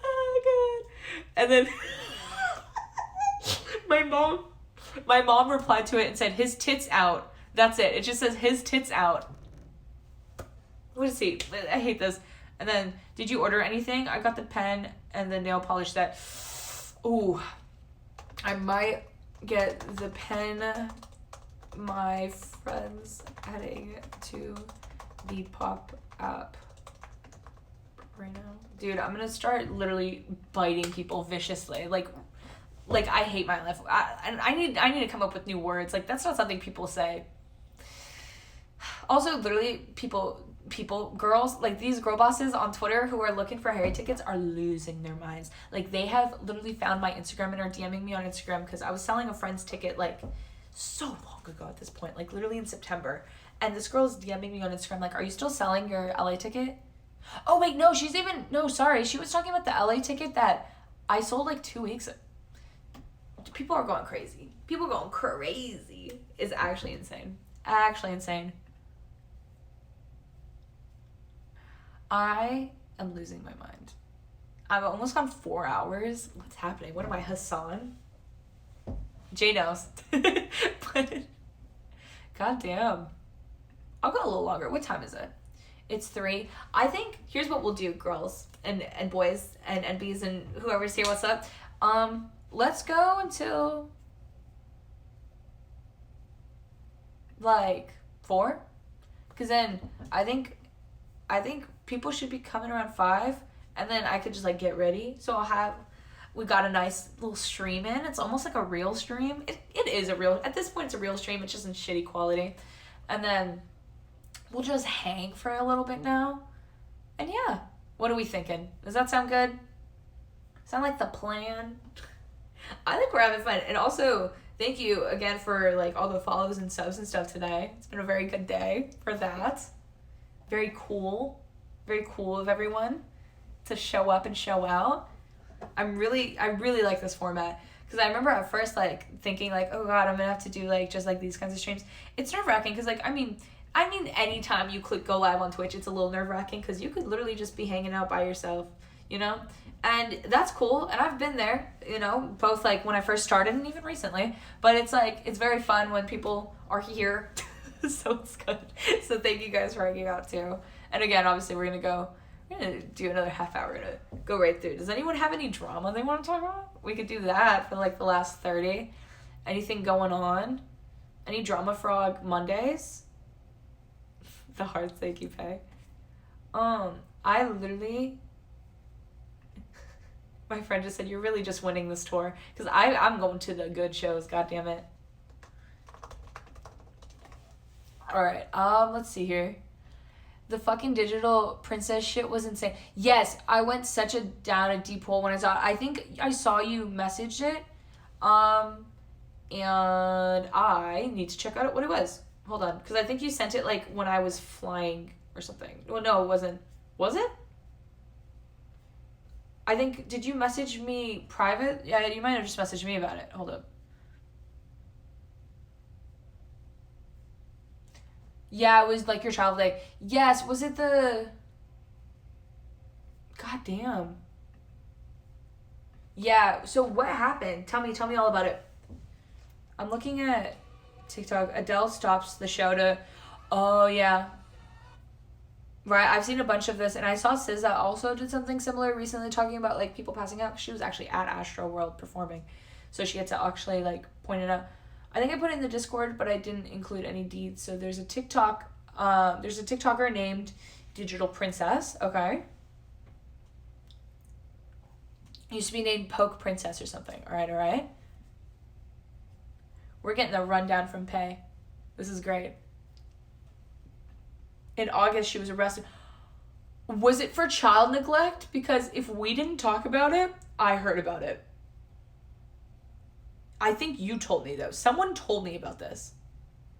Oh God. And then my mom replied to it and said, his tits out. That's it. It just says his tits out. What is he? I hate this. And then, did you order anything? I got the pen and the nail polish set. Ooh, I might get the pen. My friend's heading to the pop-up right now. Dude, I'm gonna start literally biting people viciously. Like I hate my life. I need to come up with new words. Like, that's not something people say. Also, literally, girls, like these girl bosses on Twitter who are looking for Harry tickets are losing their minds. Like, they have literally found my Instagram and are DMing me on Instagram because I was selling a friend's ticket like so long ago at this point, like literally in September. And this girl's DMing me on Instagram like, are you still selling your LA ticket? Oh wait, no, sorry. She was talking about the LA ticket that I sold like 2 weeks ago. People are going crazy. People going crazy. It's actually insane. Actually insane. I am losing my mind. I've almost gone 4 hours. What's happening? What am I, Hassan? Jay knows. But, goddamn. I'll go a little longer. What time is it? It's 3. I think, here's what we'll do, girls and boys and NBs and whoever's here, what's up? Let's go until, like, 4. Because then I think people should be coming around 5. And then I could just, like, get ready. So we got a nice little stream in. It's almost like a real stream. It is a real, at this point it's a real stream. It's just in shitty quality. And then we'll just hang for a little bit now. And yeah, what are we thinking? Does that sound good? Sound like the plan? I think we're having fun. And also, thank you again for like all the follows and subs and stuff today. It's been a very good day for that. Very cool of everyone to show up and show out. I really like this format. Because I remember at first, like, thinking, like, oh, God, I'm going to have to do, like, just, like, these kinds of streams. It's nerve-wracking because, like, I mean, anytime you click go live on Twitch, it's a little nerve-wracking because you could literally just be hanging out by yourself, you know? And that's cool, and I've been there, you know, both like when I first started and even recently. But it's like, it's very fun when people are here, so it's good. So thank you guys for hanging out too. And again, obviously we're gonna do another half hour, to go right through. Does anyone have any drama they want to talk about? We could do that for like the last 30. Anything going on? Any drama frog Mondays? The hearts they keep pay. I literally... My friend just said, you're really just winning this tour. Because I'm going to the good shows, God damn it. Alright, let's see here. The fucking digital princess shit was insane. Yes, I went down a deep hole when I saw it. I think I saw you messaged it. And I need to check out what it was. Hold on. Because I think you sent it like when I was flying or something. Well, no, it wasn't. Was it? I think, did you message me private? Yeah, you might have just messaged me about it. Hold up. Yeah, it was like your travel day. Yes, was it the... God damn. Yeah, so what happened? Tell me all about it. I'm looking at TikTok. Adele stops the show to... Oh, yeah. Right, I've seen a bunch of this, and I saw SZA also did something similar recently, talking about like people passing out. She was actually at Astro World performing, so she had to actually like point it out. I think I put it in the Discord, but I didn't include any deeds. So there's a TikTok, there's a TikToker named Digital Princess. Okay, used to be named Poke Princess or something. All right. We're getting the rundown from Pay. This is great. In August, she was arrested. Was it for child neglect? Because if we didn't talk about it, I heard about it. I think you told me, though. Someone told me about this.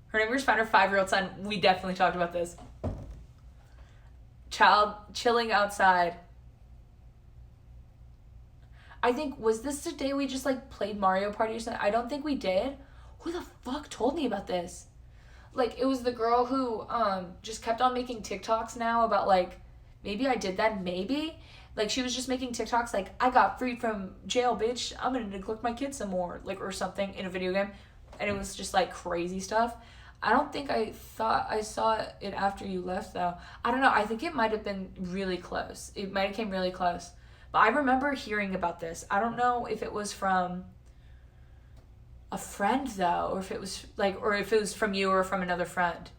Her neighbors found her 5-year-old son. We definitely talked about this. Child chilling outside. I think, was this the day we just, like, played Mario Party or something? I don't think we did. Who the fuck told me about this? Like, it was the girl who just kept on making TikToks now about, like, maybe I did that, maybe. Like, she was just making TikToks like, I got freed from jail, bitch. I'm gonna neglect my kids some more. Like, or something in a video game. And it was just, like, crazy stuff. I don't think I thought I saw it after you left, though. I don't know. I think it might have been really close. It might have came really close. But I remember hearing about this. I don't know if it was from... a friend, though, or if it was like, or if it was from you or from another friend.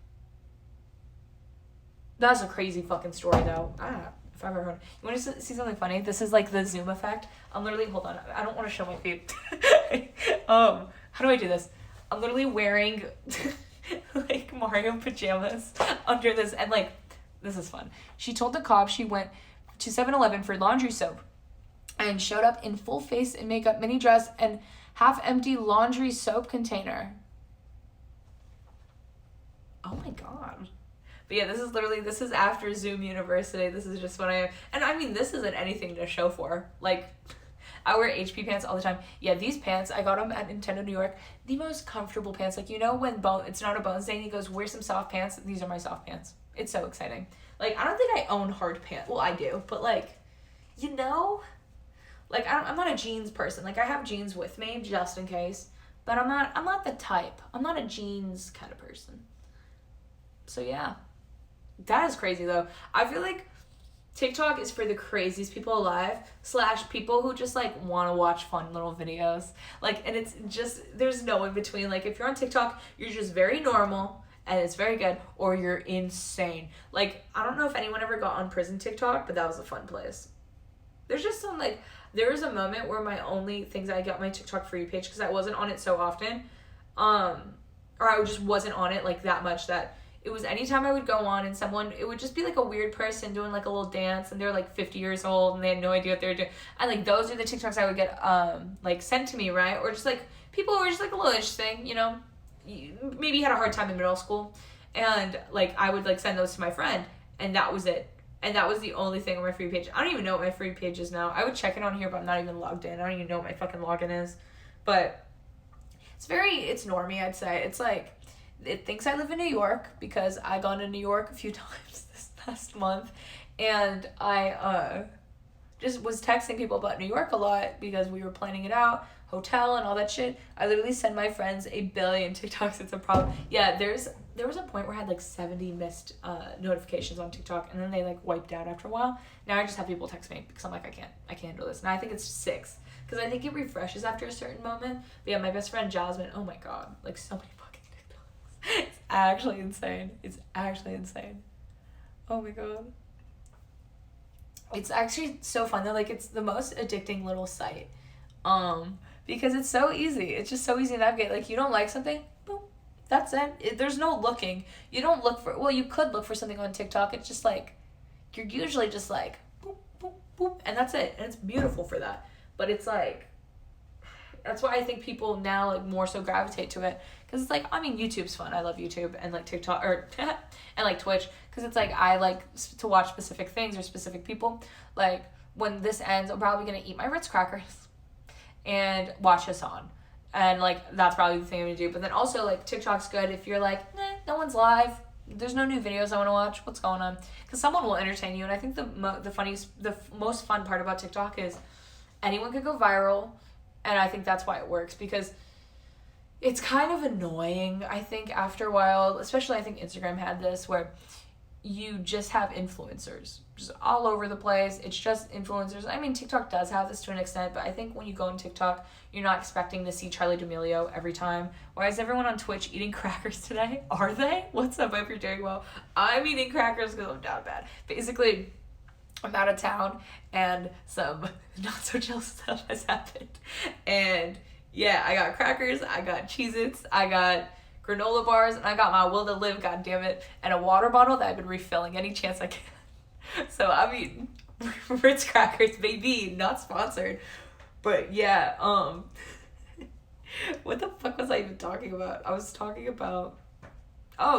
That's a crazy fucking story, though. I don't know if I've ever heard. You want to see something funny? This is like the Zoom effect. I'm literally, hold on, I don't want to show my feet. How do I do this? I'm literally wearing like Mario pajamas under this, and like, this is fun. She told the cops she went to 7-Eleven for laundry soap and showed up in full face and makeup, mini dress, and half-empty laundry soap container. Oh my god. But yeah, this is after Zoom University. This is just when and I mean, this isn't anything to show for. Like, I wear HP pants all the time. Yeah, these pants, I got them at Nintendo New York. The most comfortable pants. Like, you know when it's not a Bones Day and he goes, wear some soft pants? These are my soft pants. It's so exciting. Like, I don't think I own hard pants. Well, I do. But, like, you know... Like, I'm not a jeans person. Like, I have jeans with me just in case. But I'm not the type. I'm not a jeans kind of person. So, yeah. That is crazy, though. I feel like TikTok is for the craziest people alive, / people who just, like, want to watch fun little videos. Like, and it's just, there's no in between. Like, if you're on TikTok, you're just very normal, and it's very good, or you're insane. Like, I don't know if anyone ever got on prison TikTok, but that was a fun place. There's just some, like... There was a moment where my only things I got my TikTok For You page, because I wasn't on it so often, or I just wasn't on it like that much, that it was anytime I would go on and it would just be like a weird person doing like a little dance, and they're like 50 years old and they had no idea what they were doing, and like those are the TikToks I would get like sent to me, right? Or just like people who were just like a little interesting, you know, maybe had a hard time in middle school, and like I would like send those to my friend, and that was it. And that was the only thing on my free page. I don't even know what my free page is now. I would check it on here, but I'm not even logged in. I don't even know what my fucking login is. But it's normie, I'd say. It's like, it thinks I live in New York because I gone to New York a few times this past month. And I just was texting people about New York a lot because we were planning it out, hotel and all that shit. I literally send my friends 1 billion TikToks. It's a problem. Yeah, there was a point where I had like 70 missed notifications on TikTok, and then they like wiped out after a while. Now I just have people text me because I'm like, I can't handle this. And I think it's 6 because I think it refreshes after a certain moment. But yeah, my best friend Jasmine, oh my god, like so many fucking TikToks. It's actually insane. It's actually insane. Oh my god. It's actually so fun though. Like, it's the most addicting little site. Because it's so easy. It's just so easy to navigate. Like, you don't like something, boom, that's it. There's no looking. You don't look for, well, you could look for something on TikTok. It's just like, you're usually just like, boop, boop, boop, and that's it. And it's beautiful for that. But it's like, that's why I think people now like more so gravitate to it. Because it's like, I mean, YouTube's fun. I love YouTube and like TikTok, or and like Twitch. Because it's like, I like to watch specific things or specific people. Like, when this ends, I'm probably going to eat my Ritz crackers and watch Hassan. And like, that's probably the thing I'm going to do. But then also, like, TikTok's good if you're like, no one's live. There's no new videos I want to watch. What's going on? Because someone will entertain you. And I think the most fun part about TikTok is anyone could go viral. And I think that's why it works. Because it's kind of annoying, I think, after a while. Especially, I think Instagram had this, where you just have influencers just all over the place. It's just influencers. I mean, TikTok does have this to an extent, but I think when you go on TikTok, you're not expecting to see Charlie D'Amelio every time. Why is everyone on Twitch eating crackers today? Are they? What's up? I hope you're doing well. I'm eating crackers because I'm down bad. Basically, I'm out of town and some not so chill stuff has happened. And yeah, I got crackers, I got Cheez-Its, I got granola bars, and I got my will to live, goddammit, and a water bottle that I've been refilling any chance I can. So I'm eating Ritz crackers, baby, not sponsored. But yeah, what the fuck was I even talking about? I was talking about,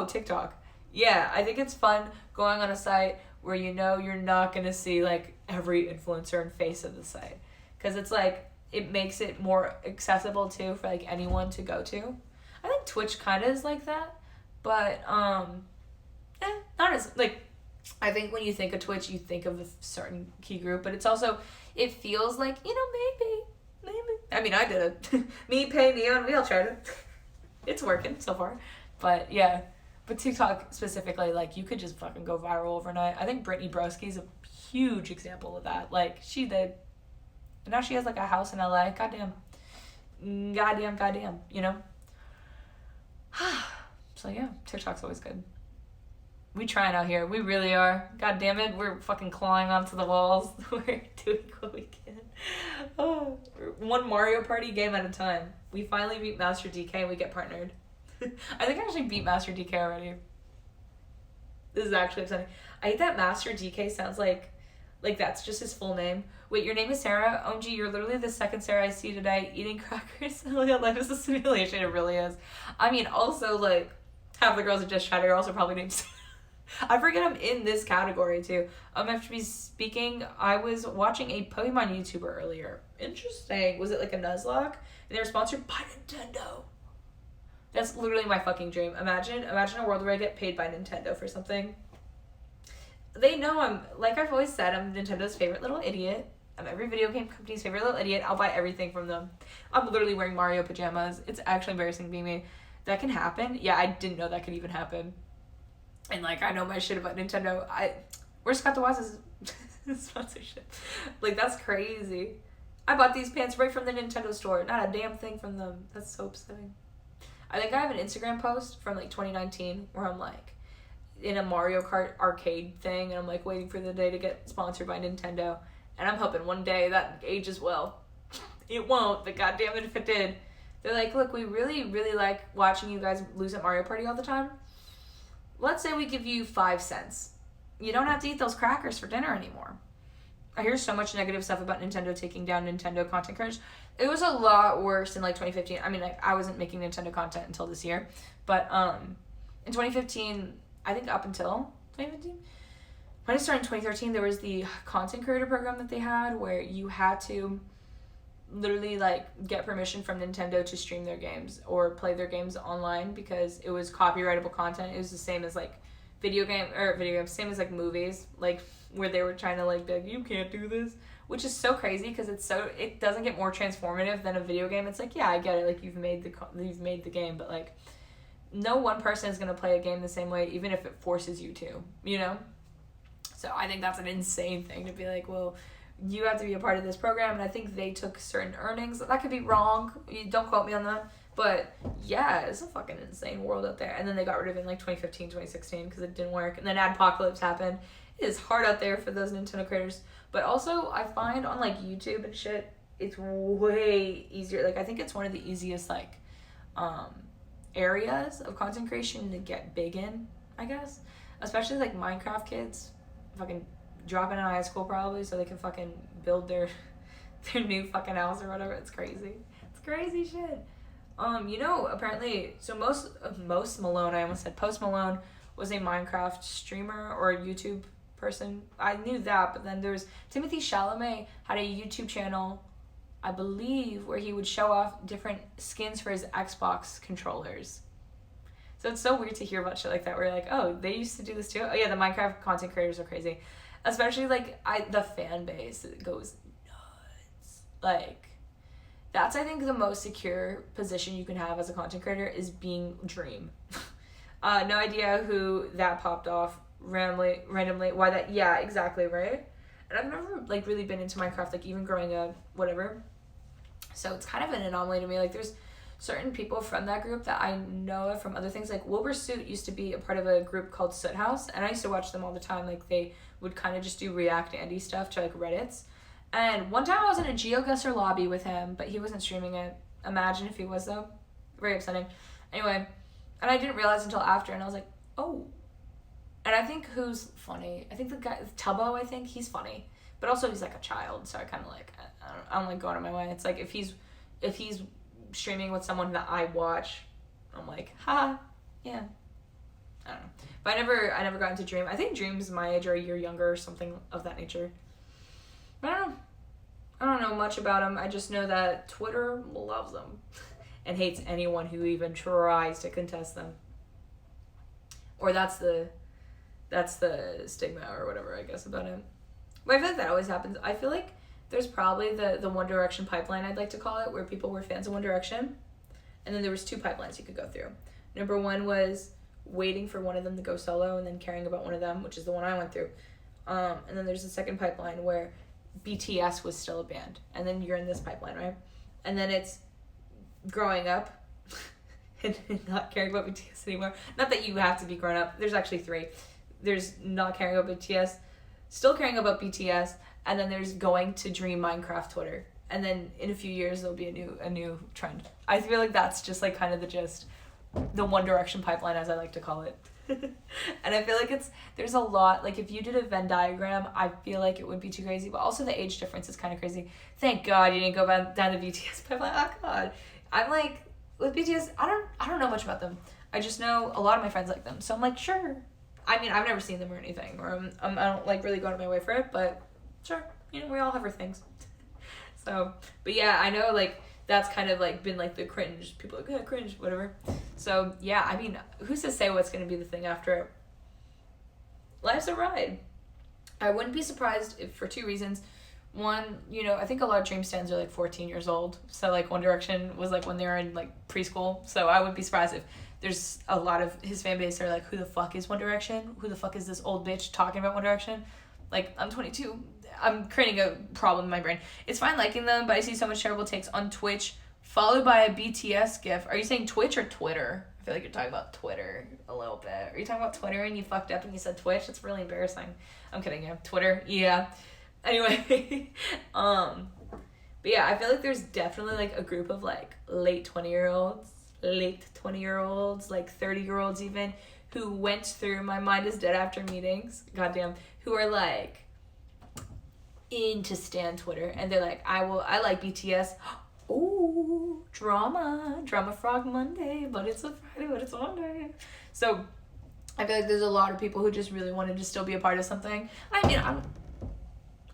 TikTok. Yeah, I think it's fun going on a site where you know you're not gonna see like every influencer and face of the site. Because it's like, it makes it more accessible too for like anyone to go to. I think Twitch kind of is like that, but not as like, I think when you think of Twitch, you think of a certain key group, but it's also, it feels like, you know, maybe. I mean, I did it. Me, Pay, Neo, and we all tried it. It's working so far, but yeah. But TikTok specifically, like, you could just fucking go viral overnight. I think Brittany Broski's a huge example of that. Like, she did. And now she has like a house in LA. Goddamn, you know? So yeah, TikTok's always good. We trying out here. We really are. God damn it, we're fucking clawing onto the walls. We're doing what we can. Oh, one Mario Party game at a time. We finally beat Master DK and we get partnered. I think I actually beat Master DK already. This is actually upsetting. I hate that Master DK sounds like that's just his full name. Wait, your name is Sarah? OMG, you're literally the second Sarah I see today eating crackers. Oh, yeah, life is a simulation. It really is. I mean, also, like, half the girls that just chatted are also probably named Sarah. I forget I'm in this category, too. After me speaking, I was watching a Pokemon YouTuber earlier. Interesting. Was it like a Nuzlocke? And they were sponsored by Nintendo. That's literally my fucking dream. Imagine a world where I get paid by Nintendo for something. They know I'm, like I've always said, I'm Nintendo's favorite little idiot. I'm every video game company's favorite little idiot. I'll buy everything from them. I'm literally wearing Mario pajamas. It's actually embarrassing being me. That can happen? Yeah, I didn't know that could even happen. And, like, I know my shit about Nintendo. Where's Scott DeWise's sponsorship? Like, that's crazy. I bought these pants right from the Nintendo store. Not a damn thing from them. That's so upsetting. I think I have an Instagram post from, like, 2019 where I'm, like, in a Mario Kart arcade thing, and I'm, like, waiting for the day to get sponsored by Nintendo. And I'm hoping one day that ages well. It won't, but goddamn it if it did. They're like, look, we really, really like watching you guys lose at Mario Party all the time. Let's say we give you 5 cents. You don't have to eat those crackers for dinner anymore. I hear so much negative stuff about Nintendo taking down Nintendo content creators. It was a lot worse in, like, 2015. I mean, like, I wasn't making Nintendo content until this year. But in 2015, I think up until 2015, when I started in 2013, there was the content creator program that they had where you had to literally, like, get permission from Nintendo to stream their games or play their games online because it was copyrightable content. It was the same as, like, video games, same as, like, movies, like, where they were trying to, like, be like, you can't do this, which is so crazy because it doesn't get more transformative than a video game. It's like, yeah, I get it, like you've made the game, but like no one person is gonna play a game the same way, even if it forces you to, you know. So I think that's an insane thing to be like, well, you have to be a part of this program, and I think they took certain earnings. That could be wrong. You don't quote me on that. But yeah, it's a fucking insane world out there. And then they got rid of it in like 2015, 2016 because it didn't work. And then Adpocalypse happened. It is hard out there for those Nintendo creators. But also, I find on like YouTube and shit, it's way easier. Like I think it's one of the easiest like areas of content creation to get big in, I guess. Especially like Minecraft kids fucking dropping out of high school probably so they can fucking build their new fucking house or whatever. It's crazy. It's crazy shit. You know, apparently, so most Malone, I almost said Post Malone, was a Minecraft streamer or a YouTube person. I knew that, but then there's Timothy Chalamet had a YouTube channel, I believe, where he would show off different skins for his Xbox controllers. So it's so weird to hear about shit like that, where you're like, oh, they used to do this too? Oh yeah, the Minecraft content creators are crazy. Especially, like, the fan base, it goes nuts. Like, that's, I think, the most secure position you can have as a content creator is being Dream. No idea who that popped off randomly. Why that? Yeah, exactly, right? And I've never, like, really been into Minecraft, like, even growing up, whatever. So it's kind of an anomaly to me. Like, there's certain people from that group that I know of from other things. Like, Wilbur Soot used to be a part of a group called Soot House, and I used to watch them all the time. Like, they would kind of just do React Andy stuff to, like, Reddits. And one time I was in a GeoGuessr lobby with him, but he wasn't streaming it. Imagine if he was, though. Very upsetting. Anyway, and I didn't realize until after, and I was like, oh. And I think who's funny? I think the guy, Tubbo, I think, he's funny. But also he's like a child, so I kind of like, I don't like going on my way. It's like if he's streaming with someone that I watch, I'm like, ha, yeah. I don't know. But I never got into Dream. I think Dream's my age or a year younger or something of that nature. I don't know. I don't know much about him. I just know that Twitter loves them and hates anyone who even tries to contest them. Or that's the stigma or whatever, I guess, about him. But I feel like that always happens. I feel like there's probably the One Direction pipeline, I'd like to call it, where people were fans of One Direction. And then there was two pipelines you could go through. Number one was waiting for one of them to go solo and then caring about one of them, which is the one I went through. And then there's the second pipeline where BTS was still a band, and then you're in this pipeline, right? And then it's growing up and not caring about BTS anymore. Not that you have to be grown up. There's actually three. There's not caring about BTS, still caring about BTS, and then there's going to Dream Minecraft Twitter. And then in a few years there'll be a new trend. I feel like that's just like kind of the gist, the One Direction pipeline, as I like to call it. And I feel like there's a lot, like if you did a Venn diagram, I feel like it would be too crazy, but also the age difference is kind of crazy. Thank God you didn't go down the BTS pipeline. Oh God, I'm like, with BTS, I don't know much about them. I just know a lot of my friends like them, so I'm like, sure. I mean, I've never seen them or anything, or I don't like really go out of my way for it, but sure, you know, we all have our things. So, but yeah, I know like that's kind of like been like the cringe. People are like, yeah, cringe, whatever. So yeah, I mean, who's to say what's going to be the thing after it? Life's a ride. I wouldn't be surprised if, for two reasons. One, you know, I think a lot of Dream stans are like 14 years old. So like One Direction was like when they were in like preschool. So I wouldn't be surprised if there's a lot of his fan base are like, who the fuck is One Direction? Who the fuck is this old bitch talking about One Direction? Like, I'm 22. I'm creating a problem in my brain. It's fine liking them, but I see so much terrible takes on Twitch, followed by a BTS gif. Are you saying Twitch or Twitter? I feel like you're talking about Twitter a little bit. Are you talking about Twitter and you fucked up and you said Twitch? It's really embarrassing. I'm kidding you. Twitter, yeah. Anyway, but yeah, I feel like there's definitely like a group of like late 20-year-olds, like 30-year-olds even, who went through My Mind is Dead After meetings, goddamn, who are like into stan Twitter, and they're like, I like BTS. Ooh, drama frog Monday, but it's a Friday, but it's Monday. So I feel like there's a lot of people who just really wanted to still be a part of something. I mean,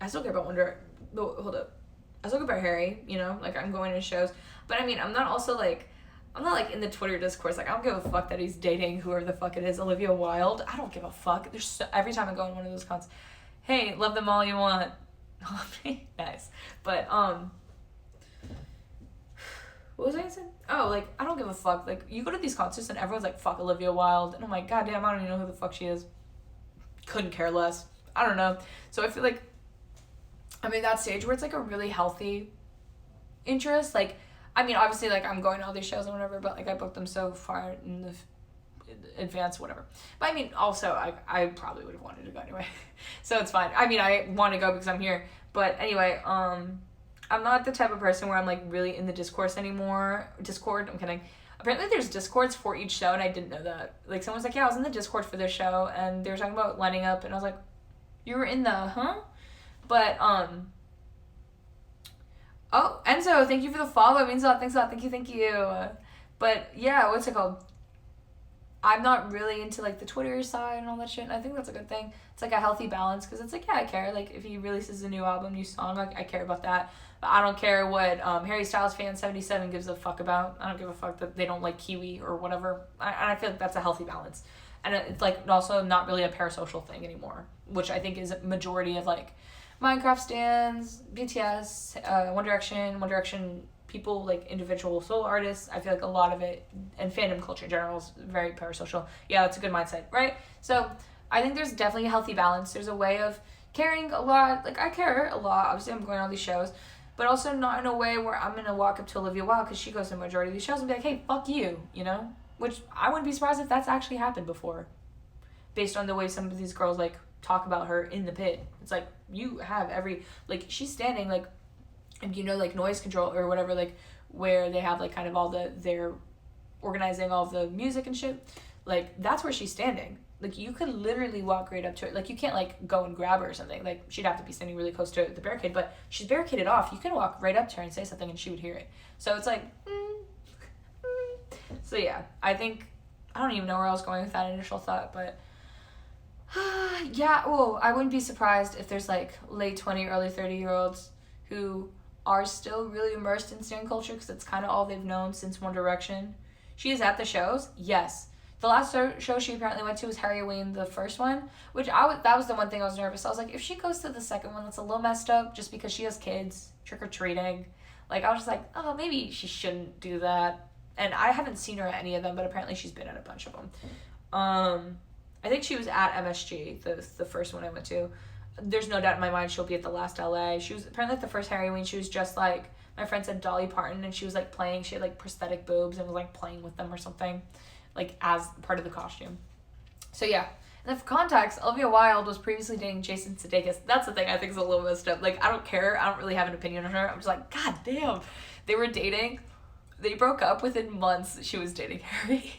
I still care about Wonder. Hold up, I still care about Harry. You know, like I'm going to shows, but I mean, I'm not in the Twitter discourse. Like I don't give a fuck that he's dating whoever the fuck it is, Olivia Wilde. I don't give a fuck. Every time I go on one of those cons, hey, love them all you want. Nice. But what was I saying? Oh, like, I don't give a fuck. Like, you go to these concerts and everyone's like, fuck Olivia Wilde. And I'm like, goddamn, I don't even know who the fuck she is. Couldn't care less. I don't know. So I feel like I'm in that stage where it's like a really healthy interest. Like, I mean, obviously, like, I'm going to all these shows and whatever, but like, I booked them so far in the advance, whatever. But I mean, also, I probably would have wanted to go anyway. So it's fine. I mean, I want to go because I'm here. But anyway, I'm not the type of person where I'm like really in the discourse anymore. Discord, I'm kidding. Apparently there's discords for each show and I didn't know that. Like someone's like, yeah, I was in the Discord for this show and they were talking about lining up and I was like, you were in the, huh? But, oh, Enzo, thank you for the follow. It means a lot. Thanks a lot. Thank you. But yeah, what's it called? I'm not really into like the Twitter side and all that shit. And I think that's a good thing. It's like a healthy balance because it's like, yeah, I care. Like if he releases a new album, new song, like I care about that. But I don't care what Harry Styles fan 77 gives a fuck about. I don't give a fuck that they don't like Kiwi or whatever. I feel like that's a healthy balance. And it's like also not really a parasocial thing anymore, which I think is a majority of like Minecraft stands, BTS, One Direction people, like individual solo artists. I feel like a lot of it, and fandom culture in general, is very parasocial. Yeah, that's a good mindset, right? So I think there's definitely a healthy balance. There's a way of caring a lot. Like I care a lot. Obviously, I'm going to all these shows, but also not in a way where I'm gonna walk up to Olivia Wilde because she goes to the majority of these shows and be like, "Hey, fuck you," you know? Which I wouldn't be surprised if that's actually happened before, based on the way some of these girls like talk about her in the pit. It's like you have every like she's standing like. And you know, like noise control or whatever, like where they have like kind of all they're organizing all the music and shit, like that's where she's standing. Like you could literally walk right up to her. Like you can't like go and grab her or something. Like she'd have to be standing really close to the barricade, but she's barricaded off. You can walk right up to her and say something and she would hear it. So it's like, So yeah, I think, I don't even know where I was going with that initial thought, but yeah, well, I wouldn't be surprised if there's like late 20, early 30-year-olds who are still really immersed in stan culture because it's kind of all they've known since One Direction. She is at the shows, yes. The last show she apparently went to was Halloween, the first one, which that was the one thing I was nervous. I was like, if she goes to the second one, that's a little messed up just because she has kids, trick-or-treating. Like, I was just like, oh, maybe she shouldn't do that. And I haven't seen her at any of them, but apparently she's been at a bunch of them. I think she was at MSG, the first one I went to. There's no doubt in my mind she'll be at the last LA. She was apparently at the first Halloween. She was just like, my friend said Dolly Parton, and she was like playing. She had like prosthetic boobs and was like playing with them or something, like as part of the costume. So yeah. And then for context, Olivia Wilde was previously dating Jason Sudeikis. That's the thing I think is a little messed up. Like, I don't care. I don't really have an opinion on her. I'm just like, god damn. They were dating. They broke up within months. She was dating Harry.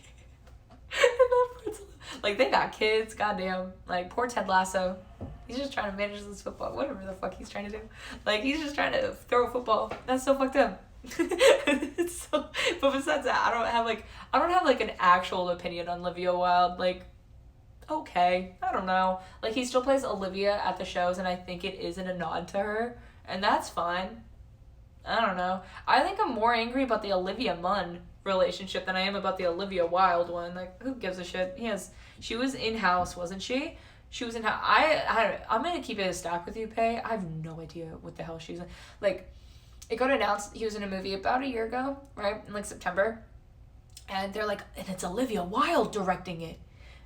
Like, they got kids, goddamn. Like, poor Ted Lasso. He's just trying to manage this football, whatever the fuck he's trying to do. Like, he's just trying to throw a football. That's so fucked up. It's so, but besides that, I don't have like an actual opinion on Olivia Wilde. Like, okay, I don't know. Like, he still plays Olivia at the shows, and I think it is in a nod to her, and that's fine. I don't know. I think I'm more angry about the Olivia Munn relationship than I am about the Olivia Wilde one. Like, who gives a shit? She was in-house, wasn't she? She was in-house. I'm gonna keep it a stack with you, Pay. I have no idea what the hell she's in. Like, it got announced he was in a movie about a year ago, right? In like September. And they're like, and it's Olivia Wilde directing it.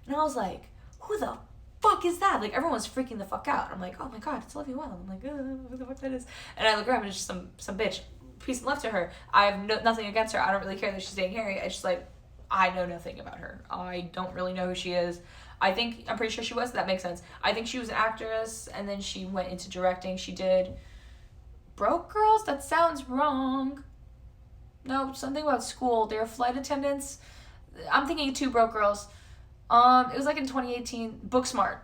And I was like, who the fuck is that? Like, everyone's freaking the fuck out. I'm like, oh my god, it's Olivia Wilde. I'm like, who the fuck that is? And I look around and it's just some bitch. Peace and love to her. I have nothing against her. I don't really care that she's dating Harry. It's just like, I know nothing about her. I don't really know who she is. I'm pretty sure she was. That makes sense. I think she was an actress, and then she went into directing. She did Broke Girls? That sounds wrong. No, something about school. They're flight attendants. I'm thinking Two Broke Girls. It was like in 2018. Booksmart.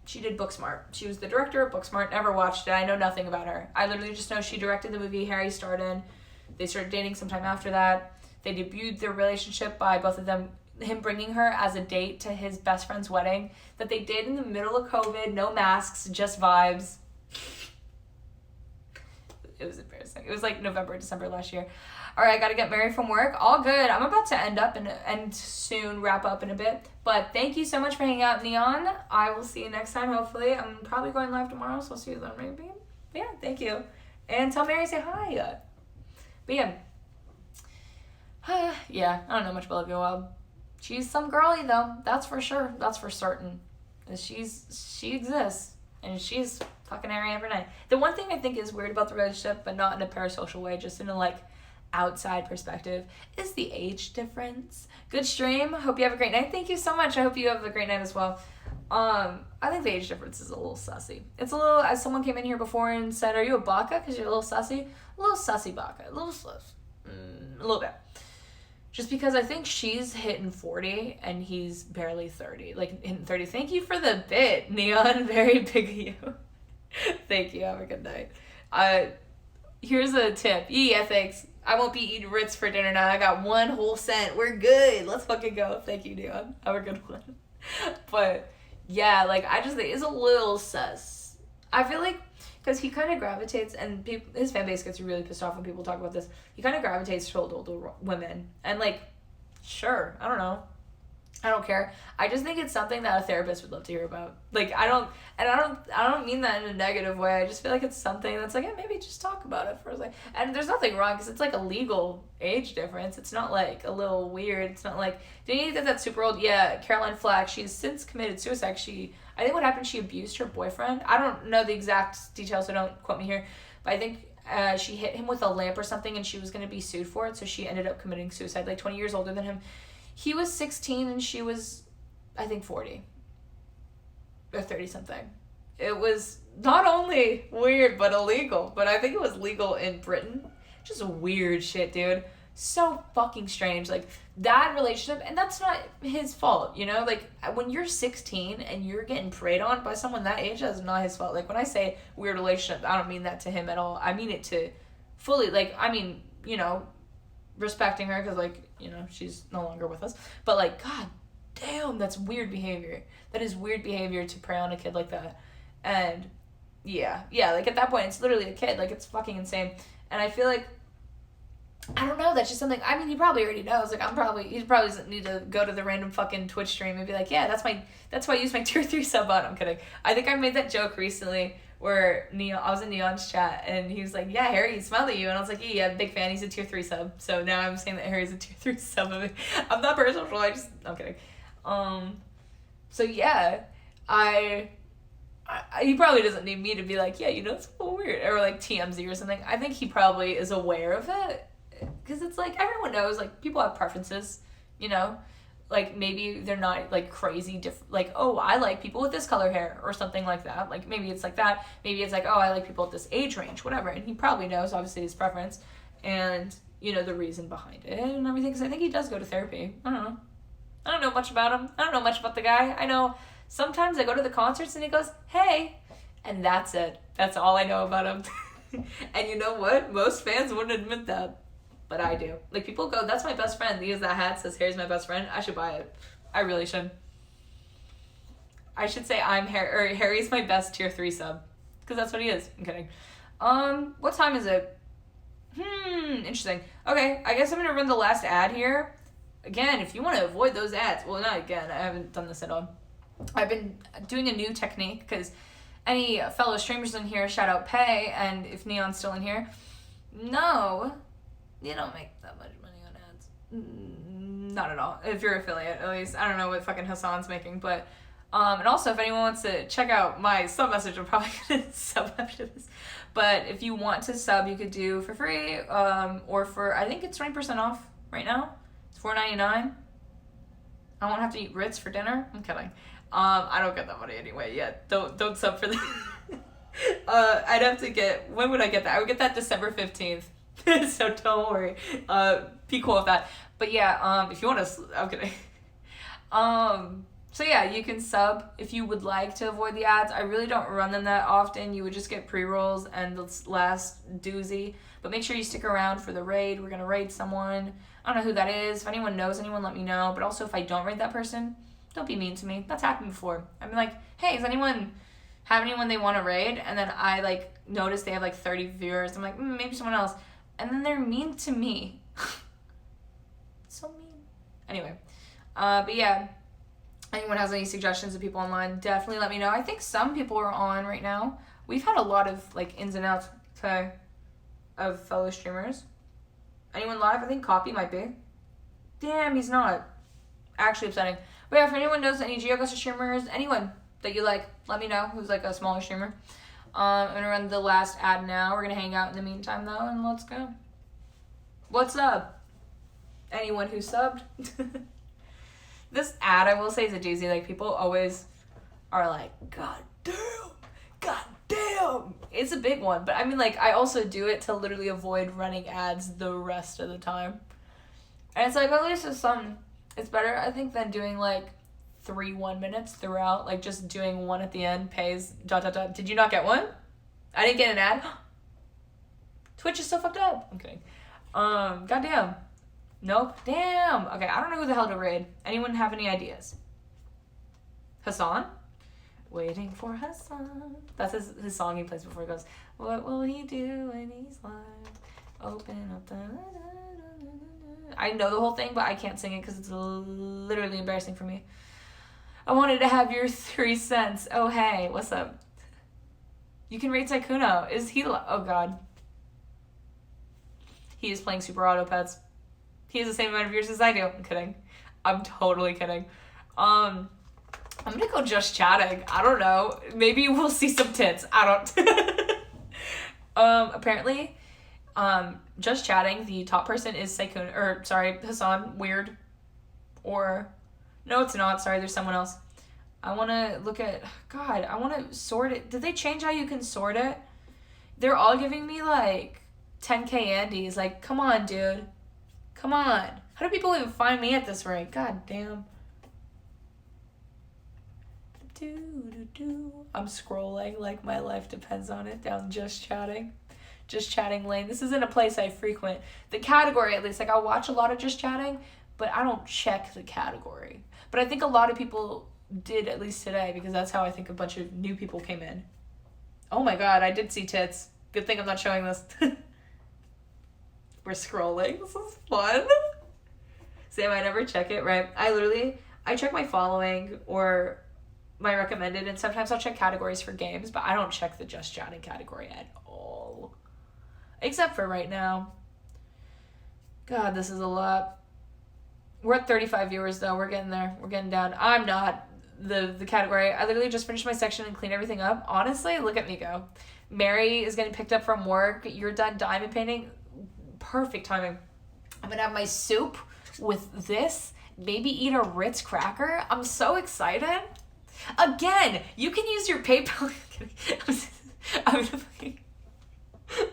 She did Booksmart. She was the director of Booksmart. Never watched it. I know nothing about her. I literally just know she directed the movie Harry starred in. They started dating sometime after that. They debuted their relationship by both of them, him bringing her as a date to his best friend's wedding that they did in the middle of COVID. No masks, just vibes. It was embarrassing. It was like November, December last year. All right, I got to get married from work. All good. I'm about to end soon, wrap up in a bit. But thank you so much for hanging out, Neon. I will see you next time, hopefully. I'm probably going live tomorrow, so I'll see you then, maybe. But yeah, thank you. And tell Mary say hi. But yeah. Yeah, I don't know much about Olivia Wilde. She's some girly though, that's for sure. That's for certain. She exists. And she's fucking hairy every night. The one thing I think is weird about the relationship, but not in a parasocial way, just in a like outside perspective, is the age difference. Good stream. Hope you have a great night. Thank you so much. I hope you have a great night as well. I think the age difference is a little sussy. It's a little, as someone came in here before and said, are you a baka? Because you're a little sussy. A little sussy baka. A little sus. A little bit. Just because I think she's hitting 40 and he's barely 30. Like, hitting 30. Thank you for the bit, Neon. Very big of you. Thank you. Have a good night. Here's a tip. Yeah, thanks. I won't be eating Ritz for dinner now. I got 1 whole cent. We're good. Let's fucking go. Thank you, Neon. Have a good one. But, yeah, like, I just think it's a little sus. I feel like, because he kind of gravitates, and his fan base gets really pissed off when people talk about this. He kind of gravitates toward older women. And, like, sure, I don't know. I don't care. I just think it's something that a therapist would love to hear about. Like, I don't mean that in a negative way. I just feel like it's something that's like, yeah, maybe just talk about it for a second. And there's nothing wrong, because it's like a legal age difference. It's not like a little weird. It's not like, do you think that's super old? Yeah, Caroline Flack, she's since committed suicide. I think what happened, she abused her boyfriend. I don't know the exact details, so don't quote me here. But I think she hit him with a lamp or something, and she was going to be sued for it. So she ended up committing suicide, like 20 years older than him. He was 16 and she was, I think, 40. Or 30-something. It was not only weird, but illegal. But I think it was legal in Britain. Just weird shit, dude. So fucking strange. Like, that relationship, and that's not his fault, you know? Like, when you're 16 and you're getting preyed on by someone that age, that's not his fault. Like, when I say weird relationship, I don't mean that to him at all. I mean it to fully, like, I mean, you know, respecting her, because, like, you know, she's no longer with us. But, like, god damn, that's weird behavior. That is weird behavior to prey on a kid like that. And, yeah, like, at that point, it's literally a kid. Like, it's fucking insane. And I feel like, I don't know, that's just something, I mean, he probably already knows. Like, he probably doesn't need to go to the random fucking Twitch stream and be like, yeah, that's why I use my tier 3 sub on. I'm kidding. I think I made that joke recently where I was in Neon's chat, and he was like, yeah, Harry, he smiled at you. And I was like, yeah, big fan. He's a tier 3 sub. So now I'm saying that Harry's a tier 3 sub of me. I'm not personal, I'm kidding. So yeah, he probably doesn't need me to be like, yeah, you know, it's a little weird, or like TMZ or something. I think he probably is aware of it, because it's like, everyone knows, like, people have preferences, you know, like, maybe they're not, like, crazy different, like, oh, I like people with this color hair, or something like that. Like, maybe it's like that. Maybe it's like, oh, I like people at this age range, whatever. And he probably knows, obviously, his preference, and, you know, the reason behind it and everything, because I think he does go to therapy. I don't know much about him. I don't know much about the guy. I know sometimes I go to the concerts and he goes, hey, and that's it. That's all I know about him. And you know what? Most fans wouldn't admit that. But I do. Like, people go, that's my best friend. He has that hat, says Harry's my best friend. I should buy it. I really should. I should say Harry's my best tier 3 sub. Because that's what he is. I'm kidding. What time is it? Interesting. Okay, I guess I'm going to run the last ad here. Again, if you want to avoid those ads, well, not again. I haven't done this at all. I've been doing a new technique, because any fellow streamers in here, shout out Pay, and if Neon's still in here, no, you don't make that much money on ads. Not at all. If you're affiliate, at least. I don't know what fucking Hassan's making, but and also, if anyone wants to check out my sub message, I'm probably gonna sub after this. But if you want to sub, you could do for free, or for, I think it's 20% off right now. It's $4.99. I won't have to eat Ritz for dinner. I'm kidding. I don't get that money anyway yet. Don't sub for that. I'd have to get, when would I get that? I would get that December 15th. So don't worry. Be cool with that. But yeah, if you want to, I'm kidding. So yeah, you can sub if you would like to avoid the ads. I really don't run them that often. You would just get pre-rolls and the last doozy. But make sure you stick around for the raid. We're going to raid someone. I don't know who that is. If anyone knows anyone, let me know. But also, if I don't raid that person, don't be mean to me. That's happened before. I'm like, hey, does anyone have anyone they want to raid? And then I, like, notice they have, like, 30 viewers. I'm like, maybe someone else. And then they're mean to me. So mean. Anyway. But yeah. Anyone has any suggestions of people online, definitely let me know. I think some people are on right now. We've had a lot of like ins and outs today of fellow streamers. Anyone live? I think Copy might be. Damn, he's not. Actually upsetting. But yeah, if anyone knows any GeoGuessr streamers, anyone that you like, let me know who's like a smaller streamer. I'm gonna run the last ad now. We're gonna hang out in the meantime though, and let's go. What's up? Anyone who subbed? This ad, I will say, is a doozy. Like, people always are like, God damn. It's a big one. But I mean, like, I also do it to literally avoid running ads the rest of the time. And it's like, at least it's better, I think, than doing like 3 1 minutes throughout. Like, just doing one at the end pays ... Did you not get one? I didn't get an ad. Twitch is so fucked up. I'm kidding. Goddamn. Nope. Damn. Okay, I don't know who the hell to raid. Anyone have any ideas? Hassan? Waiting for Hassan. That's his song he plays before he goes, what will he do when he's live? Open up the... I know the whole thing, but I can't sing it because it's literally embarrassing for me. I wanted to have your 3 cents. Oh, hey. What's up? You can raid Sykkuno. Is he... Oh, God. He is playing Super Auto Pets. He has the same amount of viewers as I do. I'm kidding. I'm totally kidding. I'm gonna go just chatting. I don't know. Maybe we'll see some tits. I don't... Apparently, just chatting, the top person is Hassan. Weird. Or... No, it's not. Sorry, there's someone else. I want to look at... God, I want to sort it. Did they change how you can sort it? They're all giving me, like, 10k Andes. Like, come on, dude. Come on. How do people even find me at this rate? God damn. I'm scrolling like my life depends on it down just chatting. Just chatting lane. This isn't a place I frequent. The category, at least. Like, I'll watch a lot of just chatting, but I don't check the category. But I think a lot of people did, at least today, because that's how I think a bunch of new people came in. Oh my God, I did see tits. Good thing I'm not showing this. We're scrolling. This is fun. Sam, I never check it, right? I check my following or my recommended, and sometimes I'll check categories for games, but I don't check the just chatting category at all. Except for right now. God, this is a lot. We're at 35 viewers, though. We're getting there. We're getting down. I'm not the category. I literally just finished my section and cleaned everything up. Honestly, look at me go. Mary is getting picked up from work. You're done diamond painting. Perfect timing. I'm going to have my soup with this. Maybe eat a Ritz cracker. I'm so excited. Again, you can use your PayPal.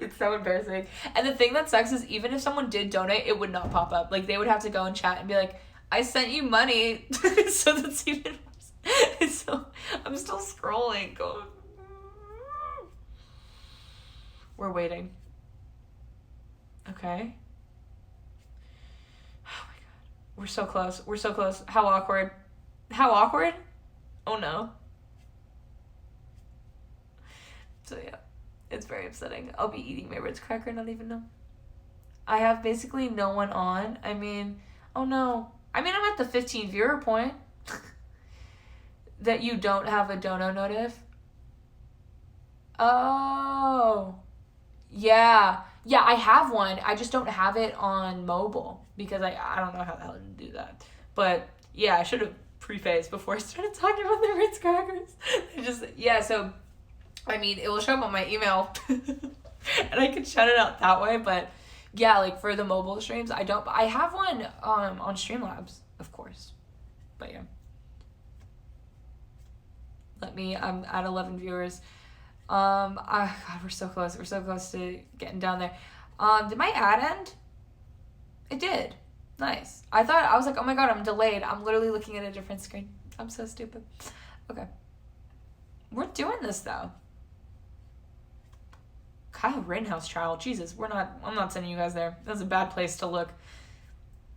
It's so embarrassing. And the thing that sucks is even if someone did donate, it would not pop up. Like, they would have to go and chat and be like, I sent you money. So that's even worse. So I'm still scrolling. We're waiting. Okay. Oh my God. We're so close. We're so close. How awkward. How awkward? Oh no. So yeah. It's very upsetting. I'll be eating my Ritz cracker and not even know. I have basically no one on. I mean, oh no. I mean, I'm at the 15 viewer point. That you don't have a dono notif. Oh. Yeah. Yeah, I have one. I just don't have it on mobile because I don't know how the hell to do that. But yeah, I should have prefaced before I started talking about the Ritz crackers. So I mean, it will show up on my email and I can shout it out that way. But yeah, like for the mobile streams, I have one on Streamlabs, of course. But yeah. I'm at 11 viewers. God, we're so close. We're so close to getting down there. Did my ad end? It did. Nice. I was like, oh my God, I'm delayed. I'm literally looking at a different screen. I'm so stupid. Okay. We're doing this though. Kyle Rittenhouse trial. Jesus, I'm not sending you guys there. That was a bad place to look.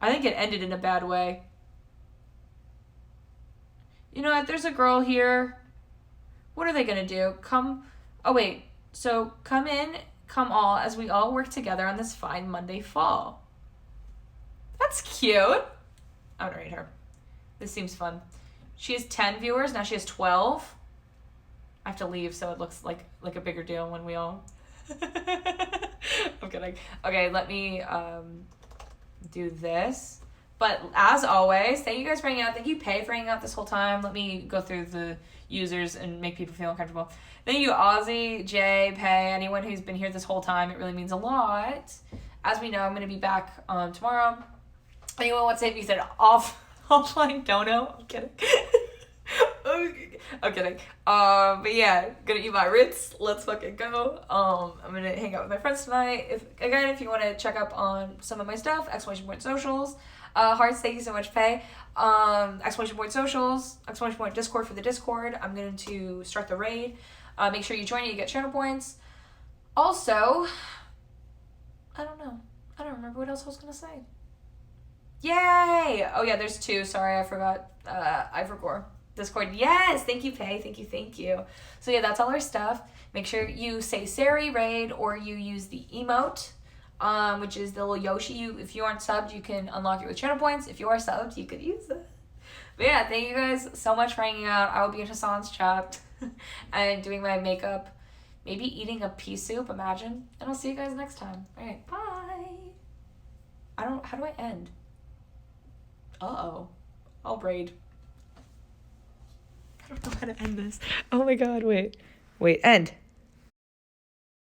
I think it ended in a bad way. You know what? There's a girl here. What are they going to do? So come in, come all, as we all work together on this fine Monday fall. That's cute. I'm going to read her. This seems fun. She has 10 viewers. Now she has 12. I have to leave so it looks like a bigger deal when we all... I'm kidding. Okay, let me do this. But as always, thank you guys for hanging out. Thank you, Pay, for hanging out this whole time. Let me go through the users and make people feel uncomfortable. Thank you, Ozzy, Jay, Pay, anyone who's been here this whole time. It really means a lot. As we know, I'm going to be back tomorrow. Anyone wants to hit me, said offline dono. I'm kidding. I'm kidding. But yeah, gonna eat my Ritz. Let's fucking go. I'm gonna hang out with my friends tonight. If you want to check up on some of my stuff, exclamation point socials. Hearts, thank you so much, Pay. Exclamation point socials. Exclamation point Discord for the Discord. I'm going to start the raid. Make sure you join it. You get channel points. Also, I don't know. I don't remember what else I was gonna say. Yay! Oh yeah, there's 2. Sorry, I forgot. Ivorcore. Discord. Yes! Thank you, Pay. Thank you. So yeah, that's all our stuff. Make sure you say Sari raid or you use the emote, which is the little Yoshi. If you aren't subbed, you can unlock it with channel points. If you are subbed, you could use it. But yeah, thank you guys so much for hanging out. I will be in Hassan's chat and doing my makeup. Maybe eating a pea soup, imagine. And I'll see you guys next time. All right, bye. How do I end? Uh-oh. I'll braid. I don't know how to end this. Oh my god, wait. Wait, end.